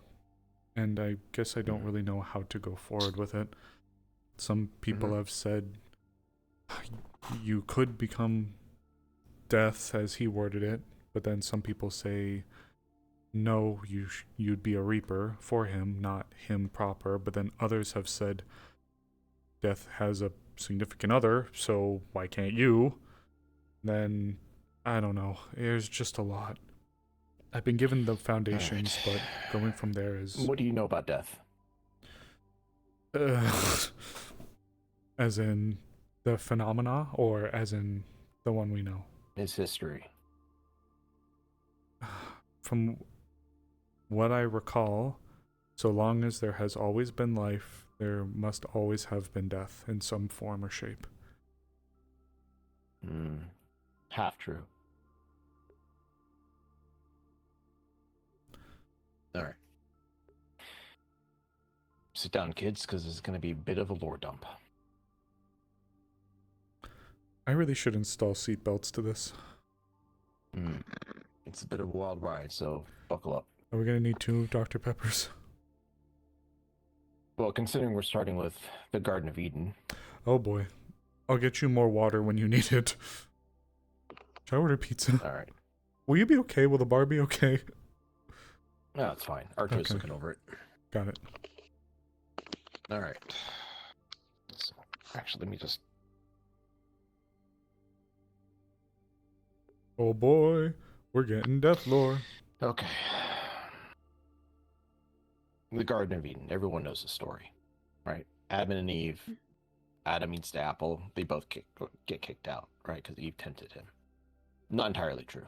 and I guess I don't really know how to go forward with it. Some people have said you could become death, as he worded it, but then some people say no, you'd be a reaper for him, not him proper. But then others have said death has a significant other, so why can't you? Then I don't know. There's just a lot. I've been given the foundations, but going from there is...
What do you know about death?
As in the phenomena, or as in the one we know?
His history.
From what I recall, so long as there has always been life, there must always have been death in some form or shape.
Half true. Alright. Sit down, kids, because it's going to be a bit of a lore dump.
I really should install seatbelts to this.
It's a bit of a wild ride, so buckle up.
Are we going to need 2 Dr. Peppers?
Well, considering we're starting with the Garden of Eden.
Oh boy. I'll get you more water when you need it. Should I order pizza?
Alright.
Will you be okay? Will the bar be okay?
No, it's fine. Arto's looking over it.
Got it.
Alright. So, actually, let me just...
Oh boy, we're getting death lore.
Okay. The Garden of Eden. Everyone knows the story, right? Adam and Eve. Adam eats the apple. They both get kicked out, right? Because Eve tempted him. Not entirely true.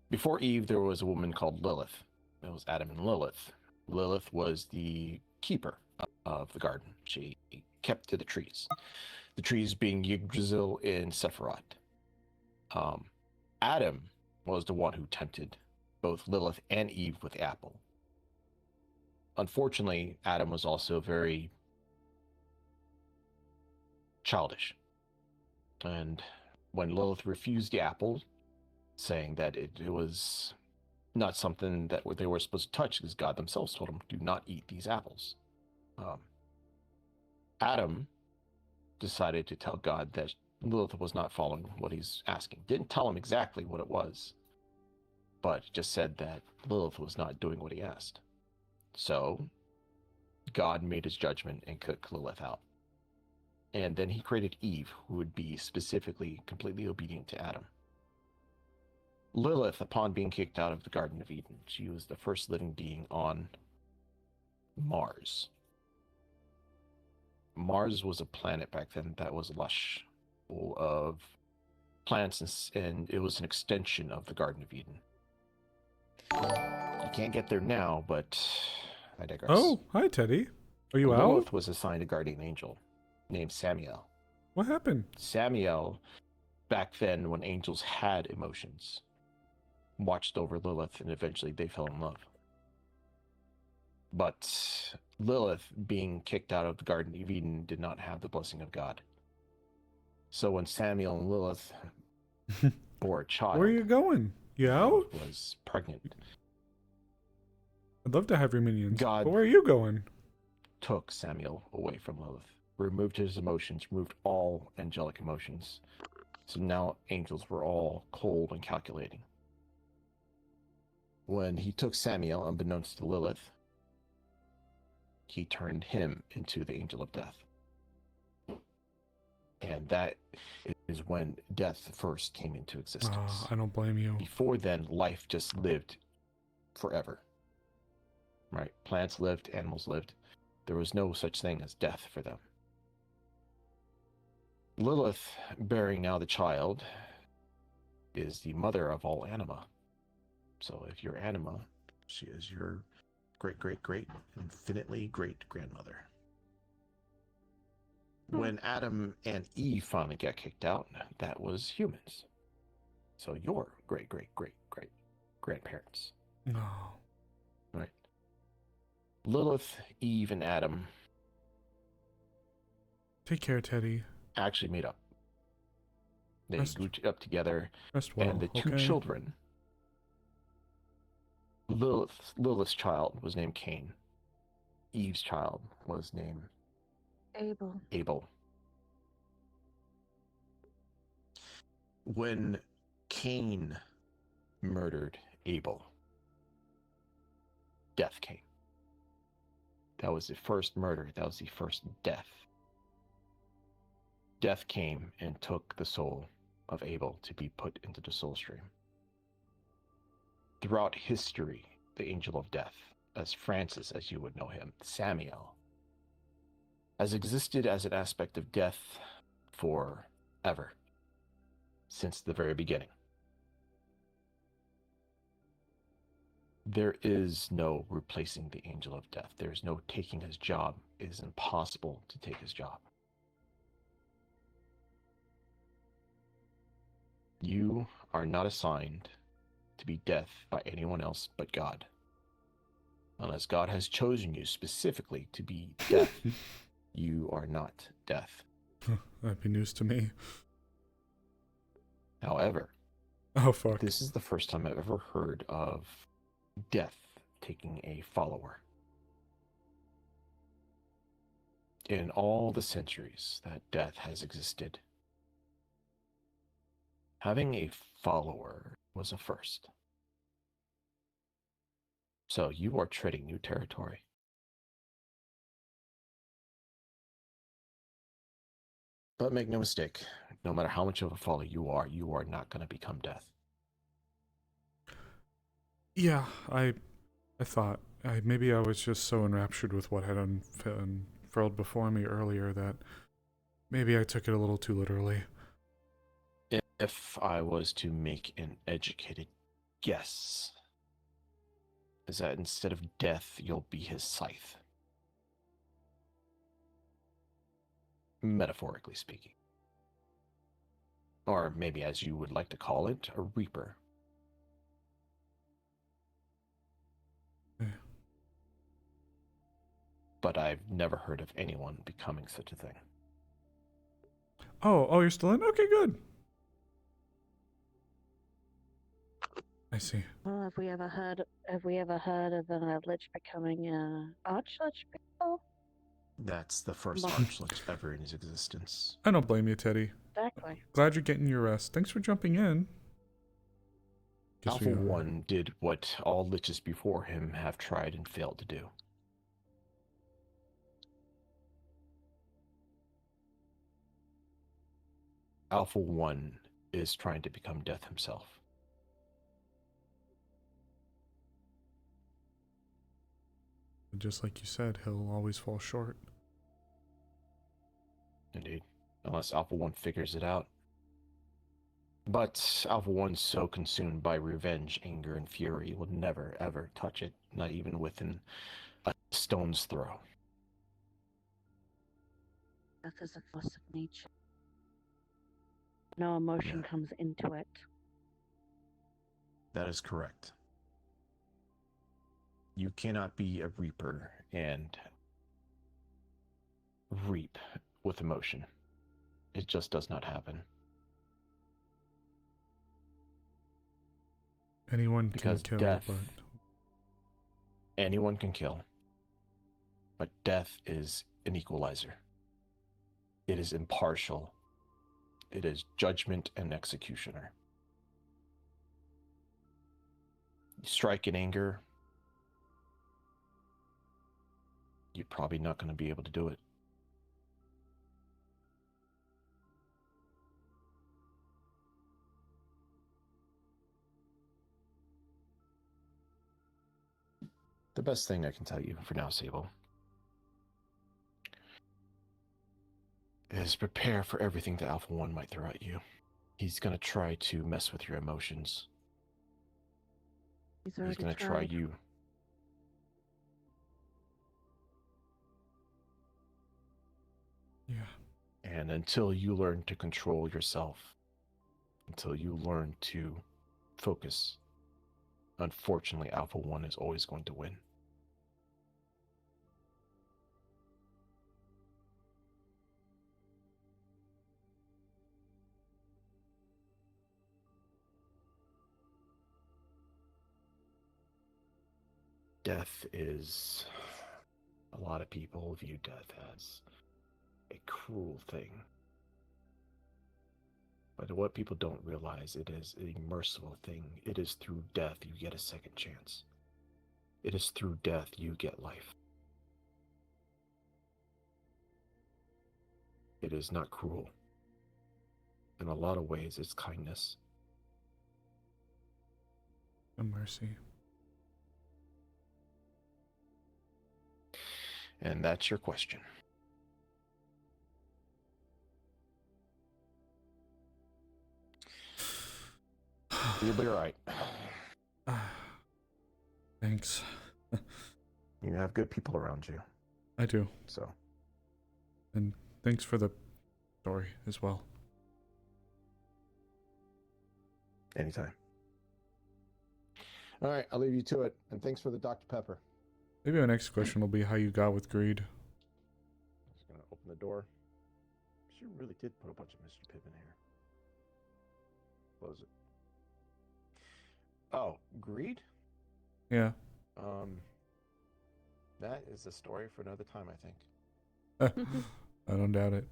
Before Eve, there was a woman called Lilith. It was Adam and Lilith. Lilith was the keeper of the garden. She kept to the trees. The trees being Yggdrasil and Sephiroth. Adam was the one who tempted both Lilith and Eve with the apple. Unfortunately, Adam was also very childish. And when Lilith refused the apple, saying that it was not something that they were supposed to touch, because God themselves told them, do not eat these apples. Adam decided to tell God that Lilith was not following what he's asking. Didn't tell him exactly what it was, but just said that Lilith was not doing what he asked. So God made his judgment and kicked Lilith out. And then he created Eve, who would be specifically completely obedient to Adam. Lilith, upon being kicked out of the Garden of Eden, she was the first living being on Mars. Mars was a planet back then that was lush, full of plants, and it was an extension of the Garden of Eden. You can't get there now, but I digress.
Oh, hi, Teddy. Are you
Lilith
out?
was assigned a guardian angel named Samiel.
What happened?
Samiel, back then when angels had emotions, watched over Lilith, and eventually they fell in love. But Lilith, being kicked out of the Garden of Eden, did not have the blessing of God. So when Samiel and Lilith bore a child,
Where are you going? You out?
was pregnant.
I'd love to have your minions.
God
But where are you going?
took Samiel away from Lilith, removed his emotions, removed all angelic emotions. So now angels were all cold and calculating. When he took Samiel, unbeknownst to Lilith, he turned him into the angel of death. And that is when death first came into existence.
I don't blame you.
Before then, life just lived forever. Right? Plants lived, animals lived. There was no such thing as death for them. Lilith, bearing now the child, is the mother of all anima. So if you're anima, she is your great, infinitely great grandmother. When Adam and Eve finally got kicked out, that was humans. So your great grandparents.
No.
Right. Lilith, Eve, and Adam
Take care, Teddy.
actually made up. They grew up together,
Rest well,
and the two
okay?
children, Lilith's child was named Cain. Eve's child was named Abel. When Cain murdered Abel, death came. That was the first murder. That was the first death. Death came and took the soul of Abel to be put into the soul stream. Throughout history, the angel of death, as Francis, as you would know him, Samiel, has existed as an aspect of death forever, since the very beginning. There is no replacing the angel of death. There is no taking his job. It is impossible to take his job. You are not assigned to be death by anyone else but God. Unless God has chosen you specifically to be death, you are not death.
That'd be news to me.
However,
oh fuck,
this is the first time I've ever heard of death taking a follower. In all the centuries that death has existed, having a follower was a first. So you are treading new territory. But make no mistake, no matter how much of a follower you are not going to become death.
Yeah, I thought maybe I was just so enraptured with what had unfurled before me earlier that maybe I took it a little too literally.
If I was to make an educated guess, is that instead of death, you'll be his scythe. Metaphorically speaking. Or maybe, as you would like to call it, a reaper. But I've never heard of anyone becoming such a thing.
Oh, you're still in? Okay, good. I see.
Well, have we ever heard of a lich becoming a archlich before?
That's the first
Well-
archlich ever in his existence.
I don't blame you, Teddy.
Exactly.
Glad you're getting your rest. Thanks for jumping in. Guess
Alpha
we are.
1 did what all liches before him have tried and failed to do. Alpha 1 is trying to become death himself.
Just like you said, he'll always fall short.
Indeed. Unless Alpha 1 figures it out. But Alpha 1's so consumed by revenge, anger, and fury will never, ever touch it, not even within a stone's throw.
Death is a force of nature. No emotion comes into it.
That is correct. You cannot be a reaper and reap with emotion. It just does not happen.
Anyone
Because
can kill,
death,
but
anyone can kill. But death is an equalizer. It is impartial. It is judgment and executioner. You strike in anger, you're probably not going to be able to do it. The best thing I can tell you for now, Sable, is prepare for everything that Alpha 1 might throw at you. He's going to try to mess with your emotions.
He's
He's going to try you.
Yeah.
And until you learn to control yourself, until you learn to focus, unfortunately, Alpha 1 is always going to win. Death is... A lot of people view death as a cruel thing. But what people don't realize, it is a merciful thing. It is through death you get a second chance. It is through death you get life. It is not cruel. In a lot of ways, it's kindness.
and mercy.
And that's your question. You'll be alright.
Thanks.
You have good people around you.
I do.
So.
And thanks for the story as well.
Anytime. Alright, I'll leave you to it. And thanks for the Dr. Pepper.
Maybe our next question will be how you got with greed.
Just gonna open the door. She really did put a bunch of Mr. Pippin here. Close it. Oh, greed?
Yeah.
That is a story for another time, I think.
I don't doubt it.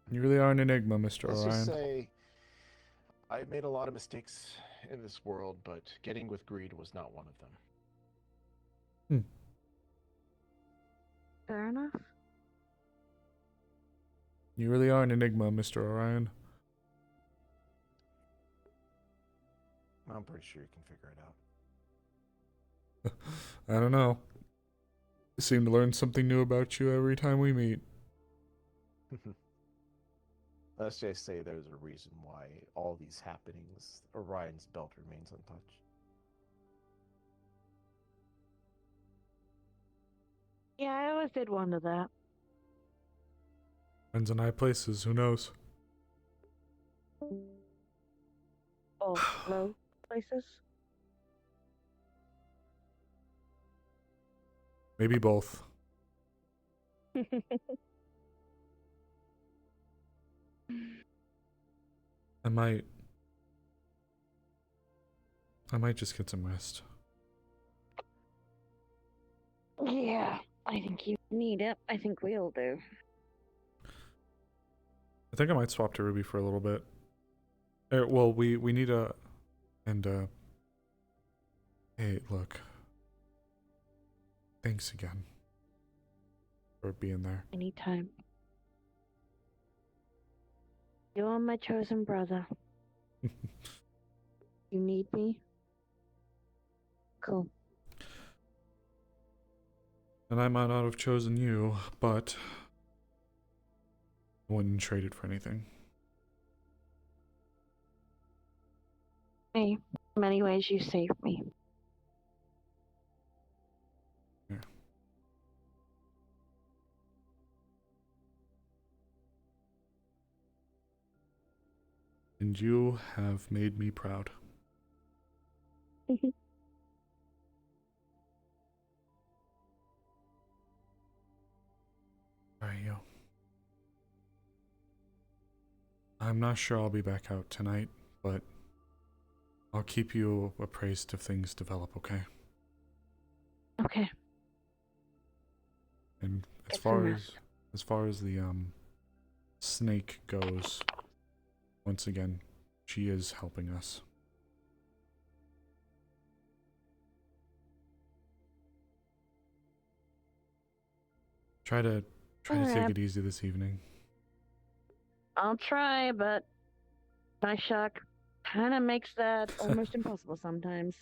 You really are an enigma, Mr.
Let's
Orion.
just say I made a lot of mistakes in this world, but getting with greed was not one of them.
Fair enough.
You really are an enigma, Mr. Orion.
I'm pretty sure you can figure it out.
I don't know. I seem to learn something new about you every time we meet.
Let's just say there's a reason why all these happenings, Orion's belt remains untouched.
Yeah, I always did wonder that.
Friends in high places, who knows?
Or low places.
Maybe both. I might just get some rest.
Yeah, I think you need it. I think we all do.
I think I might swap to Ruby for a little bit. Well, we need a... And, hey, look. Thanks again. For being there.
Anytime. You're my chosen brother. You need me? Cool.
And I might not have chosen you, but... I wouldn't trade it for anything.
Hey, in many ways you saved me.
Yeah. And you have made me proud. Alright, yo. I'm not sure I'll be back out tonight, but I'll keep you appraised if things develop, okay?
Okay.
And as
Get some
far as the snake goes, once again, she is helping us. Try to take
Alright.
it easy this evening.
I'll try, but my shock kind of makes that almost impossible sometimes.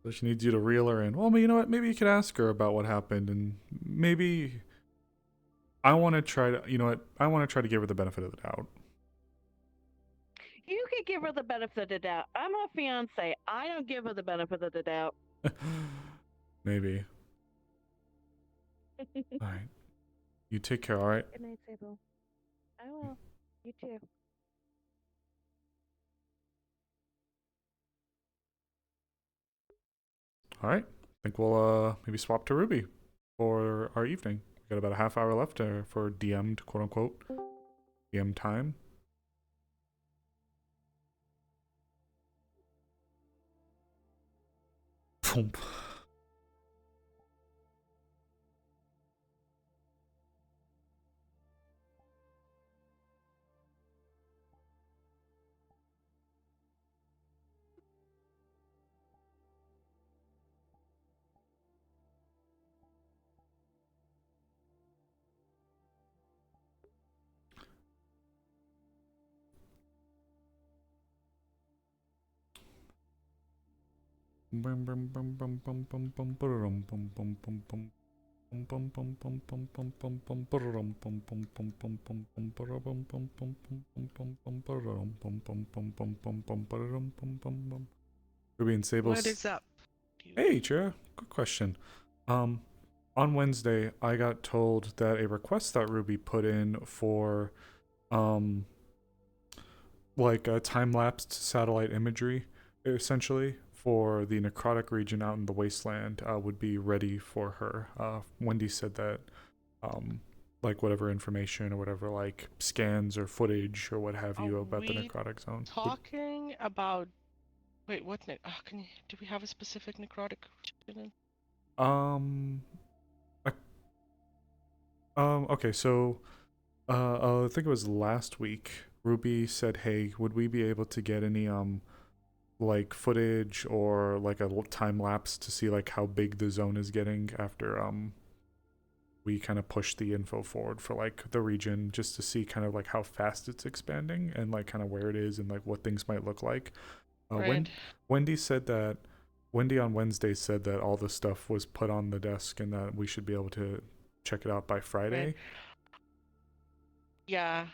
So she needs you to reel her in. Well, but you know what? Maybe you could ask her about what happened, and maybe I want to try to. You know what? I want to try to give her the benefit of the doubt.
You could give her the benefit of the doubt. I'm her fiance. I don't give her the benefit of the doubt.
Maybe. All right. You take care. All right.
Good night, Sable. I will. You too.
All right. I think we'll maybe swap to Ruby for our evening. We got about a half hour left for DM'd, quote unquote, DM time. Thump. Ruby and Sable's.
What is up?
Hey, Chira. Good question. On Wednesday, I got told that a request that Ruby put in for, like a time-lapsed satellite imagery, essentially, for the necrotic region out in the wasteland, would be ready for her. Wendy said that, like whatever information or whatever, like scans or footage or what have you about the necrotic zone.
Talking about. Wait, what? Can you? Do we have a specific necrotic region?
Okay, so, I think it was last week, Ruby said, hey, would we be able to get any, like, footage or, like, a time lapse to see, like, how big the zone is getting after, we kind of push the info forward for like the region just to see kind of like how fast it's expanding and like kind of where it is and like what things might look like.
Right.
Wendy said that Wendy on Wednesday said that all the stuff was put on the desk and that we should be able to check it out by Friday.
Right. Yeah.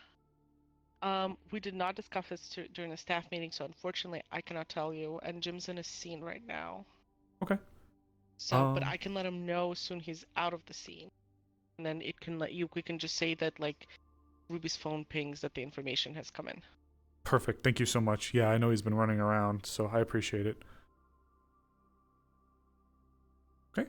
We did not discuss this during the staff meeting, so unfortunately I cannot tell you. And Jim's in a scene right now.
Okay.
So, but I can let him know as soon he's out of the scene, and then it can let you. We can just say that like Ruby's phone pings that the information has come in.
Perfect. Thank you so much. Yeah, I know he's been running around, so I appreciate it. Okay.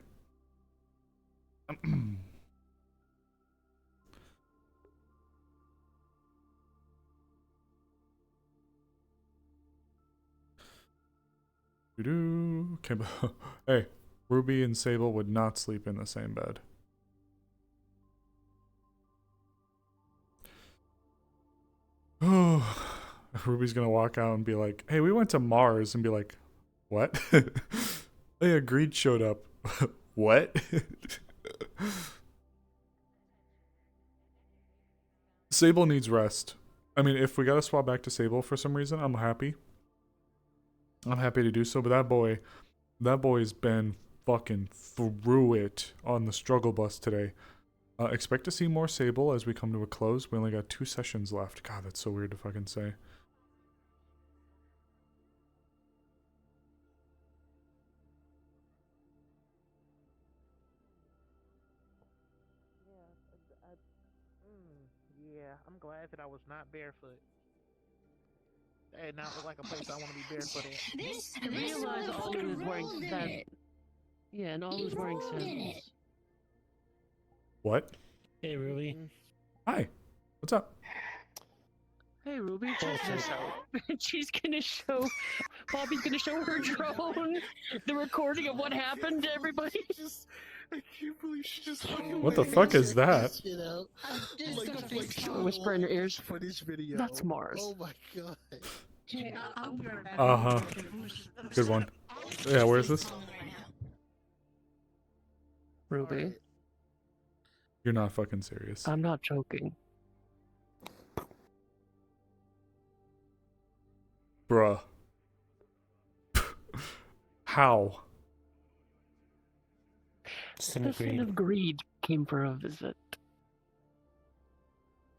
Okay, hey, Ruby and Sable would not sleep in the same bed. Oh, Ruby's gonna walk out and be like, "Hey, we went to Mars," and be like, "What?" Hey, a greed showed up. What? Sable needs rest. I mean, if we gotta swap back to Sable for some reason, I'm happy. I'm happy to do so, but that boy's been fucking through it on the struggle bus today. Expect to see more Sable as we come to a close. We only got 2 sessions left. God, that's so weird to fucking say.
Yeah, I'm glad that I was not barefoot. That did not look like a place I want to be barefoot at.
I realize Olu is wearing sandals. Yeah, and Olu's wearing sandals.
What?
Hey, Ruby.
Hi. What's up?
Hey, Ruby, check this out. She's gonna show. Bobby's gonna show her drone the recording of what happened to everybody.
I can't believe she just.
What the fuck is that?
Whisper in your ears.
Footage video.
That's Mars.
Oh my god.
Okay, I'll be right back.
Uh-huh. Good one. Yeah, where is this?
Ruby.
You're not fucking serious.
I'm not joking.
Bruh. How?
The sin of greed came for a visit.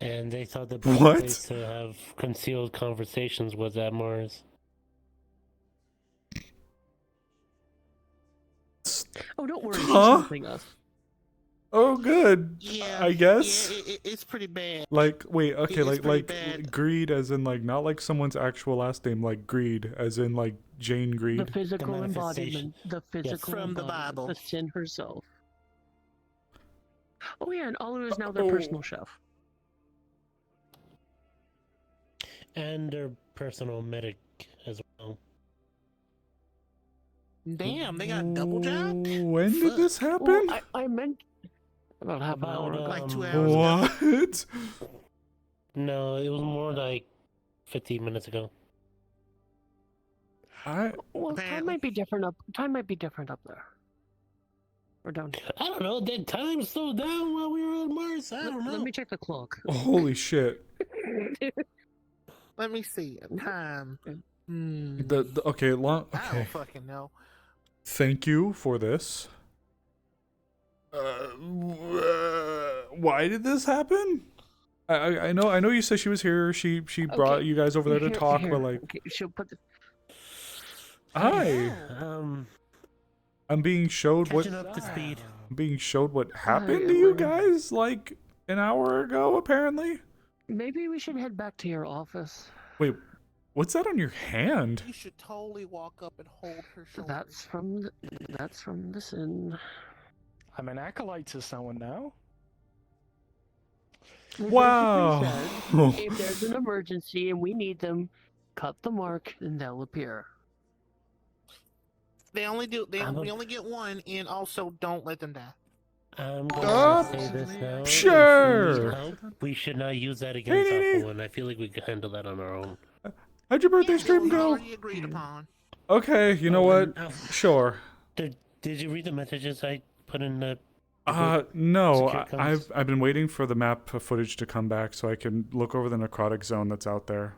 And they thought the best
What?
place to have concealed conversations was at Mars.
Oh, don't worry,
Huh?
she's helping us.
Oh, good.
Yeah,
I guess.
Yeah, it's pretty bad.
Like, wait, okay,
It's
like
pretty bad.
greed as in like not like someone's actual last name, like greed as in like Jane
The
Greed.
physical embodiment. The physical
From the
embodiment,
Bible.
The sin herself. Oh yeah, and Olu is now their personal chef.
And their personal medic as well.
Damn, they got double job?
When did this happen?
Well, I meant about half an hour ago.
Like 2 hours ago.
What?
No, it was more like 15 minutes ago.
Well, time might be different up. Time might be different up there. Or down here.
I don't know. Did time slow down while we were on Mars? I don't know.
Let me check the clock.
Holy shit.
Let me see. Time.
Okay, long.
I
Okay.
don't fucking know.
Thank you for this. Why did this happen? I know you said she was here. She brought you guys over there to talk, but like,
Okay, she'll put the.
hi. I'm being showed what.
Catching up to speed.
I'm being showed what happened to you guys like an hour ago, apparently.
Maybe we should head back to your office.
Wait, what's that on your hand?
You should totally walk up and hold her shoulder.
That's from the sin.
I'm an acolyte to someone now.
They
Wow.
basically said, if there's an emergency and we need them, cut the mark and they'll appear.
They only do. We only get one, and also don't let them die.
I'm going to say this now.
Sure.
If we need help, we should not use that against Alpha One. I feel like we can handle that on our own.
How'd your birthday stream go?
Already agreed upon.
Okay, you know what? Sure.
Did you read the messages I put in the
No,
secure
I've been waiting for the map footage to come back so I can look over the necrotic zone that's out there.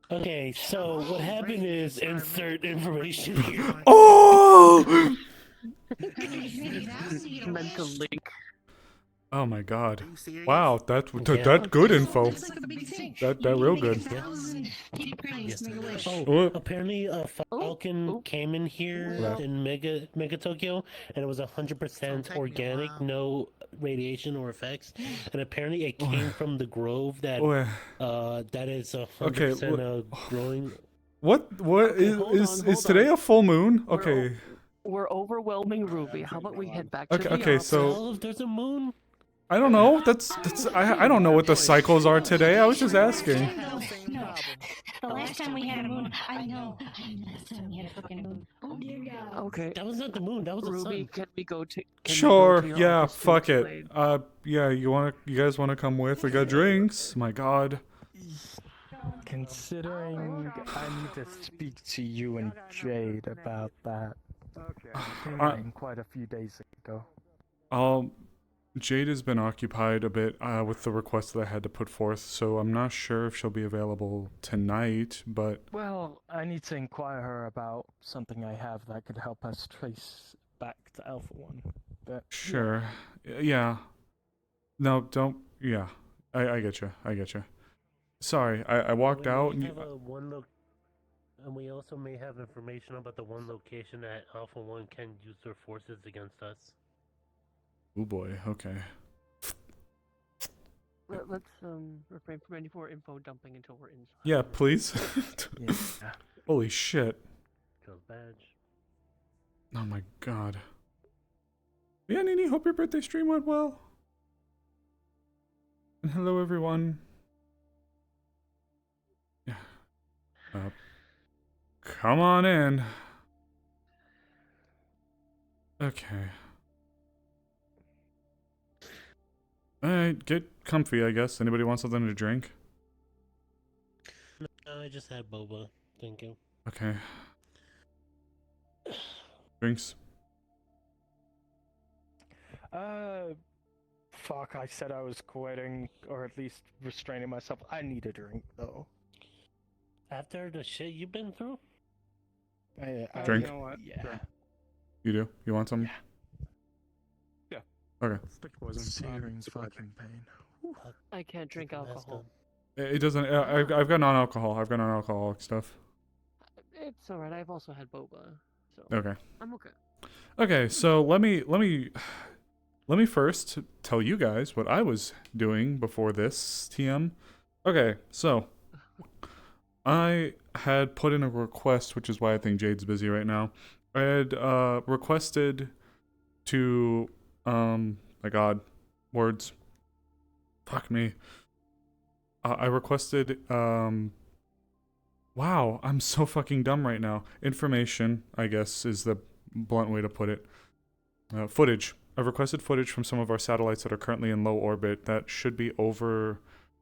Okay, so what happened is insert information here.
Oh!
Mental link.
Oh my god! Wow, that good info. That real good.
Oh, apparently a Falcon came in here
What?
in Mega Tokyo, and it was 100% organic, no radiation or effects. And apparently it came from the grove that that is 100% growing.
What
Okay,
is today a full moon? Okay.
We're overwhelming Ruby. How about we head back
Okay,
to the
okay,
office?
so
If there's a moon.
I don't know. I don't know what the cycles are today. I was just asking.
No. The last time we had a moon, I know. Last time we had a fucking moon. Oh dear God.
Okay.
That was not the moon. That was the
Ruby,
sun.
can we go to?
Sure. Yeah. Fuck it. Yeah. You guys wanna come with? We got drinks. My God.
Considering I need to speak to you and Jade about that. Quite a few days ago.
Jade has been occupied a bit with the request that I had to put forth, so I'm not sure if she'll be available tonight, but...
Well, I need to inquire her about something I have that could help us trace back to Alpha 1. But,
Sure. Yeah. No, don't... Yeah. I get you. Sorry, I walked out and...
And we also may have information about the one location that Alpha 1 can use their forces against us.
Oh boy, okay.
Let's refrain from any more info dumping until we're inside.
Yeah, please. Holy shit.
Kills badge.
Oh my god. Yeah, Nini, hope your birthday stream went well. And hello, everyone. Yeah. Come on in. Okay. Alright, get comfy, I guess. Anybody want something to drink?
No, I just had boba. Thank you.
Okay. Drinks?
Fuck, I said I was quitting, or at least restraining myself. I need a drink, though.
After the shit you've been through?
Drink?
You know what? Yeah.
You do? You want some?
Yeah.
Okay.
Stick poison. Searing's fucking pain.
I can't drink alcohol.
It doesn't... I've got non-alcohol. I've got non-alcoholic stuff.
It's alright. I've also had boba, so
Okay.
I'm okay.
Okay, so let me first tell you guys what I was doing before this TM. Okay, so I had put in a request, which is why I think Jade's busy right now. I had requested to my god, words. Fuck me. I requested wow, I'm so fucking dumb right now. Information, I guess, is the blunt way to put it. Footage. I've requested footage from some of our satellites that are currently in low orbit that should be over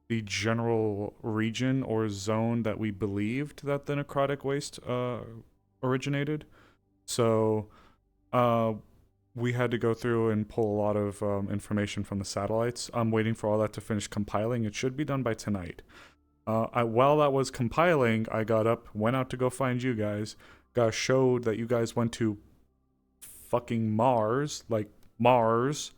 the general region or zone that we believed that the necrotic waste originated. So we had to go through and pull a lot of information from the satellites. I'm waiting for all that to finish compiling. It should be done by tonight. While that was compiling, I got up, went out to go find you guys, showed that you guys went to fucking Mars, like Mars,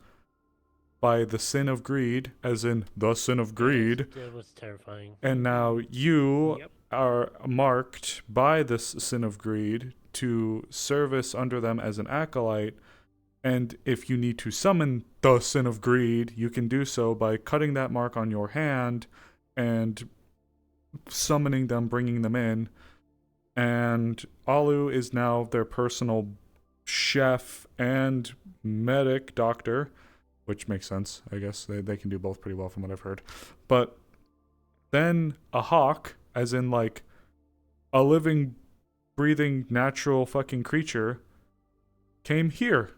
by the sin of greed, as in the sin of greed.
That was terrifying.
And now you are marked by this sin of greed to service under them as an acolyte. And if you need to summon the sin of greed, you can do so by cutting that mark on your hand and summoning them, bringing them in. And Alu is now their personal chef and medic doctor, which makes sense, I guess. They can do both pretty well from what I've heard. But then a hawk, as in like a living, breathing, natural fucking creature, came here.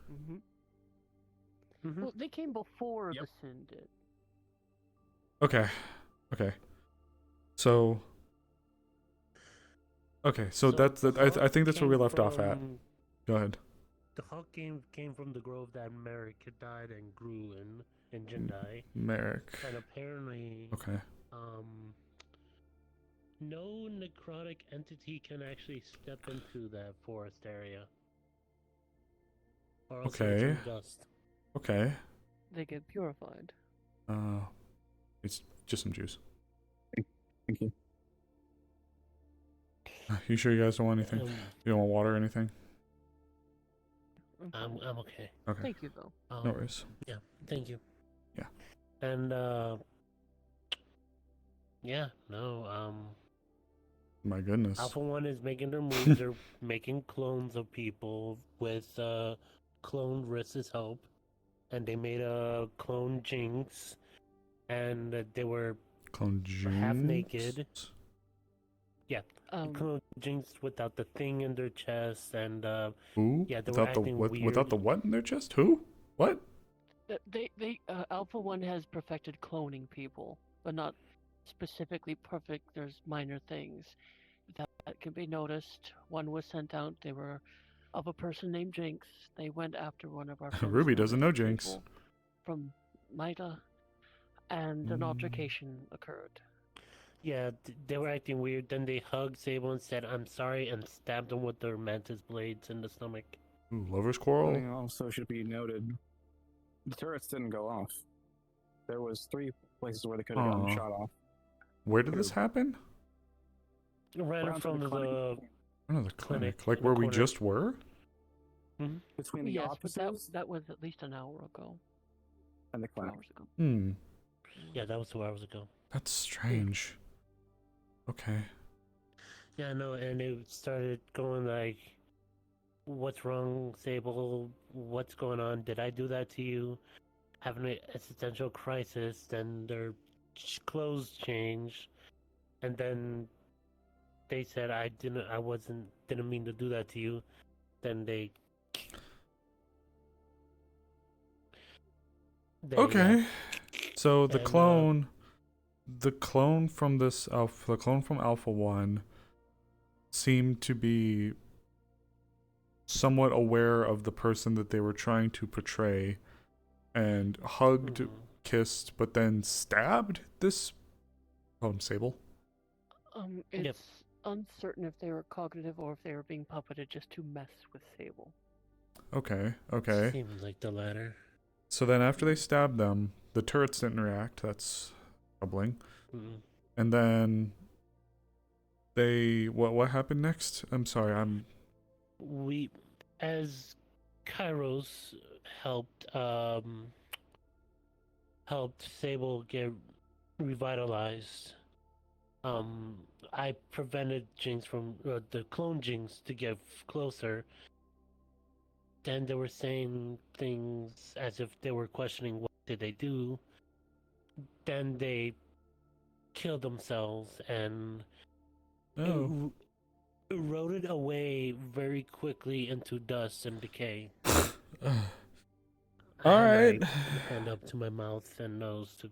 Well, they came before the sin did.
Okay. So that's I think that's where we left off at. Go ahead.
The hawk came from the grove that Merrick had died and grew in Jindai.
Merrick.
And apparently,
Okay.
no necrotic entity can actually step into that forest area. Or else it'll
Okay.
turn dust.
Okay.
They get purified.
It's just some juice.
Thank you.
You sure you guys don't want anything? You don't want water or anything?
I'm okay.
Okay.
Thank you, though.
No worries.
Yeah, thank you.
Yeah.
And yeah, no,
My goodness.
Alpha 1 is making their moves. They're making clones of people with clone Riss's help. And they made a clone Jinx. And they were
Clone
half
Jinx?
naked. Yeah. Clone Jinx without the thing in their chest. And
Who?
yeah, they were
Without the
acting
what?
weird.
Without the what in their chest? Who? What?
Alpha 1 has perfected cloning people, but not specifically perfect. There's minor things that can be noticed. One was sent out. They were of a person named Jinx. They went after one of our friends.
Ruby
known
doesn't
as
know Jinx.
Sable from Mida, and an altercation occurred.
Yeah, they were acting weird. Then they hugged Sable and said, "I'm sorry," and stabbed him with their mantis blades in the stomach.
Ooh, lover's quarrel.
Something also should be noted. The turrets didn't go off. There was 3 places where they could have gotten
Aw.
shot off.
Where did this happen?
Right in
Around
front
the
of
clinic.
Oh, the clinic.
Clinic
Like
in the
where we
corner.
just were?
Between the
Yes, but
offices
that was at least an hour ago.
and the
2
clinic.
hours ago.
Hmm.
Yeah, that was 2 hours ago.
That's strange. Okay.
Yeah, I know, and it started going like, "What's wrong, Sable? What's going on? Did I do that to you?" Having an existential crisis, then their clothes changed, and then they said, didn't mean to do that to you." Then they
Okay. So the
and,
clone from this Alpha, the clone from Alpha 1 seemed to be somewhat aware of the person that they were trying to portray and hugged, kissed, but then stabbed this Sable.
It's uncertain if they were cognitive or if they were being puppeted just to mess with Sable.
Okay.
Seems like the latter.
So then after they stabbed them, the turrets didn't react. That's troubling. And then what happened next? I'm sorry,
We, as Kairos helped Sable get revitalized. I prevented Jinx from the clone Jinx to get closer. Then they were saying things as if they were questioning what did they do. Then they killed themselves and eroded away very quickly into dust and decay.
Alright.
Hand up to my mouth and nose to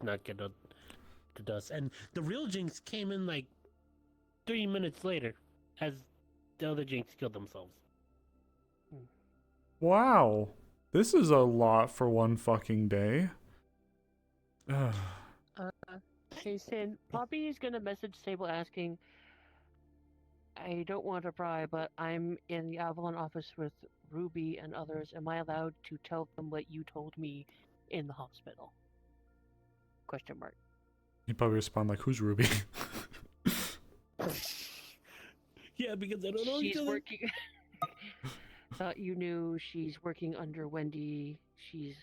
not get the dust. And the real Jinx came in like 3 minutes later as the other Jinx killed themselves.
Wow. This is a lot for one fucking day.
Hey Sin, Poppy's gonna message Sable asking, "I don't want to pry, but I'm in the Avalon office with Ruby and others. Am I allowed to tell them what you told me in the hospital?" Question mark.
You'd probably respond like, "Who's Ruby?"
Yeah, because I don't know
She's
each other.
working. Thought you knew. She's working under Wendy. She's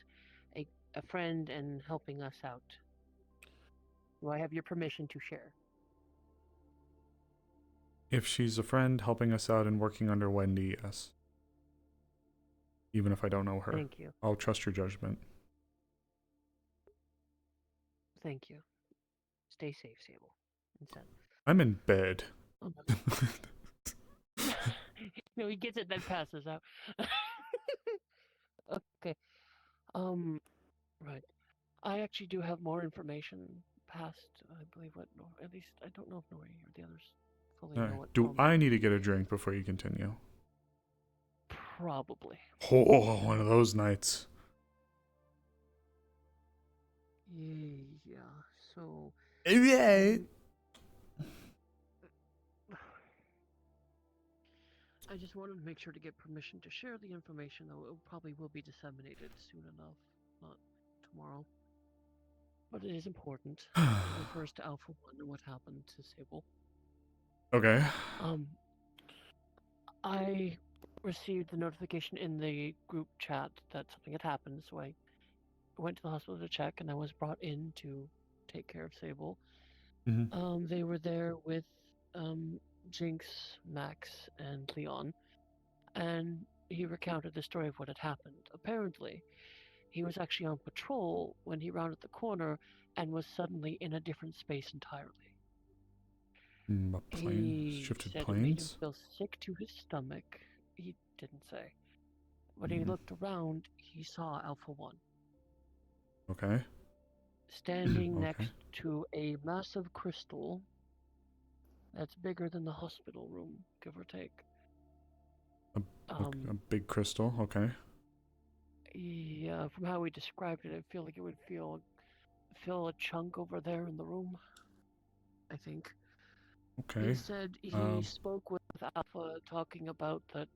a friend and helping us out. Do I have your permission to share?
If she's a friend helping us out and working under Wendy, yes. Even if I don't know her.
Thank you.
I'll trust your judgment.
Thank you. Stay safe, Sable. And Sen.
I'm in bed.
No, he gets it, then passes out. Okay. Right. I actually do have more information past, I believe, at least, I don't know if Nori or the others fully know
Alright.
what.
Do I need to get a drink before you continue?
Probably.
Oh, one of those nights.
Yeah, so...
Yeah.
I just wanted to make sure to get permission to share the information, though it probably will be disseminated soon enough, not tomorrow. But it is important. It refers to Alpha 1 and what happened to Sable.
Okay.
I received the notification in the group chat that something had happened, so I went to the hospital to check, and I was brought in to take care of Sable. They were there with Jinx, Max, and Leon, and he recounted the story of what had happened. Apparently, he was actually on patrol when he rounded the corner and was suddenly in a different space entirely.
A plane?
He
Shifted
said it made him
planes?
feel sick to his stomach. He didn't say. When he looked around, he saw Alpha 1.
Okay.
Standing
Okay.
next to a massive crystal that's bigger than the hospital room, give or take.
A big crystal, okay.
Yeah, from how he described it, I feel like it would fill a chunk over there in the room. I think.
Okay.
He said he spoke with Alpha, talking about that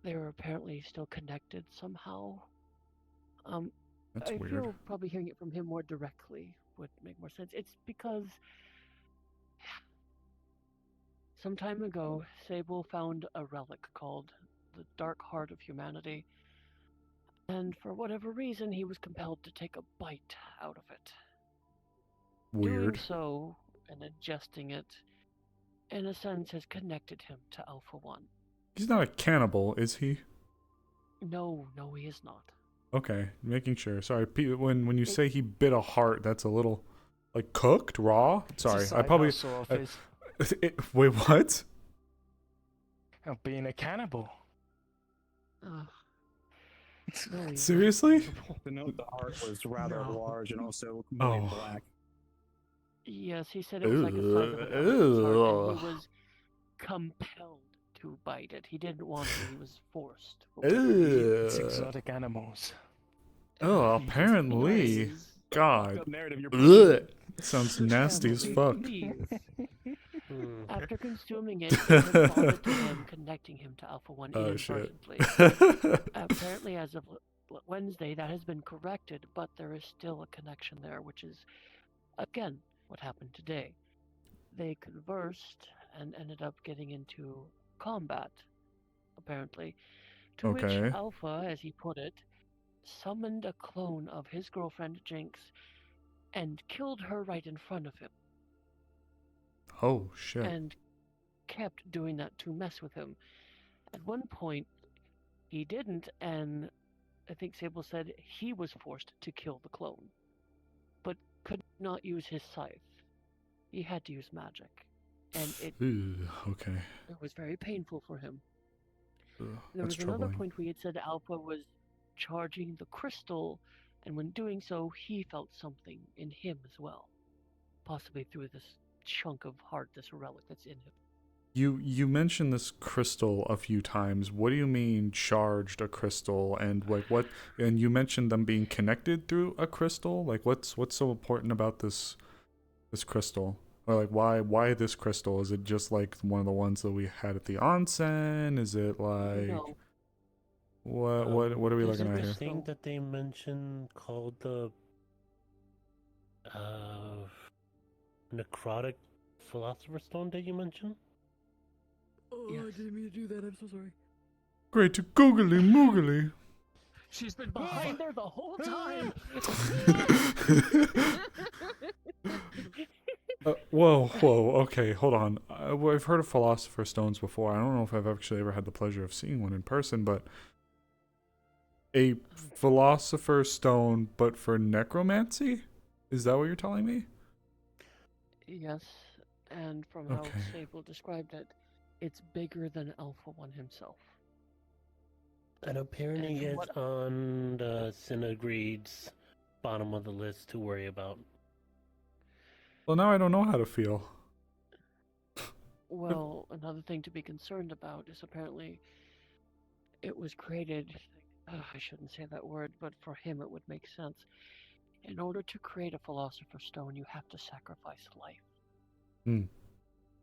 they were apparently still connected somehow.
That's
I
weird.
feel probably hearing it from him more directly would make more sense. It's because some time ago, Sable found a relic called the Dark Heart of Humanity, and for whatever reason, he was compelled to take a bite out of it.
Weird.
Doing so and ingesting it, in a sense, has connected him to Alpha 1.
He's not a cannibal, is he?
No, he is not.
Okay, making sure. Sorry, when you say he bit a heart, that's a little like cooked, raw. Sorry, I probably. Wait, what?
Of being a cannibal.
Seriously?
The note the heart was rather large and also completely black.
Yes, he said it was like a size of an elephant's heart, and he was compelled to bite it. He didn't want to, he was forced.
It's exotic animals.
Oh, apparently. God.
Narrative,
Sounds nasty as fuck.
After consuming it, it bonded to him, connecting him to Alpha 1 inadvertently. Apparently, as of Wednesday, that has been corrected, but there is still a connection there, which is, again, what happened today. They conversed and ended up getting into combat, apparently, to which Alpha, as he put it, summoned a clone of his girlfriend Jinx and killed her right in front of him.
Oh, shit.
And kept doing that to mess with him. At one point, he didn't, and I think Sable said he was forced to kill the clone, but could not use his scythe. He had to use magic, and it was very painful for him. There was another point where he had said Alpha was charging the crystal, and when doing so, he felt something in him as well, possibly through this chunk of heart, this relic that's in him.
You mentioned this crystal a few times. What do you mean charged a crystal, and like what? And you mentioned them being connected through a crystal. Like what's so important about this crystal? Or like why this crystal? Is it just like one of the ones that we had at the onsen? Is it like
No.
what are we looking at
There's
here?
a thing
that they mentioned called the necrotic philosopher's stone that you mentioned?
Oh, I didn't mean to do that. I'm so sorry.
Great to googly moogly.
She's been behind there the whole time.
Whoa, okay, hold on. I've heard of philosopher's stones before. I don't know if I've actually ever had the pleasure of seeing one in person, but a philosopher's stone, but for necromancy? Is that what you're telling me?
Yes, and from how Sable described it, it's bigger than Alpha 1 himself.
And apparently it's on the Synagreed's bottom of the list to worry about.
Well, now I don't know how to feel.
Well, another thing to be concerned about is apparently
it was created. I shouldn't say that word, but for him it would make sense. In order to create a Philosopher's Stone, you have to sacrifice life.
Hmm.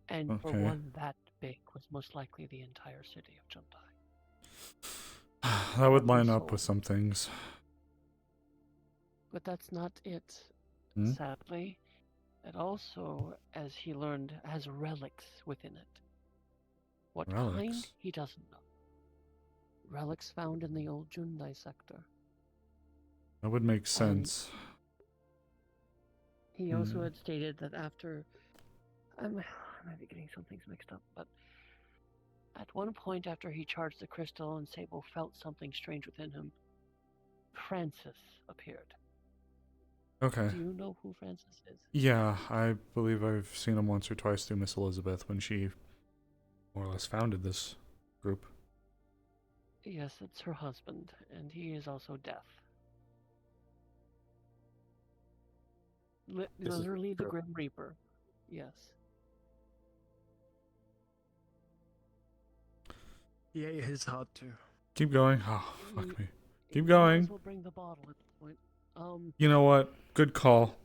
And for
Okay.
one that big was most likely the entire city of Jundai.
That would line up with some things.
But that's not it.
Hmm?
Sadly, it also, as he learned, has relics within it. What kind,
Relics?
he doesn't know. Relics found in the old Jundai sector.
That would make sense.
He also had stated that after... I might be getting some things mixed up, but at one point after he charged the crystal and Sable felt something strange within him, Francis appeared.
Okay.
Do you know who Francis is?
Yeah, I believe I've seen him once or twice through Miss Elizabeth when she more or less founded this group.
Yes, it's her husband, and he is also deaf. Literally the Grim Reaper. Yes.
He ate his heart too.
Keep going. Oh, fuck me. Keep
Might
going.
as well bring the bottle at this point.
You know what? Good call.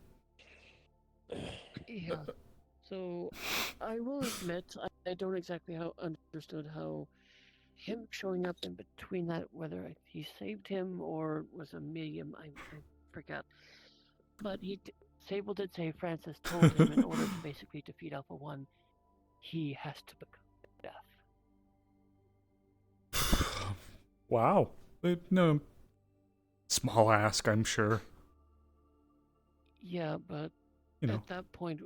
Yeah. So, I will admit, I don't exactly understood how him showing up in between that, whether he saved him or was a medium, I forget. But Sable did say Francis told him in order to basically defeat Alpha 1, he has to become death.
Wow. No. Small ask, I'm sure.
Yeah, but
You know.
at that point,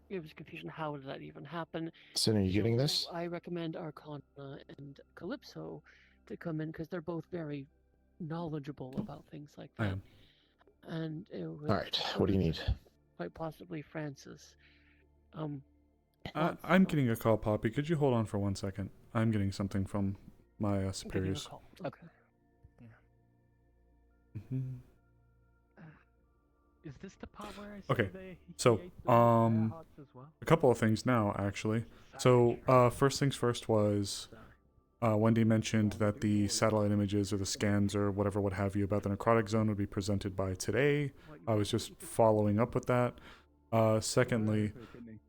it was confusion. How did that even happen?
So are you getting this?
I recommend Arcana and Calypso to come in because they're both very knowledgeable about things like
I
that.
am.
And it was
All right. What do you need?
quite possibly Francis.
I'm getting a call, Poppy. Could you hold on for 1 second? I'm getting something from my superiors.
Okay.
Is this the part where I
Okay,
say
so
he ate their hearts as well?
a couple of things now actually. So first things first was Wendy mentioned that the satellite images or the scans or whatever what have you about the necrotic zone would be presented by today. I was just following up with that. Secondly,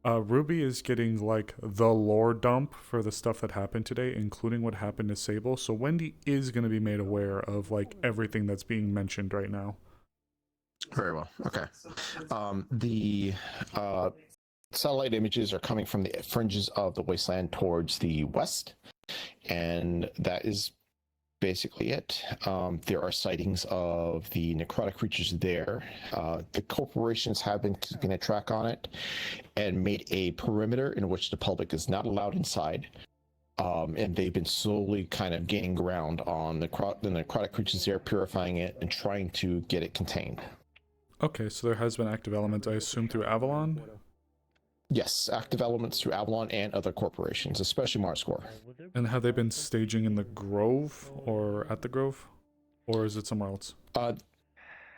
Ruby is getting like the lore dump for the stuff that happened today, including what happened to Sable. So Wendy is going to be made aware of like everything that's being mentioned right now.
Very well. Okay. The satellite images are coming from the fringes of the wasteland towards the west, and that is basically it. There are sightings of the necrotic creatures there. The corporations have been keeping a track on it and made a perimeter in which the public is not allowed inside. And they've been slowly kind of gaining ground on the necrotic creatures there, purifying it and trying to get it contained.
Okay, so there has been active elements, I assume, through Avalon?
Yes, active elements through Avalon and other corporations, especially Marscore.
And have they been staging in the Grove or at the Grove? Or is it somewhere else?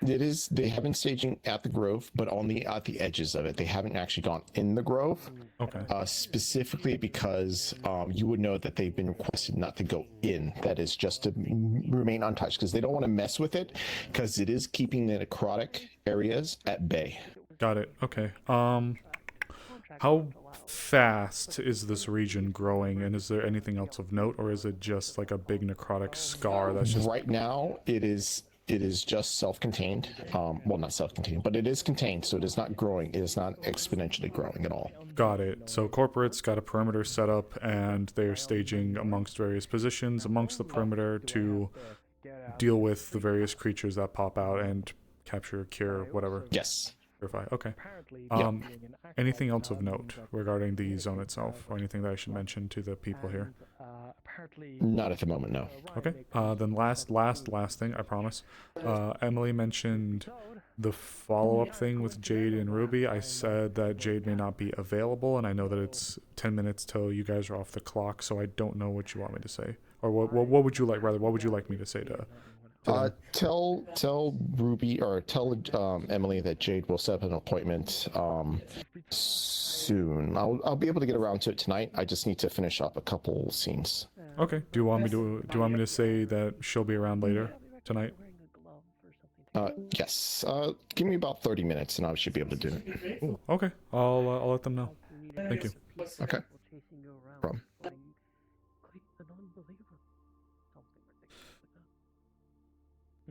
They have been staging at the Grove, but only at the edges of it. They haven't actually gone in the Grove.
Okay.
Specifically because you would know that they've been requested not to go in. That is just to remain untouched because they don't want to mess with it because it is keeping the necrotic areas at bay.
Got it. Okay. How fast is this region growing, and is there anything else of note, or is it just like a big necrotic scar that's just...
Right now, it is just self-contained. Well, not self-contained, but it is contained, so it is not growing. It is not exponentially growing at all.
Got it. So corporate's got a perimeter set up, and they are staging amongst various positions amongst the perimeter to deal with the various creatures that pop out and capture, cure, whatever.
Yes.
Purify. Okay. Anything else of note regarding the zone itself, or anything that I should mention to the people here?
Not at the moment, no.
Okay. Then last thing, I promise. Emily mentioned the follow-up thing with Jade and Ruby. I said that Jade may not be available, and I know that it's 10 minutes till you guys are off the clock, so I don't know what you want me to say. Or what would you like, rather, what would you like me to say to
tell Ruby, or tell Emily that Jade will set up an appointment soon. I'll be able to get around to it tonight. I just need to finish up a couple scenes.
Okay. Do you want me to say that she'll be around later tonight?
Yes. Give me about 30 minutes, and I should be able to do it.
Ooh, okay. I'll let them know. Thank you.
Okay. Problem.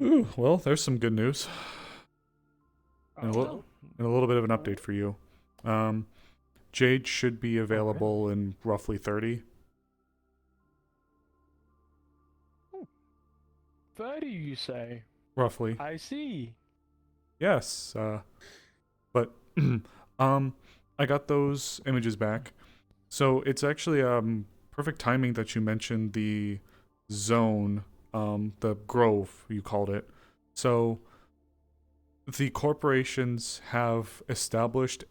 Ooh, well, there's some good news. And a little bit of an update for you. Jade should be available in roughly 30.
30, you say?
Roughly.
I see.
Yes. But I got those images back. So it's actually perfect timing that you mentioned the zone, the grove you called it. So the corporations have established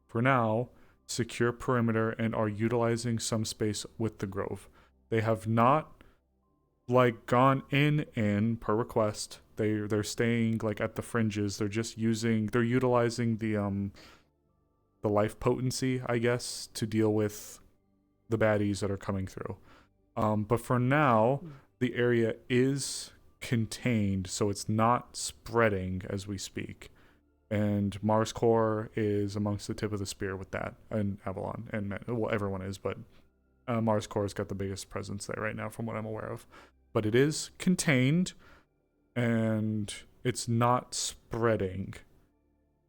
for now, secure perimeter and are utilizing some space with the grove. They have not gone in per request. They're staying at the fringes. They're utilizing the life potency, I guess, to deal with the baddies that are coming through. But for now, the area is contained, so it's not spreading as we speak. And Mars Core is amongst the tip of the spear with that, and Avalon, and everyone is, but Mars Core has got the biggest presence there right now, from what I'm aware of. But it is contained, and it's not spreading,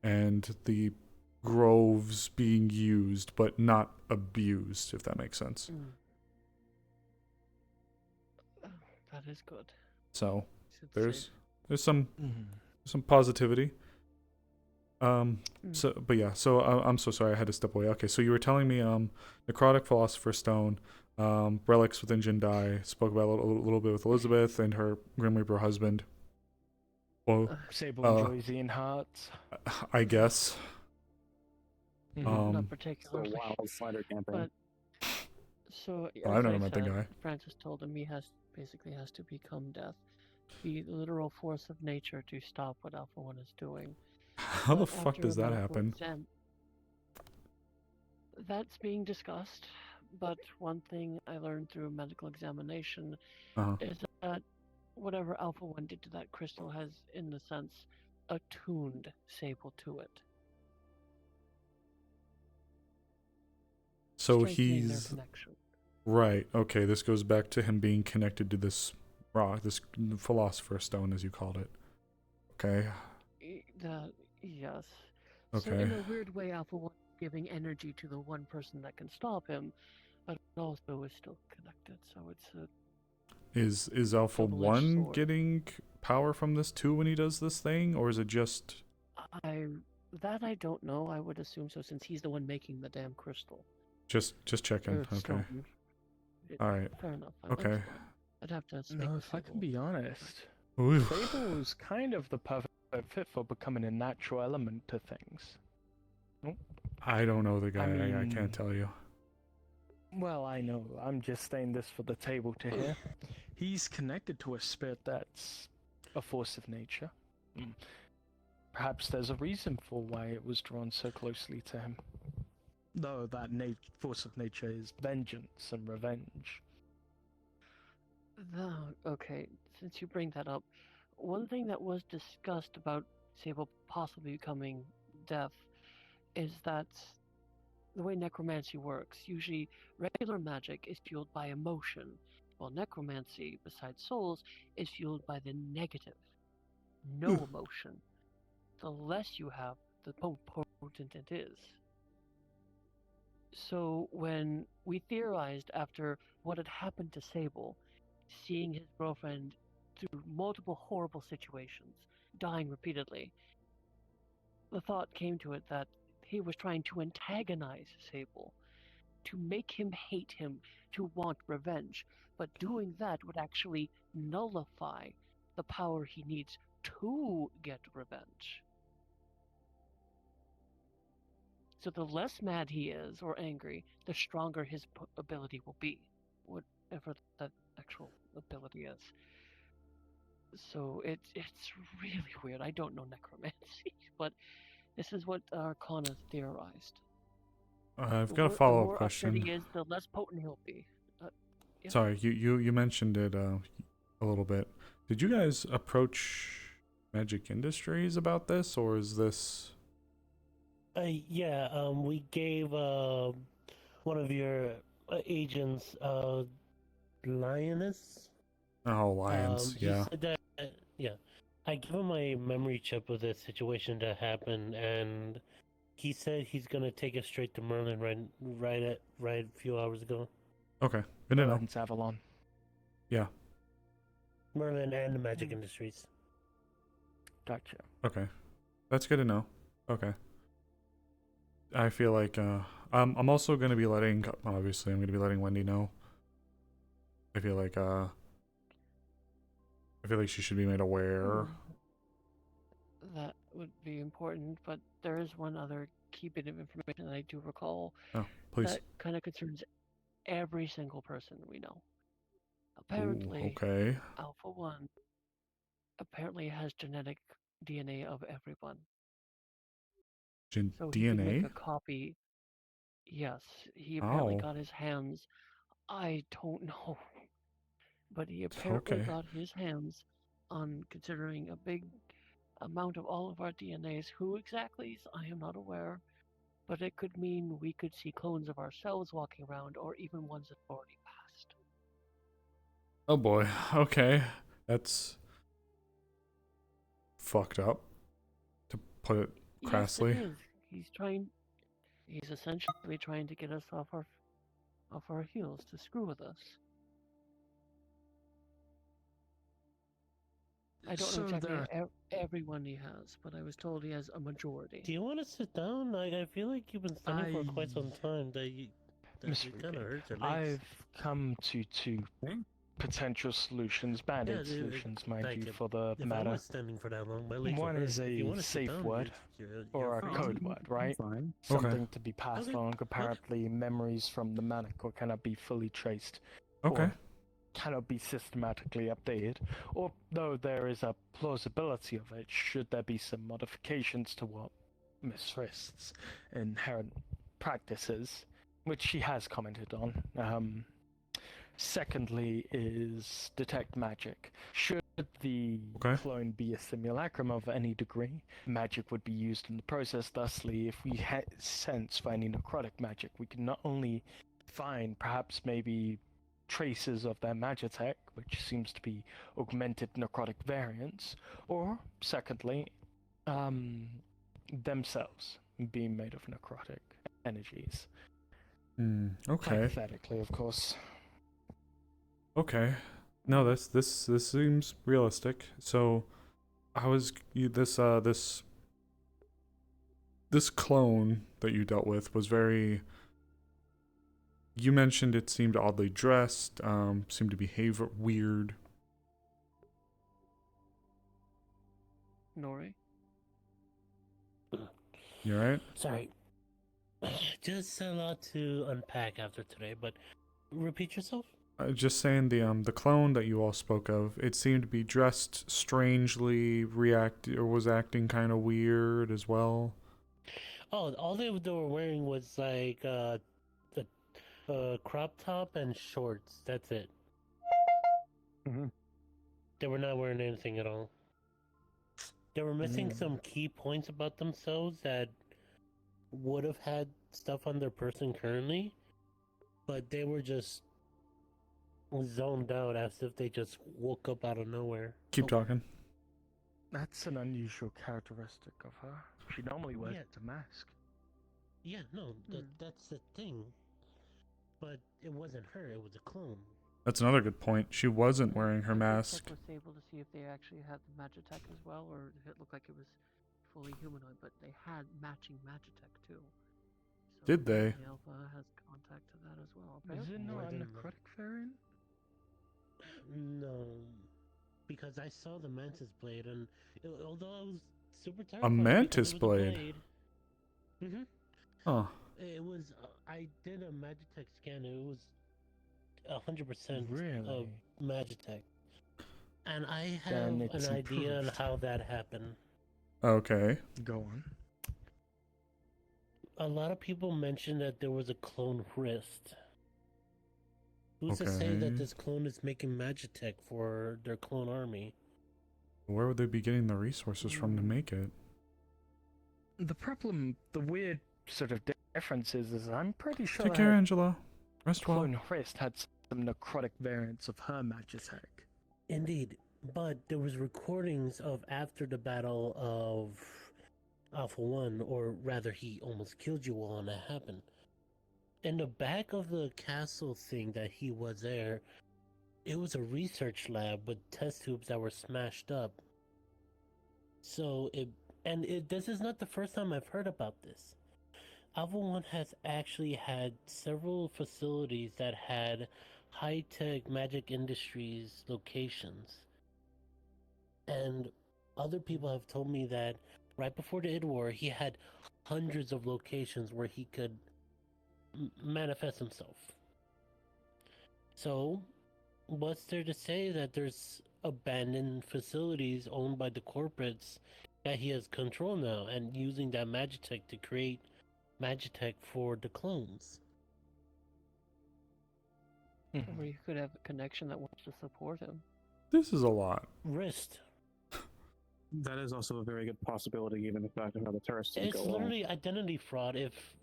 and the groves being used, but not abused, if that makes sense.
That is good.
So there's some positivity. So I'm so sorry I had to step away. Okay, so you were telling me necrotic philosopher's stone, relics within Jindai, spoke about a little bit with Elizabeth and her Grim Reaper husband. Well,
Sable enjoys eating hearts.
I guess.
Not particularly.
The wild slider campaign.
But so
I've
as
never
I
met the
said,
guy.
Francis told him he basically has to become death, the literal force of nature to stop what Alpha One is doing.
How the
But
fuck
after
does
a
that
medical
happen?
That's being discussed, but one thing I learned through a medical examination
Uh-huh.
is that whatever Alpha One did to that crystal has, in a sense, attuned Sable to it.
So
Strengthening their
he's
connection.
right. Okay, this goes back to him being connected to this rock, this philosopher's stone, as you called it. Okay.
Yes.
Okay.
So in a weird way, Alpha One is giving energy to the one person that can stop him, but also is still connected. So it's a
Is Alpha
double-edged
1
sword.
getting power from this too when he does this thing, or is it just
I don't know. I would assume so, since he's the one making the damn crystal.
just checking?
Or
Okay.
stone.
All right.
Fair enough.
Okay.
I'd have to speak
No,
with
if I can
Sable.
be honest,
Ooh.
Sable's kind of the perfect fit for becoming a natural element to things.
I don't know the guy. I
mean-
can't tell you.
Well, I know. I'm just saying this for the table to hear. He's connected to a spirit that's a force of nature. Perhaps there's a reason for why it was drawn so closely to him. Though that force of nature is vengeance and revenge.
Okay, since you bring that up, one thing that was discussed about Sable possibly becoming deaf is that the way necromancy works, usually regular magic is fueled by emotion, while necromancy, besides souls, is fueled by the negative. No emotion. The less you have, the more potent it is. So when we theorized after what had happened to Sable, seeing his girlfriend through multiple horrible situations, dying repeatedly, the thought came to it that he was trying to antagonize Sable, to make him hate him, to want revenge, but doing that would actually nullify the power he needs to get revenge. So the less mad he is or angry, the stronger his ability will be, whatever that actual ability is. So it's really weird. I don't know necromancy, but this is what Arcana theorized.
I've got a follow-up
The more
question.
upset he is, the less potent he'll be.
Sorry, you mentioned it a little bit. Did you guys approach Magic Industries about this, or is this?
Yeah. We gave one of your agents, Lioness.
Oh, Lions,
He
yeah.
said that. Yeah, I gave him my memory chip of the situation that happened, and he said he's gonna take it straight to Merlin right a few hours ago.
Okay, good to know.
Merlin's Avalon.
Yeah.
Merlin and the Magic Industries.
Gotcha.
Okay, that's good to know. Okay. I feel like I'm also gonna be letting Wendy know. I feel like she should be made aware.
That would be important, but there is one other key bit of information that I do recall.
Oh, please.
That kind of concerns every single person we know.
Ooh,
Apparently,
okay.
Alpha 1 apparently has genetic DNA of everyone. So he could make
DNA?
a copy. Yes, he apparently
Oh.
got his hands. I don't know. But he apparently
Okay.
got his hands on considering a big amount of all of our DNAs. Who exactly? I am not aware. But it could mean we could see clones of ourselves walking around, or even ones that have already passed.
Oh boy. Okay. That's fucked up, to put it crassly.
Yes, it is. He's essentially trying to get us off our heels to screw with us. I don't know exactly everyone he has, but I was told he has a majority.
Do you want to sit down? Like, I feel like you've been standing for quite some time. That it kind of hurts your legs.
I've come to two potential solutions, band-aid solutions, mind you, for the
if
matter.
I was standing for that long, my legs
One
would
is
hurt. If you
a
wanna sit
safe
down,
word
you're
or a
fine.
code word, right?
Fine.
Something to be passed on. Apparently, memories from the maniacal cannot be fully traced.
Okay.
Or cannot be systematically updated, or though there is a plausibility of it, should there be some modifications to what Miss Frist's inherent practices, which she has commented on. Secondly is detect magic. Should the clone be a simulacrum of any degree, magic would be used in the process. Thusly, if we sense for any necrotic magic, we can not only find perhaps maybe traces of their magitech, which seems to be augmented necrotic variants, or secondly, themselves being made of necrotic energies.
Okay.
Hypothetically, of course.
Okay. No, this seems realistic. So, this clone that you dealt with was very. You mentioned it seemed oddly dressed. Seemed to behave weird.
Nori?
You alright?
Sorry. Just a lot to unpack after today, but repeat yourself?
Just saying the clone that you all spoke of, it seemed to be dressed strangely, was acting kind of weird as well.
Oh, all they were wearing was like a crop top and shorts. That's it. They were not wearing anything at all. They were missing some key points about themselves that would have had stuff on their person currently, but they were just zoned out as if they just woke up out of nowhere.
Keep talking.
That's an unusual characteristic of her. She normally wears a mask.
Yeah, no, that's the thing. But it wasn't her, it was a clone.
That's another good point. She wasn't wearing her mask.
Check with Sable to see if they actually had the magitech as well, or if it looked like it was fully humanoid, but they had matching magitech too. So
Did they?
Alpha has contact to that as well.
Is it not a
Apparently.
necrotic variant?
No, because I saw the mantis blade, and although I was super
A
terrified
mantis
because it was
blade?
a blade,
Huh.
it was. I did a magitech scan. And it was 100%
really
of magitech, and I
Then
have
it's
an idea on
improved.
how that happened.
Okay.
Go on.
A lot of people mentioned that there was a clone wrist Who's to say that
Okay.
this clone is making Magitech for their clone army?
Where would they be getting the resources from to make it?
The problem, the weird sort of difference is I'm pretty sure
Take care,
that
Angela. Rest well.
Clone Hrist had some necrotic variants of her Magitech.
Indeed, but there was recordings of after the battle of Alpha 1, or rather he almost killed you all and that happened. In the back of the castle thing that he was there, it was a research lab with test tubes that were smashed up. So this is not the first time I've heard about this. Alpha 1 has actually had several facilities that had high-tech magic industries locations. And other people have told me that right before the id War, he had hundreds of locations where he could manifest himself. So, what's there to say that there's abandoned facilities owned by the corporates that he has control now and using that Magitech to create Magitech for the clones?
Or you could have a connection that wants to support him.
This is a lot.
Wrist.
That is also a very good possibility, given the fact of how the terrorists didn't
It's
go
literally identity fraud if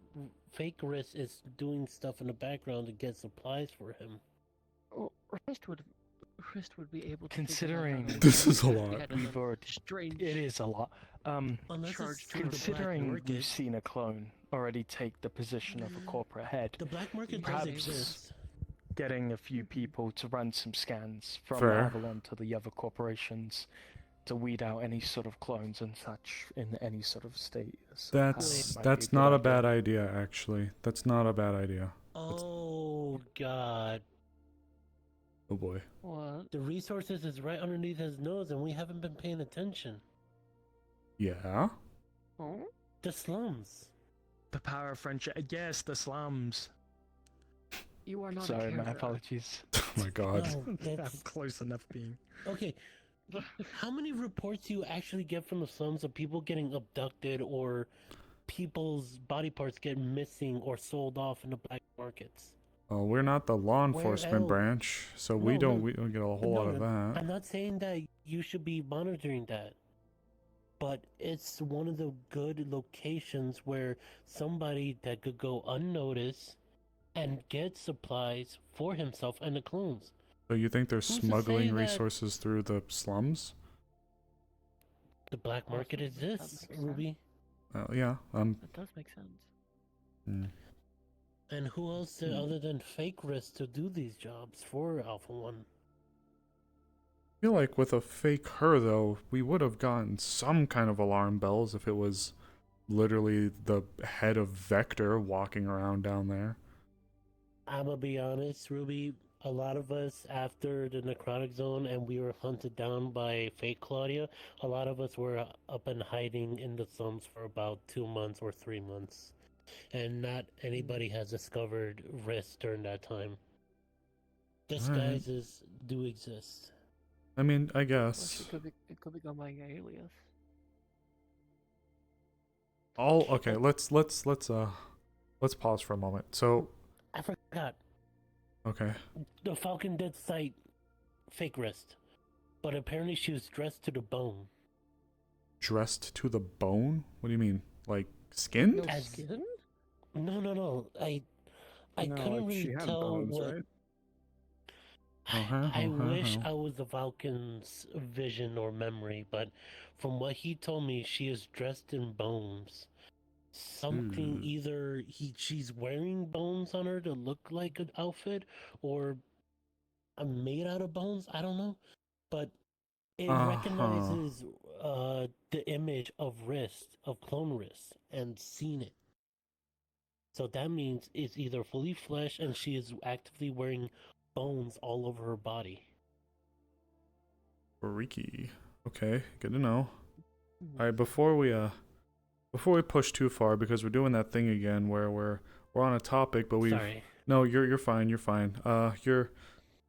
fake Wrist is doing stuff in the background to get supplies for him.
Oh, Wrist would be able to.
Considering
This is a lot.
We've already, it is a lot.
Unless it's through the black
Considering
market.
we've seen a clone already take the position of a corporate head,
The black market does
perhaps
exist.
getting a few people to run some scans from
Fair.
Avalon to the other corporations to weed out any sort of clones and such in any sort of state.
That's not a bad idea, actually. That's not a bad idea.
Oh God.
Oh boy.
What? The resources is right underneath his nose and we haven't been paying attention.
Yeah?
Oh? The slums.
The power of friendship. Yes, the slums.
You are not.
Sorry,
a
my
carer.
apologies.
Oh my god.
No,
I'm
that's...
close enough being.
Okay. How many reports do you actually get from the slums of people getting abducted or people's body parts get missing or sold off in the black markets?
Well, we're not the law enforcement
else?
branch, so we don't get a whole lot of that.
I'm not saying that you should be monitoring that, but it's one of the good locations where somebody that could go unnoticed and get supplies for himself and the clones.
So you think they're
Who's to say
smuggling
that-
resources through the slums?
The black market exists, Ruby.
Yeah.
That does make sense.
Hmm.
And who else other than fake Wrist to do these jobs for Alpha 1?
I feel like with a fake her, though, we would have gotten some kind of alarm bells if it was literally the head of Vector walking around down there.
I'm gonna be honest, Ruby. A lot of us, after the necrotic zone and we were hunted down by fake Claudia, a lot of us were up and hiding in the slums for about 2 months or 3 months. And not anybody has discovered Wrist during that time. Disguises do exist.
I mean, I
Well,
guess.
it could be done by an alias.
Okay, let's pause for a moment. So,
I forgot.
okay.
The Falcon did cite fake Wrist, but apparently she was dressed to the bone.
Dressed to the bone? What do you mean? Like skinned?
No skin?
No. I
No,
couldn't
like, she
really
had
tell
bones,
what.
right?
I wish I was the Falcon's vision or memory, but from what he told me, she is dressed in bones. Something either she's wearing bones on her to look like an outfit, or made out of bones. I don't know, but it recognizes the image of Wrist, of clone Wrist, and seen it. So that means it's either fully flesh and she is actively wearing bones all over her body.
Freaky. Okay, good to know. All right, before we push too far, because we're doing that thing again where we're on a topic, but
Sorry.
No, you're fine. You're fine.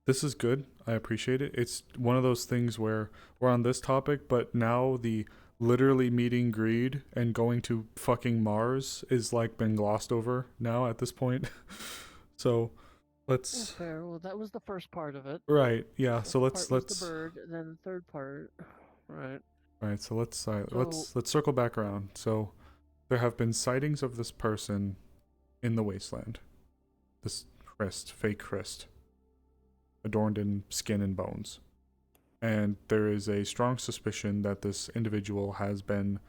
This is good. I appreciate it. It's one of those things where we're on this topic, but now the literally meeting Greed and going to fucking Mars is like been glossed over now at this point. So let's
Fair. Well, that was the first part of it.
right, yeah.
Second
So
part was
let's
the bird, and then the third part. Right.
right. So let's
So-
let's circle back around. So there have been sightings of this person in the wasteland. This fake crest, adorned in skin and bones. And there is a strong suspicion that this individual has been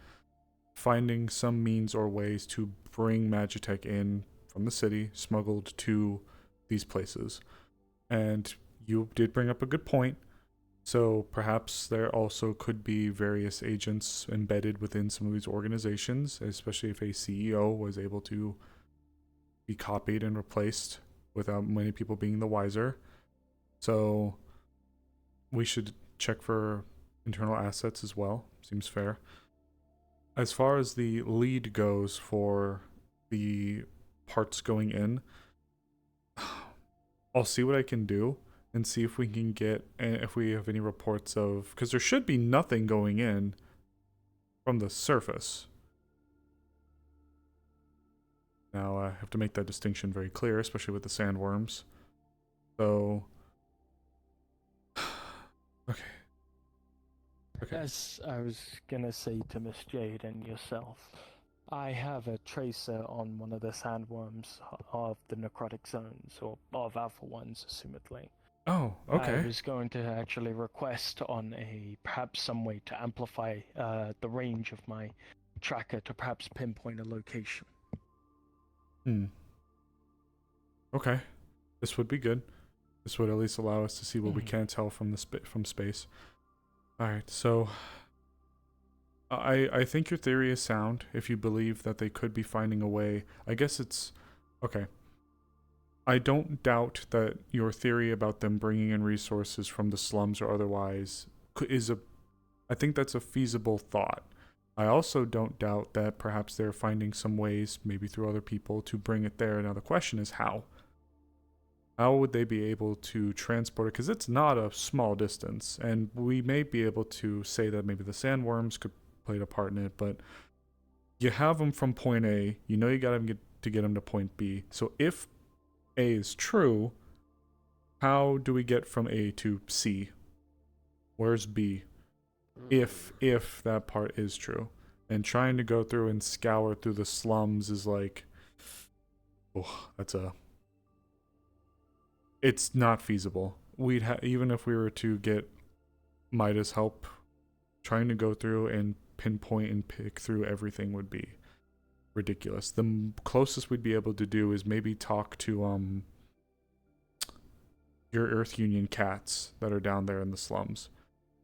finding some means or ways to bring Magitech in from the city, smuggled to these places. And you did bring up a good point. So perhaps there also could be various agents embedded within some of these organizations, especially if a CEO was able to be copied and replaced without many people being the wiser. So we should check for internal assets as well. Seems fair. As far as the lead goes for the parts going in, I'll see what I can do and see if we can get, if we have any reports of, because there should be nothing going in from the surface. Now I have to make that distinction very clear, especially with the sandworms. So, okay.
As I was gonna say to Miss Jade and yourself, I have a tracer on one of the sandworms of the necrotic zones, or of Alpha 1s, assumedly.
Oh, okay.
I was going to actually request on perhaps some way to amplify the range of my tracker to perhaps pinpoint a location.
Okay. This would be good. This would at least allow us to see what we can tell from the from space. All right, so I think your theory is sound if you believe that they could be finding a way. I guess it's okay. I don't doubt that your theory about them bringing in resources from the slums or otherwise I think that's a feasible thought. I also don't doubt that perhaps they're finding some ways, maybe through other people, to bring it there. Now the question is how. How would they be able to transport it? Because it's not a small distance, and we may be able to say that maybe the sandworms could play a part in it, but you have them from point A, you know you got to get them to point B. So if A is true, how do we get from A to C? Where's B? If that part is true. And trying to go through and scour through the slums is like, oh, it's not feasible. Even if we were to get Midas help, trying to go through and pinpoint and pick through everything would be ridiculous. The closest we'd be able to do is maybe talk to your Earth Union cats that are down there in the slums,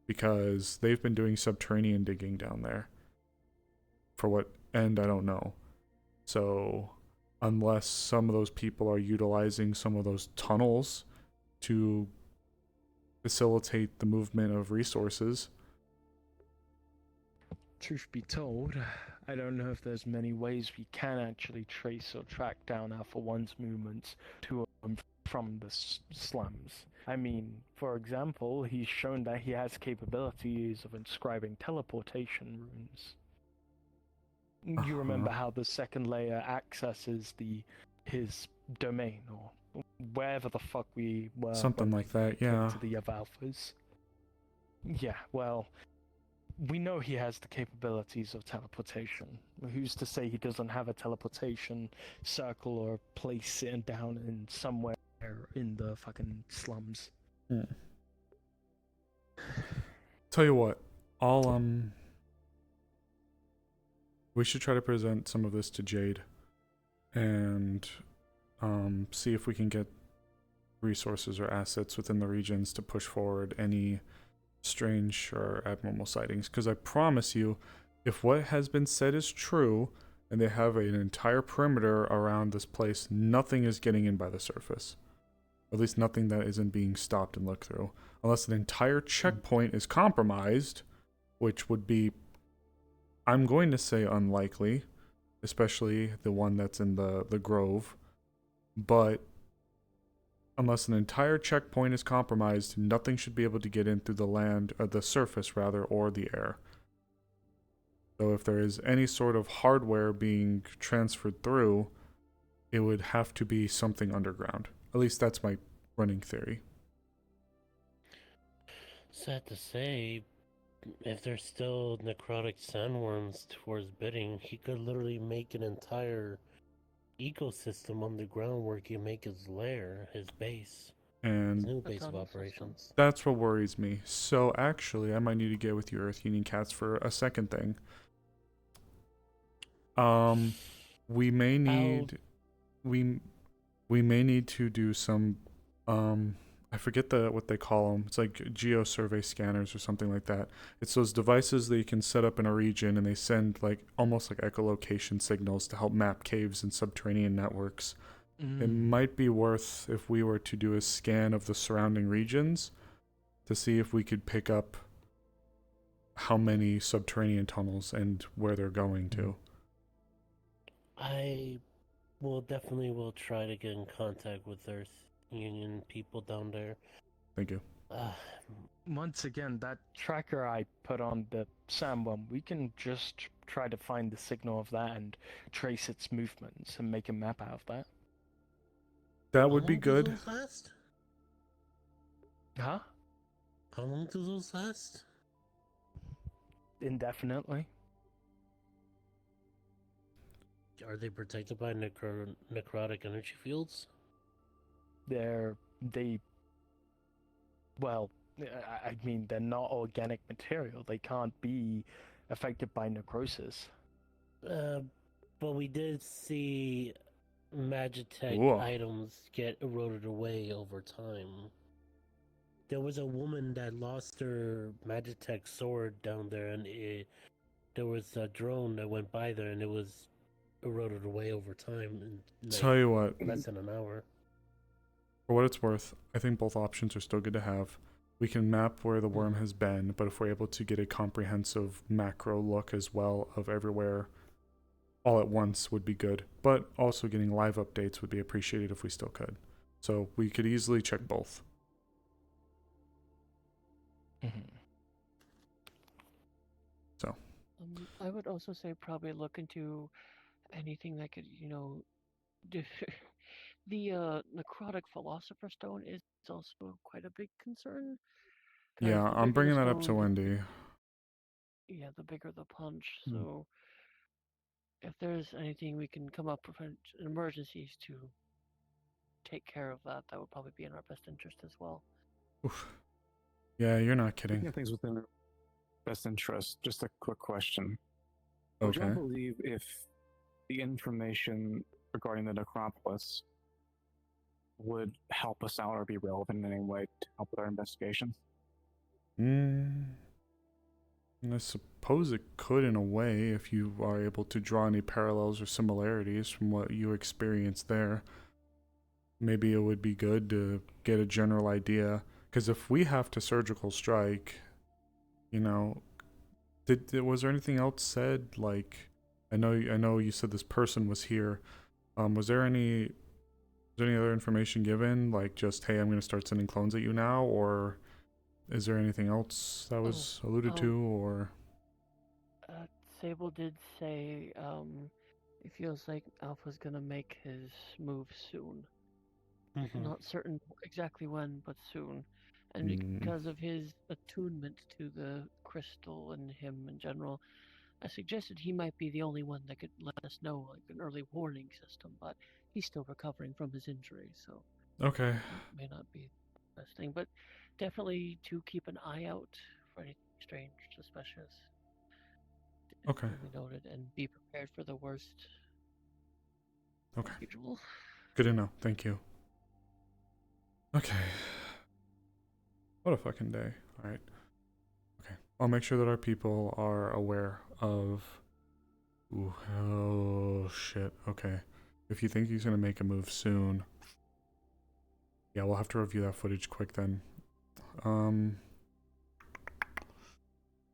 because they've been doing subterranean digging down there. For what end, I don't know. So unless some of those people are utilizing some of those tunnels to facilitate the movement of resources.
Truth be told, I don't know if there's many ways we can actually trace or track down Alpha 1's movements to and from the slums. I mean, for example, he's shown that he has capabilities of inscribing teleportation runes. You remember how the second layer accesses his domain, or wherever the fuck we were.
Something like that, yeah.
To the other alphas. Yeah, well, we know he has the capabilities of teleportation. Who's to say he doesn't have a teleportation circle or place sitting down in somewhere in the fucking slums?
Tell you what, we should try to present some of this to Jade and see if we can get resources or assets within the regions to push forward any strange or abnormal sightings. Because I promise you, if what has been said is true and they have an entire perimeter around this place, nothing is getting in by the surface. At least nothing that isn't being stopped and looked through. Unless an entire checkpoint is compromised, which would be, I'm going to say, unlikely, especially the one that's in the Grove. But unless an entire checkpoint is compromised, nothing should be able to get in through the land, or the surface rather, or the air. So if there is any sort of hardware being transferred through, it would have to be something underground. At least that's my running theory.
Sad to say, if there's still necrotic sandworms towards bidding, he could literally make an entire ecosystem underground where he can make his lair, his base, his
And
new base of operations.
that's what worries me. So actually, I might need to get with you Earth Union Cats for a second thing. We may need we may need to do some I forget what they call them. It's like geo survey scanners or something like that. It's those devices that you can set up in a region and they send like almost like echolocation signals to help map caves and subterranean networks. It might be worth if we were to do a scan of the surrounding regions to see if we could pick up how many subterranean tunnels and where they're going to.
I will try to get in contact with Earth Union people down there.
Thank you.
Once again, that tracker I put on the sandworm, we can just try to find the signal of that and trace its movements and make a map out of that.
That would be good.
How long do those last?
Huh?
How long do those last?
Indefinitely.
Are they protected by necrotic energy fields?
Well, I mean, they're not organic material. They can't be affected by necrosis.
But we did see Magitech items get eroded away over time. There was a woman that lost her Magitech sword down there, and there was a drone that went by there, and it was eroded away over time. In
Tell you what,
less than an hour.
For what it's worth, I think both options are still good to have. We can map where the worm has been, but if we're able to get a comprehensive macro look as well of everywhere all at once would be good. But also getting live updates would be appreciated if we still could. So we could easily check both. So.
I would also say probably look into anything that could, the necrotic philosopher stone is also quite a big concern.
Yeah, I'm bringing that up to Wendy.
Yeah, the bigger the punch. So if there's anything we can come up with in emergencies to take care of that, that would probably be in our best interest as well.
Oof. Yeah, you're not
Speaking
kidding.
of things within our best interest, just a quick question. Would you believe if the information regarding the necropolis would help us out or be relevant in any way to help with our investigations?
I suppose it could in a way if you are able to draw any parallels or similarities from what you experienced there. Maybe it would be good to get a general idea. Because if we have to surgical strike, was there anything else said? Like, I know you said this person was here. Was there any other information given? Like just, hey, I'm going to start sending clones at you now, or is there anything else that was alluded to, or?
Sable did say it feels like Alpha's gonna make his move soon. Not certain exactly when, but soon. And because of his attunement to the crystal and him in general, I suggested he might be the only one that could let us know, like an early warning system, but he's still recovering from his injury, so
okay,
it may not be the best thing, but definitely to keep an eye out for anything strange, suspicious.
Okay.
Duly noted, and be prepared for the worst.
Okay.
Usual.
Good to know. Thank you. Okay. What a fucking day. All right. Okay. I'll make sure that our people are aware of. Ooh, oh shit. Okay. If you think he's gonna make a move soon, yeah, we'll have to review that footage quick then.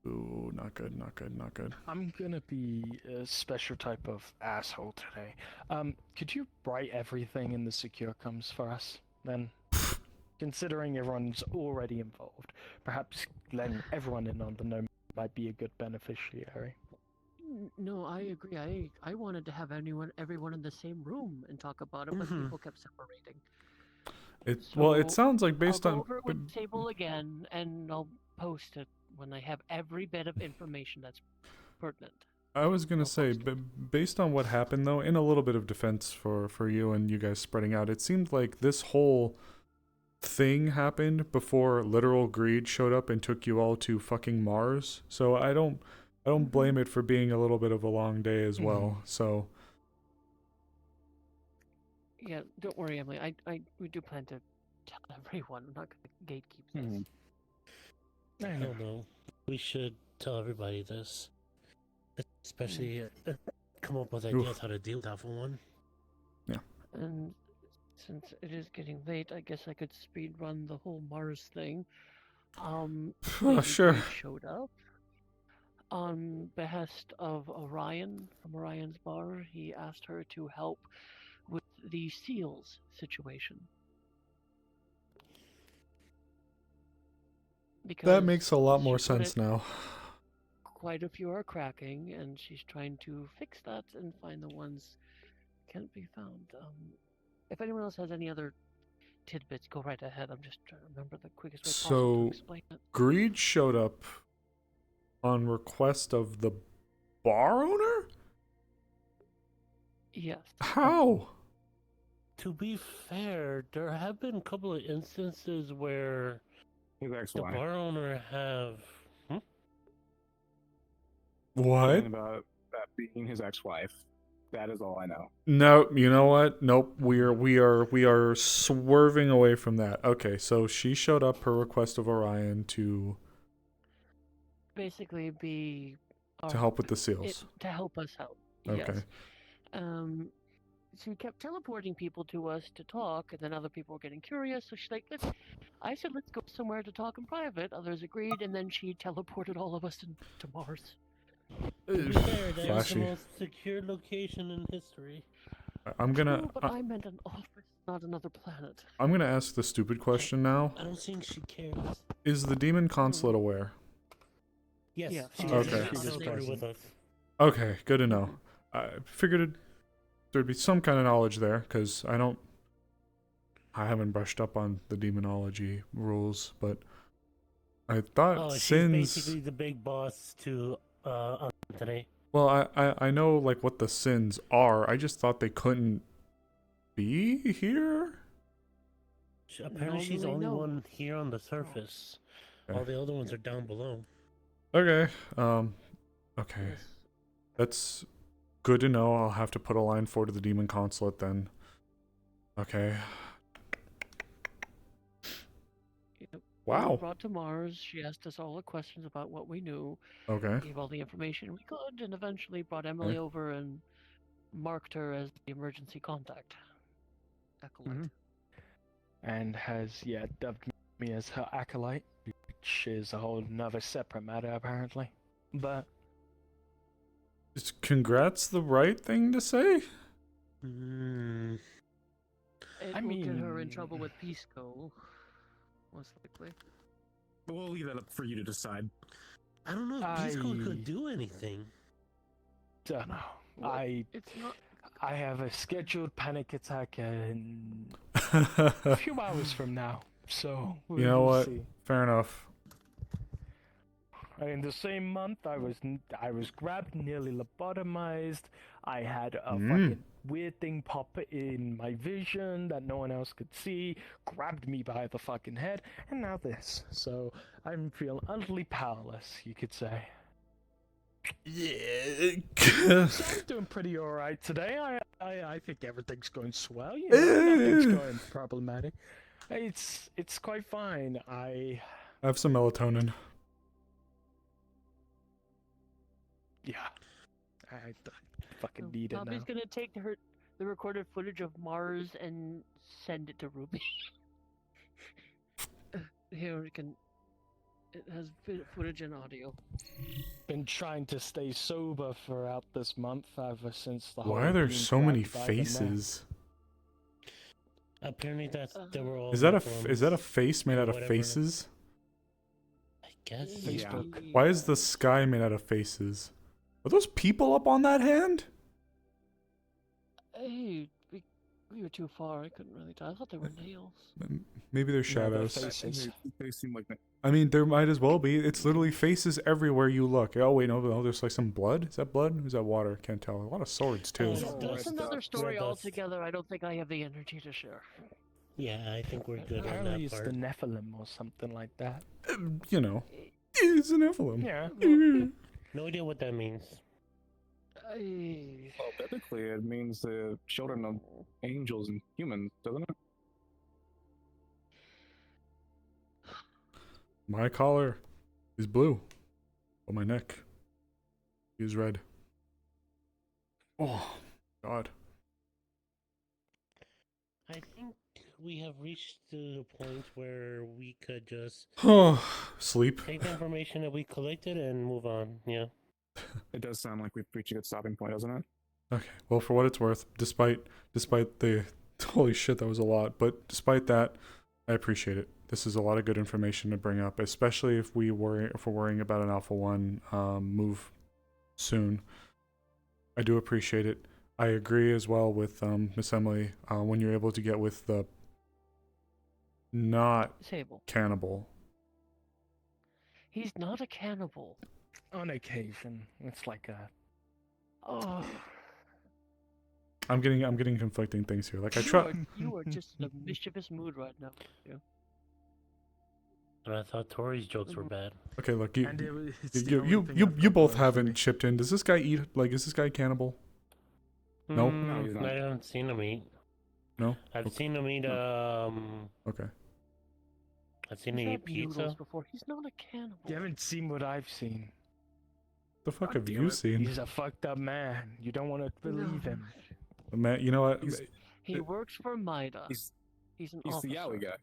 Ooh, not good, not good, not good.
I'm gonna be a special type of asshole today. Could you write everything in the secure comms for us, then? Considering everyone's already involved, perhaps letting everyone in on the know might be a good beneficiary.
No, I agree. I wanted to have everyone in the same room and talk about it, but people kept separating.
Well, it sounds like based
I'll go
on.
over it with Sable again, and I'll post it when I have every bit of information that's pertinent.
I was gonna say, based on what happened though, in a little bit of defense for you and you guys spreading out, it seemed like this whole thing happened before literal greed showed up and took you all to fucking Mars. So I don't blame it for being a little bit of a long day as well. So
Yeah, don't worry, Emily. We do plan to tell everyone. I'm not going to gatekeep this.
I don't know. We should tell everybody this. Especially come up with ideas how to deal with that for one.
Yeah.
And since it is getting late, I guess I could speed run the whole Mars thing.
Sure.
Greed showed up on behest of Orion from Orion's bar. He asked her to help with the seals situation. Because
that makes a lot more sense now.
Quite a few are cracking, and she's trying to fix that and find the ones can't be found. If anyone else has any other tidbits, go right ahead. I'm just trying to remember the quickest way possible to explain it.
Greed showed up on request of the bar owner?
Yes.
How?
To be fair, there have been a couple of instances where the bar owner have...
What?
Something about that being his ex-wife. That is all I know.
No, you know what? Nope. We are swerving away from that. Okay, so she showed up per request of Orion to
basically be
to help with the seals.
To help us out.
Okay.
Yes. She kept teleporting people to us to talk, and then other people were getting curious. So she's like, I said, let's go somewhere to talk in private. Others agreed, and then she teleported all of us to Mars.
To be fair, that is the
Flashy.
most secure location in history.
I'm gonna.
True, but I meant an office, not another planet.
I'm gonna ask the stupid question now.
I don't think she cares.
Is the demon consulate aware?
Yes.
Yeah,
Okay.
She just started with us.
Okay, good to know. I figured there'd be some kind of knowledge there, because I haven't brushed up on the demonology rules, but I thought
she's
sins.
basically the big boss to today.
Well, I know like what the sins are. I just thought they couldn't be here.
Apparently, she's the only one here on the surface.
Okay.
All the other ones are down below.
Okay. Okay. That's good to know. I'll have to put a line forward to the demon consulate then. Okay. Wow.
We were brought to Mars. She asked us all the questions about what we knew.
Okay.
Gave all the information we could, and eventually brought Emily over and marked her as the emergency contact. Acolyte.
And has, dubbed me as her acolyte, which is a whole nother separate matter, apparently. But...
Is congrats the right thing to say?
It will get her in trouble with Pisco. Most likely.
We'll leave that up for you to decide.
I don't know if Pisco could do anything.
Don't know.
Well, it's not...
I have a scheduled panic attack in a few hours from now, so
You know
we'll
what?
see.
Fair enough.
In the same month, I was grabbed, nearly lobotomized. I had a fucking weird thing pop in my vision that no one else could see, grabbed me by the fucking head, and now this. So I'm feeling utterly powerless, you could say.
Yeah.
So I'm doing pretty alright today. I think everything's going swell. You know, nothing's going problematic. It's quite fine. I
have some melatonin.
Yeah. I fucking need it now.
Poppy's gonna take the recorded footage of Mars and send it to Ruby. Here we can. It has footage and audio.
Been trying to stay sober throughout this month ever since the whole.
Why are there
being
so many
grabbed by the neck.
faces?
Apparently, they were all.
Is that a face made out of faces?
I guess.
Facebook.
Why is the sky made out of faces? Are those people up on that hand?
Hey, You were too far. I couldn't really tell. I thought they were nails.
Maybe they're
No, their
shadows.
faces. They seem like
I mean, there might as well be. It's literally faces everywhere you look. Oh wait, no, there's like some blood. Is that blood? Or is that water? Can't tell. A lot of swords too.
That's another story altogether. I don't think I have the energy to share.
Yeah, I think we're good on
Apparently
that
it's
part.
the Nephilim or something like that.
You know, it's an Nephilim.
Yeah.
No idea what that means.
Well, biblically, it means the children of angels and humans, doesn't it?
My collar is blue, but my neck is red. Oh, God.
I think we have reached to the point where we could just
sleep.
Take the information that we collected and move on. Yeah.
It does sound like we've reached a good stopping point, doesn't it?
Okay. Well, for what it's worth, despite the holy shit, that was a lot. But despite that, I appreciate it. This is a lot of good information to bring up, especially if we're worrying about an Alpha 1 move soon. I do appreciate it. I agree as well with Miss Emily when you're able to get with the not
Sable.
cannibal.
He's not a cannibal.
On occasion, it's like a.
Oh.
I'm getting conflicting things here. Like I
You
try.
are, you are just in a mischievous mood right now. Yeah.
And I thought Tori's jokes were bad.
Okay, look,
And it's the
you
only
you
thing
you,
I've
you
got
both
going for
haven't
me.
chipped in. Does this guy eat? Like, is this guy cannibal? No.
No, he's not.
I haven't seen him eat.
No.
I've seen him eat.
Okay.
I've seen
He's
him
had
eat pizza.
noodles before. He's not a cannibal.
You haven't seen what I've seen.
The fuck
God
have
damn
you
it.
seen?
He's a fucked up man. You don't want to believe him.
Man, you know what?
He works for Mida. He's an
He's
officer.
the Yowie guy.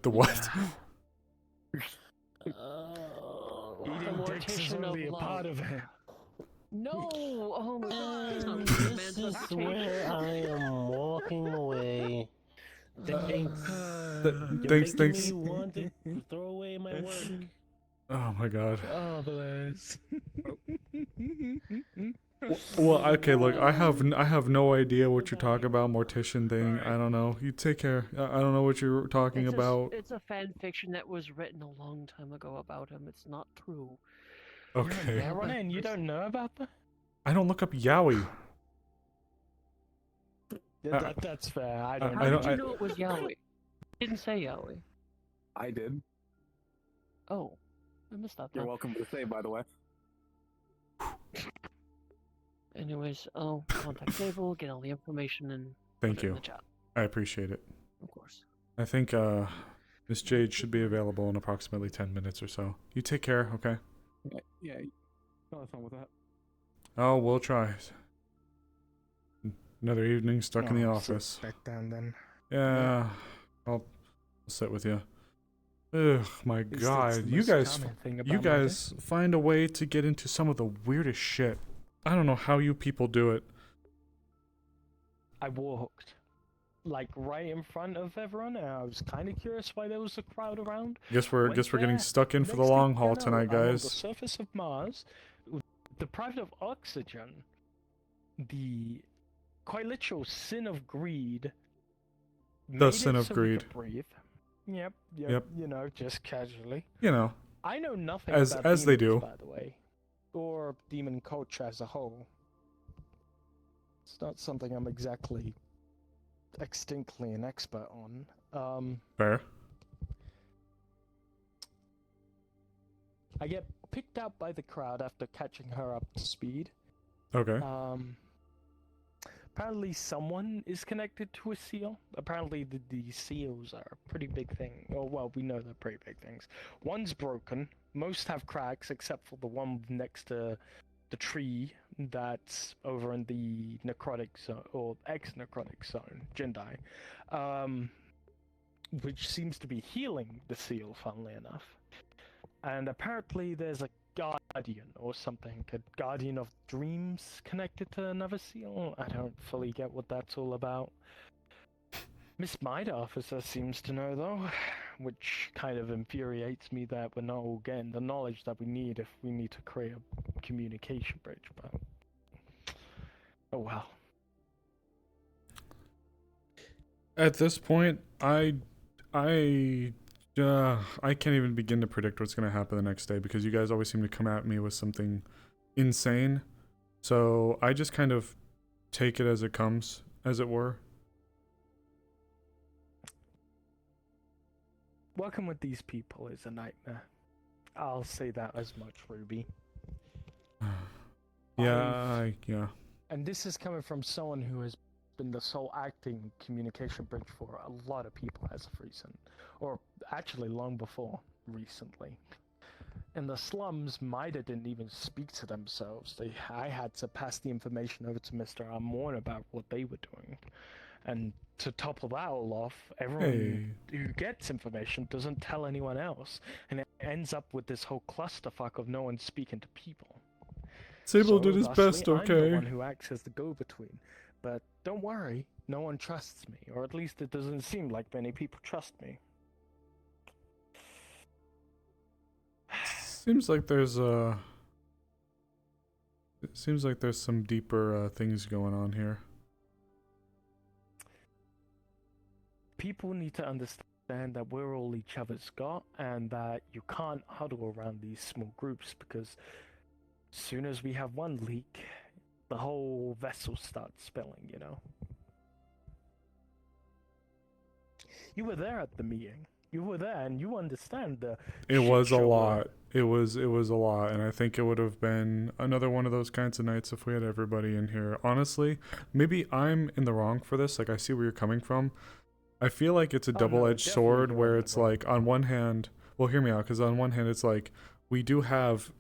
The what?
Eating dicks is
mortician
only a
of
part
love.
of it.
No! Oh my god! He's not
This is where I am walking away. Thanks.
Thanks.
Me want to throw away my work.
Oh my god.
Oh, bless.
Well, okay, look, I have no idea what you're talking about, mortician thing. I don't know. You take care. I don't know what you're talking about.
It's a fan fiction that was written a long time ago about him. It's not true.
Okay.
Yeah, Ronan, you don't know about that?
I don't look up Yowie.
That's fair. I don't.
How did you know it was Yowie? It didn't say Yowie.
I did.
Oh, I missed that.
You're
Huh?
welcome to the save, by the way.
Anyways, I'll contact Sable, get all the information, and
Thank
put it in
you.
the chat.
I appreciate it.
Of course.
I think Miss Jade should be available in approximately 10 minutes or so. You take care, okay?
Yeah. I'll have fun with that.
Oh, we'll try. Another evening stuck in the
Oh, sit
office.
back down then.
Yeah, I'll sit with you. Ugh, my
least it's
god.
the
You
most
guys,
common thing
you
about my
guys find a way to get into some of the weirdest shit. I don't know how you people do it.
I walked, like right in front of everyone, and I was kind of curious why there was a crowd around.
Guess we're
Went
getting
there.
stuck in for the
Next thing
long
you
haul
know,
tonight,
I'm on the
guys.
surface of Mars, deprived of oxygen. The quite literal sin of greed.
The
made
sin
it
of
so we
greed.
could breathe. Yep.
Yep.
You know, just casually.
You know,
I know nothing
as
about
they
demons,
do.
by the way, or demon culture as a whole. It's not something I'm exactly extinctly an expert on.
Fair.
I get picked up by the crowd after catching her up to speed.
Okay.
Apparently someone is connected to a seal. Apparently the seals are a pretty big thing. Oh, well, we know they're pretty big things. One's broken. Most have cracks, except for the one next to the tree that's over in the necrotic zone, or ex-necrotic zone, Jindai, which seems to be healing the seal, funnily enough. And apparently there's a guardian or something, a guardian of dreams connected to another seal. I don't fully get what that's all about. Miss Mida officer seems to know though, which kind of infuriates me that we're not all getting the knowledge that we need if we need to create a communication bridge, but oh well.
At this point, I can't even begin to predict what's going to happen the next day because you guys always seem to come at me with something insane. So I just kind of take it as it comes, as it were.
Working with these people is a nightmare. I'll say that as much, Ruby.
Yeah, yeah.
And this is coming from someone who has been the sole acting communication bridge for a lot of people as of recent, or actually long before recently. In the slums, Mida didn't even speak to themselves. I had to pass the information over to Mr. Amorn about what they were doing. And to topple that all off, everyone who gets information doesn't tell anyone else, and it ends up with this whole clusterfuck of no one speaking to people.
Sable did his
thusly,
best,
I'm
okay?
the one who acts as the go-between. But don't worry, no one trusts me, or at least it doesn't seem like many people trust me.
Seems like there's it seems like there's some deeper things going on here.
People need to understand that we're all each other's got, and that you can't huddle around these small groups, because as soon as we have one leak, the whole vessel starts spilling, you know? You were there at the meeting. You were there, and you understand the
It was a
shit show
lot. It was a lot, and I think it would have been another one of those kinds of nights if we had everybody in here. Honestly, maybe I'm in the wrong for this. Like, I see where you're coming from. I feel like it's a double-edged sword where it's like, on one hand, well, hear me out, because on one hand, it's like, we do have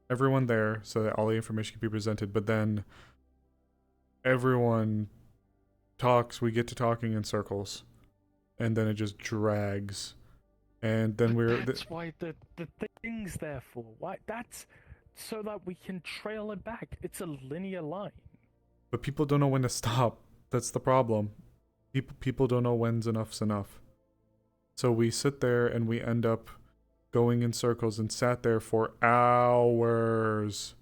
everyone there so that all the information can be presented, but then everyone talks, we get to talking in circles, and then it just drags. And then
That's why the thing's there for. Why? That's so that we can trail it back. It's a linear line.
But people don't know when to stop. That's the problem. People don't know when's enough's enough. So we sit there and we end up going in circles and sat there for hours.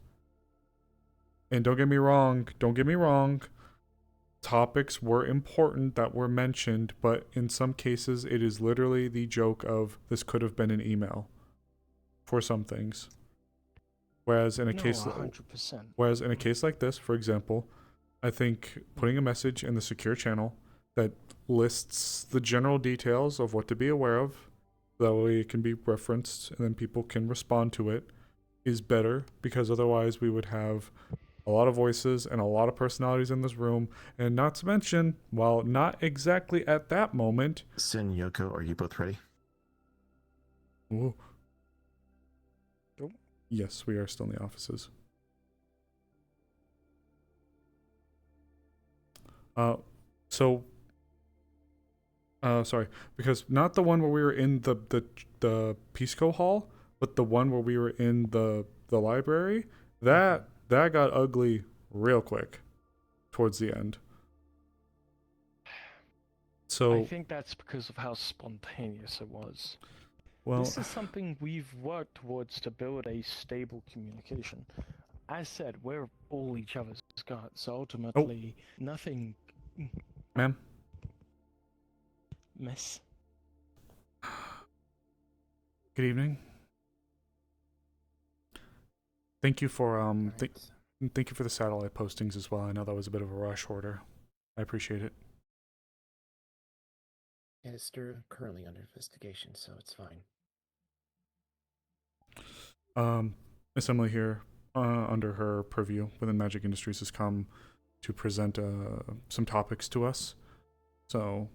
And don't get me wrong. Topics were important that were mentioned, but in some cases it is literally the joke of this could have been an email for some things. Whereas in a case
100%.
Whereas in a case like this, for example, I think putting a message in the secure channel that lists the general details of what to be aware of, that way it can be referenced and then people can respond to it, is better, because otherwise we would have a lot of voices and a lot of personalities in this room, and not to mention, while not exactly at that moment...
Sin, Yoko, are you both ready?
Ooh. Yes, we are still in the offices. Sorry, because not the one where we were in the Pisco Hall, but the one where we were in the library, that got ugly real quick towards the end. So
I think that's because of how spontaneous it was.
Well,
this is something we've worked towards to build a stable communication. As said, we're all each other's guards, so ultimately nothing.
Ma'am?
Miss?
Good evening. Thank you for thank you for the satellite postings as well. I know that was a bit of a rush order. I appreciate it.
It is still currently under investigation, so it's fine.
Miss Emily here, under her purview within Magic Industries, has come to present some topics to us. So,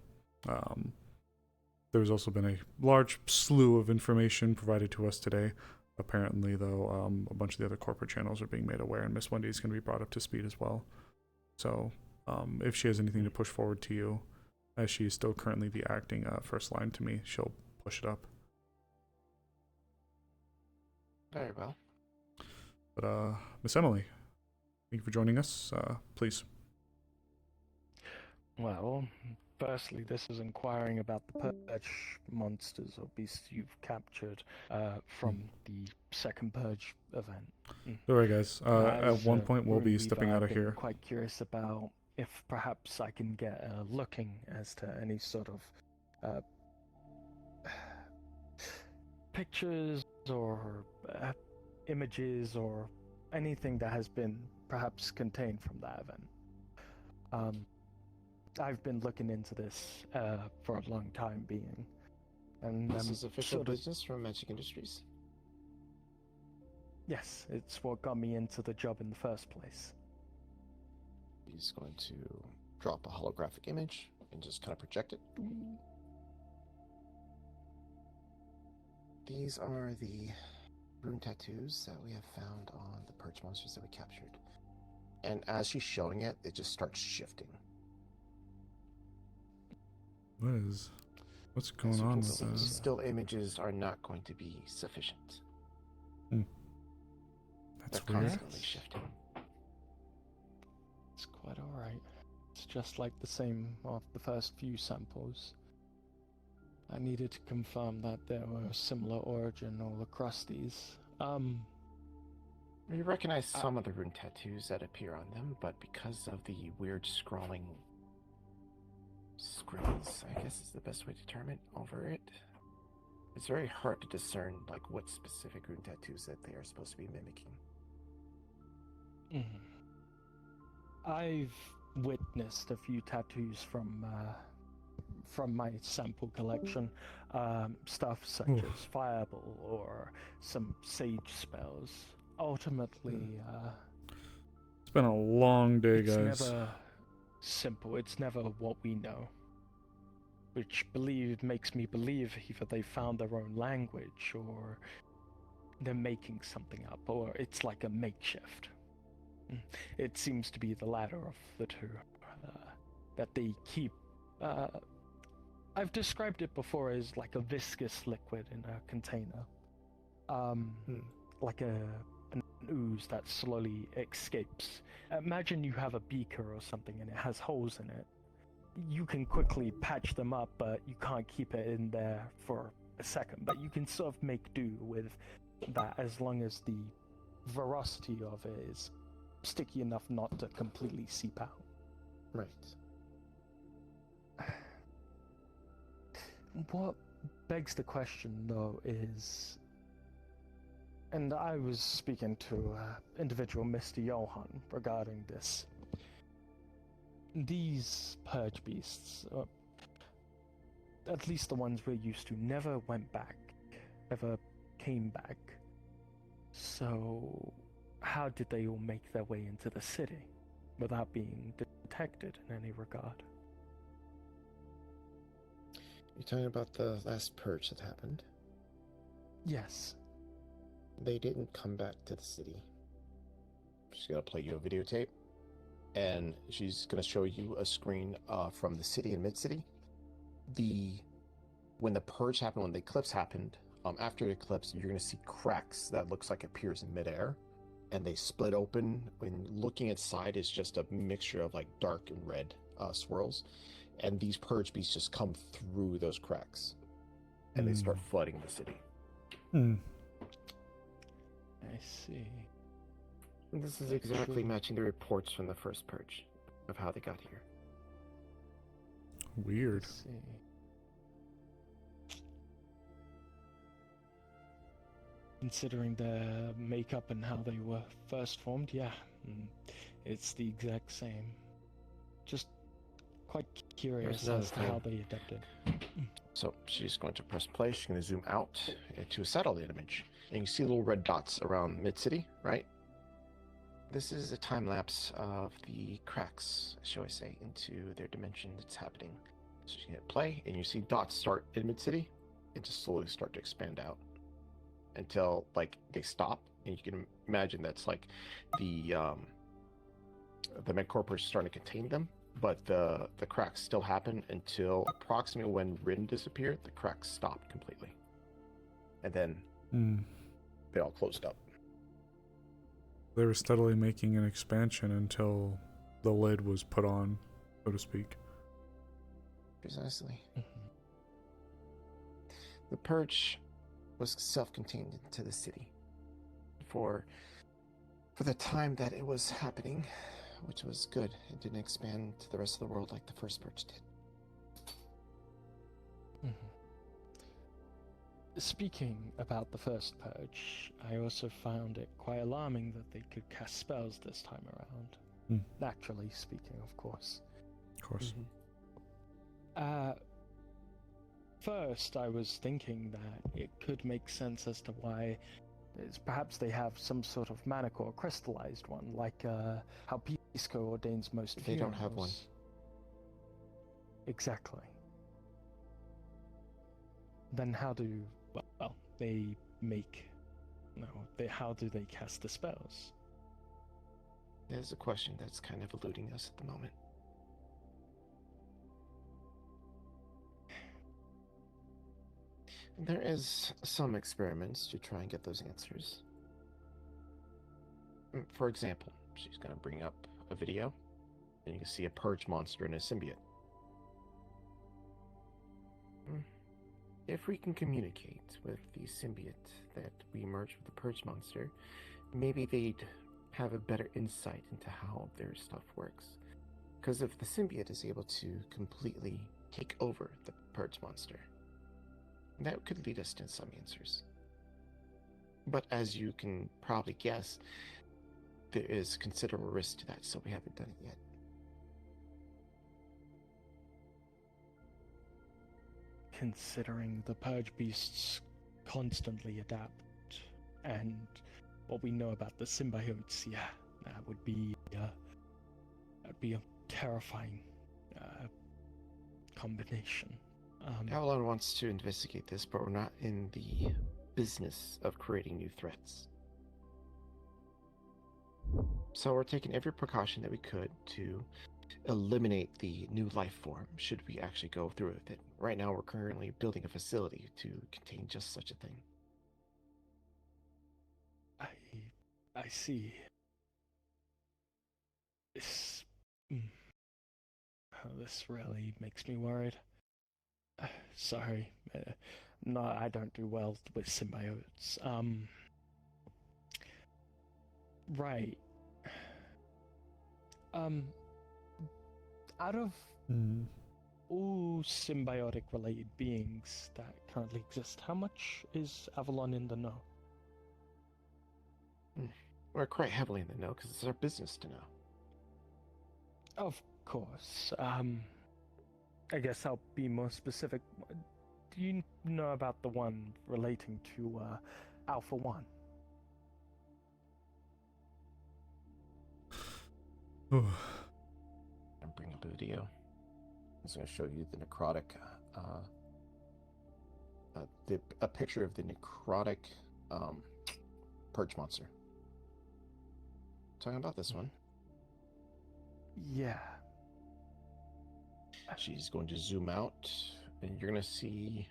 there's also been a large slew of information provided to us today. Apparently, though, a bunch of the other corporate channels are being made aware, and Miss Wendy is going to be brought up to speed as well. So, if she has anything to push forward to you, as she is still currently the acting first line to me, she'll push it up.
Very well.
But, Miss Emily, thank you for joining us. Please.
Well, firstly, this is inquiring about the purge monsters or beasts you've captured from the second purge event.
Alright, guys. At one point, we'll be
We've
stepping out of
been
here.
Quite curious about if perhaps I can get a looking as to any sort of pictures or images or anything that has been perhaps contained from that event. I've been looking into this for a long time being, and
This
I'm
is official
sort of,
business from Magic Industries.
yes, it's what got me into the job in the first place.
He's going to drop a holographic image and just kind of project it. These are the rune tattoos that we have found on the perch monsters that we captured. And as she's showing it, it just starts shifting.
What's going on with
See,
that?
still images are not going to be sufficient.
That's
They're
weird.
constantly shifting.
It's quite alright. It's just like the same of the first few samples. I needed to confirm that there were similar origin all across these.
You recognize some of the rune tattoos that appear on them, but because of the weird scrawling scribbles, I guess is the best way to term it, over it, it's very hard to discern like what specific rune tattoos that they are supposed to be mimicking.
I've witnessed a few tattoos from my sample collection, stuff such as Fireball or some Sage spells. Ultimately,
It's been a long day,
it's
guys.
never simple. It's never what we know, which makes me believe either they found their own language or they're making something up, or it's like a makeshift. It seems to be the latter of the two, that they keep. I've described it before as like a viscous liquid in a container, like an ooze that slowly escapes. Imagine you have a beaker or something and it has holes in it. You can quickly patch them up, but you can't keep it in there for a second. But you can sort of make do with that as long as the veracity of it is sticky enough not to completely seep out.
Right.
What begs the question, though, is, and I was speaking to individual Mr. Johan regarding this. These purge beasts, at least the ones we're used to, never went back, never came back. So, how did they all make their way into the city without being detected in any regard?
You're talking about the last purge that happened?
Yes.
They didn't come back to the city. She's gonna play you a videotape, and she's gonna show you a screen from the city and mid-city. When the purge happened, when the eclipse happened, after the eclipse, you're gonna see cracks that looks like appears in midair, and they split open. When looking inside, is just a mixture of like dark and red swirls, and these purge beasts just come through those cracks, and they start flooding the city.
I see.
And this is exactly matching the reports from the first purge of how they got here.
Weird.
See. Considering their makeup and how they were first formed, yeah, it's the exact same. Just quite curious as to how they adapted.
So she's going to press play. She's going to zoom out to a satellite image, and you see little red dots around mid-city, right? This is a time lapse of the cracks, shall I say, into their dimension that's happening. So you hit play, and you see dots start in mid-city and just slowly start to expand out until like they stop, and you can imagine that's like the MedCorp is starting to contain them, but the cracks still happen until approximately when Rin disappeared. The cracks stopped completely, and then they all closed up.
They were steadily making an expansion until the lid was put on, so to speak.
Precisely. The purge was self-contained into the city. For the time that it was happening,
which was good. It didn't expand to the rest of the world like the first purge did.
Speaking about the first purge, I also found it quite alarming that they could cast spells this time around. Naturally speaking, of course.
Of course.
First, I was thinking that it could make sense as to why perhaps they have some sort of manic or crystallized one, like how Pisco ordains most
They don't have one.
funerals. Exactly. Then how do they make? No, how do they cast the spells?
There's a question that's kind of eluding us at the moment. There is some experiments to try and get those answers. For example, she's going to bring up a video, and you can see a purge monster and a symbiote. If we can communicate with the symbiote that we merge with the purge monster, maybe they'd have a better insight into how their stuff works. Because if the symbiote is able to completely take over the purge monster, that could lead us to some answers. But as you can probably guess, there is considerable risk to that, so we haven't done it yet.
Considering the purge beasts constantly adapt, and what we know about the symbiotes, yeah, that would be a terrifying combination.
Avalon wants to investigate this, but we're not in the business of creating new threats. So we're taking every precaution that we could to eliminate the new life form, should we actually go through with it. Right now, we're currently building a facility to contain just such a thing.
I see. This really makes me worried. Sorry, no, I don't do well with symbiotes. Right. Out of all symbiotic related beings that currently exist, how much is Avalon in the know?
We're quite heavily in the know because it's our business to know.
Of course. I guess I'll be more specific. Do you know about the one relating to Alpha 1?
I'm bring up a video. I'm just going to show you the necrotic, a picture of the necrotic purge monster. Talking about this one.
Yeah.
She's going to zoom out, and you're going to see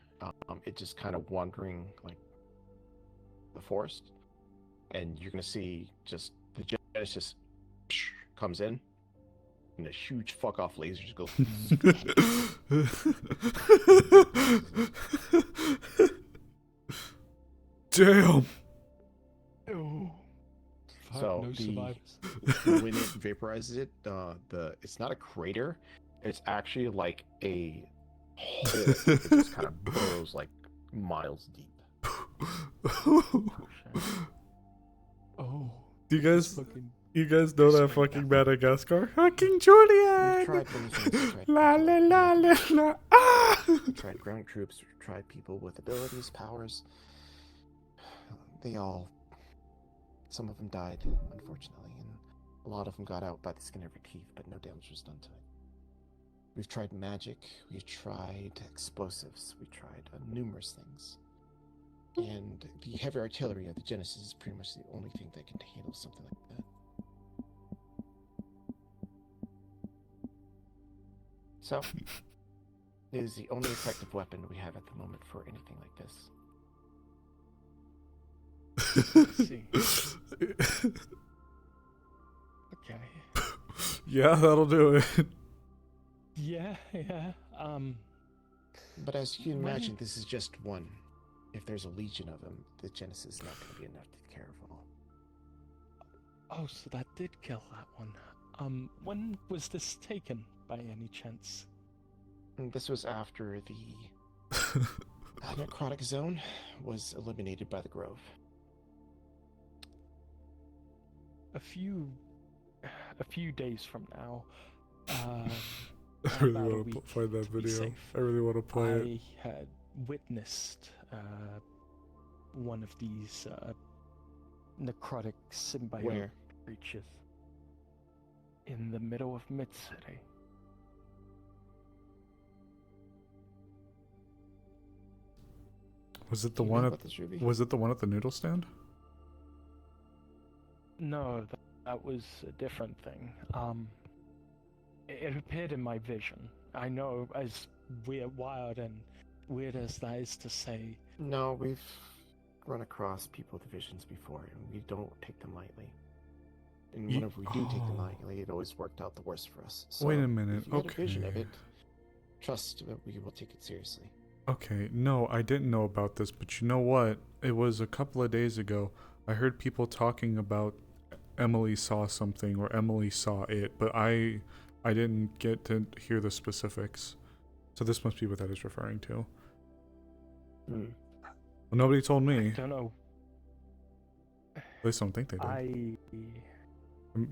it just kind of wandering like the forest, and you're going to see just the Genesis comes in, and a huge fuck off laser just goes.
Damn.
So when it vaporizes it, it's not a crater. It's actually like a hole. It just kind of burrows like miles deep.
Oh.
Do you guys know that fucking Madagascar? Fucking Julian! La la la la la. Ah!
We tried ground troops, we tried people with abilities, powers. Some of them died, unfortunately, and a lot of them got out by the skin of their teeth, but no damage was done to it. We've tried magic, we've tried explosives, we tried numerous things. And the heavy artillery of the Genesis is pretty much the only thing that can handle something like that. So, it is the only effective weapon we have at the moment for anything like this.
Okay.
Yeah, that'll do it.
Yeah.
But as you can imagine, this is just one. If there's a legion of them, the Genesis is not going to be enough to take care of all.
Oh, so that did kill that one. When was this taken, by any chance?
This was after the necrotic zone was eliminated by the Grove.
A few days from now.
I really want to find that video. I really want to play it.
I had witnessed one of these necrotic symbiote creatures in the middle of Mid-City.
Was it the one at the noodle stand?
No, that was a different thing. It appeared in my vision. I know, as wild and weird as that is to say.
No, we've run across people with visions before, and we don't take them lightly. And whenever we do take them lightly, it always worked out the worst for us. So
wait a minute.
If you had a vision of it, trust that we will take it seriously.
Okay, no, I didn't know about this, but you know what? It was a couple of days ago. I heard people talking about Emily saw something or Emily saw it, but I didn't get to hear the specifics. So this must be what that is referring to. Well, nobody told me.
I don't know.
At least I don't think they did.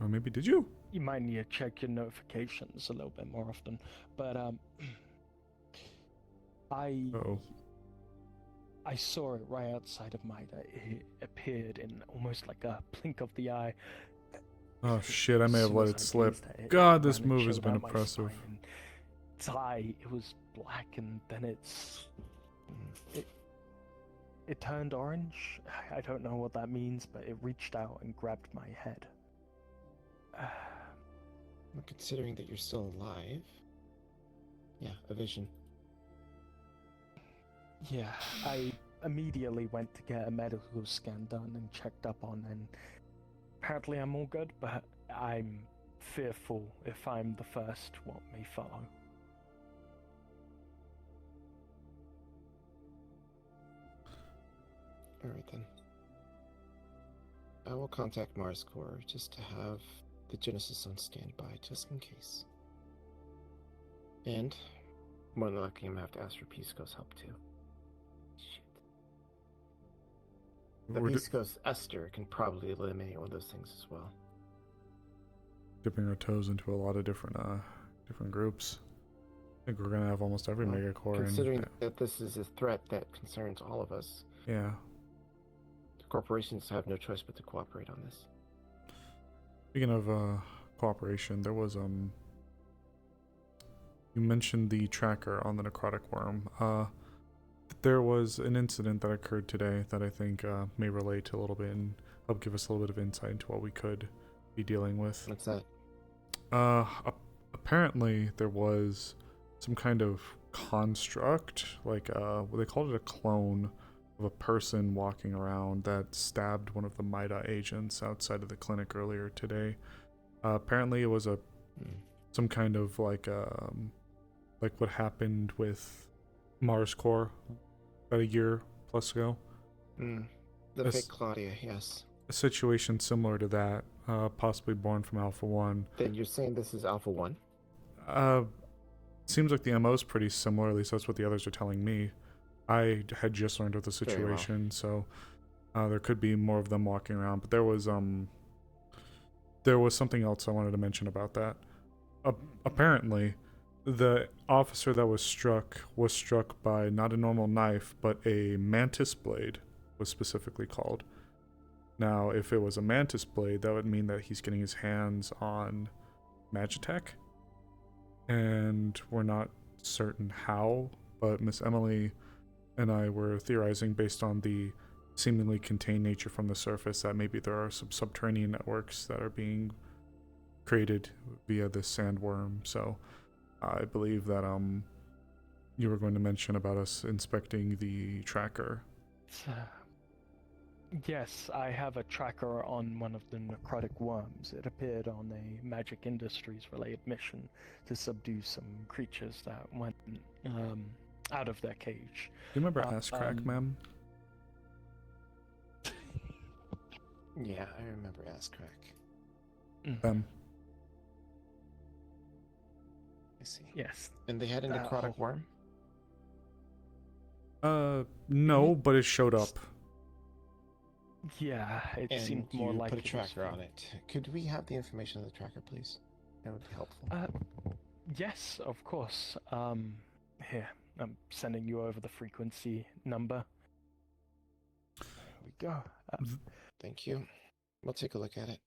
Or maybe did you?
You might need to check your notifications a little bit more often. But I saw it right outside of Mida. It appeared in almost like a blink of the eye.
Oh shit, I may have let it slip. God, this move has been oppressive.
Its eye, it was black, and then it turned orange. I don't know what that means, but it reached out and grabbed my head.
Considering that you're still alive, yeah, a vision.
Yeah, I immediately went to get a medical scan done and checked up on, and apparently I'm all good, but I'm fearful if I'm the first, what may follow.
Alright then. I will contact Mars Core just to have the Genesis on standby, just in case. And, more than likely, I'm gonna have to ask for Pisco's help too. Shit. The Pisco's Esther can probably eliminate one of those things as well.
Dipping our toes into a lot of different groups. I think we're gonna have almost every megacore.
Considering that this is a threat that concerns all of us.
Yeah.
The corporations have no choice but to cooperate on this.
Speaking of cooperation, there was you mentioned the tracker on the necrotic worm. There was an incident that occurred today that I think may relate to a little bit and help give us a little bit of insight into what we could be dealing with.
What's that?
Apparently there was some kind of construct, like they called it a clone of a person walking around that stabbed one of the Mida agents outside of the clinic earlier today. Apparently it was some kind of like what happened with Mars Core about a year plus ago.
The fake Claudia, yes.
A situation similar to that, possibly born from Alpha 1.
Then you're saying this is Alpha 1?
Seems like the MO is pretty similar, at least that's what the others are telling me. I had just learned of the situation, so there could be more of them walking around. But there was something else I wanted to mention about that. Apparently, the officer that was struck by not a normal knife, but a mantis blade, was specifically called. Now, if it was a mantis blade, that would mean that he's getting his hands on Magitech, and we're not certain how, but Miss Emily and I were theorizing based on the seemingly contained nature from the surface that maybe there are some subterranean networks that are being created via this sandworm. So I believe that you were going to mention about us inspecting the tracker.
Yes, I have a tracker on one of the necrotic worms. It appeared on a Magic Industries related mission to subdue some creatures that went out of their cage.
Do you remember Ass Crack, ma'am?
Yeah, I remember Ass Crack.
I see.
Yes.
And they had a
That
necrotic
whole-
worm?
No, but it showed up.
Yeah, it
And
seemed more
you
like
put a
it was
tracker on
from-
it. Could we have the information of the tracker, please? That would be helpful.
Yes, of course. Here, I'm sending you over the frequency number. There we go.
Thank you. We'll take a look at it.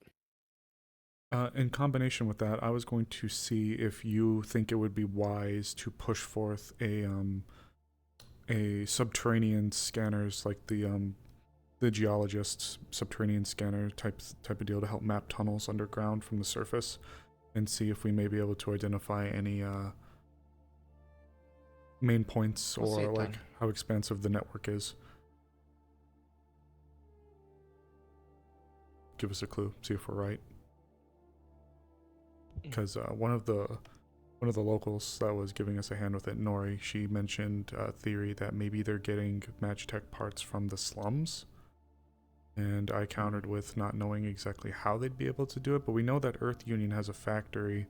In combination with that, I was going to see if you think it would be wise to push forth a subterranean scanners, like the geologist's subterranean scanner type of deal, to help map tunnels underground from the surface, and see if we may be able to identify any main points
We'll see
or
it
like
done.
how expansive the network is. Give us a clue. See if we're right. Because one of the locals that was giving us a hand with it, Nori, she mentioned a theory that maybe they're getting Magitech parts from the slums. And I countered with not knowing exactly how they'd be able to do it, but we know that Earth Union has a factory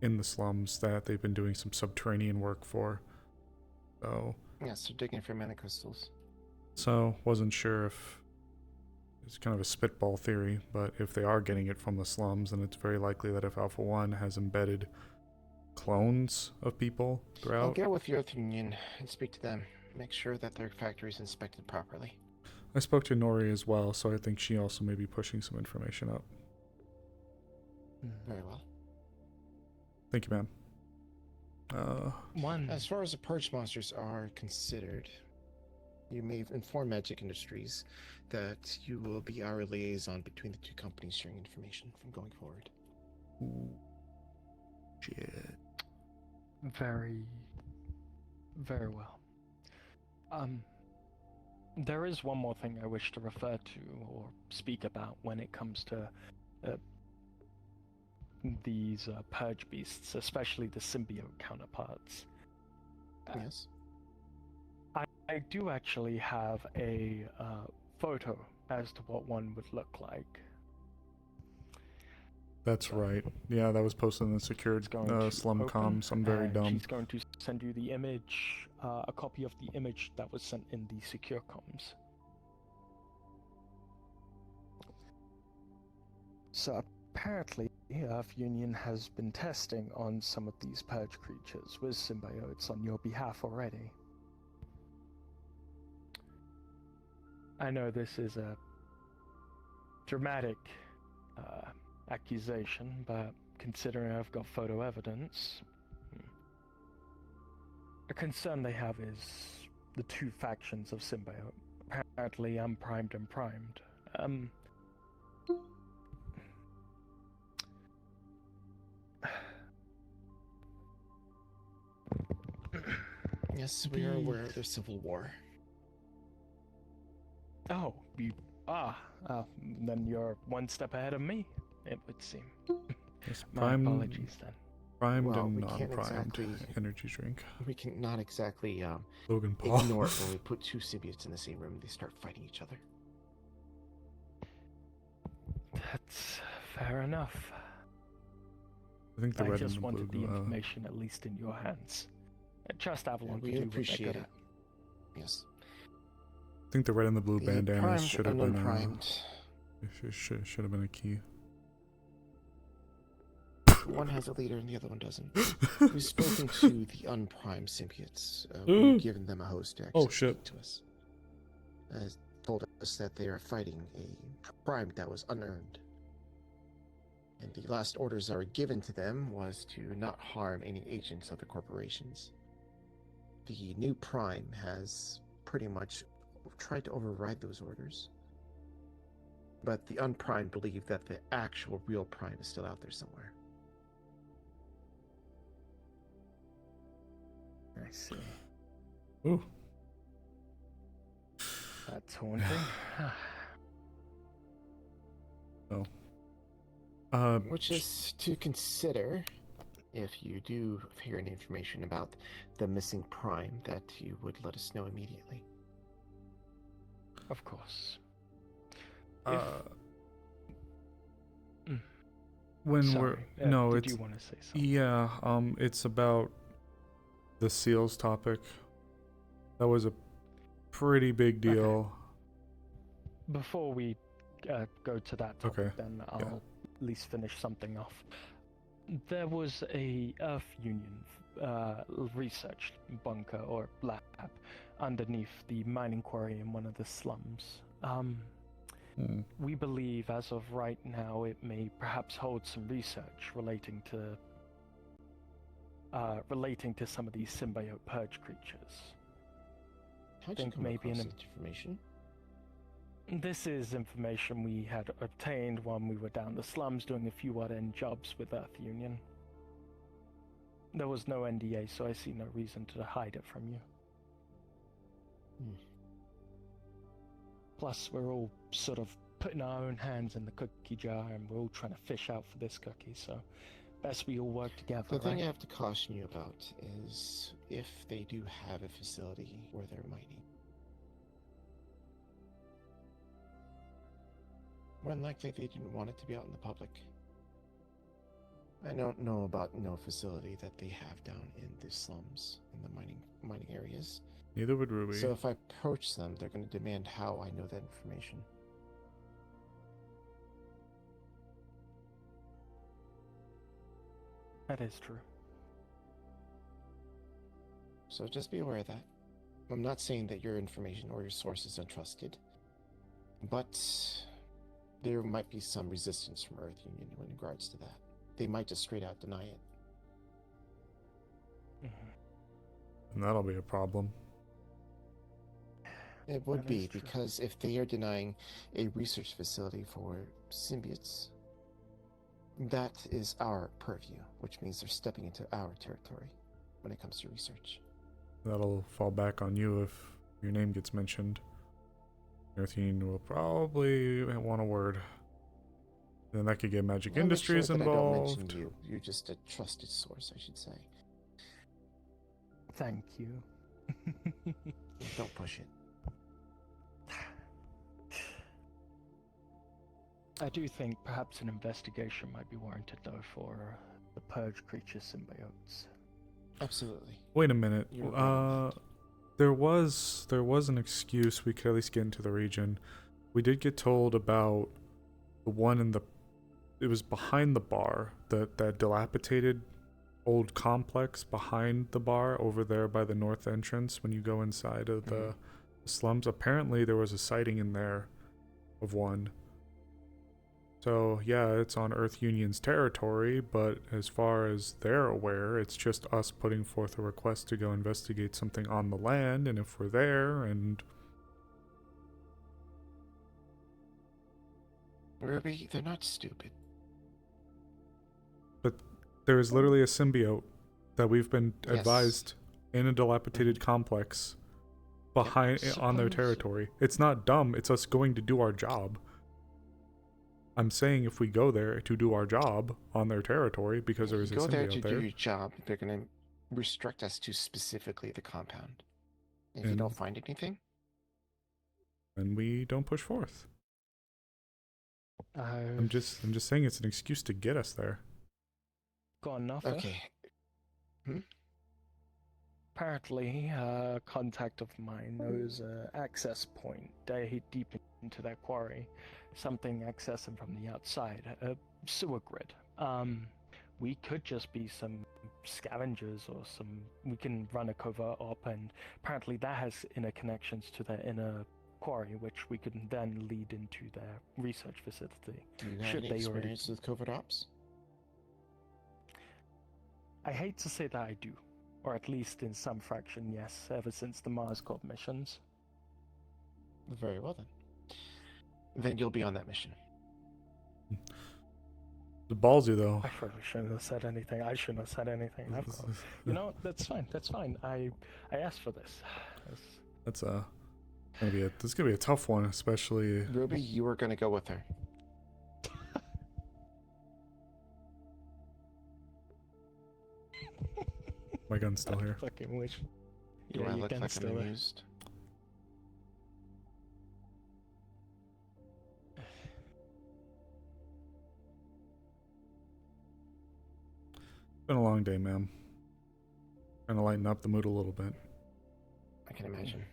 in the slums that they've been doing some subterranean work for. So
Yes, they're digging for mana crystals.
So wasn't sure if it's kind of a spitball theory, but if they are getting it from the slums, then it's very likely that if Alpha 1 has embedded clones of people
I'll
throughout.
get with the Earth Union and speak to them. Make sure that their factory is inspected properly.
I spoke to Nori as well, so I think she also may be pushing some information up.
Very well.
Thank you, ma'am.
As far as the purge monsters are considered, you may inform Magic Industries that you will be our liaison between the two companies sharing information from going forward.
Shit.
Very, very well. There is one more thing I wish to refer to or speak about when it comes to these purge beasts, especially the symbiote counterparts.
Yes.
I do actually have a photo as to what one would look like.
That's right. Yeah, that was posted in the secured slum
Open,
comms. I'm very
and
dumb.
She's going to send you the image, a copy of the image that was sent in the secure comms. So apparently, Earth Union has been testing on some of these purge creatures with symbiotes on your behalf already. I know this is a dramatic accusation, but considering I've got photo evidence, a concern they have is the two factions of symbiote, apparently unprimed and primed.
Yes, we are aware of their civil war.
Oh, then you're one step ahead of me, it would seem.
Yes,
My
primed-
apologies then.
Primed
Well,
and
we can't
non-primed
exactly-
energy drink.
We can not exactly
Logan Paul.
ignore it when we put two symbiotes in the same room and they start fighting each other.
That's fair enough.
I think the
I
red
just
and the
wanted
blue.
the information at least in your hands. Trust Avalon to
We
do what they're
appreciate
good
it.
at.
Yes.
I think the red and the blue
The
bandanas
primed
should have
and
been
unprimed.
should have been a key.
One has a leader and the other one doesn't. We've spoken to the unprimed symbiotes.
Ooh.
We've given them a host to
Oh,
actually
shit.
speak to us. Told us that they are fighting a prime that was unearned. And the last orders that were given to them was to not harm any agents of the corporations. The new prime has pretty much tried to override those orders. But the unprimed believe that the actual real prime is still out there somewhere.
I see.
Ooh.
That's haunting.
Oh.
Which is to consider if you do hear any information about the missing prime, that you would let us know immediately.
Of course.
when
Sorry,
we're no,
did
it's
you want to say something?
yeah. It's about the seals topic. That was a pretty big deal.
Before we go to that topic,
Okay.
then I'll at least finish something off. There was a Earth Union research bunker or lab underneath the mining quarry in one of the slums. We believe, as of right now, it may perhaps hold some research relating to some of these symbiote purge creatures.
How'd you come across such information?
This is information we had obtained when we were down the slums doing a few odd-end jobs with Earth Union. There was no NDA, so I see no reason to hide it from you. Plus, we're all sort of putting our own hands in the cookie jar, and we're all trying to fish out for this cookie, so best we all work together,
The thing
right?
I have to caution you about is if they do have a facility where they're mining. More than likely, they didn't want it to be out in the public. I don't know about no facility that they have down in the slums, in the mining areas.
Neither would Ruby.
So if I approach them, they're going to demand how I know that information.
That is true.
So just be aware of that. I'm not saying that your information or your source is untrusted, but there might be some resistance from Earth Union in regards to that. They might just straight out deny it.
And that'll be a problem.
It would be, because if they are denying a research facility for symbiotes, that is our purview, which means they're stepping into our territory when it comes to research.
That'll fall back on you if your name gets mentioned. Earth Union will probably want a word. Then that could get Magic
I'll make sure
Industries
that I don't
involved.
mention you. You're just a trusted source, I should say.
Thank you.
Don't push it.
I do think perhaps an investigation might be warranted, though, for the purge creature symbiotes.
Absolutely.
Wait a minute.
You're right.
There was an excuse we could at least get into the region. We did get told about the one in the. It was behind the bar, that dilapidated old complex behind the bar over there by the north entrance when you go inside of the slums. Apparently there was a sighting in there of one. So yeah, it's on Earth Union's territory, but as far as they're aware, it's just us putting forth a request to go investigate something on the land, and if we're there, and
Ruby, they're not stupid.
but there is literally a symbiote that we've been
Yes.
advised in a dilapidated complex behind on their
suppose-
territory. It's not dumb, it's us going to do our job. I'm saying if we go there to do our job on their territory because there is a
Go there to
symbiote
do
there.
your job. They're going to restrict us to specifically the compound. If you
And-
don't find anything,
And we don't push forth.
I've
I'm just saying it's an excuse to get us there.
got enough.
okay.
Apparently, a contact of mine knows an access point deep into that quarry. Something accessing from the outside, a sewer grid. We could just be some scavengers or we can run a covert op, and apparently that has inner connections to their inner quarry, which we can then lead into their research facility.
Do you have
should
any
they already?
experience with covert ops?
I hate to say that I do, or at least in some fraction, yes, ever since the Mars Corp missions.
Very well then. Then you'll be on that mission.
The ballsy though.
I probably shouldn't have said anything. I shouldn't have said anything. You know, that's fine. That's fine. I asked for this.
That's this is gonna be a tough one, especially.
Ruby, you were going to go with her.
My gun's still here.
Fucking wish.
Do
Yeah,
I
your
look
gun's
like
still
I'm
there.
amused?
Been a long day, ma'am. Trying to lighten up the mood a little bit.
I can imagine.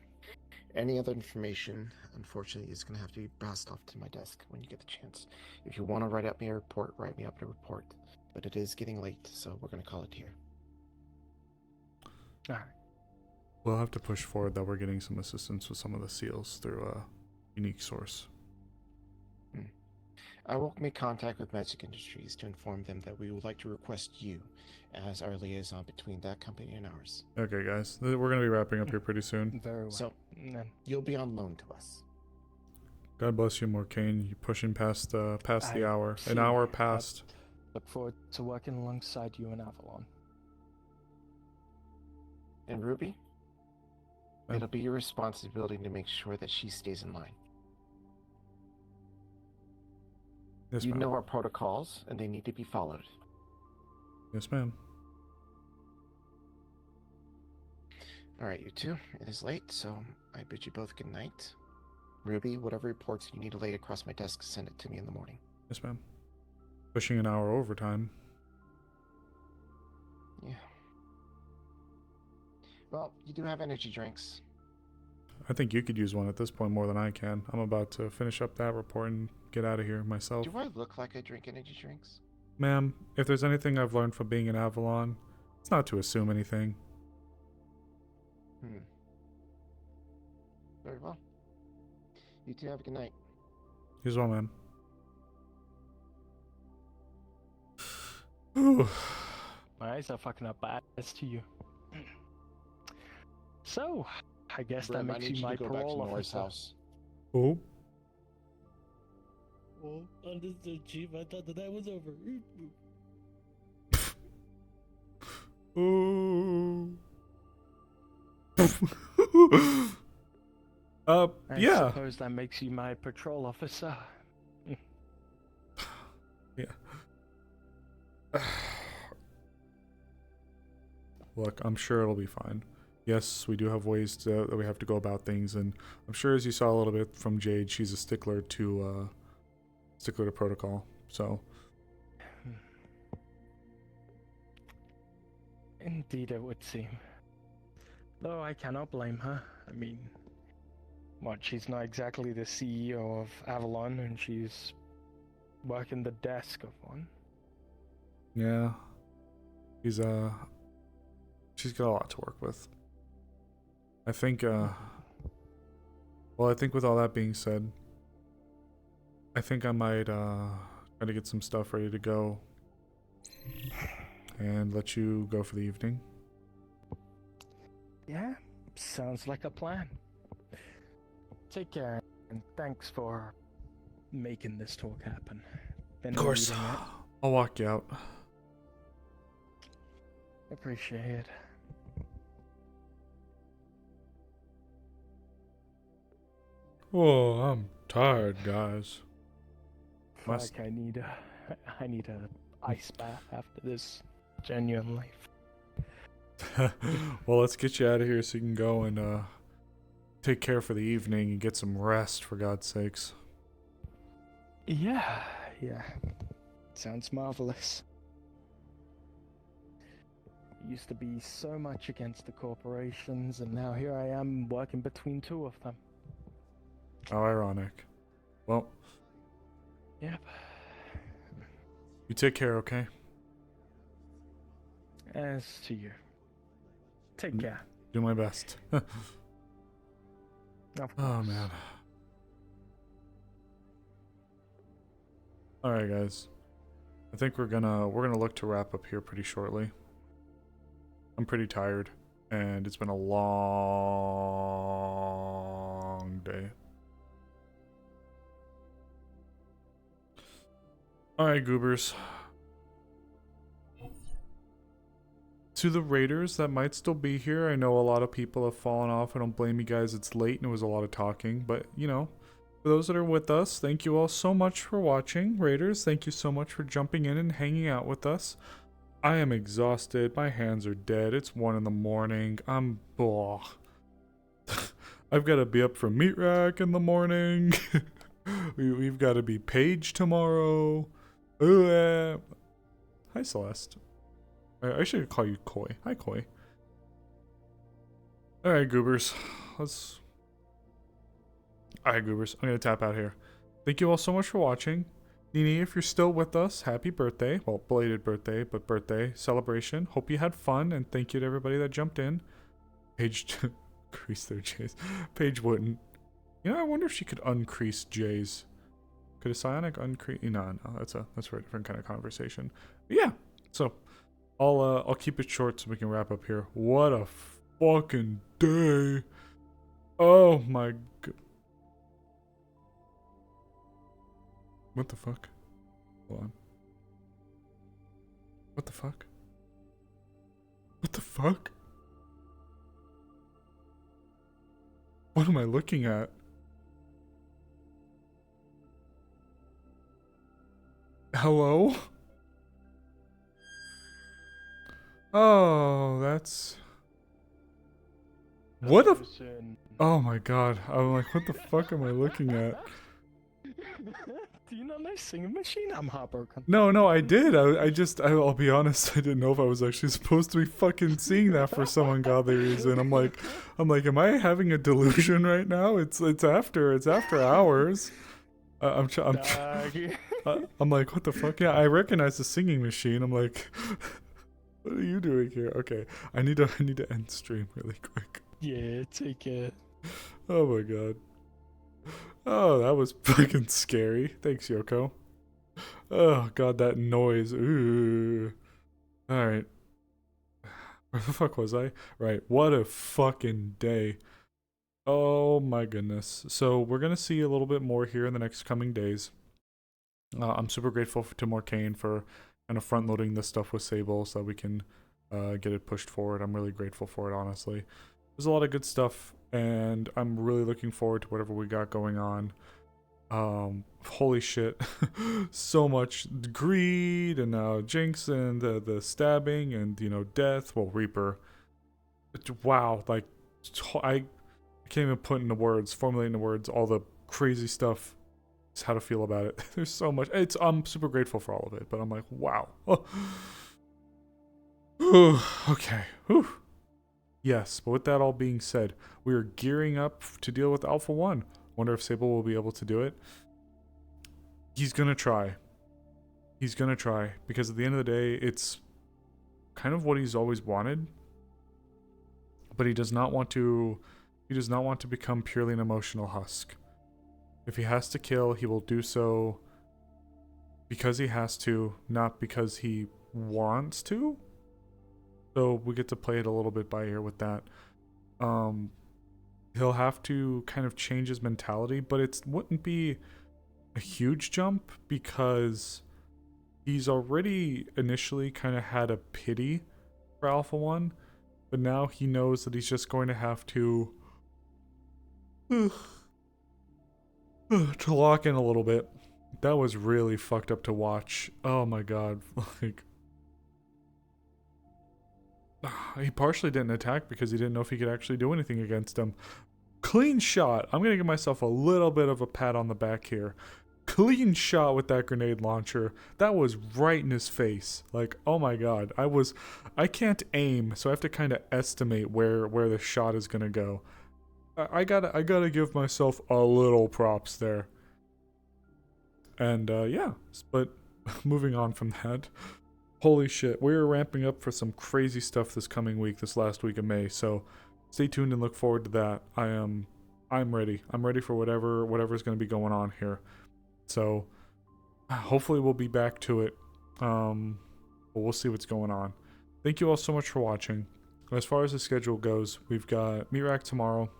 Any other information, unfortunately, is going to have to be passed off to my desk when you get the chance. If you want to write me a report, write me up a report. But it is getting late, so we're going to call it here.
Alright.
We'll have to push forward that we're getting some assistance with some of the seals through a unique source.
I will make contact with Magic Industries to inform them that we would like to request you as our liaison between that company and ours.
Okay, guys. We're going to be wrapping up here pretty soon.
Very well.
So, you'll be on loan to us.
God bless you, Morcane. You're pushing past the hour.
See,
An hour passed.
Look forward to working alongside you and Avalon.
And Ruby? It'll be your responsibility to make sure that she stays in line.
Yes,
you
ma'am.
know our protocols, and they need to be followed.
Yes, ma'am.
Alright, you two. It is late, so I bid you both good night. Ruby, whatever reports you need to lay across my desk, send it to me in the morning.
Yes, ma'am. Pushing an hour overtime.
Yeah. Well, you do have energy drinks.
I think you could use one at this point more than I can. I'm about to finish up that report and get out of here myself.
Do I look like I drink energy drinks?
Ma'am, if there's anything I've learned from being in Avalon, it's not to assume anything.
Very well. You two have a good night.
You as well, ma'am. Ooh.
My eyes are fucking up bad as to you. So, I guess
Brim,
that
I
makes
need
you my
to go back to
parole
Nora's
officer.
house.
Oh.
Oh, understood, Chief. I thought the night was over.
Ooh.
I
yeah.
suppose that makes you my patrol officer.
Yeah. Look, I'm sure it'll be fine. Yes, we do have ways that we have to go about things, and I'm sure, as you saw a little bit from Jade, she's a stickler to protocol. So,
Indeed, it would seem. Though I cannot blame her. I mean, what? She's not exactly the CEO of Avalon, and she's working the desk of one.
yeah, she's got a lot to work with. I think, well, I think with all that being said, I think I might try to get some stuff ready to go and let you go for the evening.
Yeah, sounds like a plan. Take care, and thanks for making this talk happen. Been
Of course,
needing it.
I'll walk you out.
Appreciate it.
Oh, I'm tired, guys.
Fuck, I need a ice bath after this. Genuinely.
Well, let's get you out of here so you can go and take care for the evening and get some rest, for God's sakes.
Yeah. Sounds marvelous. Used to be so much against the corporations, and now here I am working between two of them.
How ironic. Well,
Yep.
you take care, okay?
As to you. Take care.
Do my best.
Of
Oh,
course.
man. Alright, guys. I think we're gonna look to wrap up here pretty shortly. I'm pretty tired, and it's been a long day. Alright, goobers. To the raiders that might still be here, I know a lot of people have fallen off. I don't blame you guys. It's late and it was a lot of talking, but you know, for those that are with us, thank you all so much for watching. Raiders, thank you so much for jumping in and hanging out with us. I am exhausted. My hands are dead. It's 1 in. I'm blah. I've got to be up for meat rack in the morning. We've got to be page tomorrow. Hi, Celeste. I should call you Koi. Hi, Koi. Alright, goobers. Alright, goobers. I'm gonna tap out here. Thank you all so much for watching. Nini, if you're still with us, happy birthday. Well, belated birthday, but birthday celebration. Hope you had fun, and thank you to everybody that jumped in. Paige increase their J's. Paige wouldn't. You know, I wonder if she could uncrease J's. Could a psionic uncrease? No, that's for a different kind of conversation. But yeah, so I'll keep it short so we can wrap up here. What a fucking day! Oh my god. What the fuck? Hold on. What the fuck? What the fuck? What am I looking at? Hello? Oh, that's... What a... Oh my god. I'm like, what the fuck am I looking at?
Do you not know Singing Machine? I'm heartbroken.
No, I did. I'll be honest, I didn't know if I was actually supposed to be fucking seeing that for some ungodly reason. I'm like, am I having a delusion right now? It's after hours. I'm like, what the fuck? Yeah, I recognize the Singing Machine. I'm like, what are you doing here? Okay, I need to end stream really quick.
Yeah, take care.
Oh my god. Oh, that was fucking scary. Thanks, Yoko. Oh god, that noise. Ooh. Alright. Where the fuck was I? Right, what a fucking day. Oh my goodness. So we're gonna see a little bit more here in the next coming days. I'm super grateful to Morcane for kind of front loading this stuff with Sable so that we can get it pushed forward. I'm really grateful for it, honestly. There's a lot of good stuff, and I'm really looking forward to whatever we got going on. Holy shit. So much greed, and Jinx, and the stabbing, and, you know, death. Well, Reaper. Wow, like, I can't even formulate into words all the crazy stuff, how to feel about it. There's so much. I'm super grateful for all of it, but I'm like, wow. Oh. Okay. Whew. Yes, but with that all being said, we are gearing up to deal with Alpha 1. Wonder if Sable will be able to do it. He's gonna try. He's gonna try, because at the end of the day, it's kind of what he's always wanted. But he does not want to become purely an emotional husk. If he has to kill, he will do so because he has to, not because he wants to. So we get to play it a little bit by ear with that. He'll have to kind of change his mentality, but it wouldn't be a huge jump because he's already initially kind of had a pity for Alpha 1, but now he knows that he's just going to have to lock in a little bit. That was really fucked up to watch. Oh my god. Like, he partially didn't attack because he didn't know if he could actually do anything against him. Clean shot. I'm gonna give myself a little bit of a pat on the back here. Clean shot with that grenade launcher. That was right in his face. Like, oh my god. I can't aim, so I have to kind of estimate where the shot is gonna go. I gotta give myself a little props there. And yeah, but moving on from that. Holy shit, we're ramping up for some crazy stuff this coming week, this last week of May, so stay tuned and look forward to that. I'm ready. I'm ready for whatever's going to be going on here. So hopefully we'll be back to it. But we'll see what's going on. Thank you all so much for watching. As far as the schedule goes, we've got meat rack tomorrow,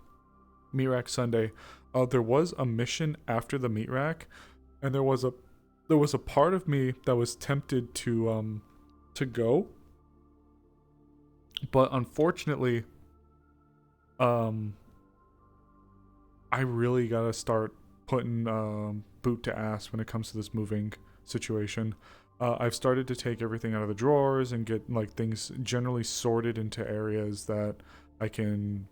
meat rack Sunday. There was a mission after the meat rack, and there was a part of me that was tempted to go, but unfortunately I really gotta start putting boot to ass when it comes to this moving situation. I've started to take everything out of the drawers and get like things generally sorted into areas that I can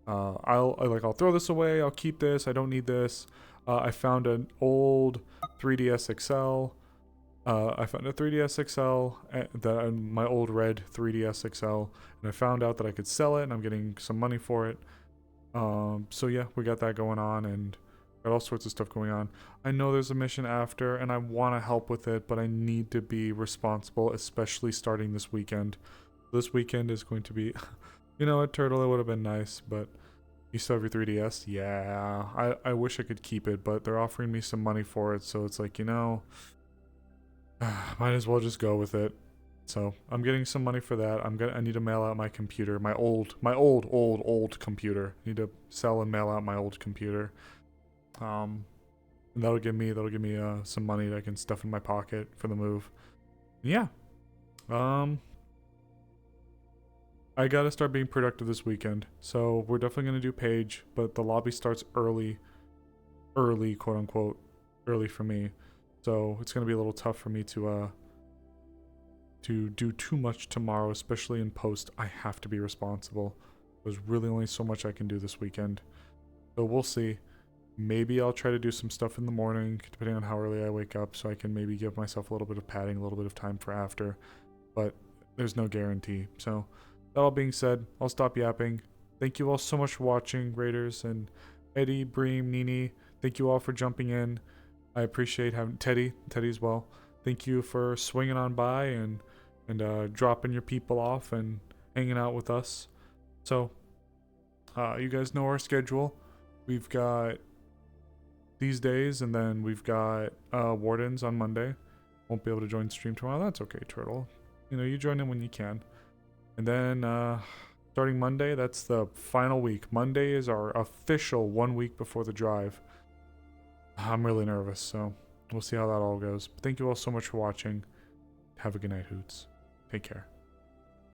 I'll throw this away, I'll keep this, I don't need this. I found an old 3DS XL I found a 3DS XL, my old red 3DS XL, and I found out that I could sell it, and I'm getting some money for it. So yeah, we got that going on, and got all sorts of stuff going on. I know there's a mission after, and I want to help with it, but I need to be responsible, especially starting this weekend. This weekend is going to be, you know what, Turtle, it would have been nice, but you still have your 3DS? Yeah, I wish I could keep it, but they're offering me some money for it, so it's like, you know, might as well just go with it. So I'm getting some money for that. I need to mail out my computer, my old computer. I need to sell and mail out my old computer. And that'll give me some money that I can stuff in my pocket for the move. Yeah. I gotta start being productive this weekend. So we're definitely gonna do Page, but the lobby starts early, quote unquote, early for me. So it's gonna be a little tough for me to do too much tomorrow, especially in post. I have to be responsible. There's really only so much I can do this weekend. So we'll see. Maybe I'll try to do some stuff in the morning, depending on how early I wake up, so I can maybe give myself a little bit of padding, a little bit of time for after. But there's no guarantee. So that all being said, I'll stop yapping. Thank you all so much for watching, Raiders, and Eddie, Bream, Nini. Thank you all for jumping in. I appreciate having Teddy as well. Thank you for swinging on by and dropping your people off and hanging out with us. So, you guys know our schedule. We've got these days, and then we've got Wardens on Monday. Won't be able to join stream tomorrow. That's okay, Turtle. You know, you join in when you can. And then starting Monday, that's the final week. Monday is our official 1 week before the drive. I'm really nervous, so we'll see how that all goes. But thank you all so much for watching. Have a good night, Hoots. Take care.